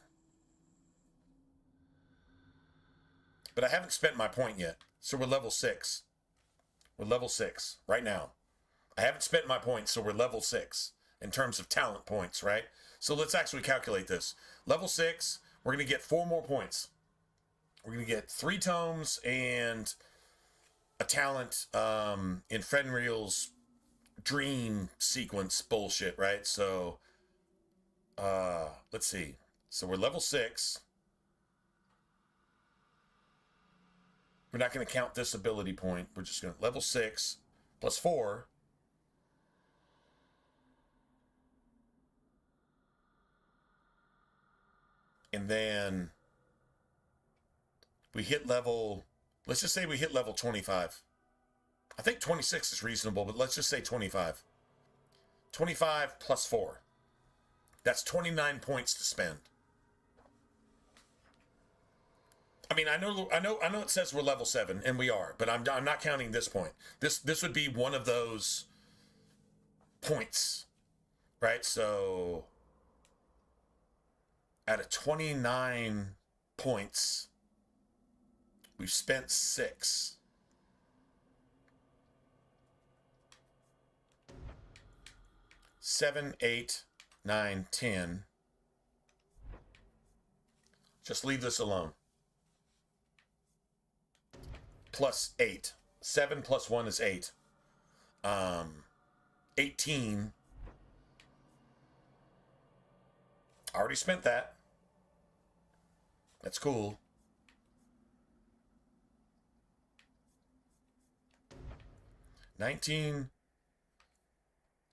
But I haven't spent my point yet. So we're level 6. We're level 6 right now. I haven't spent my points, so we're level 6 in terms of talent points, right? So let's actually calculate this. Level 6, we're going to get 4 more points. We're going to get 3 tomes and a talent in Fenrir's dream sequence bullshit, right? So let's see. So we're level 6. We're not going to count this ability point. We're just going to level 6 plus 4. And then we hit level, let's just say we hit level 25. I think 26 is reasonable, but let's just say 25. 25 plus 4. That's 29 points to spend. I mean, I know it says we're level 7, and we are, but I'm not counting this point. This would be one of those points, right? So at a 29 points. We've spent 6. Seven, 8, 9, 10. Just leave this alone. Plus 8. 7 plus 1 is 8. 18. I already spent that. That's cool. $19,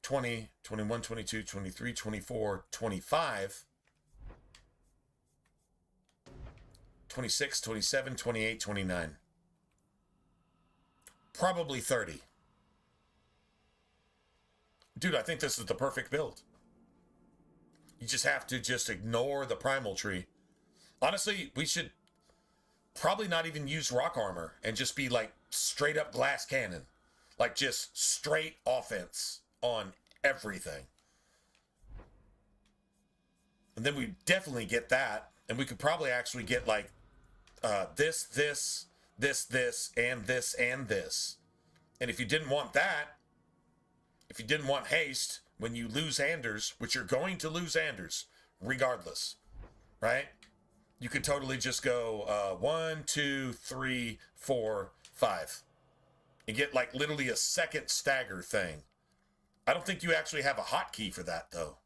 20, 21, 22, 23, 24, 25, 26, 27, 28, 29. Probably 30. Dude, I think this is the perfect build. You just have to just ignore the primal tree. Honestly, we should probably not even use rock armor and just be like straight up glass cannon. Like just straight offense on everything. And then we definitely get that. And we could probably actually get like this, and this, and this. And if you didn't want that, if you didn't want haste, when you lose Anders, which you're going to lose Anders, regardless, right? You could totally just go 1, 2, 3, 4, 5. And get like literally a second stagger thing. I don't think you actually have a hotkey for that, though.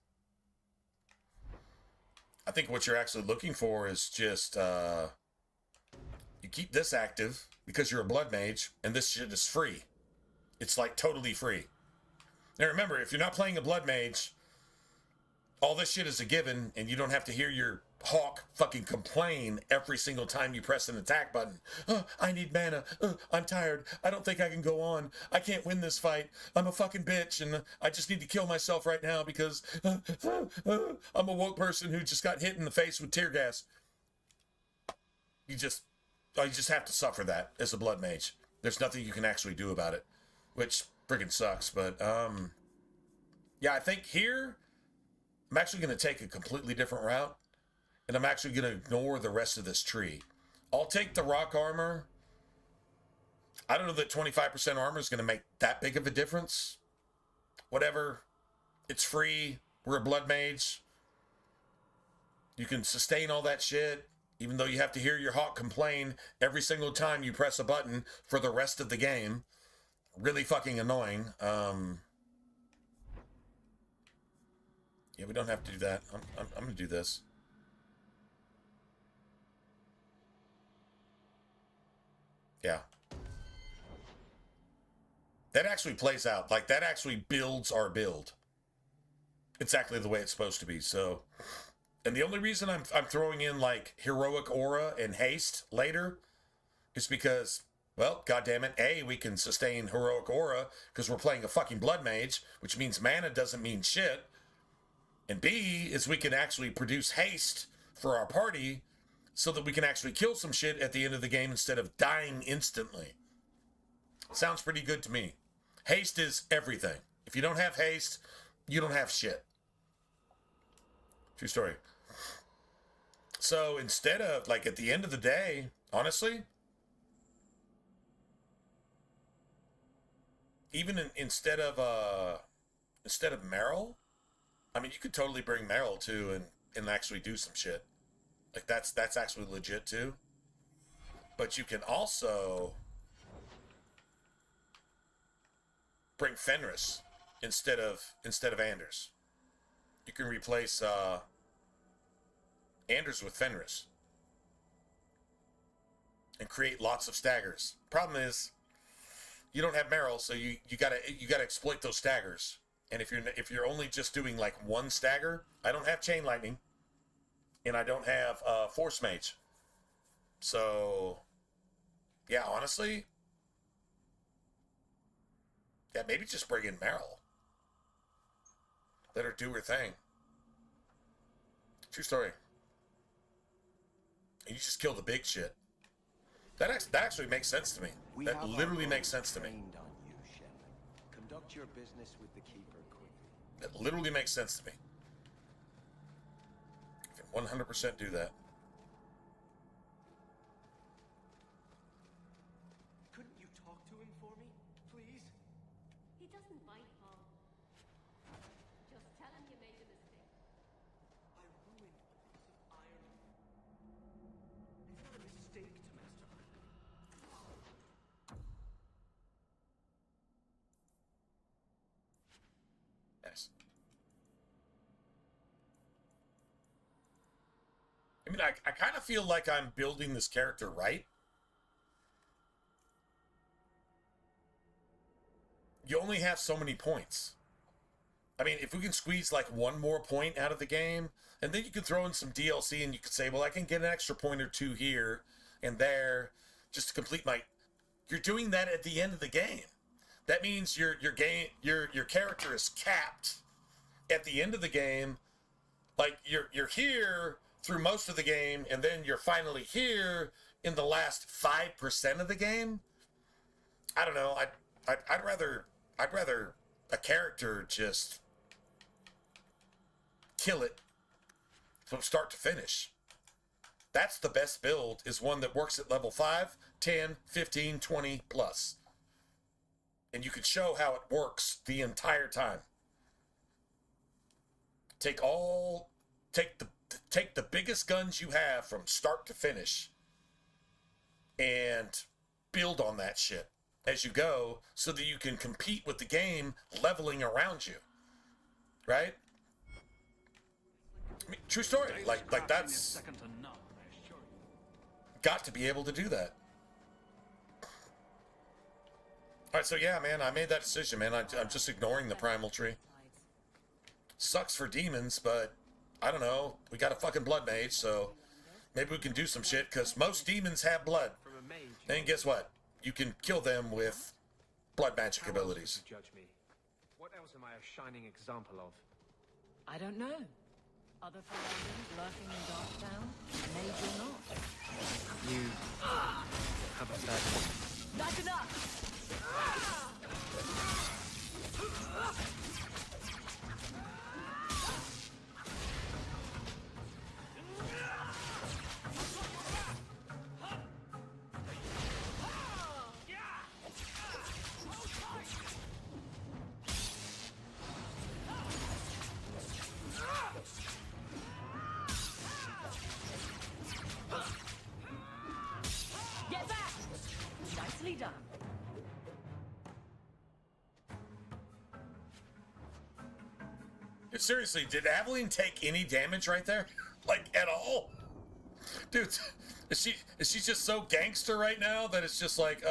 I think what you're actually looking for is just you keep this active because you're a blood mage, and this shit is free. It's like totally free. Now remember, if you're not playing a blood mage, all this shit is a given, and you don't have to hear your hawk fucking complain every single time you press an attack button. I need mana. I'm tired. I don't think I can go on. I can't win this fight. I'm a fucking bitch, and I just need to kill myself right now because I'm a woke person who just got hit in the face with tear gas. You just have to suffer that as a blood mage. There's nothing you can actually do about it, which friggin' sucks. But yeah, I think here I'm actually going to take a completely different route. And I'm actually going to ignore the rest of this tree. I'll take the rock armor. I don't know that 25% armor is going to make that big of a difference. Whatever. It's free. We're a blood mage. You can sustain all that shit, even though you have to hear your hawk complain every single time you press a button for the rest of the game. Really fucking annoying. Yeah, we don't have to do that. I'm going to do this. Yeah. That actually plays out. Like, that actually builds our build. Exactly the way it's supposed to be. So, and the only reason I'm throwing in, like, heroic aura and haste later is because, well, goddammit, A, we can sustain heroic aura because we're playing a fucking blood mage, which means mana doesn't mean shit. And B, is we can actually produce haste for our party so that we can actually kill some shit at the end of the game instead of dying instantly. Sounds pretty good to me. Haste is everything. If you don't have haste, you don't have shit. True story. So instead of, like, at the end of the day, honestly, even instead of Meryl, I mean, you could totally bring Meryl too and actually do some shit. Like, that's actually legit too. But you can also bring Fenris instead of Anders. You can replace Anders with Fenris and create lots of staggers. Problem is, you don't have Meryl, so you gotta exploit those staggers. And if you're only just doing like one stagger, I don't have Chain Lightning. And I don't have Force Mage. So, yeah, honestly, yeah, maybe just bring in Meryl. Let her do her thing. True story. And you just kill the big shit. That actually makes sense to me. That literally makes sense to me. Conduct your business with the Keeper quickly. That literally makes sense to me. 100% do that. Nice. I mean, I kind of feel like I'm building this character right. You only have so many points. I mean, if we can squeeze like one more point out of the game, and then you can throw in some DLC and you could say, well, I can get an extra point or two here and there just to complete my... You're doing that at the end of the game. That means your character is capped at the end of the game. Like you're here through most of the game, and then you're finally here in the last 5% of the game. I don't know. I'd rather a character just kill it from start to finish. That's the best build, is one that works at level 5, 10, 15, 20 plus. And you can show how it works the entire time. Take the biggest guns you have from start to finish and build on that shit as you go, so that you can compete with the game leveling around you. Right? I mean, true story. Like that's got to be able to do that. All right, so yeah, man, I made that decision, man. I'm just ignoring the primal tree. Sucks for demons, but I don't know. We got a fucking blood mage, so maybe we can do some shit, because most demons have blood. And guess what? You can kill them with blood magic abilities. Judge me. What else am I a shining example of? I don't know. Other paladins lurking in Darktown? Mage or not? You haven't said. That's enough! Get back! Nicely done. Seriously, did Aveline take any damage right there? Like, at all? Dude, is she just so gangster right now that it's just like,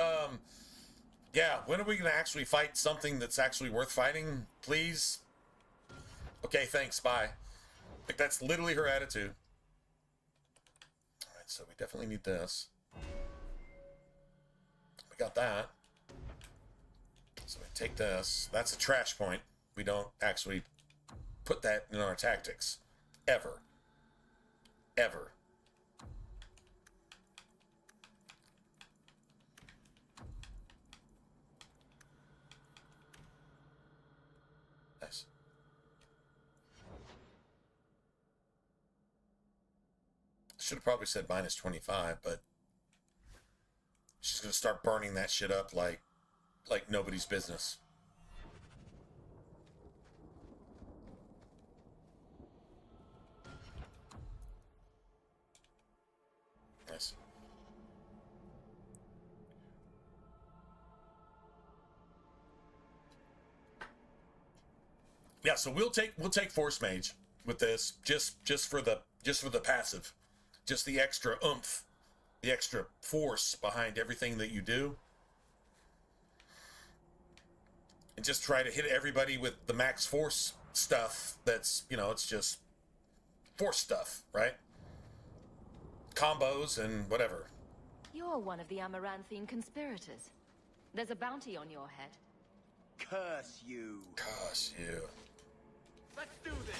yeah, when are we going to actually fight something that's actually worth fighting, please? Okay, thanks, bye. Like, that's literally her attitude. Alright, so we definitely need this. We got that. So we take this. That's a trash point. We don't actually put that in our tactics. Ever. Ever. Nice. Should have probably said minus 25, but she's gonna start burning that shit up like nobody's business. Nice. Yeah, so we'll take Force Mage with this just for the passive, just the extra oomph, the extra force behind everything that you do, and just try to hit everybody with the max force stuff. That's, you know, it's just force stuff, right? Combos and whatever. You're one of the Amaranthine conspirators. There's a bounty on your head. Curse you. Curse you. Let's do this!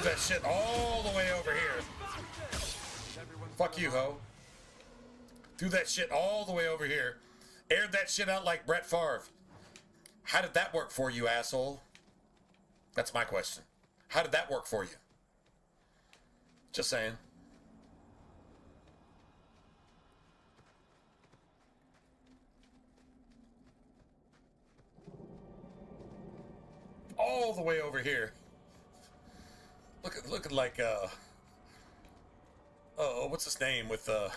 That shit all the way over here. Everyone's Fuck you, ho. Threw that shit all the way over here. Aired that shit out like Brett Favre. How did that work for you, asshole? That's my question. How did that work for you? Just saying. All the way over here. Looking like oh, what's his name with the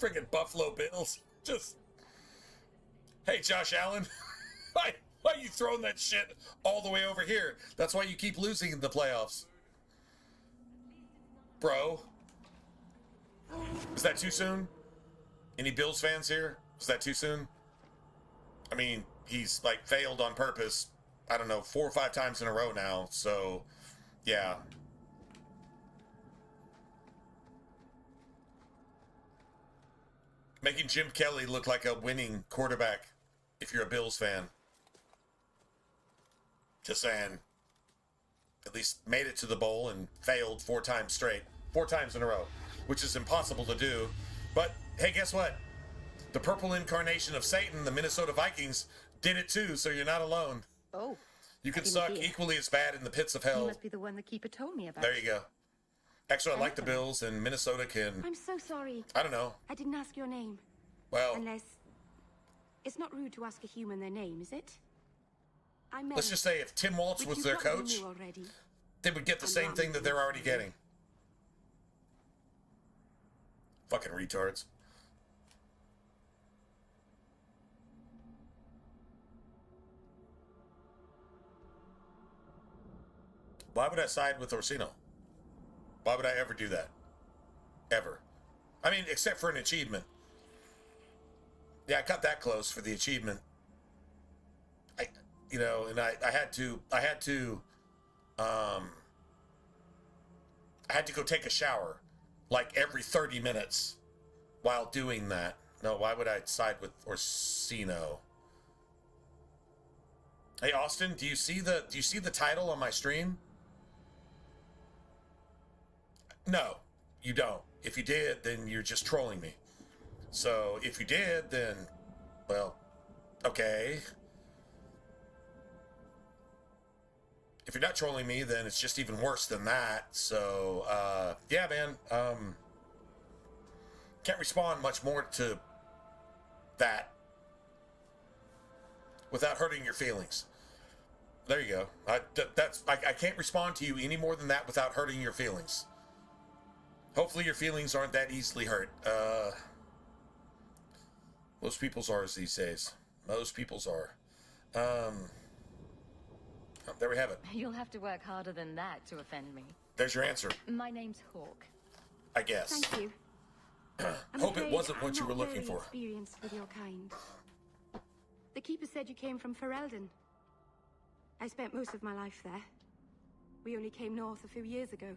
friggin' Buffalo Bills? Just, hey, Josh Allen, why are you throwing that shit all the way over here? That's why you keep losing in the playoffs, bro. Is that too soon? Any Bills fans here? Is that too soon? I mean, he's like failed on purpose. I don't know, 4 or 5 times in a row now. So, yeah. Making Jim Kelly look like a winning quarterback if you're a Bills fan. Just saying. At least made it to the bowl and failed 4 times straight. 4 times in a row. Which is impossible to do. But, hey, guess what? The purple incarnation of Satan, the Minnesota Vikings, did it too, so you're not alone. Oh. You can suck equally as bad in the pits of hell. You must be the one the Keeper told me about. There you go. Actually, I like the Bills, and Minnesota can... I'm so sorry. I don't know. I didn't ask your name. Well... Unless... It's not rude to ask a human their name, is it? Let's just say if Tim Waltz was their coach, they would get the same thing that they're already getting. Fucking retards. Why would I side with Orsino? Why would I ever do that? Ever. I mean, except for an achievement. Yeah, I got that close for the achievement. I had to go take a shower like every 30 minutes while doing that. No, why would I side with Orsino? Hey Austin, do you see the title on my stream? No, you don't. If you did, then you're just trolling me. So if you did, then, well, okay. If you're not trolling me, then it's just even worse than that. So, yeah, man. Can't respond much more to that without hurting your feelings. There you go. I can't respond to you any more than that without hurting your feelings. Hopefully your feelings aren't that easily hurt. Most people's are these days. Most people's are. There we have it. You'll have to work harder than that to offend me. There's your answer. My name's Hawk. I guess. Thank you. Hope it wasn't what you were looking for. Experienced with your kind. The Keeper said you came from Ferelden. I spent most of my life there. We only came north a few years ago.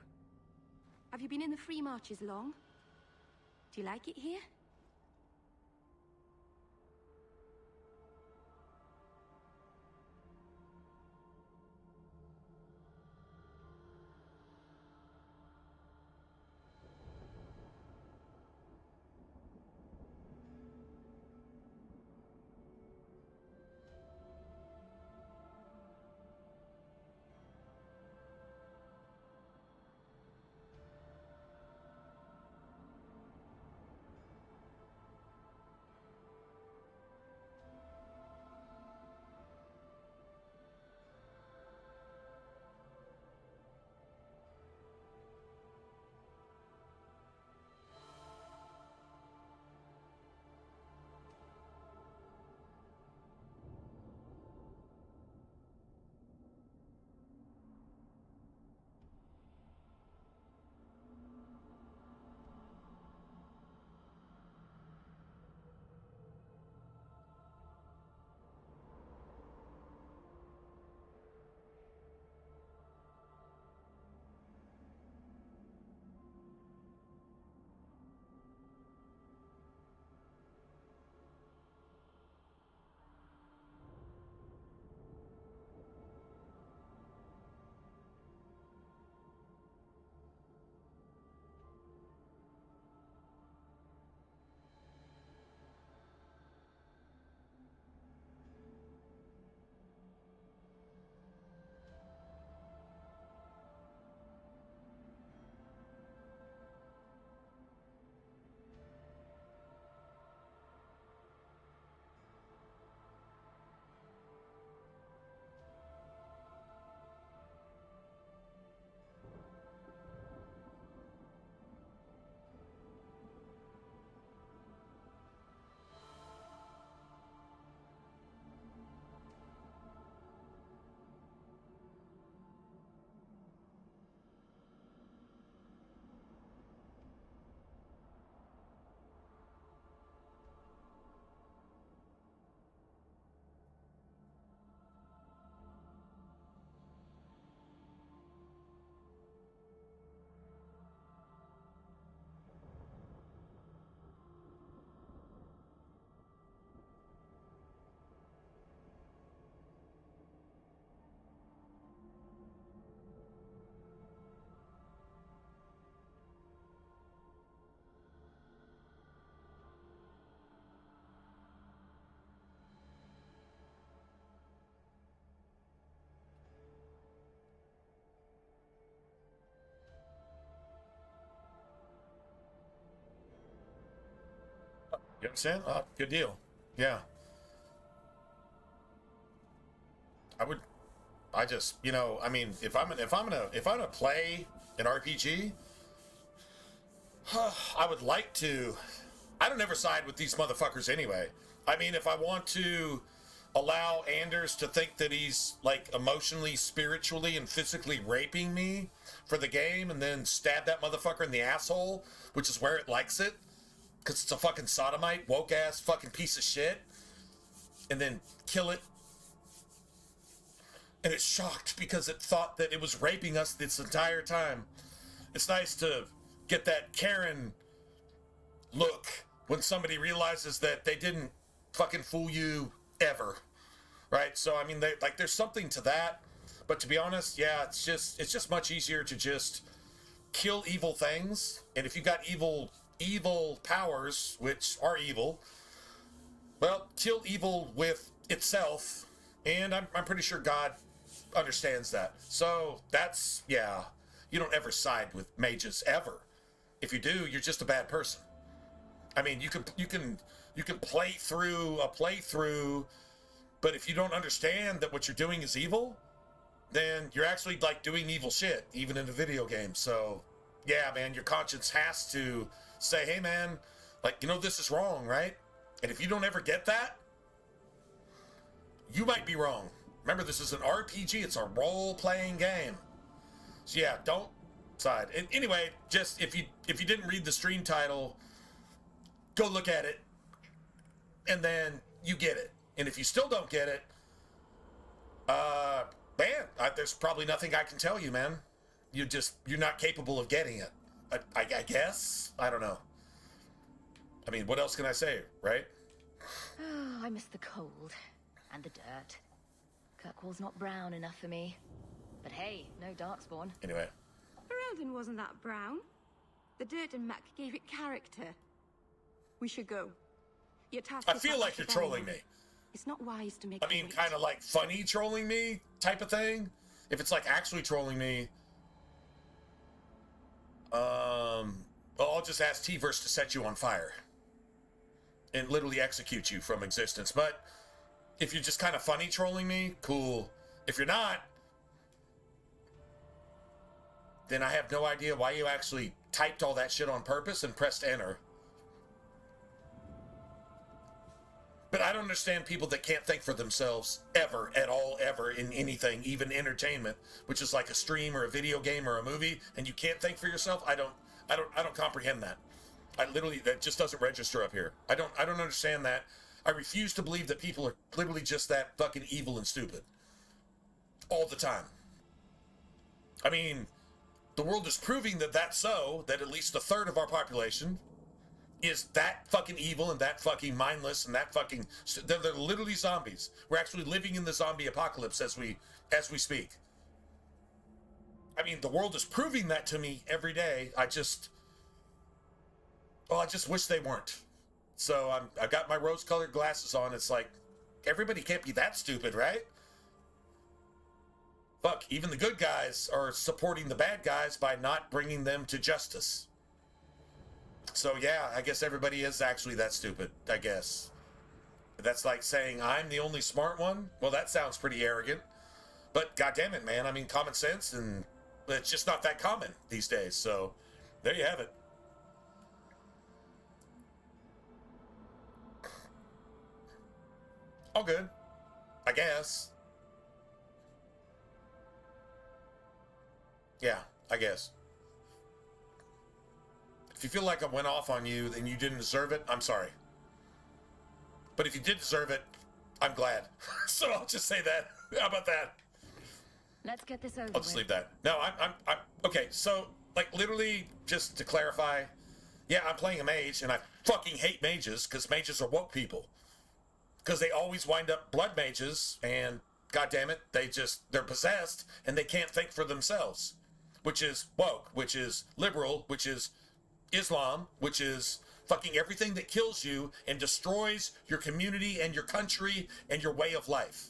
Have you been in the Free Marches long? Do you like it here? You understand? Good deal. Yeah. I just, you know, I mean, if I'm gonna play an RPG, I would like to. I don't ever side with these motherfuckers anyway. I mean, if I want to allow Anders to think that he's like emotionally, spiritually, and physically raping me for the game, and then stab that motherfucker in the asshole, which is where it likes it, because it's a fucking sodomite, woke ass fucking piece of shit, and then kill it. And it's shocked because it thought that it was raping us this entire time. It's nice to get that Karen look when somebody realizes that they didn't fucking fool you ever, right? So I mean, there's something to that, but to be honest, yeah, it's just much easier to just kill evil things. And if you got evil powers, which are evil, well, kill evil with itself. And I'm pretty sure God understands that. So that's, yeah, you don't ever side with mages ever. If you do, you're just a bad person. I mean, you can play through a playthrough, but if you don't understand that what you're doing is evil, then you're actually like doing evil shit, even in a video game. So yeah, man, your conscience has to say, hey man, like, you know, this is wrong, right? And if you don't ever get that, you might be wrong. Remember, this is an RPG. It's a role-playing game. So yeah, don't side. And anyway, just if you didn't read the stream title, go look at it, and then you get it. And if you still don't get it, man, there's probably nothing I can tell you, man. You're not capable of getting it. I guess. I don't know. I mean, what else can I say, right? Oh, I miss the cold and the dirt. Kirkwall's not brown enough for me. But hey, no darkspawn. Anyway. Ferelden wasn't that brown. The dirt and muck gave it character. We should go. Your task I feel like you're trolling me. It's not wise to make. I mean, kind of like funny trolling me type of thing. If it's like actually trolling me, well, I'll just ask T-Verse to set you on fire and literally execute you from existence. But if you're just kind of funny trolling me, cool. If you're not, then I have no idea why you actually typed all that shit on purpose and pressed enter. But I don't understand people that can't think for themselves ever, at all, ever, in anything, even entertainment, which is like a stream or a video game or a movie, and you can't think for yourself. I don't comprehend that. That just doesn't register up here. I don't understand that. I refuse to believe that people are literally just that fucking evil and stupid all the time. I mean, the world is proving that that's so, that at least a third of our population is that fucking evil and that fucking mindless and that fucking... They're literally zombies. We're actually living in the zombie apocalypse as we speak. I mean, the world is proving that to me every day. I just wish they weren't. So I've got my rose-colored glasses on. It's like, everybody can't be that stupid, right? Fuck, even the good guys are supporting the bad guys by not bringing them to justice. So yeah, I guess everybody is actually that stupid, I guess. That's like saying I'm the only smart one? Well, that sounds pretty arrogant. But goddamn it, man. I mean, common sense, and it's just not that common these days. So there you have it. All good, I guess. Yeah, I guess. If you feel like I went off on you and you didn't deserve it, I'm sorry. But if you did deserve it, I'm glad. So I'll just say that. How about that? Let's get this over. I'll just leave that. No, I'm okay. So, like, literally, just to clarify, yeah, I'm playing a mage, and I fucking hate mages because mages are woke people. Because they always wind up blood mages, and goddammit, they're possessed, and they can't think for themselves. Which is woke, which is liberal, which is Islam, which is fucking everything that kills you and destroys your community and your country and your way of life.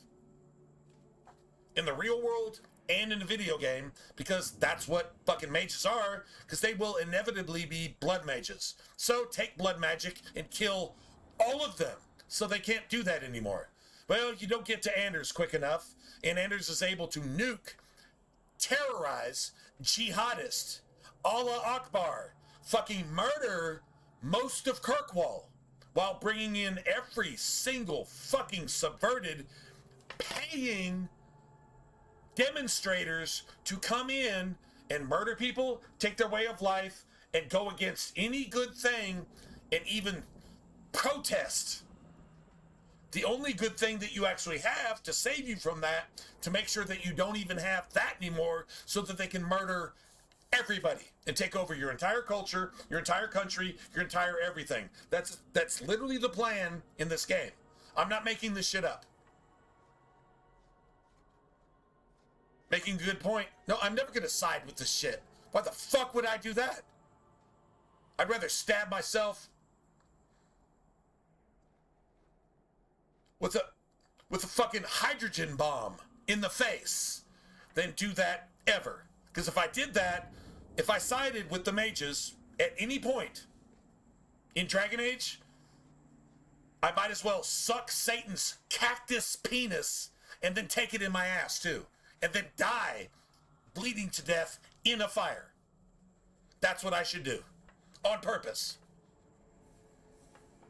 In the real world and in the video game, because that's what fucking mages are, because they will inevitably be blood mages. So take blood magic and kill All of them. So they can't do that anymore. Well, you don't get to Anders quick enough, and Anders is able to nuke, terrorize jihadists, Allah Akbar, fucking murder most of Kirkwall, while bringing in every single fucking subverted, paying demonstrators to come in and murder people, take their way of life, and go against any good thing, and even protest. The only good thing that you actually have to save you from that, to make sure that you don't even have that anymore, so that they can murder everybody and take over your entire culture, your entire country, your entire everything. That's literally the plan in this game. I'm not making this shit up. Making a good point. No, I'm never gonna side with this shit. Why the fuck would I do that? I'd rather stab myself with a fucking hydrogen bomb in the face than do that ever. Because if I did that, if I sided with the mages at any point in Dragon Age, I might as well suck Satan's cactus penis and then take it in my ass too. And then die bleeding to death in a fire. That's what I should do. On purpose.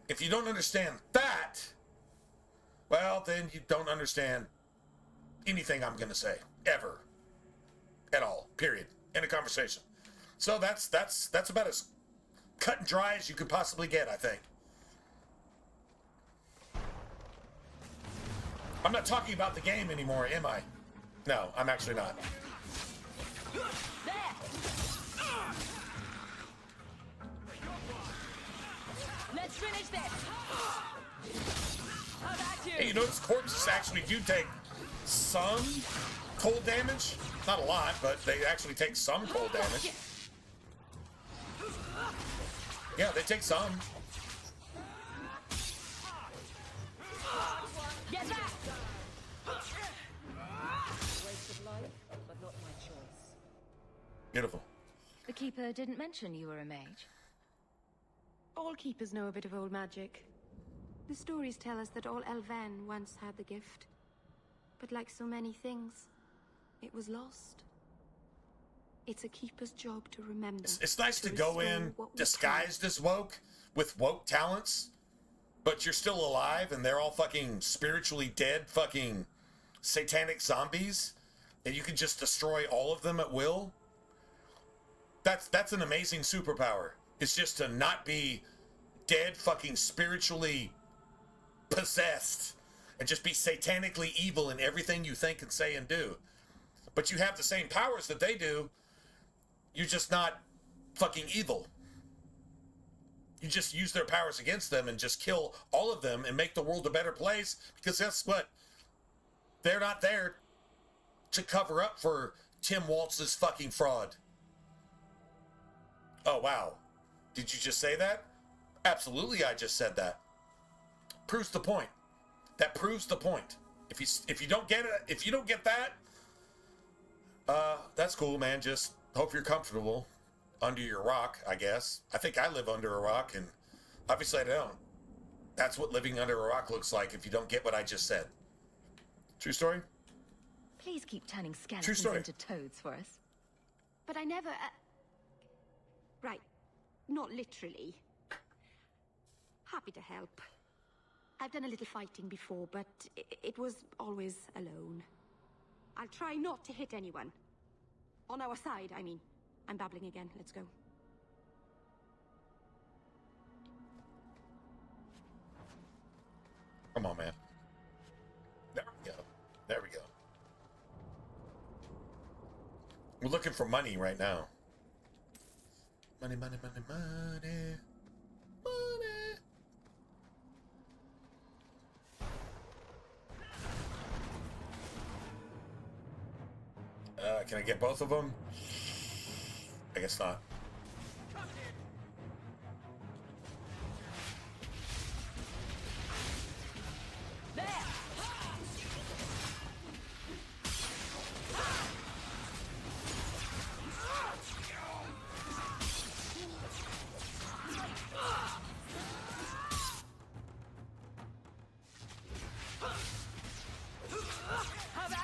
If you don't understand that, well, then you don't understand anything I'm going to say. Ever. At all. Period. In a conversation. So that's about as cut and dry as you could possibly get, I think. I'm not talking about the game anymore, am I? No, I'm actually not. Let's finish this. How about you? Hey, you notice corpses actually do take some cold damage? Not a lot, but they actually take some cold damage. Yeah, they take some. Get back! Beautiful. The Keeper didn't mention you were a mage. All keepers know a bit of old magic. The stories tell us that all Elven once had the gift. But like so many things, it was lost. It's a keeper's job to remember. It's nice to go in disguised as woke, with woke talents, but you're still alive and they're all fucking spiritually dead fucking satanic zombies, and you can just destroy all of them at will. That's an amazing superpower. It's just to not be dead fucking spiritually possessed and just be satanically evil in everything you think and say and do. But you have the same powers that they do. You're just not fucking evil. You just use their powers against them and just kill all of them and make the world a better place, because that's what they're not there to cover up for Tim Waltz's fucking fraud. Oh, wow. Did you just say that? Absolutely, I just said that. Proves the point. That proves the point. If you don't get it, if you don't get that, that's cool, man. Just hope you're comfortable under your rock, I guess. I think I live under a rock, and obviously I don't. That's what living under a rock looks like if you don't get what I just said. True story? Please keep turning skeletons into toads for us. But I never... Right. Not literally. Happy to help. I've done a little fighting before, but it was always alone. I'll try not to hit anyone. On our side, I mean. I'm babbling again. Let's go. Come on, man. There we go. There we go. We're looking for money right now. Money, money, money, money. Money. Can I get both of them? I guess not.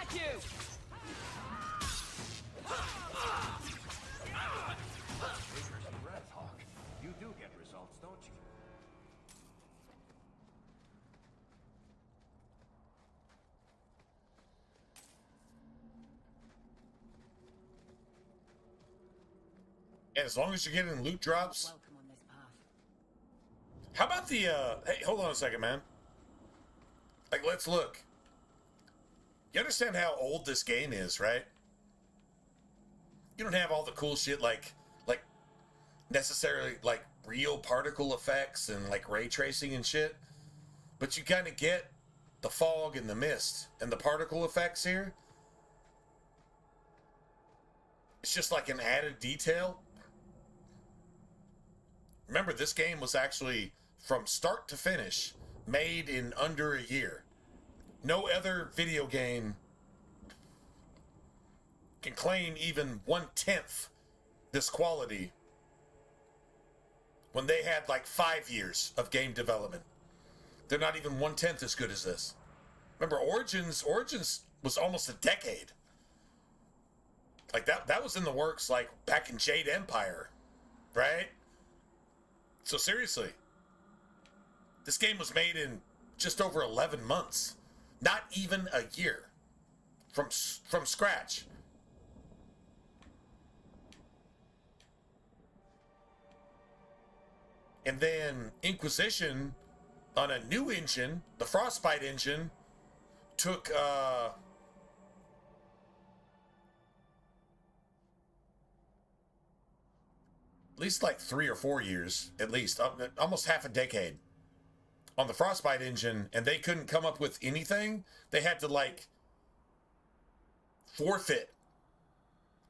like you! You do get results, don't you? And as long as you're getting loot drops. How about the, hey, hold on a second, man. Like, let's look. You understand how old this game is, right? You don't have all the cool shit like necessarily like real particle effects and like ray tracing and shit. But you kind of get the fog and the mist and the particle effects here. It's just like an added detail. Remember, this game was actually, from start to finish, made in under a year. No other video game can claim even 1/10 this quality when they had like 5 years of game development. They're not even 1/10 as good as this. Remember, Origins was almost a decade. Like that was in the works like back in Jade Empire, right? So seriously, this game was made in just over 11 months. Not even a year. From scratch. And then Inquisition on a new engine, the Frostbite engine, took at least like 3 or 4 years, at least, almost half a decade on the Frostbite engine, and they couldn't come up with anything. They had to like forfeit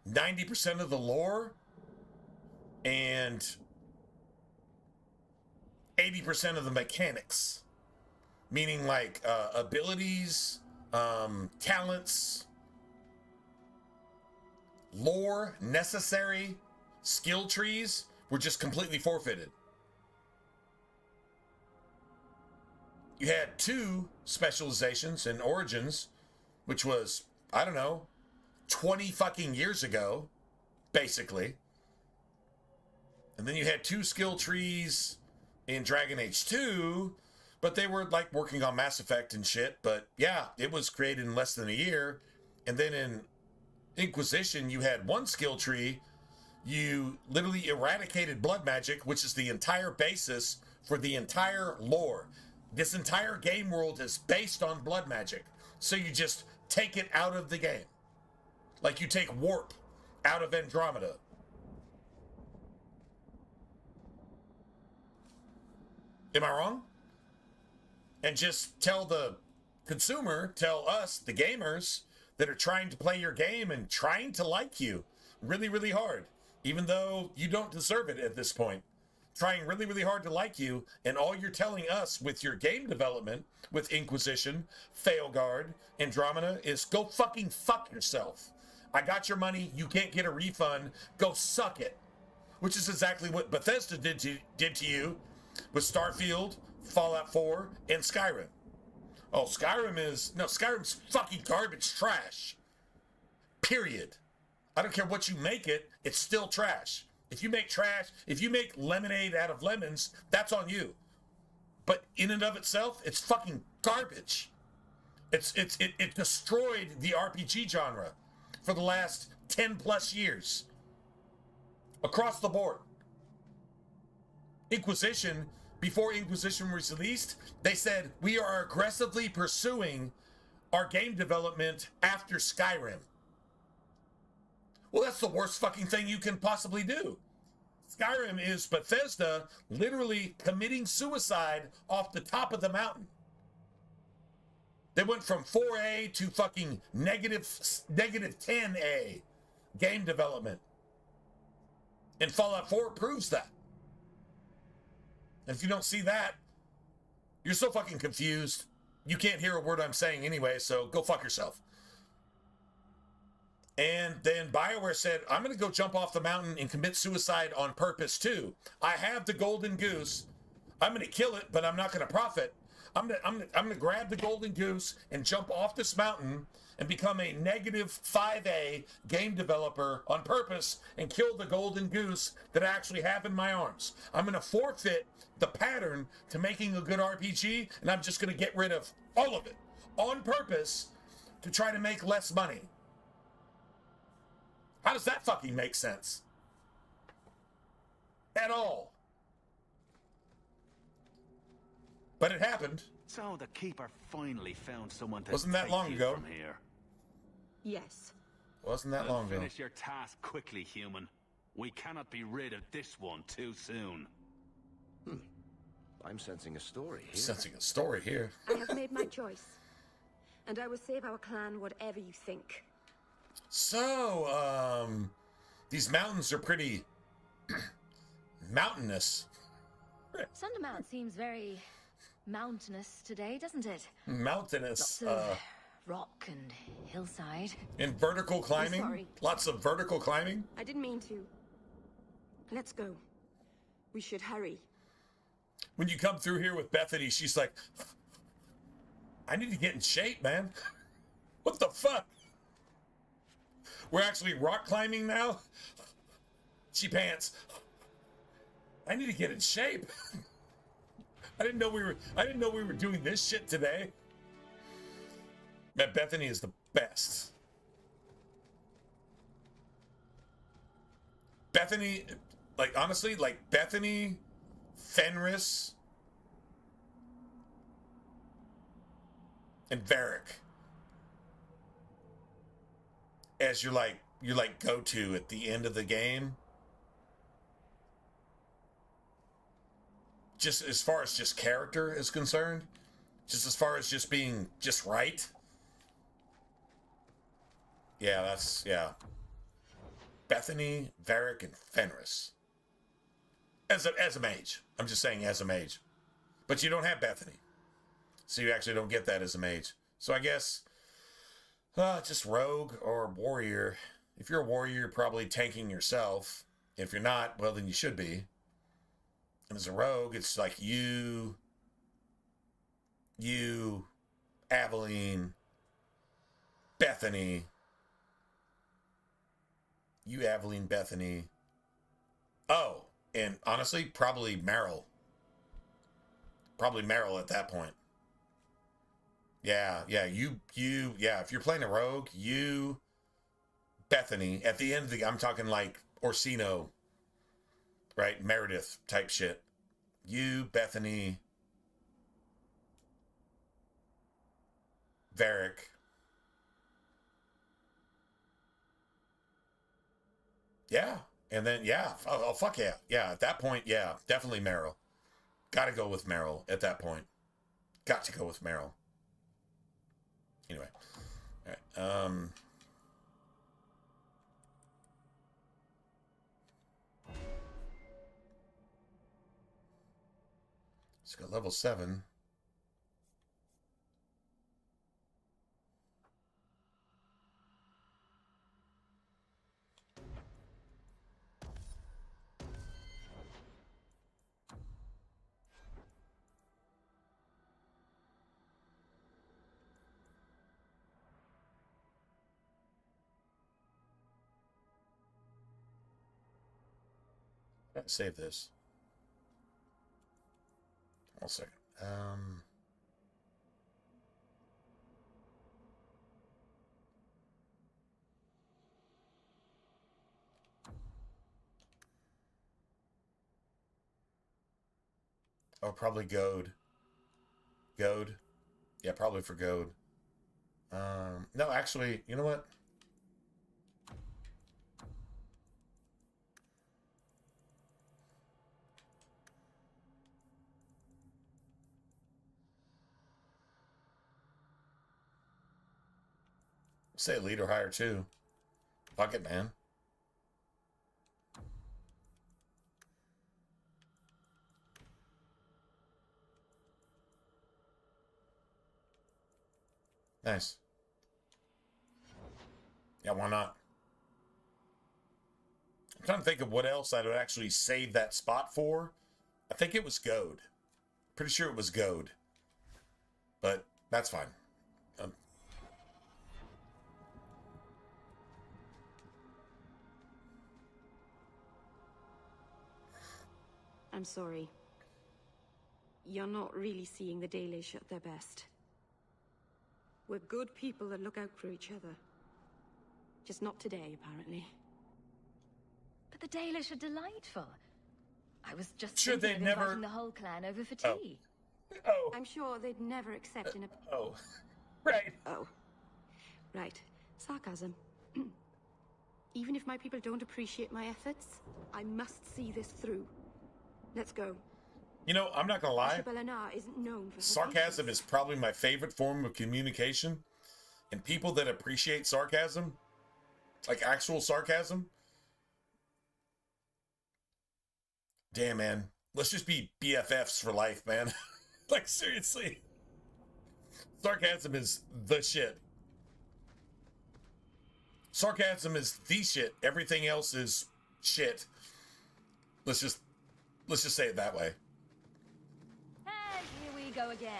90% of the lore and 80% of the mechanics, meaning like abilities, talents, lore, necessary skill trees were just completely forfeited. You had 2 specializations in Origins, which was, I don't know, 20 fucking years ago, basically. And then you had 2 skill trees in Dragon Age 2, but they were like working on Mass Effect and shit. But yeah, it was created in less than a year. And then in Inquisition, you had 1 skill tree. You literally eradicated blood magic, which is the entire basis for the entire lore. This entire game world is based on blood magic. So you just take it out of the game. Like you take warp out of Andromeda. Am I wrong? And just tell the consumer, tell us, the gamers, that are trying to play your game and trying to like you really, really hard, even though you don't deserve it at this point. Trying really, really hard to like you, and all you're telling us with your game development, with Inquisition, Failguard, Andromeda, is go fucking fuck yourself. I got your money, you can't get a refund, go suck it. Which is exactly what Bethesda did to you with Starfield, Fallout 4, and Skyrim. Oh, Skyrim's fucking garbage trash. Period. I don't care what you make it, it's still trash. If you make trash, if you make lemonade out of lemons, that's on you. But in and of itself, it's fucking garbage. It destroyed the RPG genre for the last 10 plus years. Across the board. Inquisition, before Inquisition was released, they said, we are aggressively pursuing our game development after Skyrim. Well, that's the worst fucking thing you can possibly do. Skyrim is Bethesda literally committing suicide off the top of the mountain. They went from 4A to fucking negative 10A game development. And Fallout 4 proves that. And if you don't see that, you're so fucking confused. You can't hear a word I'm saying anyway, so go fuck yourself. And then BioWare said, I'm going to go jump off the mountain and commit suicide on purpose too. I have the golden goose. I'm going to kill it, but I'm not going to profit. I'm gonna grab the golden goose and jump off this mountain and become a negative 5A game developer on purpose and kill the golden goose that I actually have in my arms. I'm gonna forfeit the pattern to making a good RPG, and I'm just gonna get rid of all of it on purpose to try to make less money. How does that fucking make sense? At all. But it happened. So the Keeper finally found someone to Wasn't that take long you ago. from here. Yes. Wasn't that long ago. Finish your task quickly, human. We cannot be rid of this one too soon. I'm sensing a story here. Sensing a story here. I have made my choice. And I will save our clan whatever you think. So, these mountains are pretty mountainous. Sundermount seems very mountainous today, doesn't it? Mountainous. Lots of rock and hillside. And vertical climbing. sorry. Lots of vertical climbing. I didn't mean to. Let's go. We should hurry. When you come through here with Bethany, she's like, I need to get in shape, man. What the fuck? We're actually rock climbing now? She pants. I need to get in shape. I didn't know we were doing this shit today. Man, Bethany is the best. Bethany, like honestly, like Bethany, Fenris, and Varric as your go-to at the end of the game. Just as far as just character is concerned, just as far as just being just right. Yeah, Bethany, Varric, and Fenris. As a mage. I'm just saying as a mage. But you don't have Bethany. So you actually don't get that as a mage. So I guess just rogue or warrior. If you're a warrior, you're probably tanking yourself. If you're not, well, then you should be. And as a rogue, it's like you, Aveline, Bethany. You, Aveline, Bethany. Oh, and honestly, probably Meryl. Probably Meryl at that point. Yeah, if you're playing a rogue, you, Bethany. At the end of the, I'm talking like Orsino, right? Meredith type shit. You, Bethany, Varric. Yeah. And then, yeah. Oh, fuck yeah. Yeah, at that point, yeah. Definitely Meryl. Gotta go with Meryl at that point. Got to go with Meryl. Anyway. All right. Let's go level 7. Save this. One second. Oh, probably Goad. Goad? Yeah, probably for Goad. No, actually, you know what? Say lead or higher too. Fuck it, man. Nice. Yeah, why not? I'm trying to think of what else I would actually save that spot for. I think it was Goad. Pretty sure it was Goad. But that's fine. I'm sorry. You're not really seeing the Dalish at their best. We're good people that look out for each other. Just not today, apparently. But the Dalish are delightful. I was just sure thinking they'd of never inviting the whole clan over for tea. Oh. I'm sure they'd never accept an... Oh. Right. Oh. Right. Sarcasm. Even if my people don't appreciate my efforts, I must see this through. Let's go. You know, I'm not gonna lie. Belenar isn't known for her Sarcasm is probably my favorite form of communication. And people that appreciate sarcasm, like actual sarcasm, damn, man. Let's just be BFFs for life, man. Like, seriously. Sarcasm is the shit. Sarcasm is the shit. Everything else is shit. Let's just say it that way. And here we go again.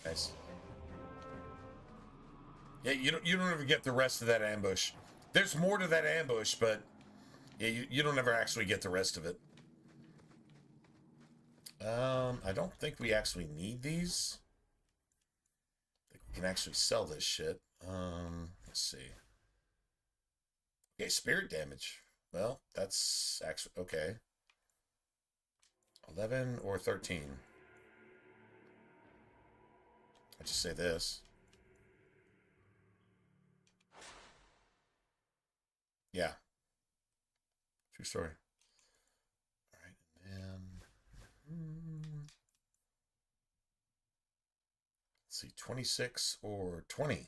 Nice. Yeah, you don't ever get the rest of that ambush. There's more to that ambush, but yeah, you don't ever actually get the rest of it. I don't think we actually need these. I think we can actually sell this shit. Let's see. Okay, spirit damage. Well, that's actually okay. 11 or 13. I just say this. Yeah. True story. All right, and then let's see, 26 or 20.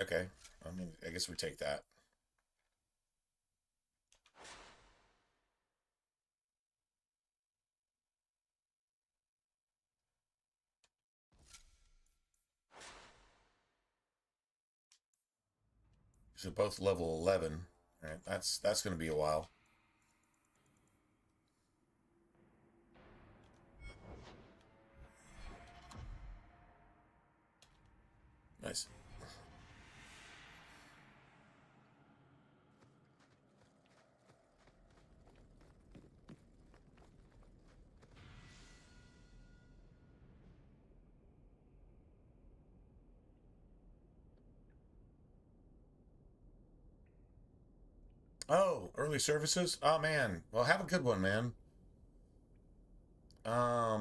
Okay. I mean, I guess we take that. So both level 11. All right, that's going to be a while. Nice. Oh, early services? Oh, man. Well, have a good one, man. Yeah,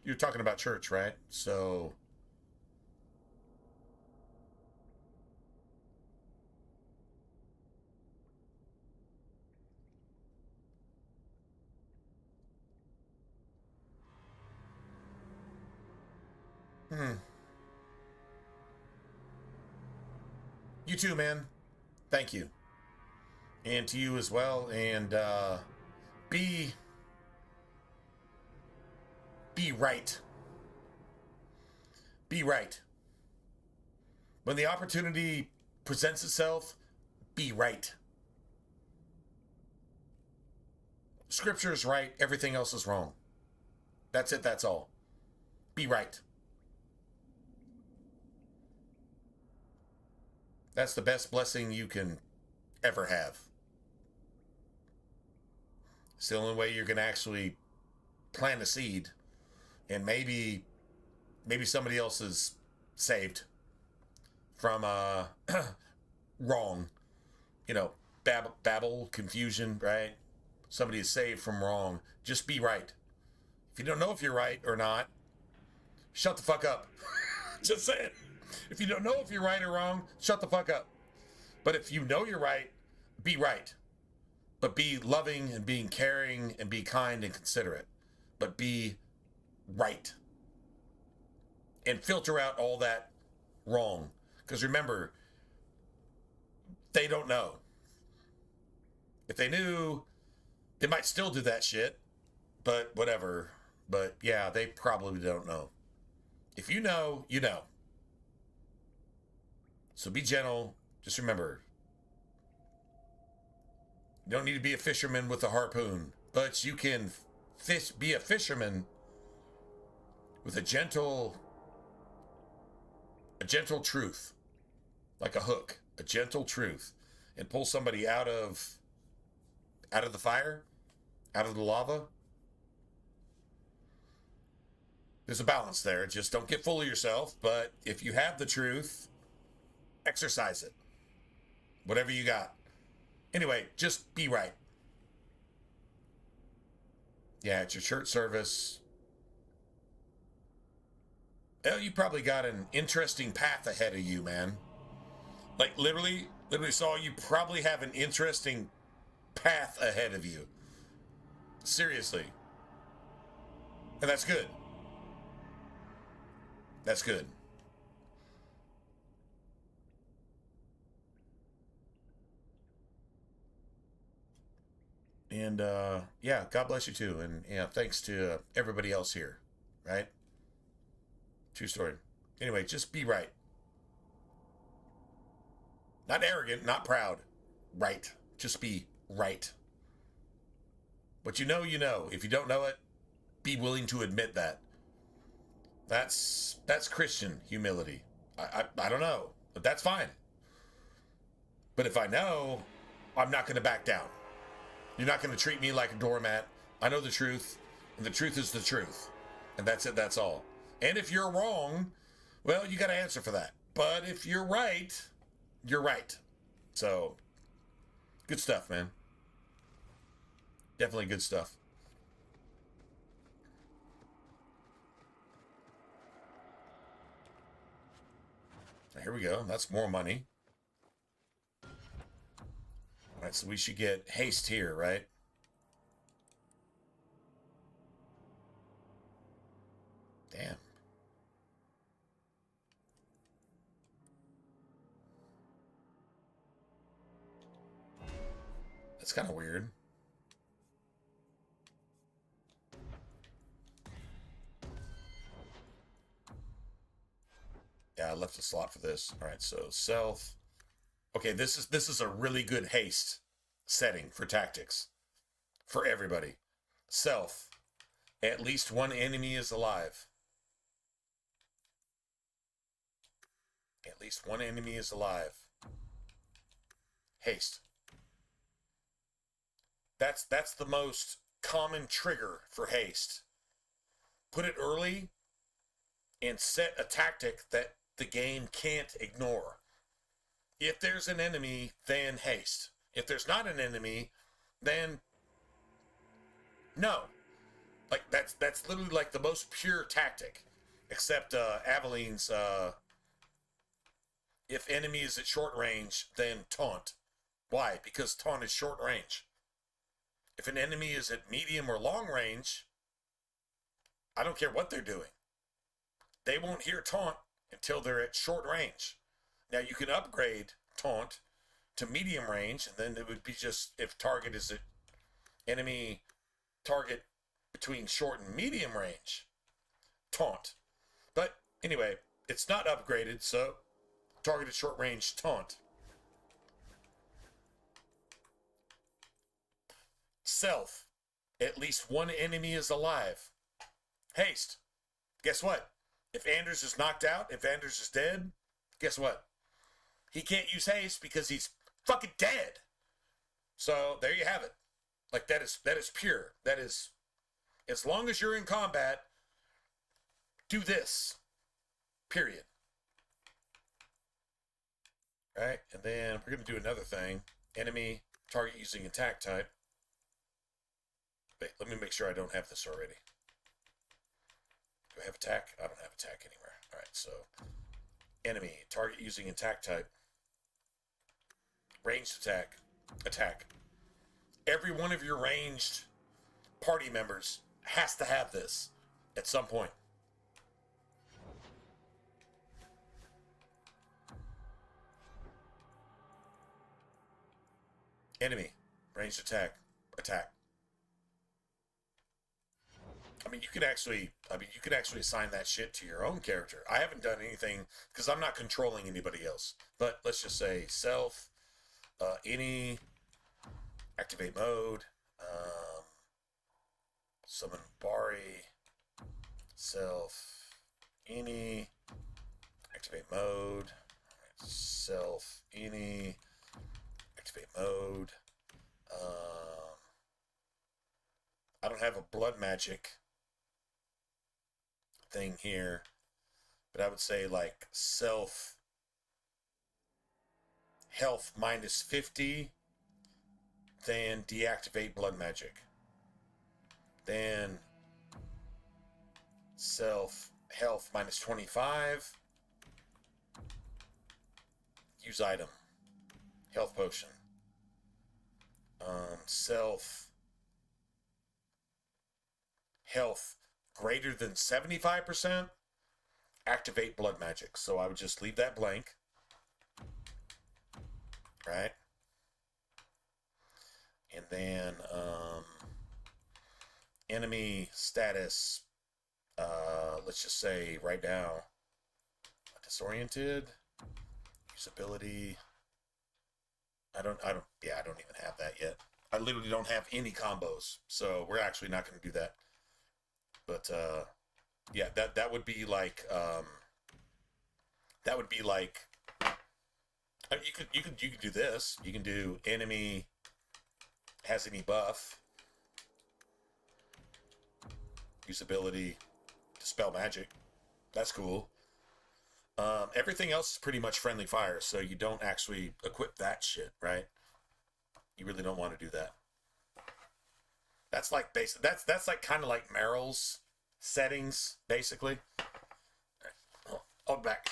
you're talking about church, right? So... You too, man. Thank you. And to you as well. And be right. Be right. When the opportunity presents itself, be right. Scripture is right. Everything else is wrong. That's it. That's all. Be right. That's the best blessing you can ever have. It's the only way you're going to actually plant a seed, and maybe somebody else is saved from wrong. You know, babble, confusion, right? Somebody is saved from wrong. Just be right. If you don't know if you're right or not, shut the fuck up. Just say it. If you don't know if you're right or wrong, shut the fuck up. But if you know you're right, be right. But be loving and being caring and be kind and considerate. but be right. And filter out all that wrong. Because remember, they don't know. If they knew, they might still do that shit, but whatever. But yeah, they probably don't know. If you know, you know. So be gentle. Just remember, you don't need to be a fisherman with a harpoon, but you can be a fisherman with a gentle truth, like a hook, a gentle truth, and pull somebody out of the fire, out of the lava. There's a balance there. Just don't get full of yourself. But if you have the truth, exercise it. Whatever you got. Anyway, just be right. Yeah, it's your church service. Well, you probably got an interesting path ahead of you, man. Like literally saw you probably have an interesting path ahead of you. Seriously. And that's good. That's good. And yeah, God bless you too. And yeah, thanks to everybody else here, right? True story. Anyway, just be right. Not arrogant, not proud. Right. Just be right. What you know, you know. If you don't know it, be willing to admit that. That's Christian humility. I don't know, but that's fine. But if I know, I'm not going to back down. You're not going to treat me like a doormat. I know the truth, and the truth is the truth. And that's it, that's all. And if you're wrong, well, you got to answer for that. But if you're right, you're right. So, good stuff, man. Definitely good stuff. Here we go. That's more money. All right, so we should get haste here, right? Damn. That's kind of weird. Yeah, I left a slot for this. All right, so self. Okay, this is a really good haste setting for tactics for everybody. Self. At least one enemy is alive. At least one enemy is alive. Haste. That's the most common trigger for haste. Put it early and set a tactic that the game can't ignore. If there's an enemy, then haste. If there's not an enemy, then no. Like that's literally like the most pure tactic. Except Aveline's if enemy is at short range, then taunt. Why? Because taunt is short range. If an enemy is at medium or long range, I don't care what they're doing. They won't hear taunt until they're at short range. Now you can upgrade taunt to medium range, and then it would be just if target is at enemy target between short and medium range, taunt. But anyway, it's not upgraded, so target at short range, taunt. Self. At least one enemy is alive. Haste. Guess what? If Anders is knocked out, if Anders is dead, guess what? He can't use haste because he's fucking dead. So there you have it. Like that is pure. That is, as long as you're in combat, do this. Period. All right, and then we're going to do another thing. Enemy, target using attack type. Wait, let me make sure I don't have this already. Do I have attack? I don't have attack anywhere. All right, so enemy, target using attack type. Ranged attack. Attack. Every one of your ranged party members has to have this at some point. Enemy, ranged attack. I mean, you could actually assign that shit to your own character. I haven't done anything because I'm not controlling anybody else. But let's just say self, any, activate mode, summon Bari, self, any, activate mode, self, any, activate mode. I don't have a blood magic thing here, but I would say like self health minus 50, then deactivate blood magic. Then self health minus 25, use item, health potion. Self health greater than 75%, activate blood magic. So I would just leave that blank, right? And then enemy status, let's just say right now, disoriented, usability. I don't even have that yet. I literally don't have any combos, so we're actually not going to do that. But yeah, that would be like you could do this. You can do enemy has any buff, usability, dispel magic. That's cool. Everything else is pretty much friendly fire, so you don't actually equip that shit, right? You really don't want to do that. That's like basic. That's like kind of like Meryl's settings, basically. I'll be back.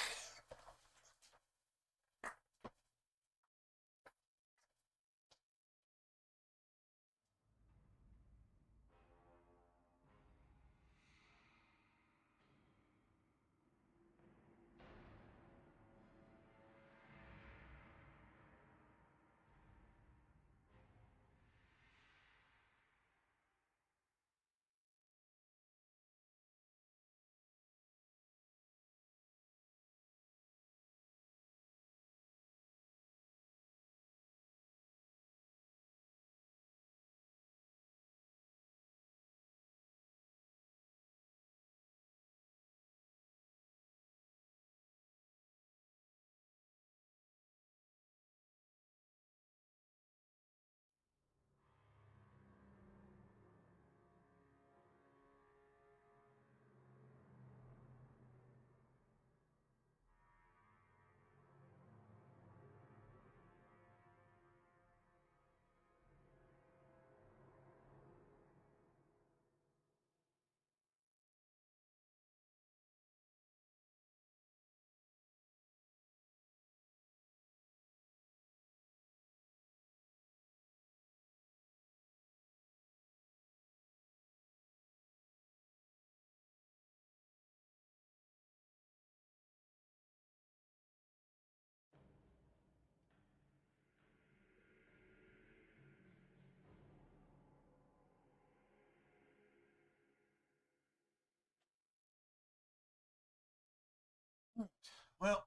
Well,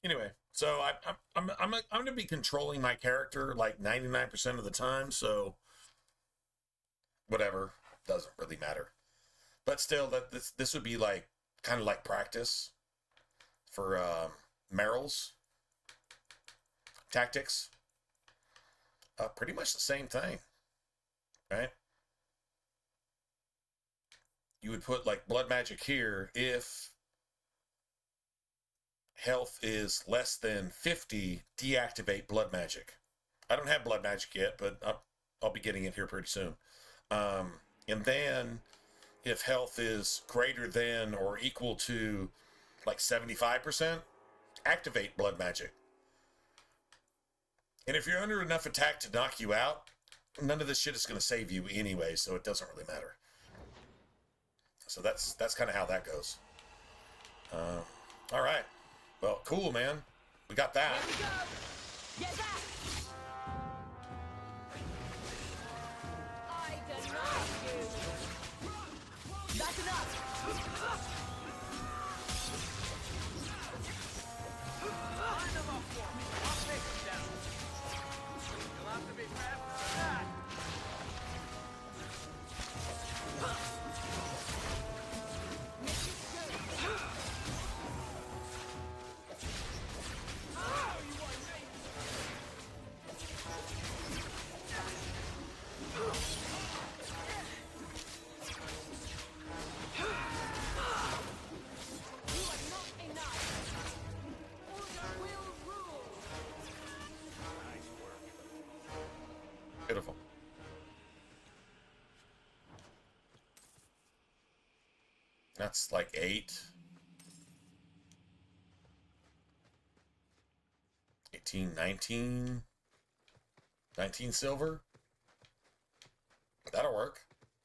anyway, so I'm going to be controlling my character like 99% of the time, so whatever, doesn't really matter. But still, that this would be like kind of like practice for Meryl's tactics. Pretty much the same thing, right? You would put like blood magic here if health is less than 50, deactivate blood magic. I don't have blood magic yet, but I'll be getting it here pretty soon. And then if health is greater than or equal to like 75%, activate blood magic. And if you're under enough attack to knock you out, none of this shit is going to save you anyway, so it doesn't really matter. So that's kind of how that goes. All right. Well, cool, man. We got that. Here we go. Get that. I deny you. That's enough. Line them up for me. I'll take them down. You'll have to be fast for that. Beautiful. That's like 8. 18, 19. 19 silver. That'll work.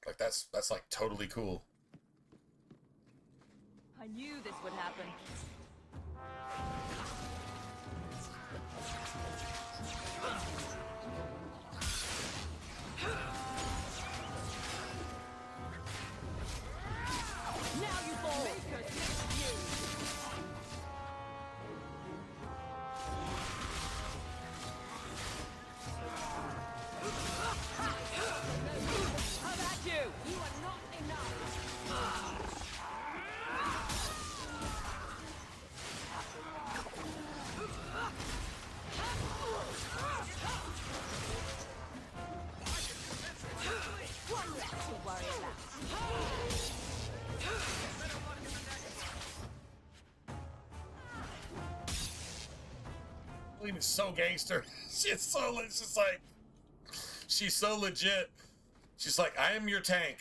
Like that's like totally cool. I knew this would happen. Now you fall. How about you? You are not enough. One less to worry about. Believe it's so gangster. She's so legit. She's like, I am your tank.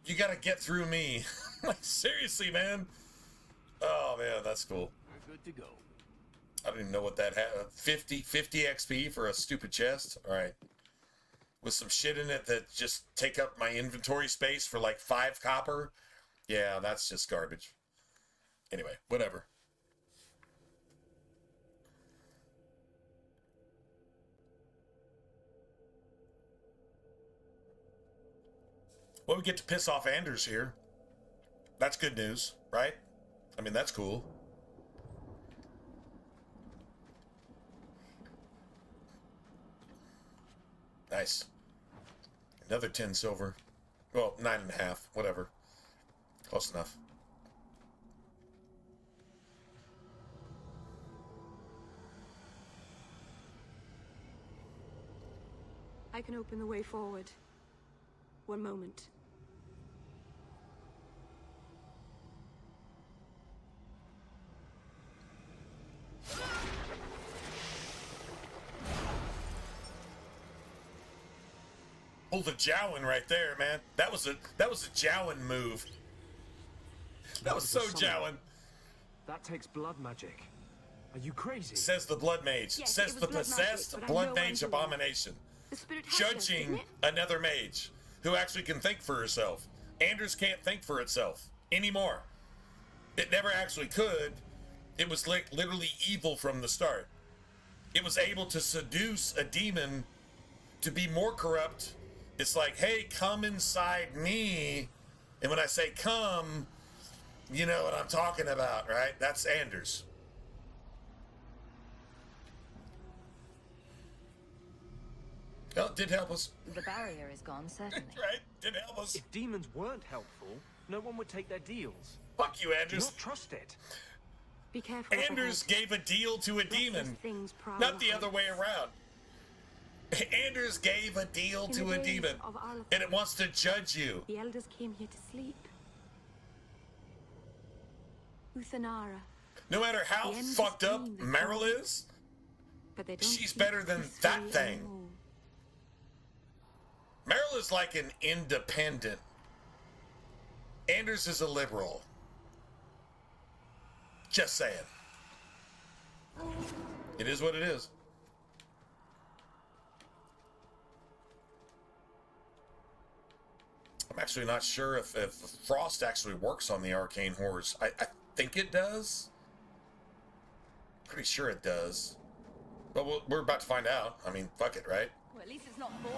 You gotta get through me. Like, seriously, man. Oh man, that's cool. We're good to go. I don't even know what that had. 50 XP for a stupid chest. All right. With some shit in it that just take up my inventory space for like 5 copper. Yeah, that's just garbage. Anyway, whatever. Well, we get to piss off Anders here. That's good news, right? I mean, that's cool. Nice. Another 10 silver. Well, 9.5, whatever. Close enough. I can open the way forward. One moment. Oh, the Jowan right there, man. That was a Jowan move. That was so Jowan. That takes blood magic. Are you crazy? Says the blood mage. Yes, Says it the was blood possessed magic, but I blood know mage I'm doing it. abomination. The spirit has us, Judging didn't it? another mage who actually can think for herself. Anders can't think for itself anymore. It never actually could. It was literally evil from the start. It was able to seduce a demon to be more corrupt. It's like, hey, come inside me. And when I say come, you know what I'm talking about, right? That's Anders. Well, it did help us. The barrier is gone, certainly. Right? Did help us. If demons weren't helpful, no one would take their deals. Fuck you, Do Anders. not trust it. Be careful. Anders gave a deal to a demon, Things prowl not the other heights. way around. Anders gave a deal In to the a days demon, of Arthur, and it wants to judge you. The elders came here to sleep. Uthanara. No matter how The end fucked is up clean, they Meryl call it. is, But they don't she's sleep better than that peacefully thing. anymore. Meryl is like an independent. Anders is a liberal. Just saying. It is what it is. I'm actually not sure if Frost actually works on the arcane horse. I think it does. Pretty sure it does. But we're about to find out. I mean, fuck it, right? Well, at least it's not boring.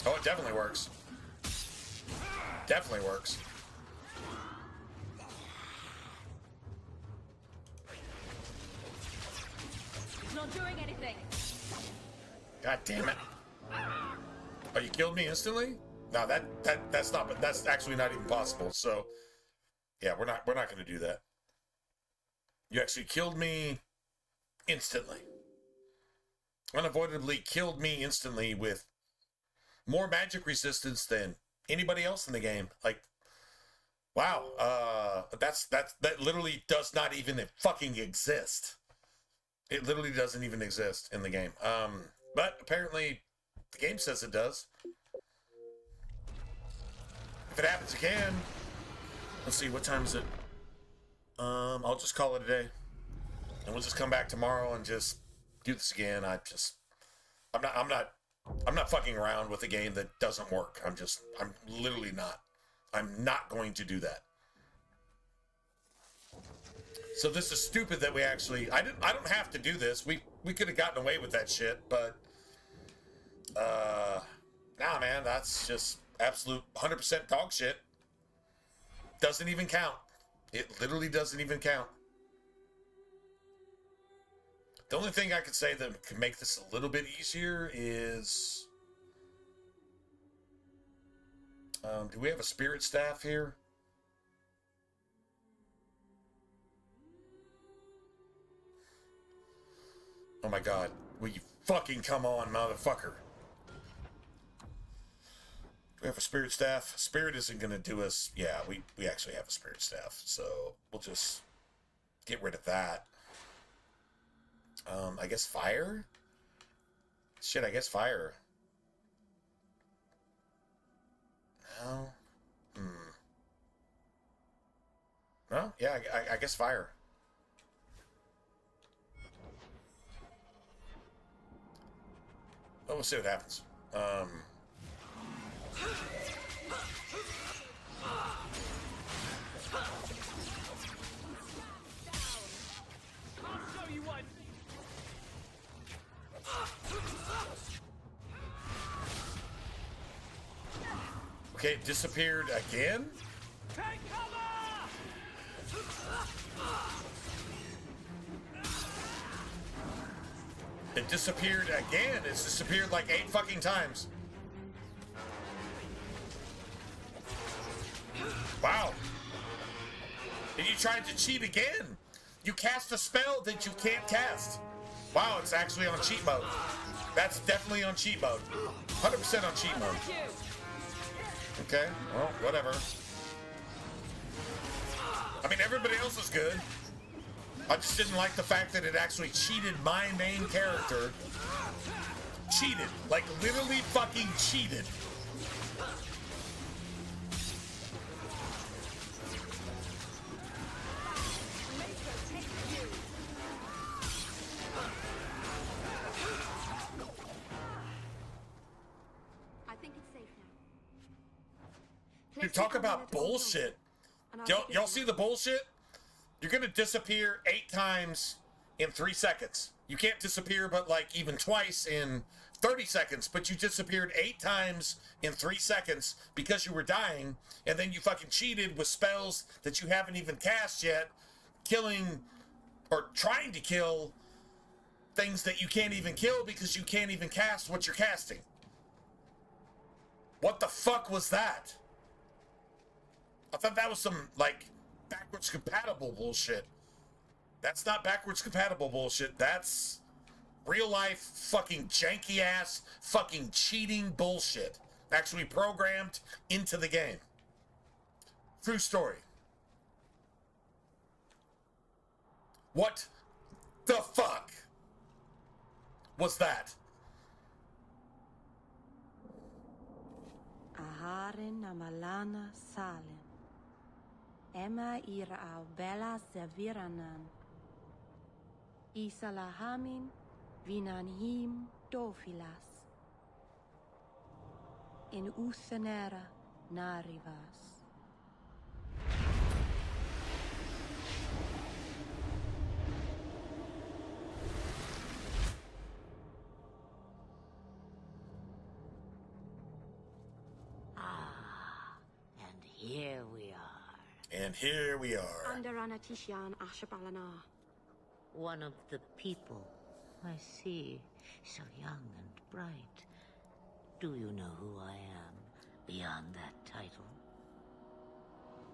Oh, it definitely works. Definitely works. It's not doing anything. God damn it. Oh, you killed me instantly? No, that's actually not even possible. So, yeah, we're not going to do that. You actually killed me instantly. Unavoidably killed me instantly with more magic resistance than anybody else in the game. Like, wow, that literally does not even fucking exist. It literally doesn't even exist in the game. But apparently the game says it does. If it happens again, let's see, what time is it? I'll just call it a day, and we'll just come back tomorrow and just do this again. I'm not fucking around with a game that doesn't work. I'm literally not. I'm not going to do that. So this is stupid that we actually, I don't have to do this. We could have gotten away with that shit, but, nah, man, that's just absolute 100% dog shit. Doesn't even count. It literally doesn't even count. The only thing I could say that could make this a little bit easier is... do we have a spirit staff here? Oh my god. Will you fucking come on, motherfucker? Do we have a spirit staff? Spirit isn't going to do us... Yeah, we actually have a spirit staff. So we'll just get rid of that. I guess fire? Shit, I guess fire. No? No? Yeah, I guess fire. Well, we'll see what happens. Okay, it disappeared again? Take cover! It disappeared again. It's disappeared like 8 fucking times. Wow. And you tried to cheat again. You cast a spell that you can't cast. Wow, it's actually on cheat mode. That's definitely on cheat mode. 100% on cheat mode. Okay, well, whatever. I mean, everybody else is good. I just didn't like the fact that it actually cheated my main character. Cheated. Like, literally fucking cheated. Dude, talk about bullshit. Y'all see the bullshit? You're gonna disappear 8 times in 3 seconds. You can't disappear but like even twice in 30 seconds, but you disappeared 8 times in 3 seconds because you were dying, and then you fucking cheated with spells that you haven't even cast yet, killing or trying to kill things that you can't even kill because you can't even cast what you're casting. What the fuck was that? I thought that was some, like, backwards compatible bullshit. That's not backwards compatible bullshit. That's real life fucking janky ass fucking cheating bullshit. Actually programmed into the game. True story. What the fuck was that? Aharin amalana salen. Emma ira au bella serviranan. Isalahamin vinanhim dofilas. in Uthanera Narivas. And here we are. And here we are. Under Anatishan Ashabalana. One of the people. I see. So young and bright. Do you know who I am, beyond that title?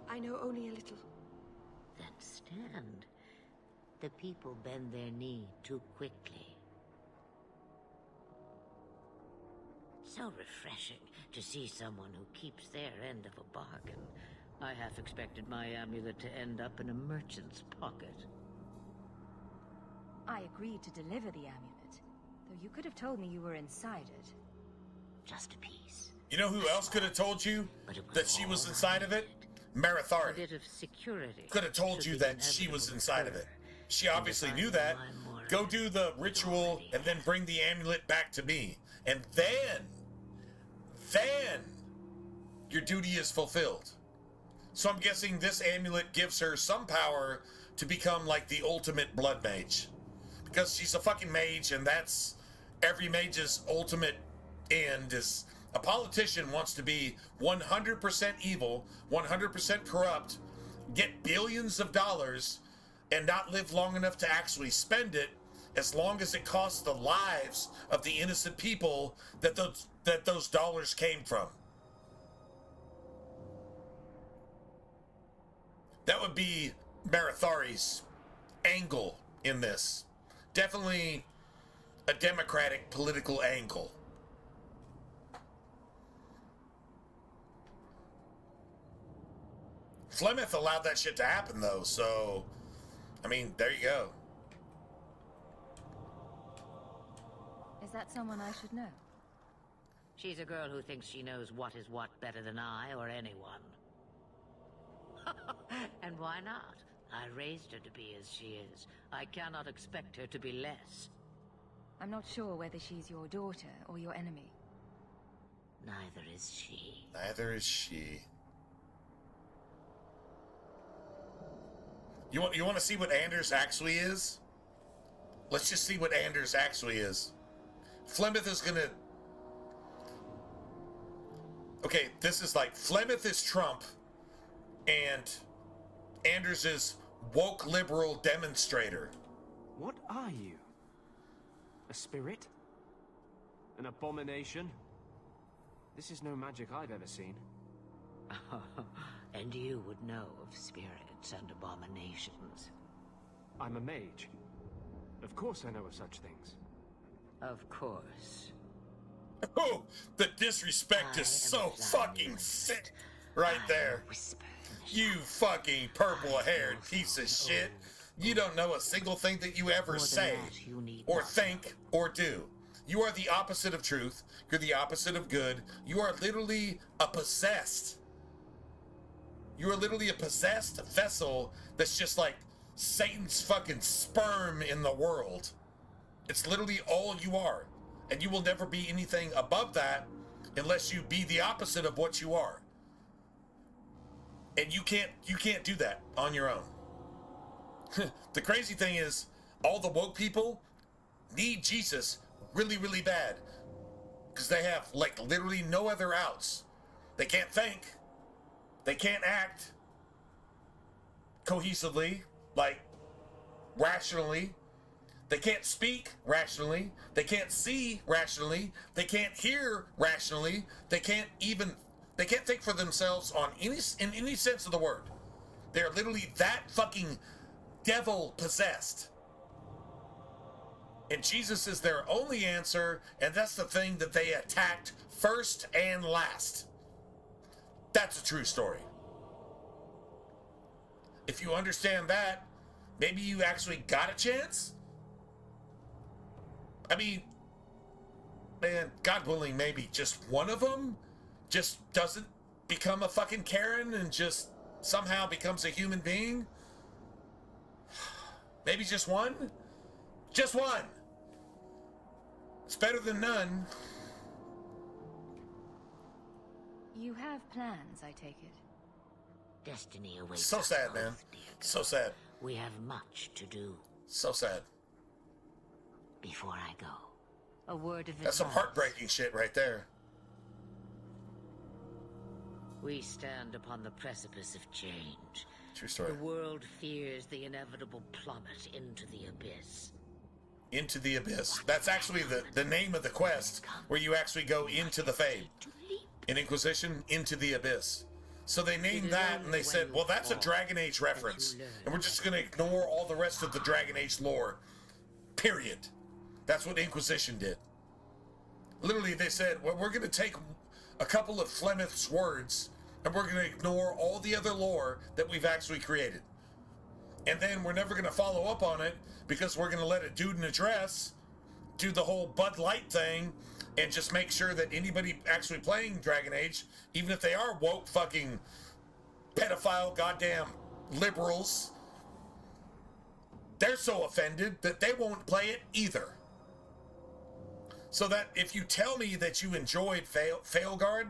I know only a little. Then stand. The people bend their knee too quickly. So refreshing to see someone who keeps their end of a bargain. I half expected my amulet to end up in a merchant's pocket. I agreed to deliver the amulet, though you could have told me you were inside it. Just a piece. You know who else could have told you that she was inside of it? Marathari. A bit of security. Could have told you that she was inside of it. She obviously knew that. Go do the ritual and then bring the amulet back to me. And then your duty is fulfilled. So I'm guessing this amulet gives her some power to become like the ultimate blood mage. Because she's a fucking mage, and that's every mage's ultimate end. Is a politician wants to be 100% evil, 100% corrupt, get billions of dollars, and not live long enough to actually spend it, as long as it costs the lives of the innocent people that those dollars came from. That would be Marathari's angle in this. Definitely a democratic political angle. Flemeth allowed that shit to happen, though, so, I mean, there you go. Is that someone I should know? She's a girl who thinks she knows what is what better than I or anyone. And why not? I raised her to be as she is. I cannot expect her to be less. I'm not sure whether she's your daughter or your enemy. Neither is she. Neither is she. You want to see what Anders actually is? Let's just see what Anders actually is. Flemeth is gonna... Okay, this is like, Flemeth is Trump, and Anders is woke liberal demonstrator. What are you? A spirit? An abomination? This is no magic I've ever seen. And you would know of spirits and abominations. I'm a mage. Of course I know of such things. Of course. Oh, the disrespect is so fucking sick right there. You fucking purple-haired piece of shit. You don't know a single thing that you ever say, or think, or do. You are the opposite of truth. You're the opposite of good. You are literally a possessed. You are literally a possessed vessel that's just like Satan's fucking sperm in the world. It's literally all you are. And you will never be anything above that unless you be the opposite of what you are. And you can't do that on your own. The crazy thing is, all the woke people need Jesus really, really bad. Because they have, like, literally no other outs. They can't think. They can't act cohesively, like, rationally. They can't speak rationally. They can't see rationally. They can't hear rationally. They can't think for themselves in any sense of the word. They're literally that fucking devil possessed. And Jesus is their only answer, and that's the thing that they attacked first and last. That's a true story. If you understand that, maybe you actually got a chance. I mean, man, God willing, maybe just one of them just doesn't become a fucking Karen and just somehow becomes a human being. Maybe just one? Just one. It's better than none. You have plans, I take it. Destiny awaits So us sad, both, man. dear So girl. sad. We have much to do. So sad. Before I go, a word of That's some advice. heartbreaking shit right there. We stand upon the precipice of change. True story. The world fears the inevitable plummet into the abyss. Into the Abyss. That's actually the name of the quest, where you actually go into the Fade. In Inquisition, Into the Abyss. So they named that, and they said, well, that's a Dragon Age reference. And we're just going to ignore all the rest of the Dragon Age lore. Period. That's what Inquisition did. Literally, they said, well, we're going to take a couple of Flemeth's words, and we're going to ignore all the other lore that we've actually created. And then we're never going to follow up on it, because we're going to let a dude in a dress do the whole Bud Light thing and just make sure that anybody actually playing Dragon Age, even if they are woke fucking pedophile goddamn liberals, they're so offended that they won't play it either. So that if you tell me that you enjoyed Failguard,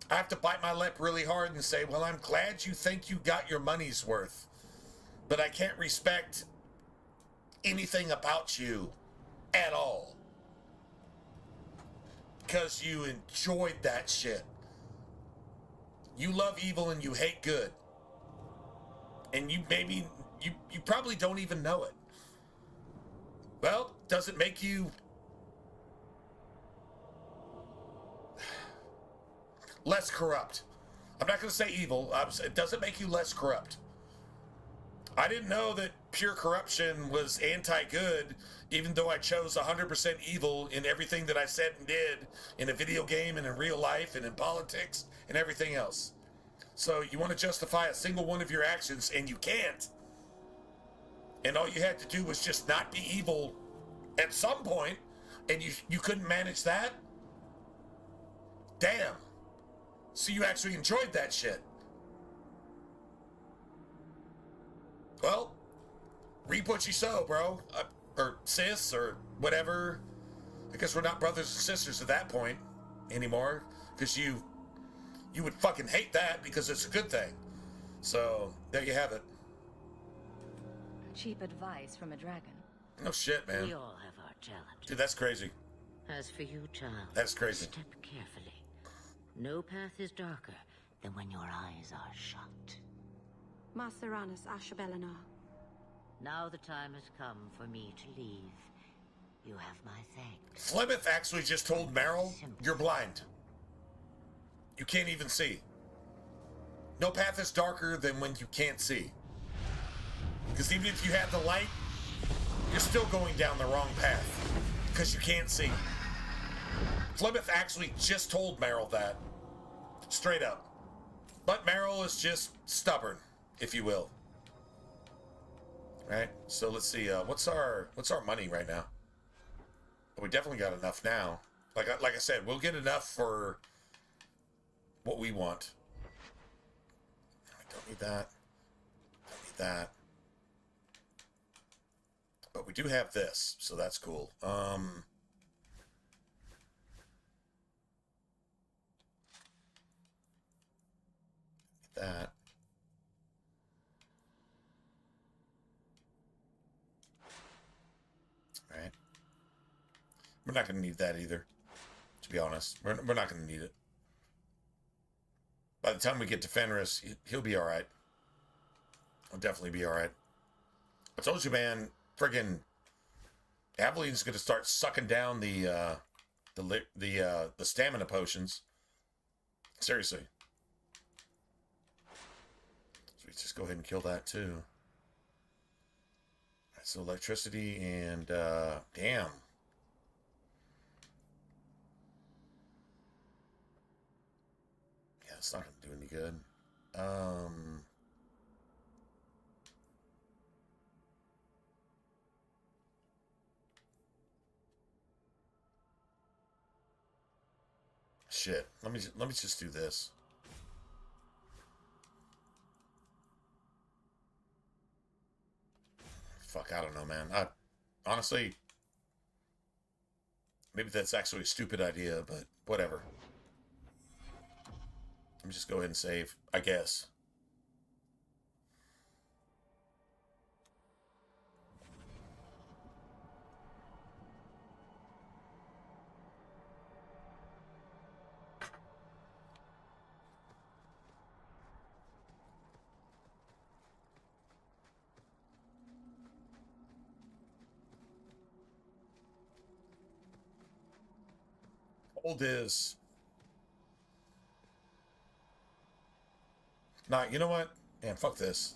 I have to bite my lip really hard and say, well, I'm glad you think you got your money's worth, but I can't respect anything about you at all because you enjoyed that shit. You love evil and you hate good, and you probably don't even know it. Well, does it make you less corrupt? I'm not going to say evil. It doesn't make you less corrupt. I didn't know that pure corruption was anti-good, even though I chose 100% evil in everything that I said and did in a video game and in real life and in politics and everything else. So you want to justify a single one of your actions, and you can't. And all you had to do was just not be evil at some point, and you couldn't manage that? Damn. So you actually enjoyed that shit. Well, reap what you sow, bro. Or sis, or whatever. I guess we're not brothers and sisters at that point anymore, because you would fucking hate that because it's a good thing. So, there you have it. Cheap advice from a dragon. No shit, man. We all have our challenges. Dude, that's crazy. As for you, child, That's crazy. step carefully. No path is darker than when your eyes are shut. Maceranus Ashabelinar. Now the time has come for me to leave. You have my thanks. Flemeth actually just told Meryl, you're blind. You can't even see. No path is darker than when you can't see. Because even if you have the light, you're still going down the wrong path. Because you can't see. Flemeth actually just told Meryl that. Straight up. But Meryl is just stubborn, if you will. Right? So let's see, what's our money right now? We definitely got enough now. Like I said, we'll get enough for what we want. I don't need that. Don't need that. But we do have this, so that's cool. That. All right. We're not going to need that either, to be honest. We're not going to need it. By the time we get to Fenris, he'll be all right. He'll definitely be all right. I told you, man, friggin' Aveline's going to start sucking down the stamina potions. Seriously. So we just go ahead and kill that too. All right, so electricity and damn. Yeah, it's not going to do any good. Shit. Let me just do this. Fuck, I don't know, man. Honestly, Maybe that's actually a stupid idea, but whatever. Let me just go ahead and save, I guess. Old is. Nah, you know what? Man, fuck this.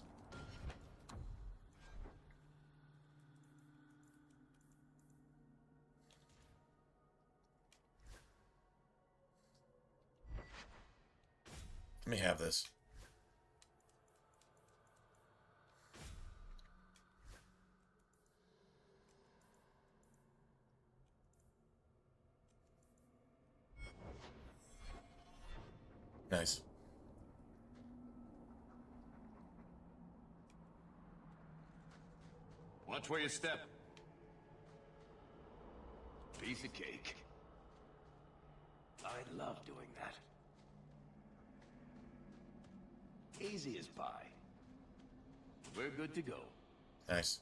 Let me have this. Nice. Watch where you step. Piece of cake. I love doing that. Easy as pie. We're good to go. Nice.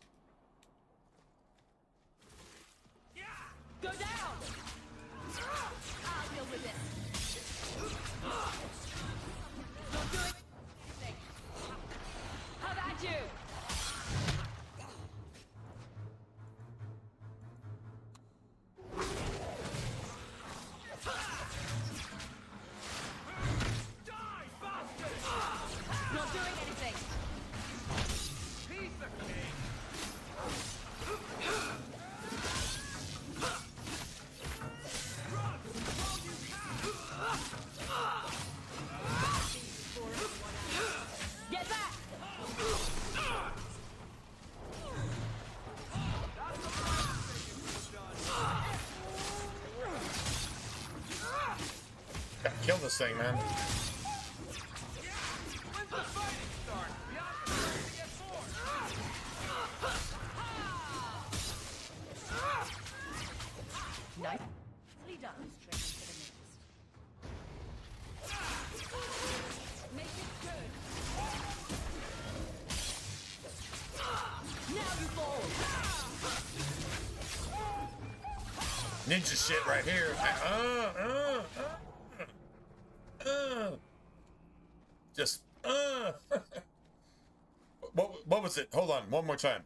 Go down! I'll deal with it. Not doing anything. How about you? Die, bastard! Not doing anything. Piece of cake! Run! While you can! Get back! Gotta kill this thing, man. When's the fighting start? The opportunity to get more! Nicely done, straight to the next. Make it good. Now you fall. Ninja shit right here. Just what was it? Hold on, one more time.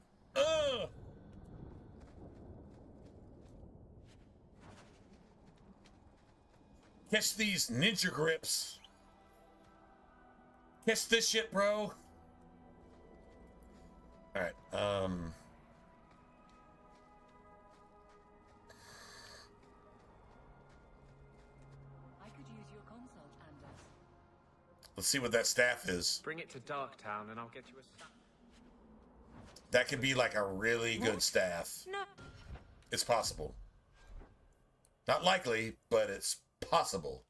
Catch these ninja grips. Catch this shit, bro. All right. I could use your consult, Anders. Let's see what that staff is. Bring it to Darktown and I'll get you a staff. That could be like a really good staff. No. It's possible. Not likely, but it's possible.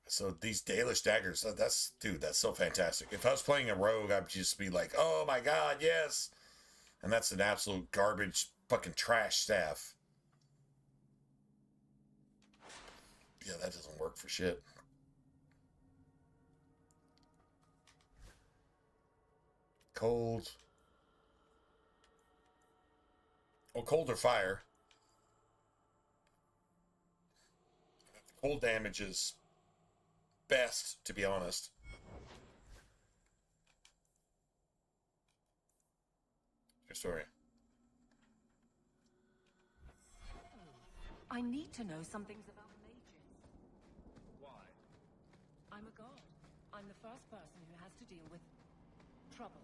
So these Dalish daggers, that's, dude, that's so fantastic. If I was playing a rogue, I'd just be like, oh my god, yes. And that's an absolute garbage, fucking trash staff. Yeah, that doesn't work for shit. Cold. Oh, cold or fire. Cold damage is best, to be honest. Your story. I need to know some things about mages. Why? I'm a god. I'm the first person who has to deal with trouble.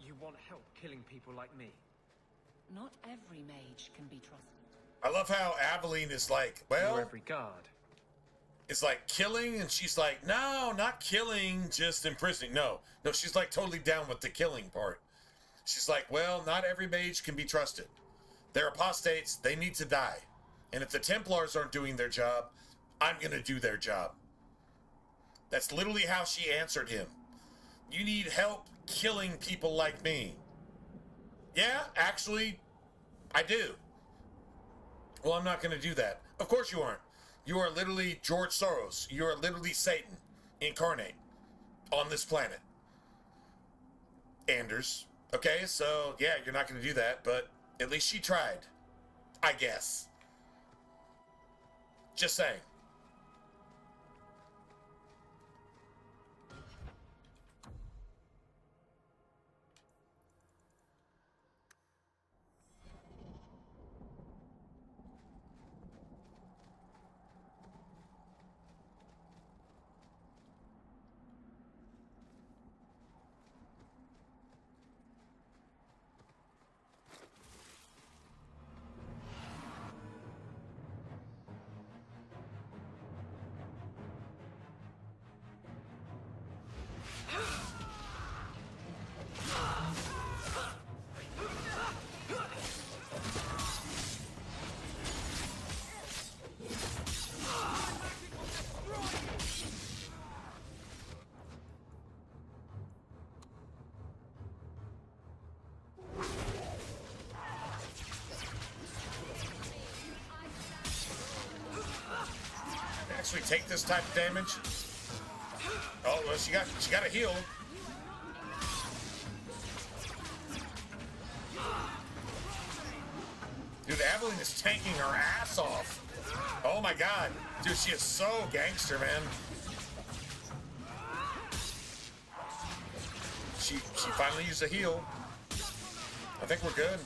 You want help killing people like me? Not every mage can be trusted. I love how Aveline is like, well, You're every guard. it's like killing, and she's like, no, not killing, just imprisoning. No, she's like totally down with the killing part. She's like, well, not every mage can be trusted. They're apostates, they need to die. And if the Templars aren't doing their job, I'm going to do their job. That's literally how she answered him. You need help killing people like me. Yeah, actually, I do. Well, I'm not going to do that. Of course you aren't. You are literally George Soros. You are literally Satan incarnate on this planet. Anders. Okay, so yeah, you're not going to do that, but at least she tried. I guess. Just saying. Actually take this type of damage. Oh, well, she got a heal. Dude, Evelyn is tanking her ass off. Oh my god. Dude, she is so gangster, man. She finally used a heal. I think we're good.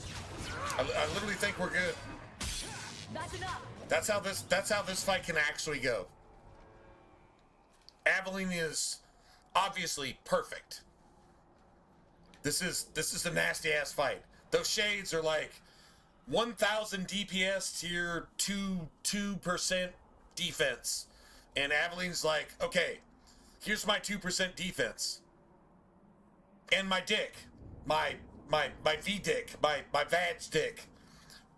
I literally think we're good. That's how this fight can actually go. Aveline is obviously perfect. This is a nasty ass fight. Those shades are like 1,000 DPS to your 2% defense, and Aveline's like, okay, here's my 2% defense, and my dick, my V dick, my vag dick.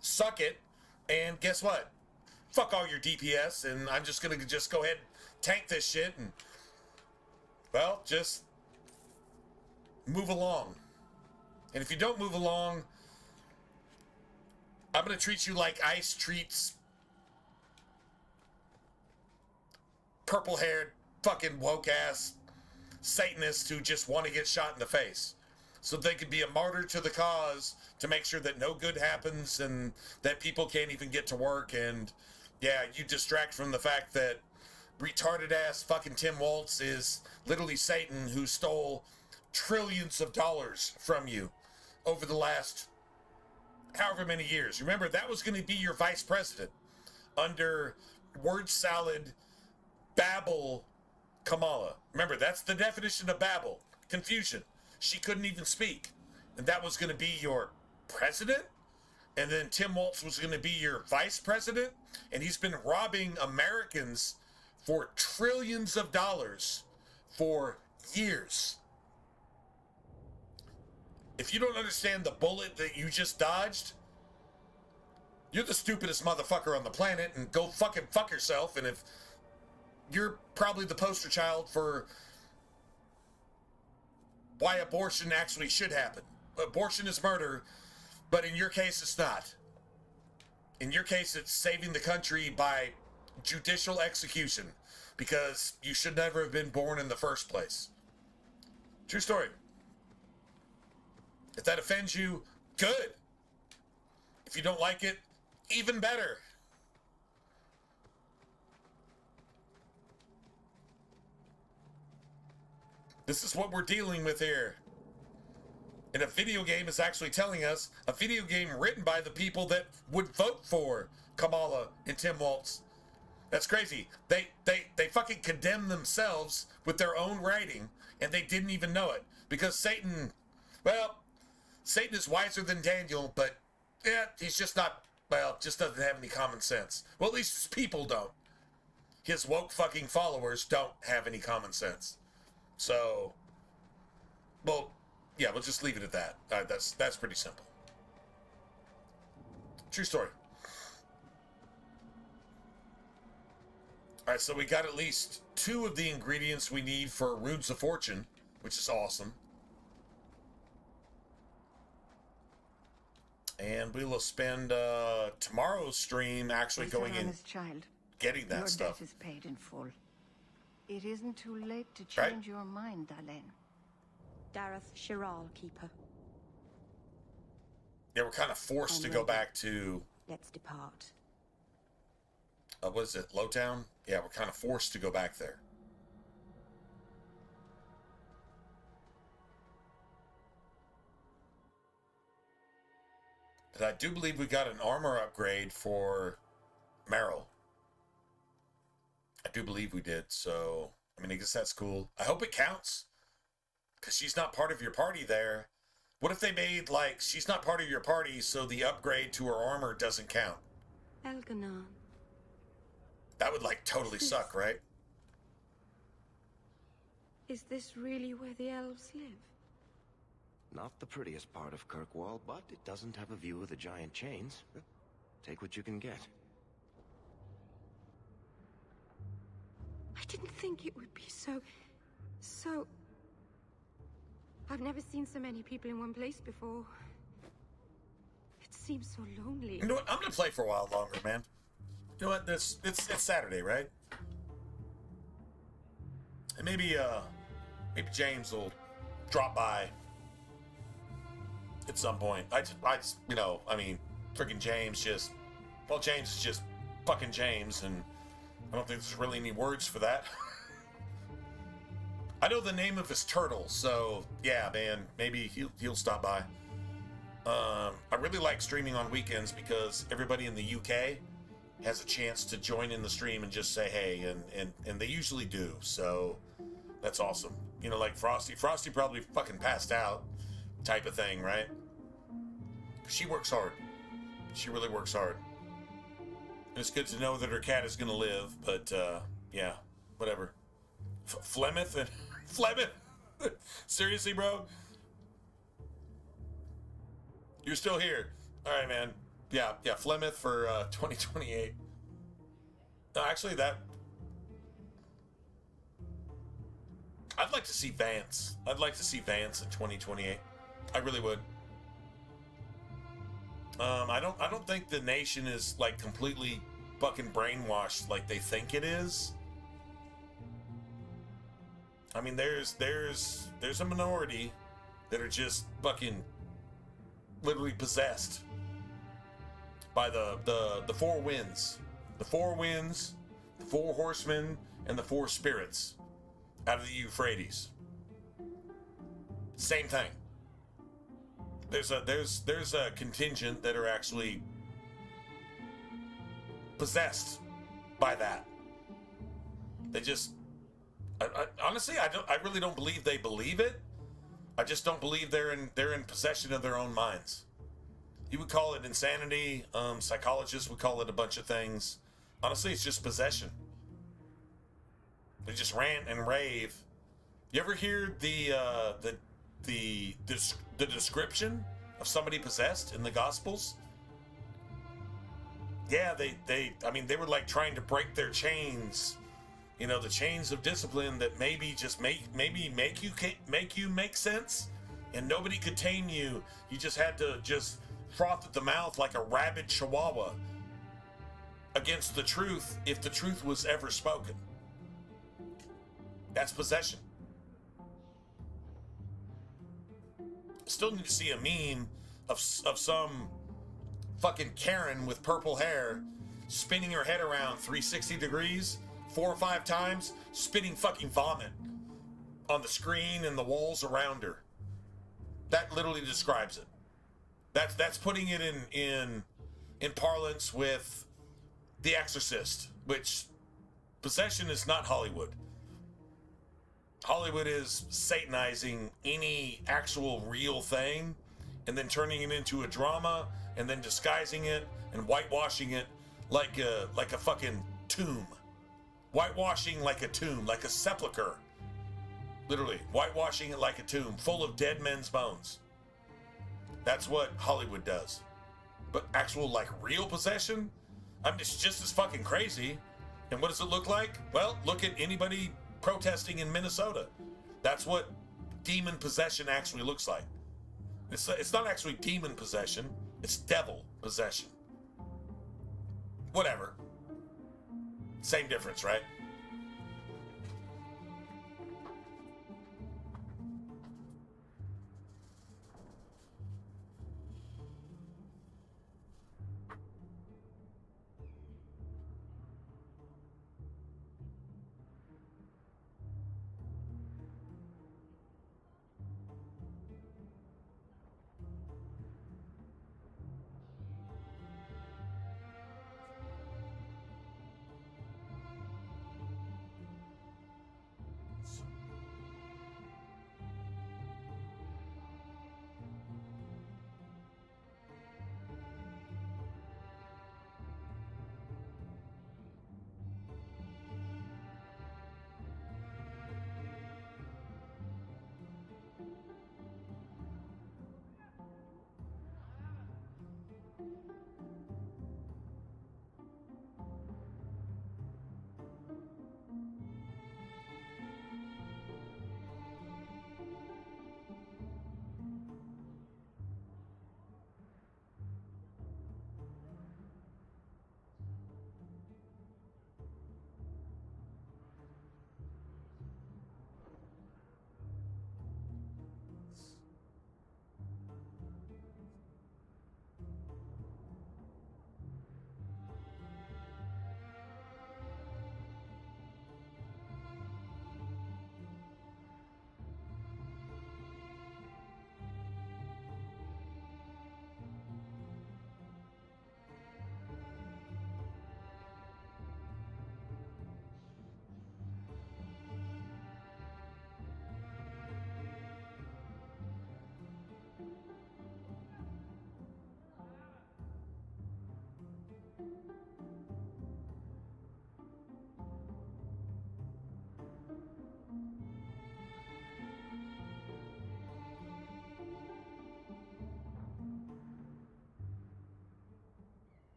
Suck it, and guess what? Fuck all your DPS, and I'm just gonna go ahead and tank this shit, and well, just move along. And if you don't move along, I'm gonna treat you like Ice treats purple-haired fucking woke-ass Satanists who just want to get shot in the face, so they could be a martyr to the cause to make sure that no good happens and that people can't even get to work. And yeah, you distract from the fact that retarded ass fucking Tim Waltz is literally Satan who stole trillions of dollars from you over the last however many years. Remember, that was going to be your vice president under word salad babble Kamala. Remember, that's the definition of babble. Confusion. She couldn't even speak. And that was going to be your president? And then Tim Waltz was going to be your vice president? And he's been robbing Americans for trillions of dollars for years. If you don't understand the bullet that you just dodged, you're the stupidest motherfucker on the planet, and go fucking fuck yourself. And if you're probably the poster child for why abortion actually should happen. Abortion is murder, but in your case, it's not. In your case, it's saving the country by judicial execution, because you should never have been born in the first place. True story. If that offends you, good. If you don't like it, even better. This is what we're dealing with here. And a video game is actually telling us, a video game written by the people that would vote for Kamala and Tim Waltz. That's crazy. They fucking condemn themselves with their own writing, and they didn't even know it. Because Satan, well, Satan is wiser than Daniel, but yeah, he's just not, well, just doesn't have any common sense. Well, at least his people don't. His woke fucking followers don't have any common sense. So, well, yeah, we'll just leave it at that. That's pretty simple. True story. All right, so we got at least 2 of the ingredients we need for Runes of Fortune, which is awesome. And we will spend tomorrow's stream actually Mr. going in, Honest child, getting that your stuff. debt is paid in full. It isn't too late to change your mind, Dalen. Dareth Shiral, Keeper. Yeah, we're kind of forced to go back to... Let's depart. What is it, Lowtown? Yeah, we're kind of forced to go back there. But I do believe we got an armor upgrade for Meryl. I do believe we did, so... I mean, I guess that's cool. I hope it counts. Because she's not part of your party there. What if they made, like, she's not part of your party, so the upgrade to her armor doesn't count? Elganon. That would, like, totally suck, right? Is this really where the elves live? Not the prettiest part of Kirkwall, but it doesn't have a view of the giant chains. Take what you can get. I didn't think it would be so... I've never seen so many people in one place before. It seems so lonely. You know what? I'm gonna play for a while longer, man. You know what? It's Saturday, right? And maybe James will drop by at some point. I just, you know, I mean, freaking James just... Well, James is just fucking James, and I don't think there's really any words for that. I know the name of his turtle, so yeah, man, maybe he'll stop by. I really like streaming on weekends because everybody in the UK has a chance to join in the stream and just say hey, and they usually do, so that's awesome. You know, like Frosty. Frosty probably fucking passed out type of thing, right? She works hard. She really works hard. And it's good to know that her cat is gonna live, but yeah, whatever. Flemeth and Flemeth? Seriously, bro? You're still here. All right, man. Yeah, Flemeth for 2028. No, actually, that... I'd like to see Vance. I'd like to see Vance in 2028. I really would. I don't think the nation is, like, completely fucking brainwashed like they think it is. I mean, there's a minority that are just fucking literally possessed by the four winds. The four winds, the four horsemen, and the four spirits out of the Euphrates. Same thing. There's a contingent that are actually possessed by that. They just... honestly, I really don't believe they believe it. I just don't believe they're in possession of their own minds. You would call it insanity. Psychologists would call it a bunch of things. Honestly, it's just possession. They just rant and rave. You ever hear the description of somebody possessed in the Gospels? Yeah, they were like trying to break their chains. You know, the chains of discipline that maybe make you make sense, and nobody could tame you. You just had to just froth at the mouth like a rabid chihuahua against the truth, if the truth was ever spoken. That's possession. Still need to see a meme of some fucking Karen with purple hair spinning her head around 360 degrees 4 or 5 times, spitting fucking vomit on the screen and the walls around her. That literally describes it. That's putting it in parlance with The Exorcist, which possession is not Hollywood. Hollywood is satanizing any actual real thing and then turning it into a drama and then disguising it and whitewashing it like a fucking tomb. Whitewashing like a tomb, like a sepulcher. Literally, whitewashing it like a tomb, full of dead men's bones. That's what Hollywood does. But actual, like, real possession? I mean, it's just as fucking crazy. And what does it look like? Well, look at anybody protesting in Minnesota. That's what demon possession actually looks like. It's not actually demon possession. It's devil possession. Whatever. Same difference, right?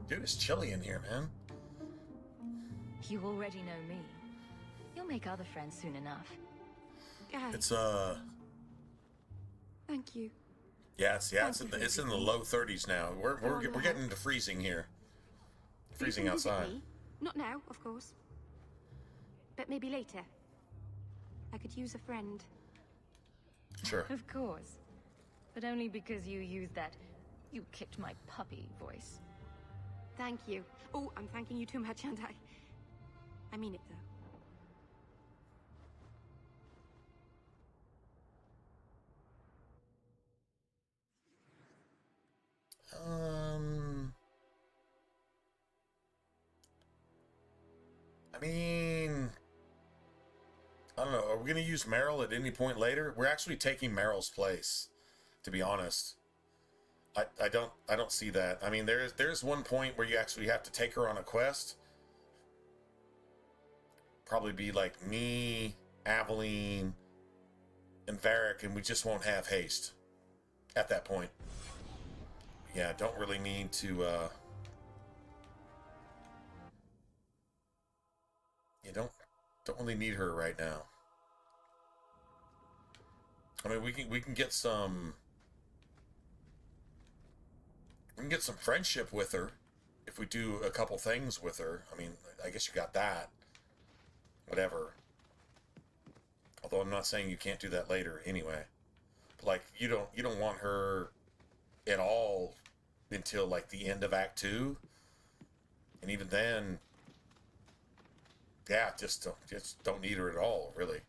Dude, it's chilly in here, man. You already know me. You'll make other friends soon enough. It's Thank you. yeah, it's in the low 30s now. We're getting into freezing here. Freezing outside. Not now, of course. But maybe later. I could use a friend. Sure. Of course. But only because you used that "you kicked my puppy" voice. Thank you. Oh, I'm thanking you too much, aren't I? I mean it, though. I mean, I don't know. Are we going to use Meryl at any point later? We're actually taking Meryl's place, to be honest. I don't see that. I mean, there's one point where you actually have to take her on a quest. Probably be like me, Aveline, and Varric, and we just won't have haste at that point. Yeah, don't really need to. You don't really need her right now. I mean, we can get some. We can get some friendship with her if we do a couple things with her. I mean, I guess you got that. Whatever. Although I'm not saying you can't do that later anyway. But like you don't want her at all until like the end of Act 2. And even then, yeah, just don't need her at all, really.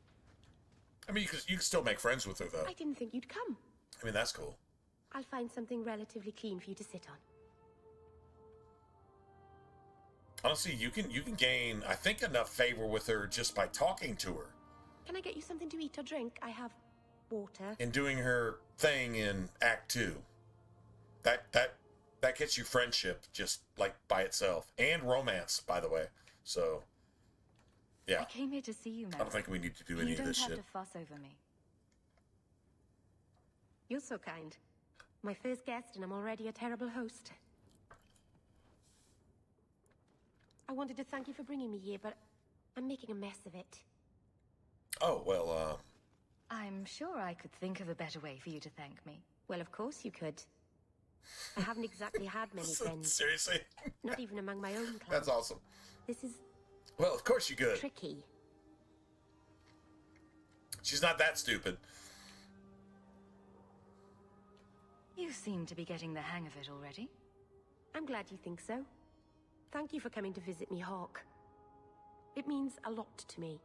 I mean, you can still make friends with her, though. I didn't think you'd come. I mean, that's cool. I'll find something relatively clean for you to sit on. Honestly, you can gain, I think, enough favor with her just by talking to her. Can I get you something to eat or drink? I have water. And doing her thing in Act 2. That gets you friendship just like by itself. And romance, by the way. So, yeah. I came here to see you, Max. I don't think we need to do any of this shit. You don't have to fuss over me. You're so kind. My first guest, and I'm already a terrible host. I wanted to thank you for bringing me here, but I'm making a mess of it. Oh, well, I'm sure I could think of a better way for you to thank me. Well, of course you could. I haven't exactly had many friends. Seriously? Not even among my own clan. That's awesome. This is... Well, of course you could. Tricky. She's not that stupid. You seem to be getting the hang of it already. I'm glad you think so. Thank you for coming to visit me, Hawk. It means a lot to me.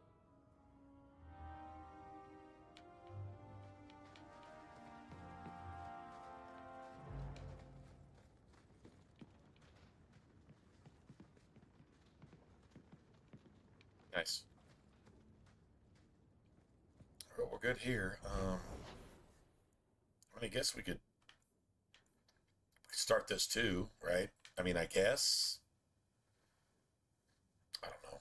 Nice. Well, we're good here. I guess we could start this too, right? I mean, I guess. I don't know.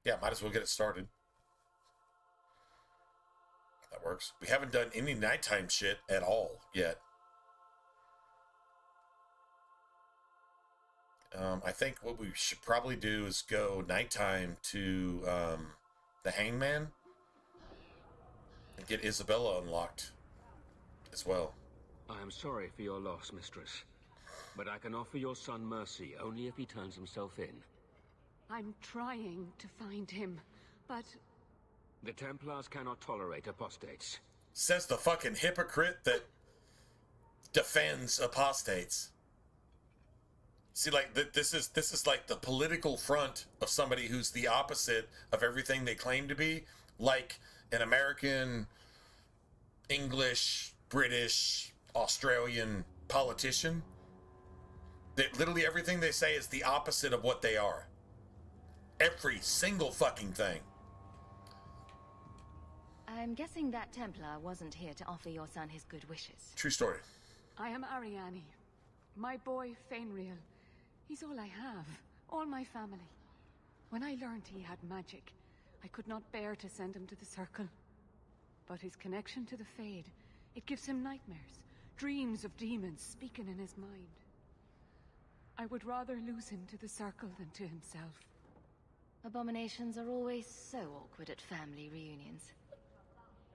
Yeah, might as well get it started. That works. We haven't done any nighttime shit at all yet. I think what we should probably do is go nighttime to the Hangman and get Isabella unlocked as well. I am sorry for your loss, mistress, but I can offer your son mercy only if he turns himself in. I'm trying to find him, but... The Templars cannot tolerate apostates. Says the fucking hypocrite that defends apostates. See, like, this is like the political front of somebody who's the opposite of everything they claim to be, like an American, English, British, Australian politician. That literally everything they say is the opposite of what they are. Every single fucking thing. I'm guessing that Templar wasn't here to offer your son his good wishes. True story. I am Ariane. My boy, Fainriel. He's all I have. All my family. When I learned he had magic, I could not bear to send him to the Circle. But his connection to the Fade, it gives him nightmares. Dreams of demons speaking in his mind. I would rather lose him to the Circle than to himself. Abominations are always so awkward at family reunions.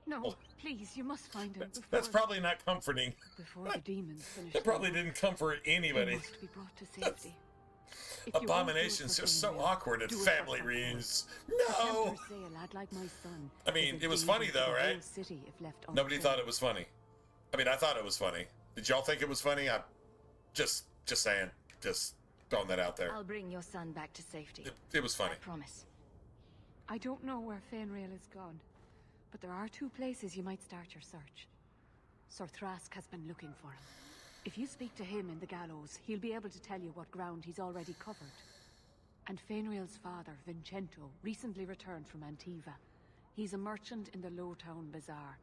No, please, you must find him. That's probably not comforting. Before the demons finish. That probably didn't comfort anybody. He must be brought to safety. Abominations are so awkward at family reunions. No! I mean, it was funny though, right? Nobody thought it was funny. I mean, I thought it was funny. Did y'all think it was funny? I'm just saying. Just throwing that out there. I'll bring your son back to safety. It was funny. I promise. I don't know where Fainriel is gone, but there are two places you might start your search. Sir Thrask has been looking for him. If you speak to him in the gallows, he'll be able to tell you what ground he's already covered. And Fainriel's father, Vincento, recently returned from Antiva. He's a merchant in the Lowtown Bazaar.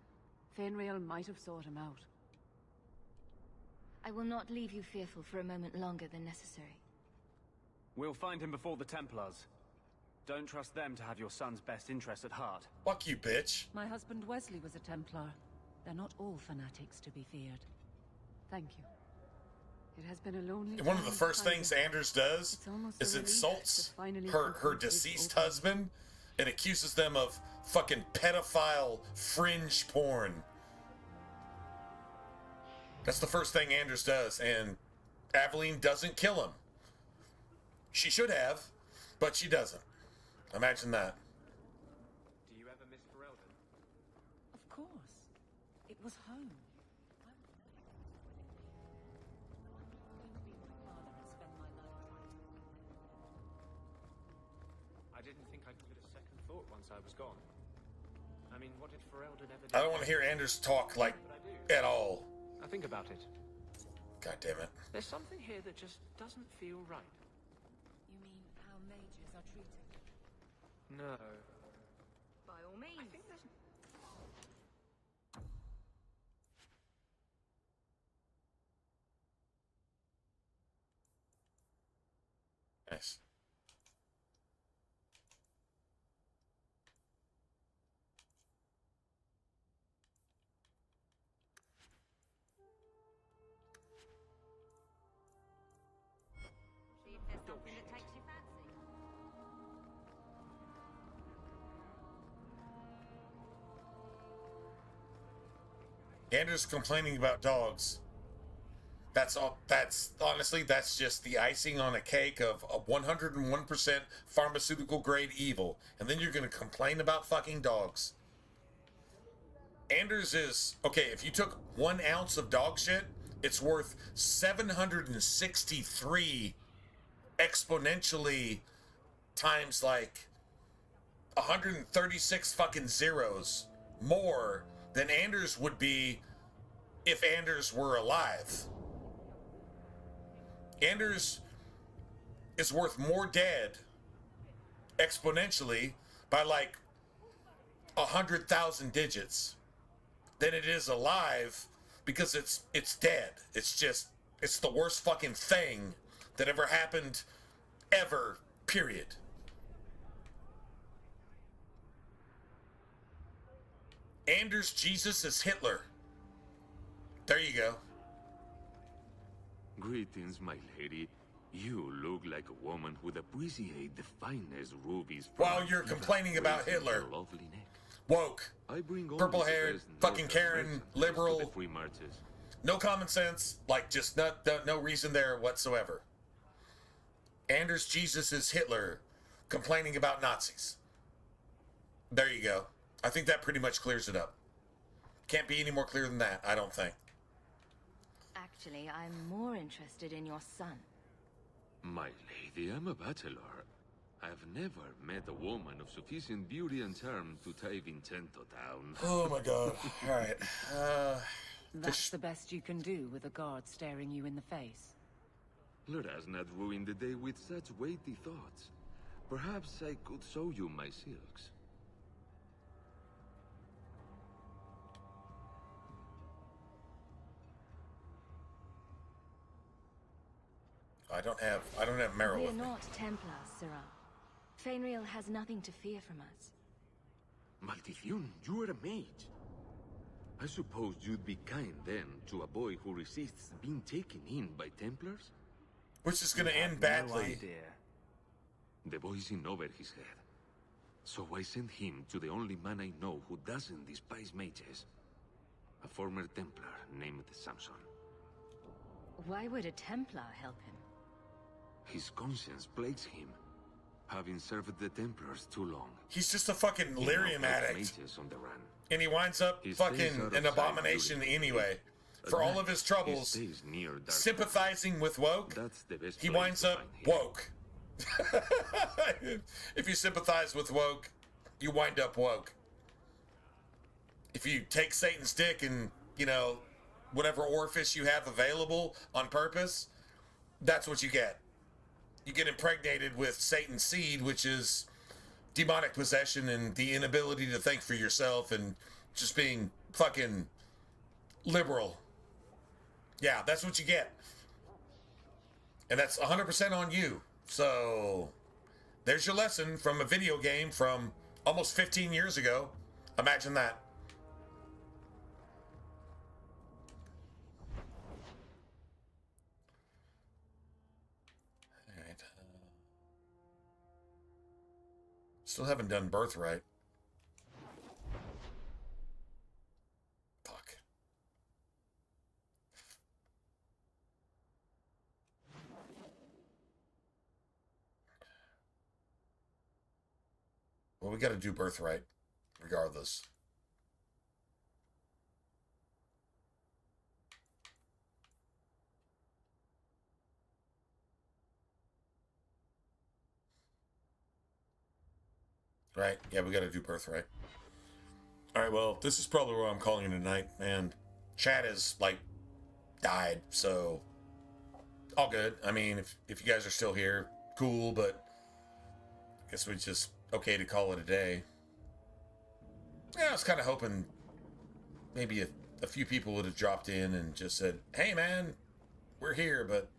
Fainriel might have sought him out. I will not leave you fearful for a moment longer than necessary. We'll find him before the Templars. Don't trust them to have your son's best interest at heart. Fuck you, bitch. My husband Wesley was a Templar. They're not all fanatics to be feared. Thank you. It has been a lonely One of the first things Anders does is insults her deceased husband and accuses them of fucking pedophile fringe porn. That's the first thing Anders does, and Aveline doesn't kill him. She should have, but she doesn't. Imagine that. Do you ever miss Ferelden? Of course. It was home. once I was gone. I mean, what did Ferelden ever do? I don't want to hear Anders talk, like, at all. I think about it. God damn it. There's something here that just doesn't feel right. You mean how mages are treated? No. By all means. I think there's... Nice. See if there's something that takes your fancy. Anders complaining about dogs. That's all. That's honestly, that's just the icing on a cake of a 101% pharmaceutical grade evil. And then you're going to complain about fucking dogs. Anders is, okay, if you took 1 ounce of dog shit, it's worth 763 exponentially times like 136 fucking zeros more than Anders would be if Anders were alive. Anders is worth more dead exponentially by like 100,000 digits than it is alive because it's dead. It's the worst fucking thing that ever happened ever, period. Anders Jesus is Hitler. There you go. Greetings, my lady. You look like a woman who'd appreciate the finest rubies. While you're complaining about Hitler. Lovely neck. Woke. I bring all Purple this haired, best fucking Northern Karen, merchandise to liberal. the free marches. No common sense. Like, just no reason there whatsoever. Anders Jesus is Hitler complaining about Nazis. There you go. I think that pretty much clears it up. Can't be any more clear than that, I don't think. Actually, I'm more interested in your son. My lady, I'm a bachelor. I've never met a woman of sufficient beauty and charm to tie Vincento down. Oh my god. Alright. That's the best you can do with a guard staring you in the face. Let us not ruin the day with such weighty thoughts. Perhaps I could show you my silks. I don't have Meryl We're with me. not Templars, Sirrah. Fainriel has nothing to fear from us. Maldición, you are a mage. I suppose you'd be kind then to a boy who resists being taken in by Templars? Which is gonna end badly. No idea. The boy's in over his head. So I sent him to the only man I know who doesn't despise mages. A former Templar named Samson. Why would a Templar help him? His conscience plagues him, having served the Templars too long. He's just a fucking lyrium addict. Mages on the run. And he winds up He stays fucking out of an sight abomination during the anyway. day. For At all night, of his he troubles, stays near dark sympathizing with woke, That's the best he place winds to up find him. woke. If you sympathize with woke, you wind up woke. If you take Satan's dick and, you know, whatever orifice you have available on purpose, that's what you get. You get impregnated with Satan's seed, which is demonic possession and the inability to think for yourself and just being fucking liberal. Yeah, that's what you get. And that's 100% on you. So, there's your lesson from a video game from almost 15 years ago. Imagine that. Alright. Still haven't done Birthright. Fuck. Well, we got to do Birthright, regardless. right? Yeah, we got to do birthright. All right, well, this is probably where I'm calling it tonight, and chat is, like, died, so all good. I mean, if you guys are still here, cool, but I guess we just okay to call it a day. Yeah, I was kind of hoping maybe a few people would have dropped in and just said, hey, man, we're here, but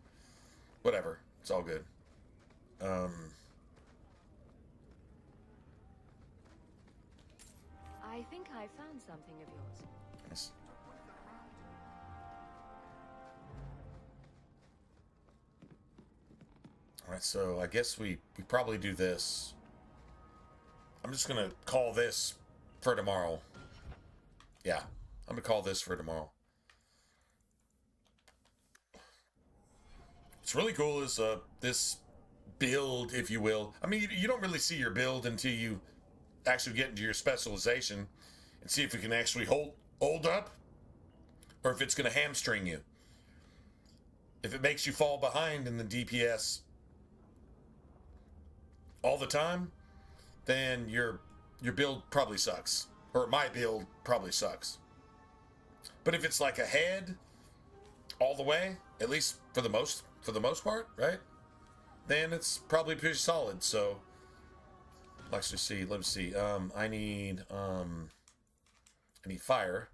whatever. It's all good. I think I found something of yours. Yes. All right, so I guess we probably do this. I'm just going to call this for tomorrow. Yeah, I'm going to call this for tomorrow. What's really cool is this build, if you will. I mean, you don't really see your build until you actually get into your specialization and see if it can actually hold up or if it's going to hamstring you. If it makes you fall behind in the DPS all the time, then your build probably sucks, or my build probably sucks. But if it's like ahead all the way, at least for the most part, right? Then it's probably pretty solid. So let's just see. Let's see. I need fire.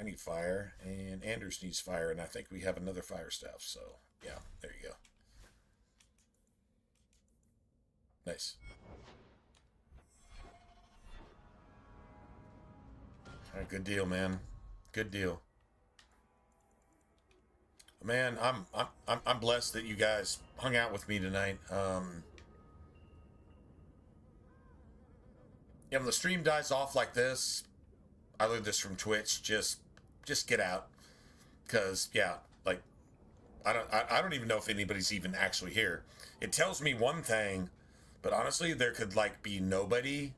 I need fire, and Anders needs fire, and I think we have another fire staff. So yeah, there you go. Nice. All right, good deal, man. Good deal. Man, I'm blessed that you guys hung out with me tonight. You know, the stream dies off like this. I learned this from Twitch. Just get out, because yeah, like I don't even know if anybody's even actually here. It tells me one thing, but honestly, there could like be nobody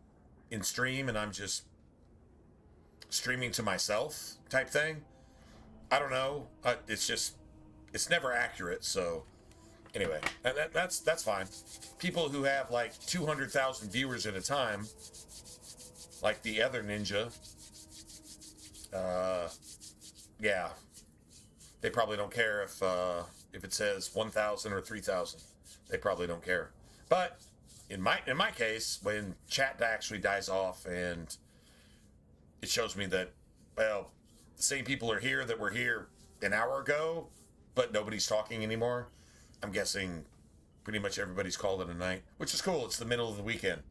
in stream, and I'm just streaming to myself type thing. I don't know. It's never accurate. So anyway, that's fine. People who have like 200,000 viewers at a time, like the other ninja, yeah, they probably don't care if it says 1,000 or 3,000. They probably don't care. But in my case, when chat actually dies off and it shows me that, well, the same people are here that were here an hour ago, but nobody's talking anymore, I'm guessing pretty much everybody's called it a night, which is cool. It's the middle of the weekend.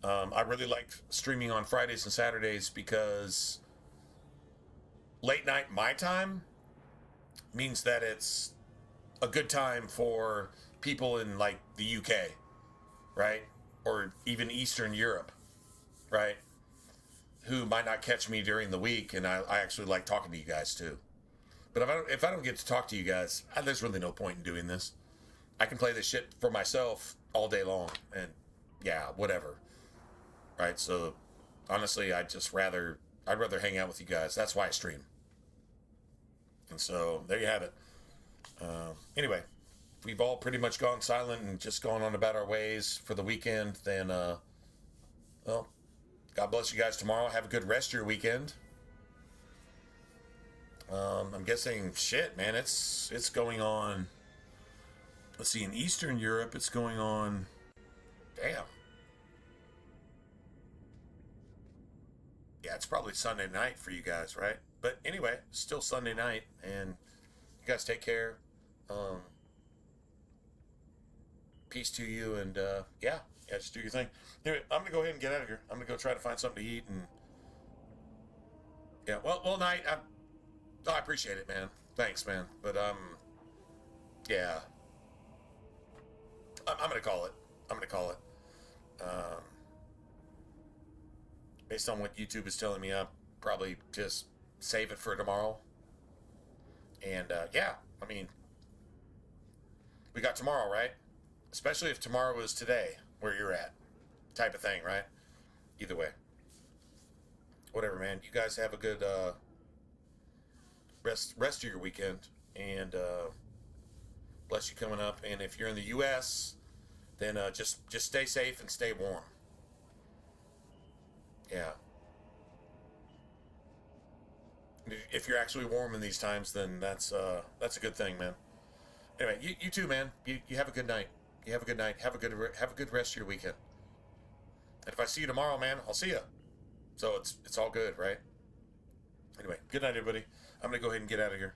I really like streaming on Fridays and Saturdays because late night my time means that it's a good time for people in like the UK, right? Or even Eastern Europe, right? Who might not catch me during the week, and I actually like talking to you guys too. But if I don't get to talk to you guys, there's really no point in doing this. I can play this shit for myself all day long, and yeah, whatever. Right? So honestly, I'd rather hang out with you guys. That's why I stream. And so there you have it. Anyway, if we've all pretty much gone silent and just gone on about our ways for the weekend, then well, God bless you guys tomorrow. Have a good rest of your weekend. I'm guessing, shit, man, it's going on. Let's see, in Eastern Europe, it's going on. Damn. Yeah, it's probably Sunday night for you guys, right? But anyway, still Sunday night, and you guys take care. Peace to you, and yeah, just do your thing. Anyway, I'm gonna go ahead and get out of here. I'm gonna go try to find something to eat, and yeah, well, night. I appreciate it, man. Thanks, man. But yeah, I'm gonna call it. Based on what YouTube is telling me, I'll probably just save it for tomorrow. And yeah, I mean, we got tomorrow, right? Especially if tomorrow is today, where you're at, type of thing, right? Either way, whatever, man. You guys have a good rest of your weekend, and bless you coming up. And if you're in the U.S., then just stay safe and stay warm. Yeah. If you're actually warm in these times, then that's a good thing, man. Anyway, you too, man. You have a good night. You have a good night. Have a good rest of your weekend. And if I see you tomorrow, man, I'll see you. So it's all good, right? Anyway, good night, everybody. I'm gonna go ahead and get out of here.